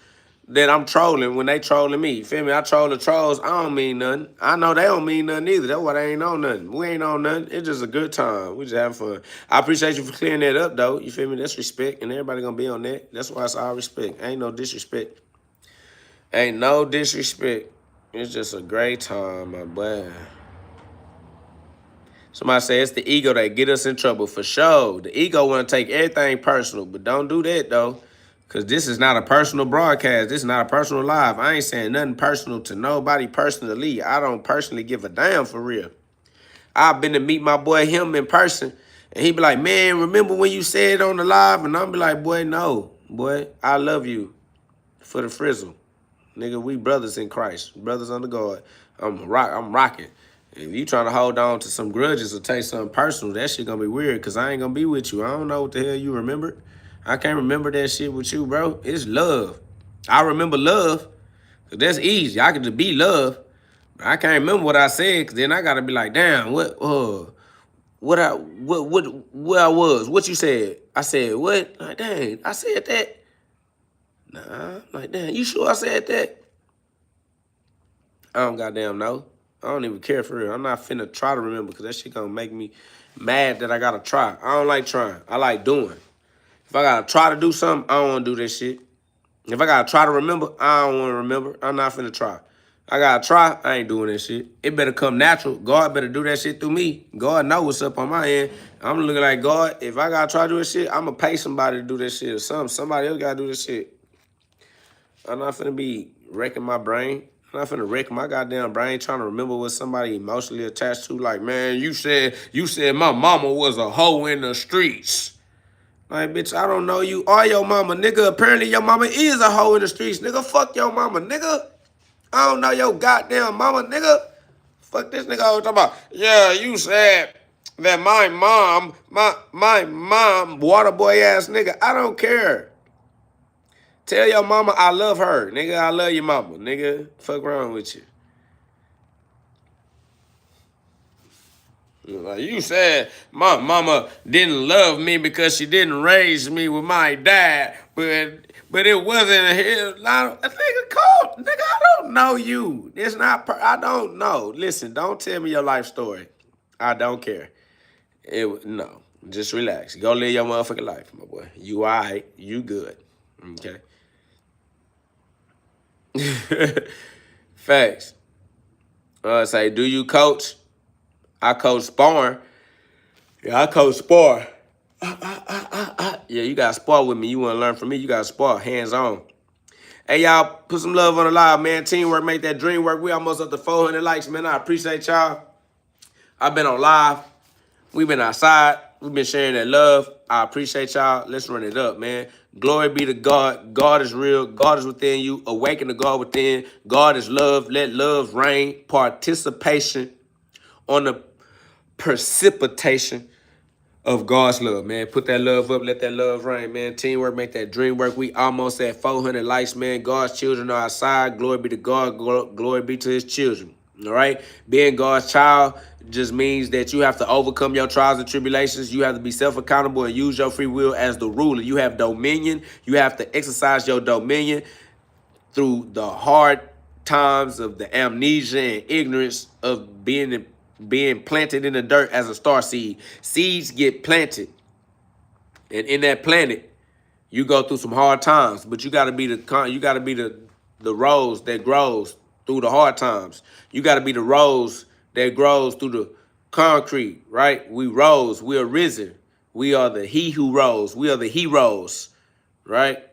that I'm trolling when they trolling me. You feel me? I troll the trolls. I don't mean nothing. I know they don't mean nothing either. That's why they ain't on nothing. We ain't on nothing. It's just a good time. We just having fun. I appreciate you for clearing that up, though. You feel me? That's respect, and everybody going to be on that. That's why it's all respect. Ain't no disrespect. Ain't no disrespect. It's just a great time, my boy. Somebody say it's the ego that get us in trouble, for sure. The ego want to take everything personal, but don't do that, though. Because this is not a personal broadcast. This is not a personal live. I ain't saying nothing personal to nobody personally. I don't personally give a damn for real. I've been to meet my boy him in person, and he be like, man, remember when you said on the live? And I'm be like, boy, no. Boy, I love you for the frizzle. Nigga, we brothers in Christ. Brothers under God. I'm rocking. If you trying to hold on to some grudges or take something personal, that shit gonna be weird because I ain't gonna be with you. I don't know what the hell you remember. I can't remember that shit with you, bro. It's love. I remember love because that's easy. I can just be love. But I can't remember what I said because then I got to be like, damn, what I was. What you said? I said, what? Like, dang, I said that. Nah, like, damn, you sure I said that? I don't goddamn know. I don't even care for real. I'm not finna try to remember because that shit gonna make me mad that I gotta try. I don't like trying. I like doing. If I gotta try to do something, I don't wanna do that shit. If I gotta try to remember, I don't wanna remember. I'm not finna try. I gotta try, I ain't doing that shit. It better come natural. God better do that shit through me. God know what's up on my end. I'm looking like, God, if I gotta try to do this shit, I'm gonna pay somebody to do this shit or something. Somebody else gotta do this shit. I'm not finna be wrecking my brain. I'm not finna wreck my goddamn brain trying to remember what somebody emotionally attached to. Like, man, you said my mama was a hoe in the streets. Like, bitch, I don't know you or your mama, nigga. Apparently your mama is a hoe in the streets, nigga. Fuck your mama, nigga. I don't know your goddamn mama, nigga. Fuck this nigga always talking about, yeah, you said that my mom, water boy ass nigga. I don't care. Tell your mama I love her, nigga. I love your mama, nigga. Fuck wrong with you. Like you said, my mama didn't love me because she didn't raise me with my dad, but it wasn't his. Nigga, I don't know you. It's not. I don't know. Listen, don't tell me your life story. I don't care. No, just relax. Go live your motherfucking life, my boy. You all right? You good? Okay. Facts. Say, do you coach? I coach sparring. Yeah, I coach spar. Yeah, you gotta spar with me. You wanna learn from me? You gotta spar, hands on. Hey, y'all, put some love on the live, man. Teamwork make that dream work. We almost up to 400 likes, man. I appreciate y'all. I've been on live. We've been outside. We've been sharing that love. I appreciate y'all. Let's run it up, man. Glory be to God. God is real. God is within you. Awaken to God within. God is love. Let love reign. Participation on the precipitation of God's love, man. Put that love up. Let that love reign, man. Teamwork make that dream work. We almost at 400 likes, man. God's children are outside. Glory be to God. Glory be to his children. All right? Being God's child just means that you have to overcome your trials and tribulations. You have to be self-accountable and use your free will as the ruler. You have dominion. You have to exercise your dominion through the hard times of the amnesia and ignorance of being planted in the dirt as a star seed. Seeds get planted, and in that planet, you go through some hard times. But you got to be the rose that grows through the hard times. You got to be the rose that grows through the concrete, right? We rose. We are risen. We are the he who rose. We are the heroes, right?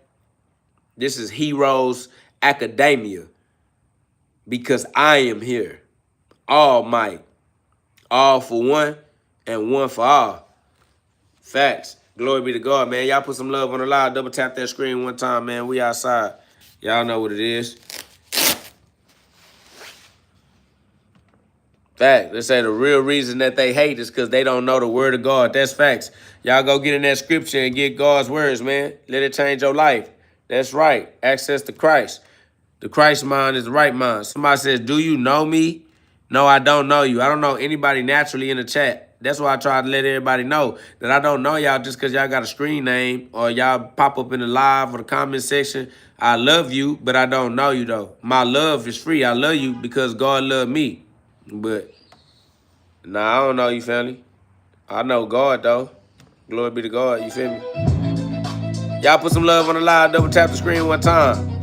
This is Heroes Academia, because I am here. All might. All for one and one for all. Facts. Glory be to God, man. Y'all put some love on the live. Double tap that screen one time, man. We outside. Y'all know what it is. Fact. They say the real reason that they hate is because they don't know the word of God. That's facts. Y'all go get in that scripture and get God's words, man. Let it change your life. That's right. Access to Christ. The Christ mind is the right mind. Somebody says, do you know me? No, I don't know you. I don't know anybody naturally in the chat. That's why I try to let everybody know that I don't know y'all just because y'all got a screen name or y'all pop up in the live or the comment section. I love you, but I don't know you, though. My love is free. I love you because God loved me. But, nah, I don't know you, family. I know God, though. Glory be to God. You feel me? Y'all put some love on the live. Double tap the screen one time.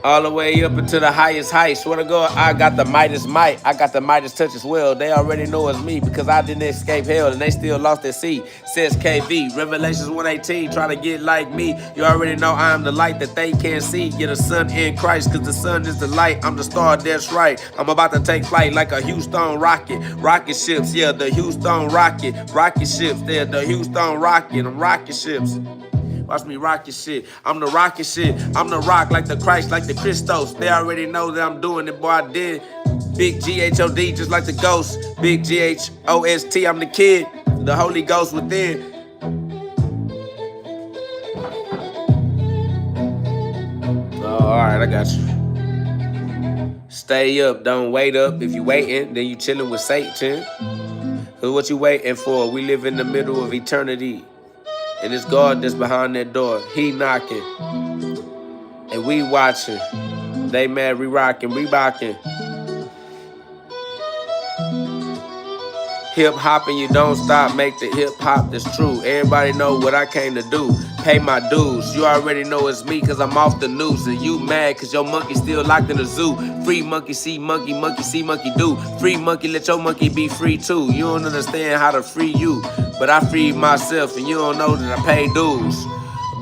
All the way up into the highest height. Swear to God, I got the Midas might. I got the Midas touch as well. They already know it's me because I didn't escape hell and they still lost their seat. Says KV. Revelations 1:18. Try to get like me. You already know I am the light that they can't see. You're the sun in Christ because the sun is the light. I'm the star, that's right. I'm about to take flight like a Houston rocket. Rocket ships, yeah, the Houston rocket. Rocket ships, they're the Houston rocket. I'm rocket ships. Watch me rock your shit. I'm the rocket shit. I'm the rock like the Christ, like the Christos. They already know that I'm doing it, boy. I did. Big GHOD, just like the ghost. Big GHOST, I'm the kid. The Holy Ghost within. Oh, all right, I got you. Stay up, don't wait up. If you waiting, then you chilling with Satan. Cause what you waiting for? We live in the middle of eternity. And it's God that's behind that door. He knocking. And we watching. They mad, we rocking, we rocking. Hip hopping, you don't stop, make the hip hop, that's true. Everybody know what I came to do. Pay my dues. You already know it's me cause I'm off the news. And you mad cause your monkey still locked in the zoo. Free monkey, see monkey, monkey, see monkey do. Free monkey, let your monkey be free too. You don't understand how to free you. But I freed myself and you don't know that I pay dues.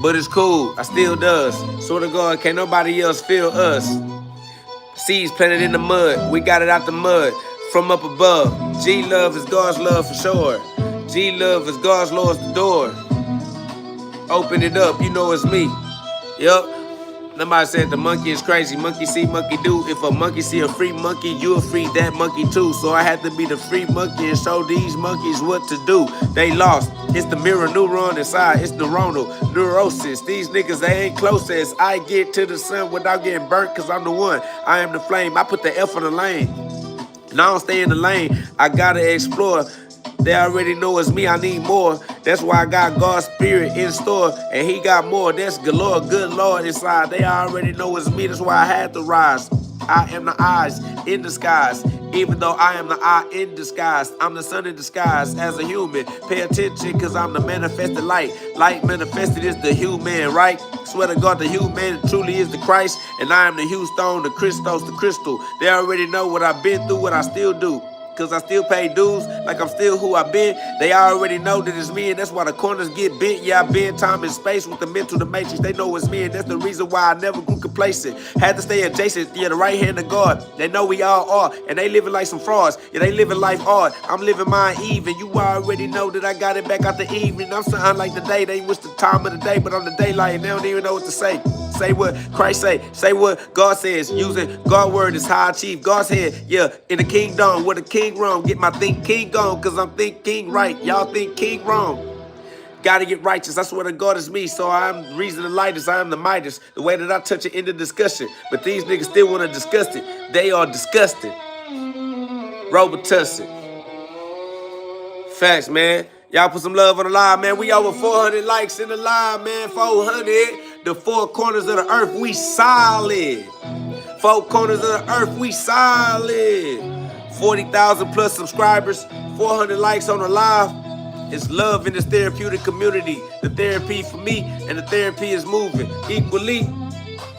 but it's cool. I still does. Swear to God, can't nobody else feel us. Seeds planted in the mud. We got it out the mud from up above. G-love is God's love for sure. G-love is God's love the door. Open it up, you know it's me. Yup. Somebody said the monkey is crazy. Monkey see, monkey do. If a monkey see a free monkey, you'll free that monkey too. So I had to be the free monkey and show these monkeys what to do. They lost. It's the mirror neuron inside. It's neuronal neurosis. These niggas, they ain't close as I get to the sun without getting burnt, cause I'm the one. I am the flame. I put the F on the lane. And I don't stay in the lane. I gotta explore. They already know it's me, I need more. That's why I got God's spirit in store, and he got more. That's galore, good Lord inside. They already know it's me, that's why I had to rise. I am the eyes in disguise, even though I am the eye in disguise. I'm the sun in disguise as a human. Pay attention, cause I'm the manifested light. Light manifested is the human, right? Swear to God, the human truly is the Christ, and I am the hue stone, the Christos, the crystal. They already know what I've been through, what I still do. Cause I still pay dues, like I'm still who I've been. They already know that it's me, and that's why the corners get bent. Yeah, I been time and space with the mental, the matrix. They know it's me, and that's the reason why I never grew complacent. Had to stay adjacent, yeah, the right hand of God. They know we all are, and they living like some frauds. Yeah, they living life hard. I'm living mine even. You already know that I got it back out the evening. I'm something like the day. They wish the time of the day, but I'm the daylight, and they don't even know what to say. Say what Christ say what God says. Using God's word is how I achieve God's head. Yeah, in the kingdom where the king wrong. Get my think king gone, cause I'm thinking right. Y'all think king wrong. Gotta get righteous. I swear to God it's me. So I'm the reason the lightest. I am the Midas. The way that I touch it in the discussion. But these niggas still wanna discuss it. They are disgusting. Robotussin. Facts, man. Y'all put some love on the live, man. We over 400 likes in the live, man. 400. The four corners of the earth, we solid. Four corners of the earth, we solid. 40,000 plus subscribers. 400 likes on the live. It's love in this therapeutic community. The therapy for me and the therapy is moving equally.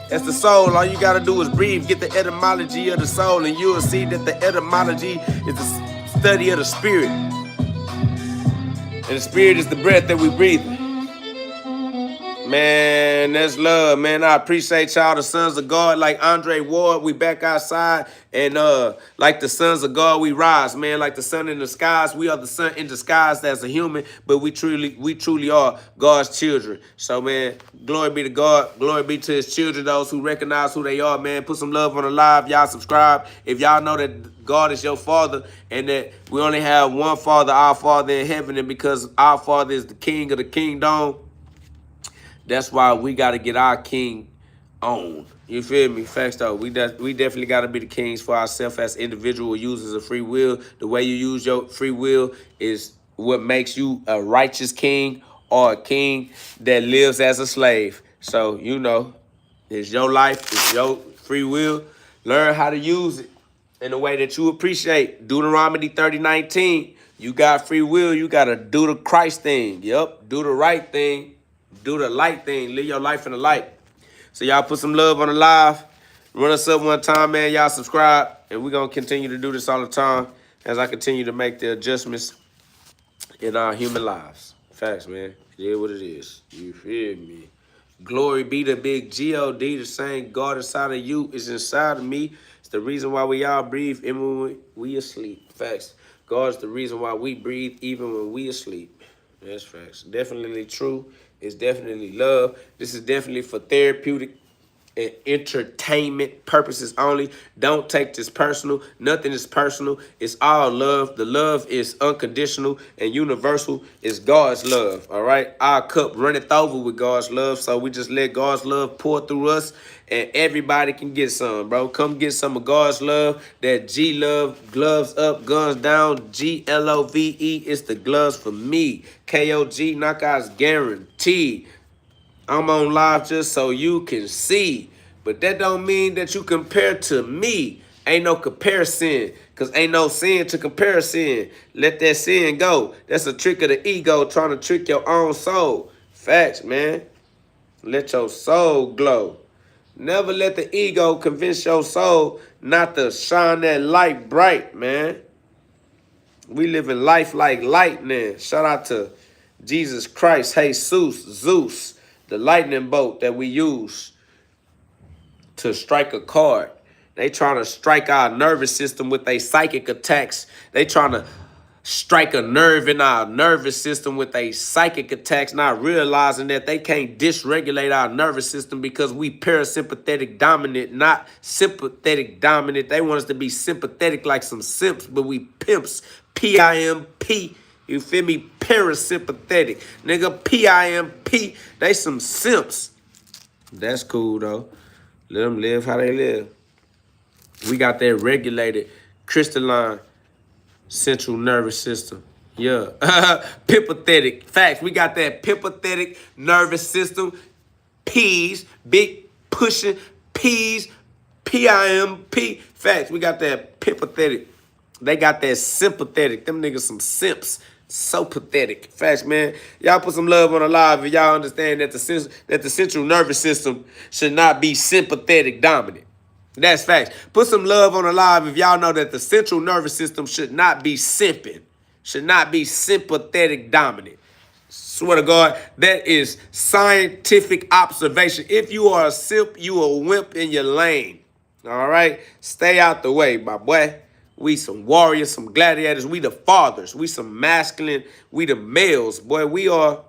That's the soul. All you gotta do is breathe. Get the etymology of the soul, and you'll see that the etymology is the study of the spirit. And the spirit is the breath that we breathe. Man, that's love, man. I appreciate y'all, the sons of God, like Andre Ward. We back outside, and like the sons of God, we rise, man. Like the sun in the skies, we are the sun in disguise as a human, but we truly are God's children. So, man, glory be to God. Glory be to his children, those who recognize who they are, man. Put some love on the live. Y'all subscribe. If y'all know that God is your father and that we only have one father, our Father in heaven, and because our Father is the king of the kingdom, that's why we got to get our king on. You feel me? Facts though. We definitely got to be the kings for ourselves as individual users of free will. The way you use your free will is what makes you a righteous king or a king that lives as a slave. So, you know, it's your life. It's your free will. Learn how to use it in a way that you appreciate. Deuteronomy 30:19. You got free will. You got to do the Christ thing. Yep. Do the right thing. Do the light thing. Live your life in the light. So y'all put some love on the live. Run us up one time, man. Y'all subscribe. And we're going to continue to do this all the time as I continue to make the adjustments in our human lives. Facts, man. It is what it is. You feel me? Glory be to big G-O-D. The same God inside of you is inside of me. It's the reason why we all breathe even when we asleep. Facts. God's the reason why we breathe even when we asleep. That's facts. Definitely true. It's definitely love. This is definitely for therapeutic and entertainment purposes only. Don't take this personal. Nothing is personal. It's all love. The love is unconditional and universal. It's God's love, all right? Our cup runneth over with God's love, so we just let God's love pour through us, and everybody can get some, bro. Come get some of God's love. That G-love, gloves up, guns down, G-L-O-V-E. It's the gloves for me. K-O-G, knockouts guaranteed. I'm on live just so you can see. But that don't mean that you compare to me. Ain't no comparison. Because ain't no sin to compare sin. Let that sin go. That's a trick of the ego trying to trick your own soul. Facts, man. Let your soul glow. Never let the ego convince your soul not to shine that light bright, man. We living life like lightning. Shout out to Jesus Christ, Jesus, Zeus. The lightning bolt that we use to strike a card. They trying to strike our nervous system with their psychic attacks. They trying to strike a nerve in our nervous system with their psychic attacks, not realizing that they can't dysregulate our nervous system because we parasympathetic dominant, not sympathetic dominant. They want us to be sympathetic like some simps, but we pimps. P-I-M-P. You feel me? Parasympathetic. Nigga, P-I-M-P. They some simps. That's cool, though. Let them live how they live. We got that regulated crystalline central nervous system. Yeah. Pimpathetic. Facts. We got that pimpathetic nervous system. P's. Big pushing. P's. P-I-M-P. Facts. We got that pimpathetic. They got that sympathetic. Them niggas some simps. So pathetic. Facts, man. Y'all put some love on the live if y'all understand that the central nervous system should not be sympathetic dominant. That's facts. Put some love on the live if y'all know that the central nervous system should not be simping. Should not be sympathetic dominant. Swear to God, that is scientific observation. If you are a simp, you a wimp in your lane. All right? Stay out the way, my boy. We some warriors, some gladiators. We the fathers. We some masculine. We the males. Boy, we are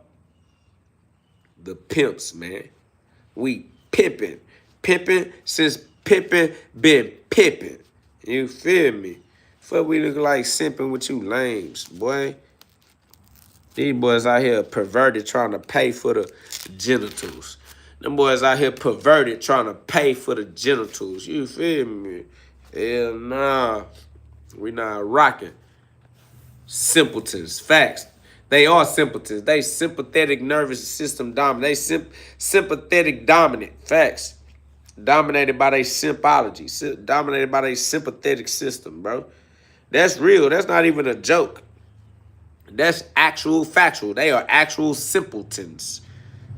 the pimps, man. We pimping. Pimping since pimping been pimping. You feel me? Fuck, we look like simping with you lames, boy. These boys out here perverted trying to pay for the genitals. Them boys out here perverted trying to pay for the genitals. You feel me? Hell nah. We not rocking. Simpletons. Facts. They are simpletons. They sympathetic nervous system dominant. They sympathetic dominant. Facts. Dominated by their sympology. Dominated by their sympathetic system, bro. That's real. That's not even a joke. That's actual factual. They are actual simpletons.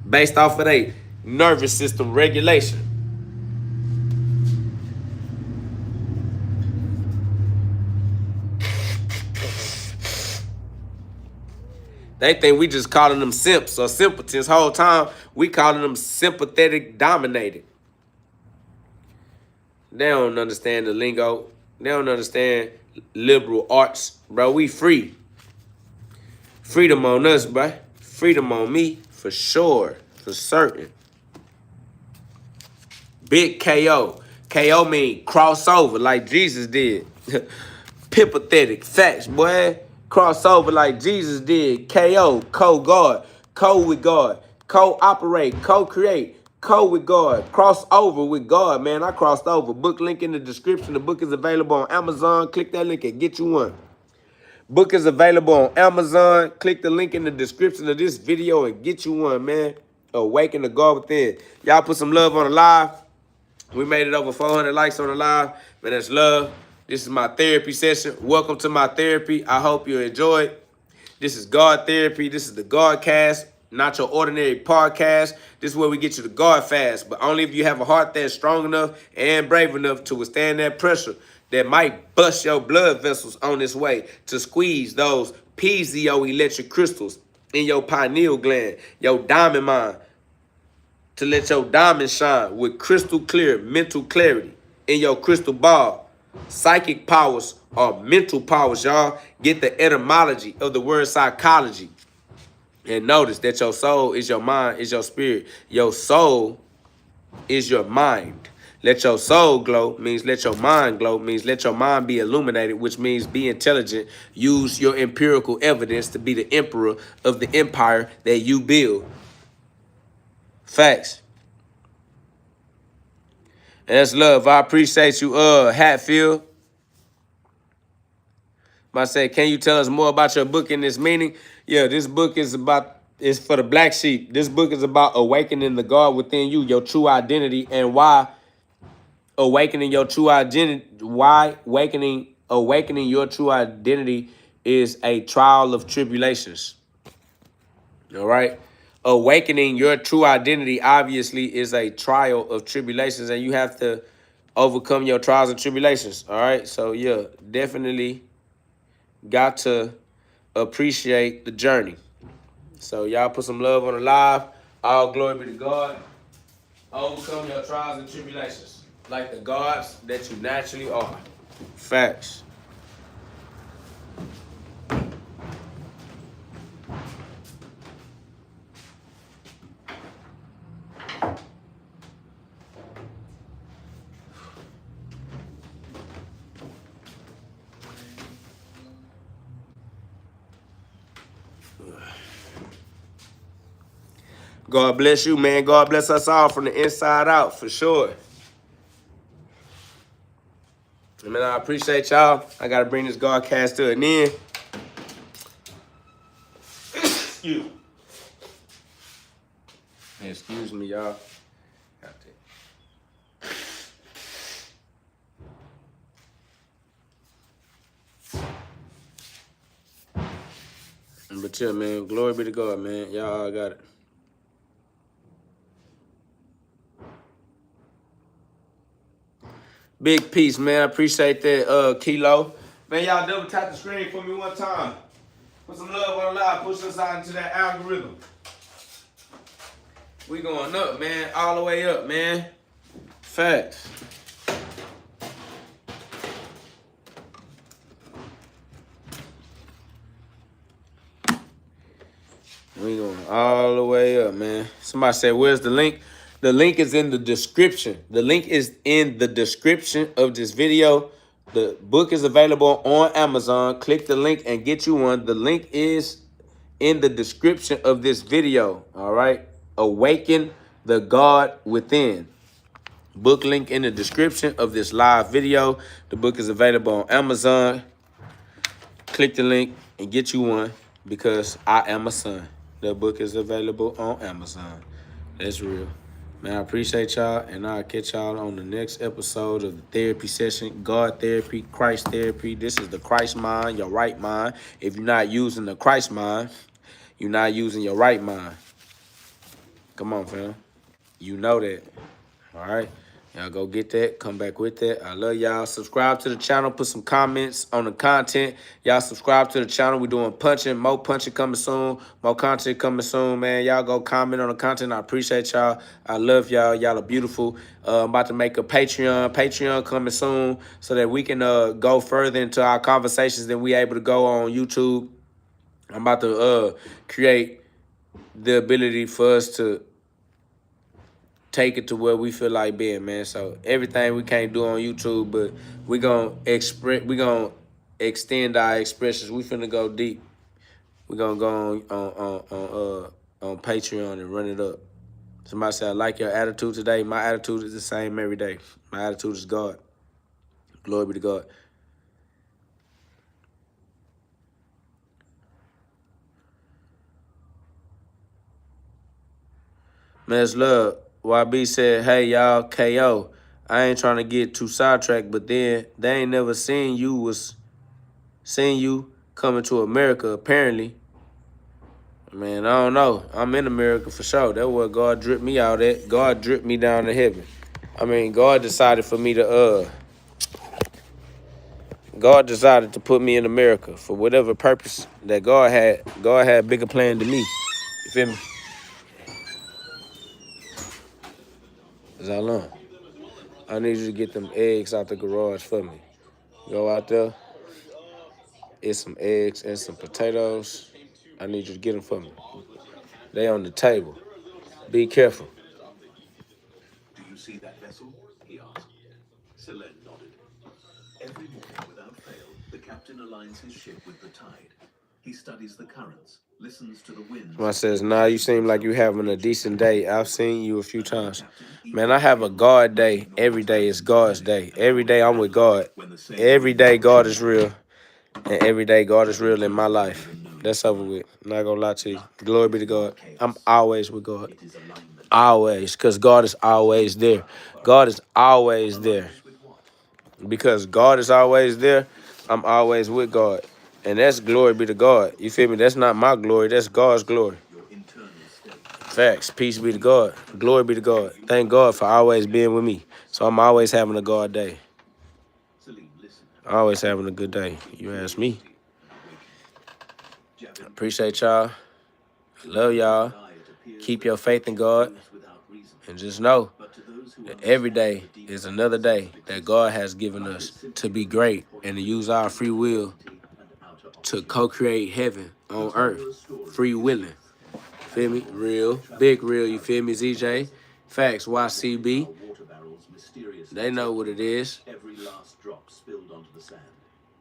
Based off of their nervous system regulation. They think we just calling them simps or simpletons. Whole time we calling them sympathetic dominated. They don't understand the lingo. They don't understand liberal arts. Bro, we free. Freedom on us, bro. Freedom on me, for sure. For certain. Big KO. KO mean crossover like Jesus did. Pimpathetic. Facts, boy. Crossover like Jesus did. KO. Co-God. Co-with God. Co-operate. Co-create. Co with God. Cross over with God, man. I crossed over. Book link in the description. The book is available on Amazon. Click that link and get you one. Book is available on Amazon. Click the link in the description of this video and get you one, man. Awaken the God within. Y'all put some love on the live. We made it over 400 likes on the live. Man, that's love. This is my therapy session. Welcome to my therapy. I hope you enjoyed. This is God Therapy. This is the GhODCast, not your ordinary podcast. This is where we get you the God fast, but only if you have a heart that's strong enough and brave enough to withstand that pressure that might bust your blood vessels on its way to squeeze those piezoelectric crystals in your pineal gland, your diamond mind, to let your diamond shine with crystal clear mental clarity in your crystal ball. Psychic powers are mental powers, y'all. Get the etymology of the word psychology. And notice that your soul is your mind, is your spirit. Your soul is your mind. Let your soul glow means let your mind glow, means let your mind be illuminated, which means be intelligent. Use your empirical evidence to be the emperor of the empire that you build. Facts. And that's love. I appreciate you, Hatfield. I say, can you tell us more about your book and its meaning? Yeah, this book is for the black sheep. This book is about awakening the God within you, your true identity, and why awakening your true identity, awakening your true identity is a trial of tribulations. All right? Awakening your true identity obviously is a trial of tribulations, and you have to overcome your trials and tribulations. All right? So, yeah, definitely got to appreciate the journey. So, y'all put some love on the live. All glory be to God. Overcome your trials and tribulations like the gods that you naturally are. Facts. God bless you, man. God bless us all from the inside out, for sure. I mean, I appreciate y'all. I got to bring this GhODCast to an end. Excuse me. Excuse me, y'all. But yeah, man, glory be to God, man. Y'all all got it. Big peace, man. I appreciate that, Kilo. Man, y'all double tap the screen for me one time. Put some love on the live. Push us out into that algorithm. We going up, man. All the way up, man. Facts. We going all the way up, man. Somebody said, where's the link? The link is in the description. The link is in the description of this video. The book is available on Amazon. Click the link and get you one. The link is in the description of this video, all right? Awaken the God Within. Book link in the description of this live video. The book is available on Amazon. Click the link and get you one because I am a son. The book is available on Amazon. That's real. Man, I appreciate y'all, and I'll catch y'all on the next episode of the therapy session. God therapy, Christ therapy. This is the Christ mind, your right mind. If you're not using the Christ mind, you're not using your right mind. Come on, fam. You know that. All right? Y'all go get that. Come back with that. I love y'all. Subscribe to the channel. Put some comments on the content. Y'all subscribe to the channel. We're doing punching. More punching coming soon. More content coming soon, man. Y'all go comment on the content. I appreciate y'all. I love y'all. Y'all are beautiful. I'm about to make a Patreon. Patreon coming soon so that we can go further into our conversations than we able to go on YouTube. I'm about to create the ability for us to take it to where we feel like being, man. So everything we can't do on YouTube, but we gonna extend our expressions. We finna go deep. We gonna go on Patreon and run it up. Somebody said, I like your attitude today. My attitude is the same every day. My attitude is God. Glory be to God. Man, it's love. YB said, hey, y'all, KO. I ain't trying to get too sidetracked, but then they ain't never seen you coming to America, apparently. Man, I don't know. I'm in America for sure. That's where God dripped me out at. God dripped me down to heaven. I mean, God decided to put me in America for whatever purpose that God had. God had a bigger plan than me. You feel me? Zalon, I need you to get them eggs out the garage for me. Go out there, get some eggs and some potatoes. I need you to get them for me. They on the table. Be careful. Do you see that vessel? He asked. Selene nodded. Every morning, without fail, the captain aligns his ship with the tide. He studies the currents, listens to the winds. Someone says, nah, you seem like you having a decent day. I've seen you a few times. Man, I have a God day. Every day is God's day. Every day I'm with God. Every day God is real. And every day God is real in my life. That's over with. I'm not gonna lie to you. Glory be to God. I'm always with God. Always. Because God is always there. God is always there. Because God is always there, I'm always with God. And that's glory be to God. You feel me? That's not my glory. That's God's glory. Facts. Peace be to God. Glory be to God. Thank God for always being with me. So I'm always having a God day. Always having a good day. You ask me. Appreciate y'all. Love y'all. Keep your faith in God. And just know that every day is another day that God has given us to be great and to use our free will to co-create heaven on earth. Free willing. Feel me? Real. Big real, you feel me, ZJ? Facts, YCB. They know what it is.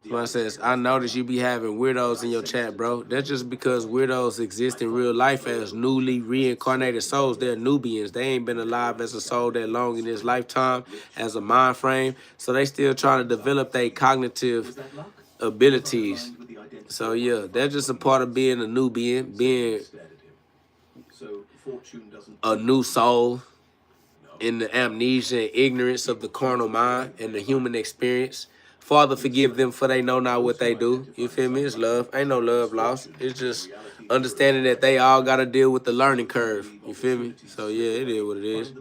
Somebody says, I notice you be having weirdos in your chat, bro. That's just because weirdos exist in real life as newly reincarnated souls. They're Nubians. They ain't been alive as a soul that long in this lifetime as a mind frame. So they still trying to develop their cognitive abilities. So yeah, that's just a part of being a Nubian, being a new soul in the amnesia and ignorance of the carnal mind and the human experience. Father, forgive them for they know not what they do. You feel me? It's love. Ain't no love lost. It's just understanding that they all got to deal with the learning curve. You feel me? So, yeah, it is what it is.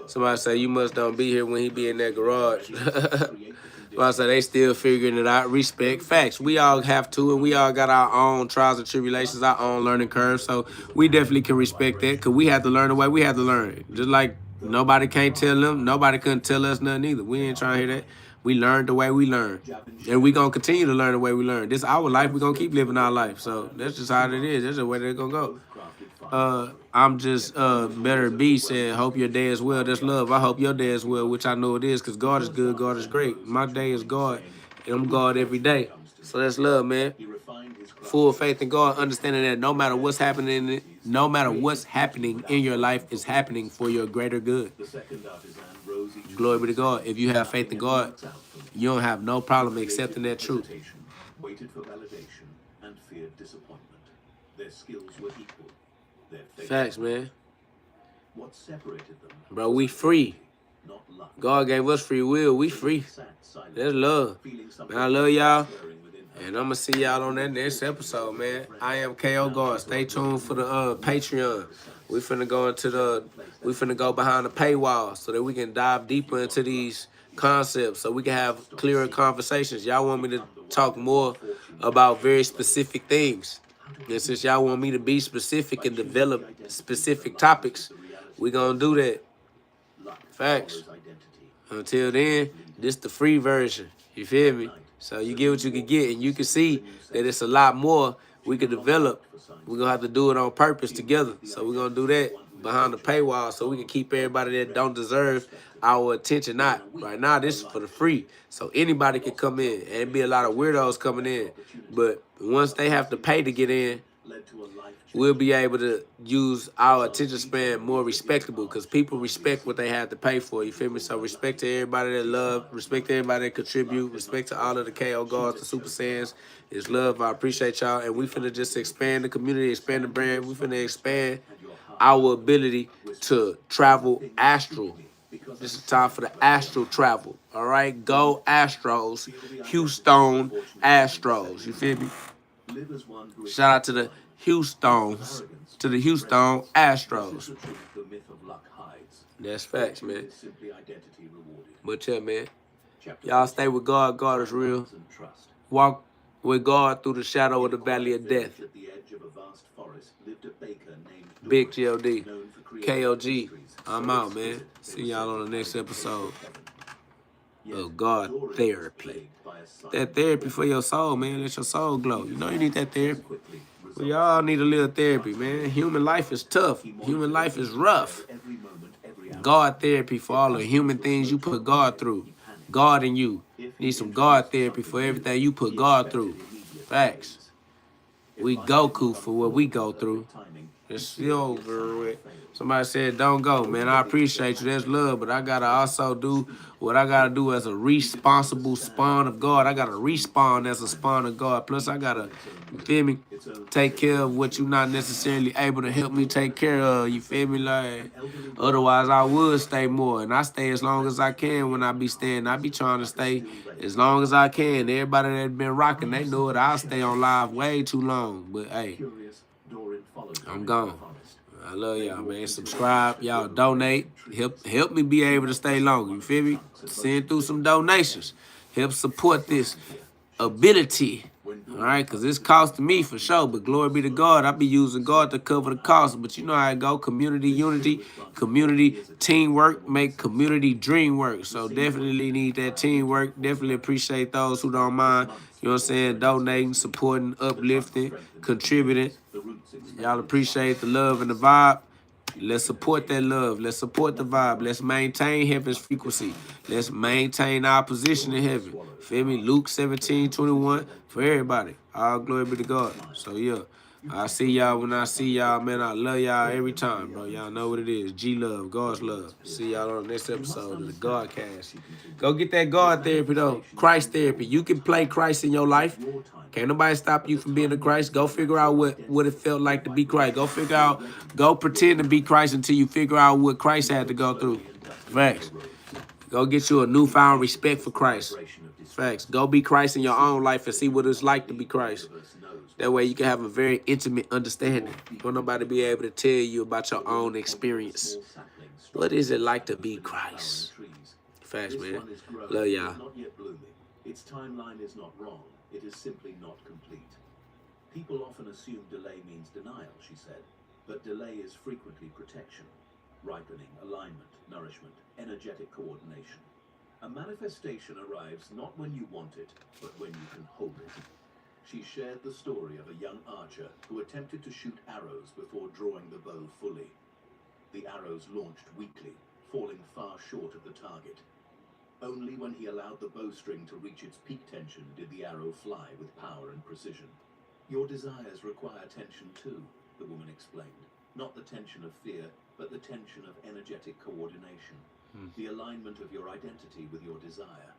Somebody say, you must don't be here when he be in that garage. Somebody say, they still figuring it out. Respect. Facts. We all have to, and we all got our own trials and tribulations, our own learning curve. So, we definitely can respect that because we have to learn the way we have to learn. Just like nobody can't tell them. Nobody couldn't tell us nothing either. We ain't trying to hear that. We learned the way we learn. And we going to continue to learn the way we learn. This is our life. We're going to keep living our life. So that's just how it is. That's the way they're going to go. I'm just Better B said, hope your day is well. That's love. I hope your day is well, which I know it is because God is good. God is great. My day is God. And I'm God every day. So that's love, man. Full faith in God, understanding that no matter what's happening, no matter what's happening in your life is happening for your greater good. Glory be to God. If you have faith in God, you don't have no problem accepting that truth. Waited for validation and feared disappointment. Their skills were equal. Their faith. Facts, man. What separated them? Bro, we free. Not luck. God gave us free will. We free. That's love. Man, I love y'all. And I'm going to see y'all on that next episode, man. I am KO God. Stay tuned for the Patreon. We finna go behind the paywall so that we can dive deeper into these concepts so we can have clearer conversations. Y'all want me to talk more about very specific things. And since y'all want me to be specific and develop specific topics, we gonna do that. Facts. Until then, this the free version. You feel me? So you get what you can get, and you can see that it's a lot more we can develop. We're going to have to do it on purpose together. So we're going to do that behind the paywall so we can keep everybody that don't deserve our attention out. Right now, this is for the free. So anybody can come in. And it'd be a lot of weirdos coming in. But once they have to pay to get in, we'll be able to use our attention span more respectable because people respect what they have to pay for. You feel me? So respect to everybody that love, respect to everybody that contribute, respect to all of the KO guards, the Super Saiyans. It's love. I appreciate y'all. And we finna just expand the community, expand the brand. We finna expand our ability to travel astral. This is time for the astral travel. All right? Go Astros. Houston Astros. You feel me? Shout out to the Houstons, to the Houston Astros. That's facts, man. But yeah, man. Y'all stay with God. God is real. Walk with God through the shadow of the valley of death. Big GhOD. KOG. I'm out, man. See y'all on the next episode of God Therapy. That therapy for your soul, man. Let your soul glow. You know you need that therapy. We all need a little therapy, man. Human life is tough. Human life is rough. God therapy for all the human things you put God through. God in you. Need some God therapy for everything you put God through. Facts. We Goku for what we go through. It's over with. Somebody said, don't go, man. I appreciate you. That's love. But I got to also do what I got to do as a responsible spawn of God. I got to respawn as a spawn of God. Plus, I got to, you feel me, take care of what you're not necessarily able to help me take care of. You feel me? Like, otherwise, I would stay more. And I stay as long as I can when I be staying. I be trying to stay as long as I can. Everybody that been rocking, they know it. I'll stay on live way too long. But, hey, I'm gone. I love y'all, man. Subscribe. Y'all donate. Help me be able to stay longer. You feel me? Send through some donations. Help support this ability All right, because it's costing me for sure, but glory be to God. I be using God to cover the cost, but you know how it go. Community unity, community teamwork, make community dream work. So definitely need that teamwork. Definitely appreciate those who don't mind, you know what I'm saying, donating, supporting, uplifting, contributing. Y'all appreciate the love and the vibe. Let's support that love. Let's support the vibe. Let's maintain heaven's frequency. Let's maintain our position in heaven. Feel me? Luke 17:21 for everybody. All glory be to God. So yeah, I see y'all when I see y'all, man. I love y'all every time, bro. Y'all know what it is. G love, God's love. See y'all on the next episode of the GhODCast. Go get that God therapy though. Christ therapy. You can play Christ in your life. Can't nobody stop you from being a Christ. Go figure out what it felt like to be Christ. Go pretend to be Christ until you figure out what Christ had to go through. Facts. Go get you a newfound respect for Christ. Facts. Go be Christ in your own life and see what it's like to be Christ. That way you can have a very intimate understanding. Don't nobody be able to tell you about your own experience. What is it like to be Christ? Facts, man. Love y'all. Its timeline is not wrong. It is simply not complete. People often assume delay means denial, she said, but delay is frequently protection, ripening, alignment, nourishment, energetic coordination. A manifestation arrives not when you want it, but when you can hold it. She shared the story of a young archer who attempted to shoot arrows before drawing the bow fully. The arrows launched weakly, falling far short of the target. Only when he allowed the bowstring to reach its peak tension did the arrow fly with power and precision. Your desires require tension too, the woman explained. Not the tension of fear, but the tension of energetic coordination. The alignment of your identity with your desire.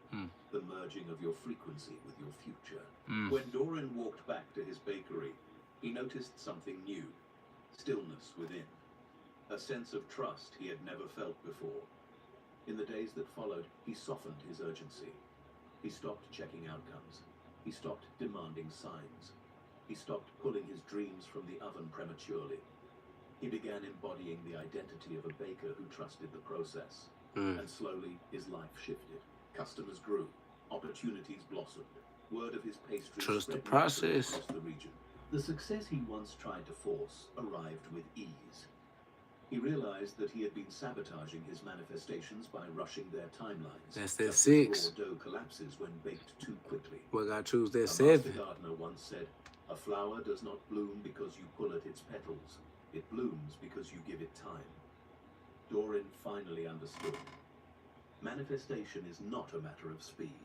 The merging of your frequency with your future. When Doran walked back to his bakery, he noticed something new. Stillness within. A sense of trust he had never felt before. In the days that followed, he softened his urgency. He stopped checking outcomes. He stopped demanding signs. He stopped pulling his dreams from the oven prematurely. He began embodying the identity of a baker who trusted the process. And slowly, his life shifted. Customers grew. Opportunities blossomed. Word of his pastries Trust the spread process. across the region. The success he once tried to force arrived with ease. He realized that he had been sabotaging his manifestations by rushing their timelines. That's that Just as 6. raw dough collapses when baked too quickly. Well, I gotta choose that A 7. master gardener once said, "A flower does not bloom because you pull at its petals. It blooms because you give it time." Doran finally understood. Manifestation is not a matter of speed.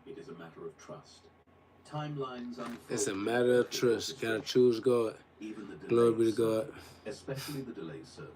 It is a matter of trust. Timelines unfold. It's a matter of trust. Gotta choose God. Even the Glory be to delays God. serve, especially the delays serve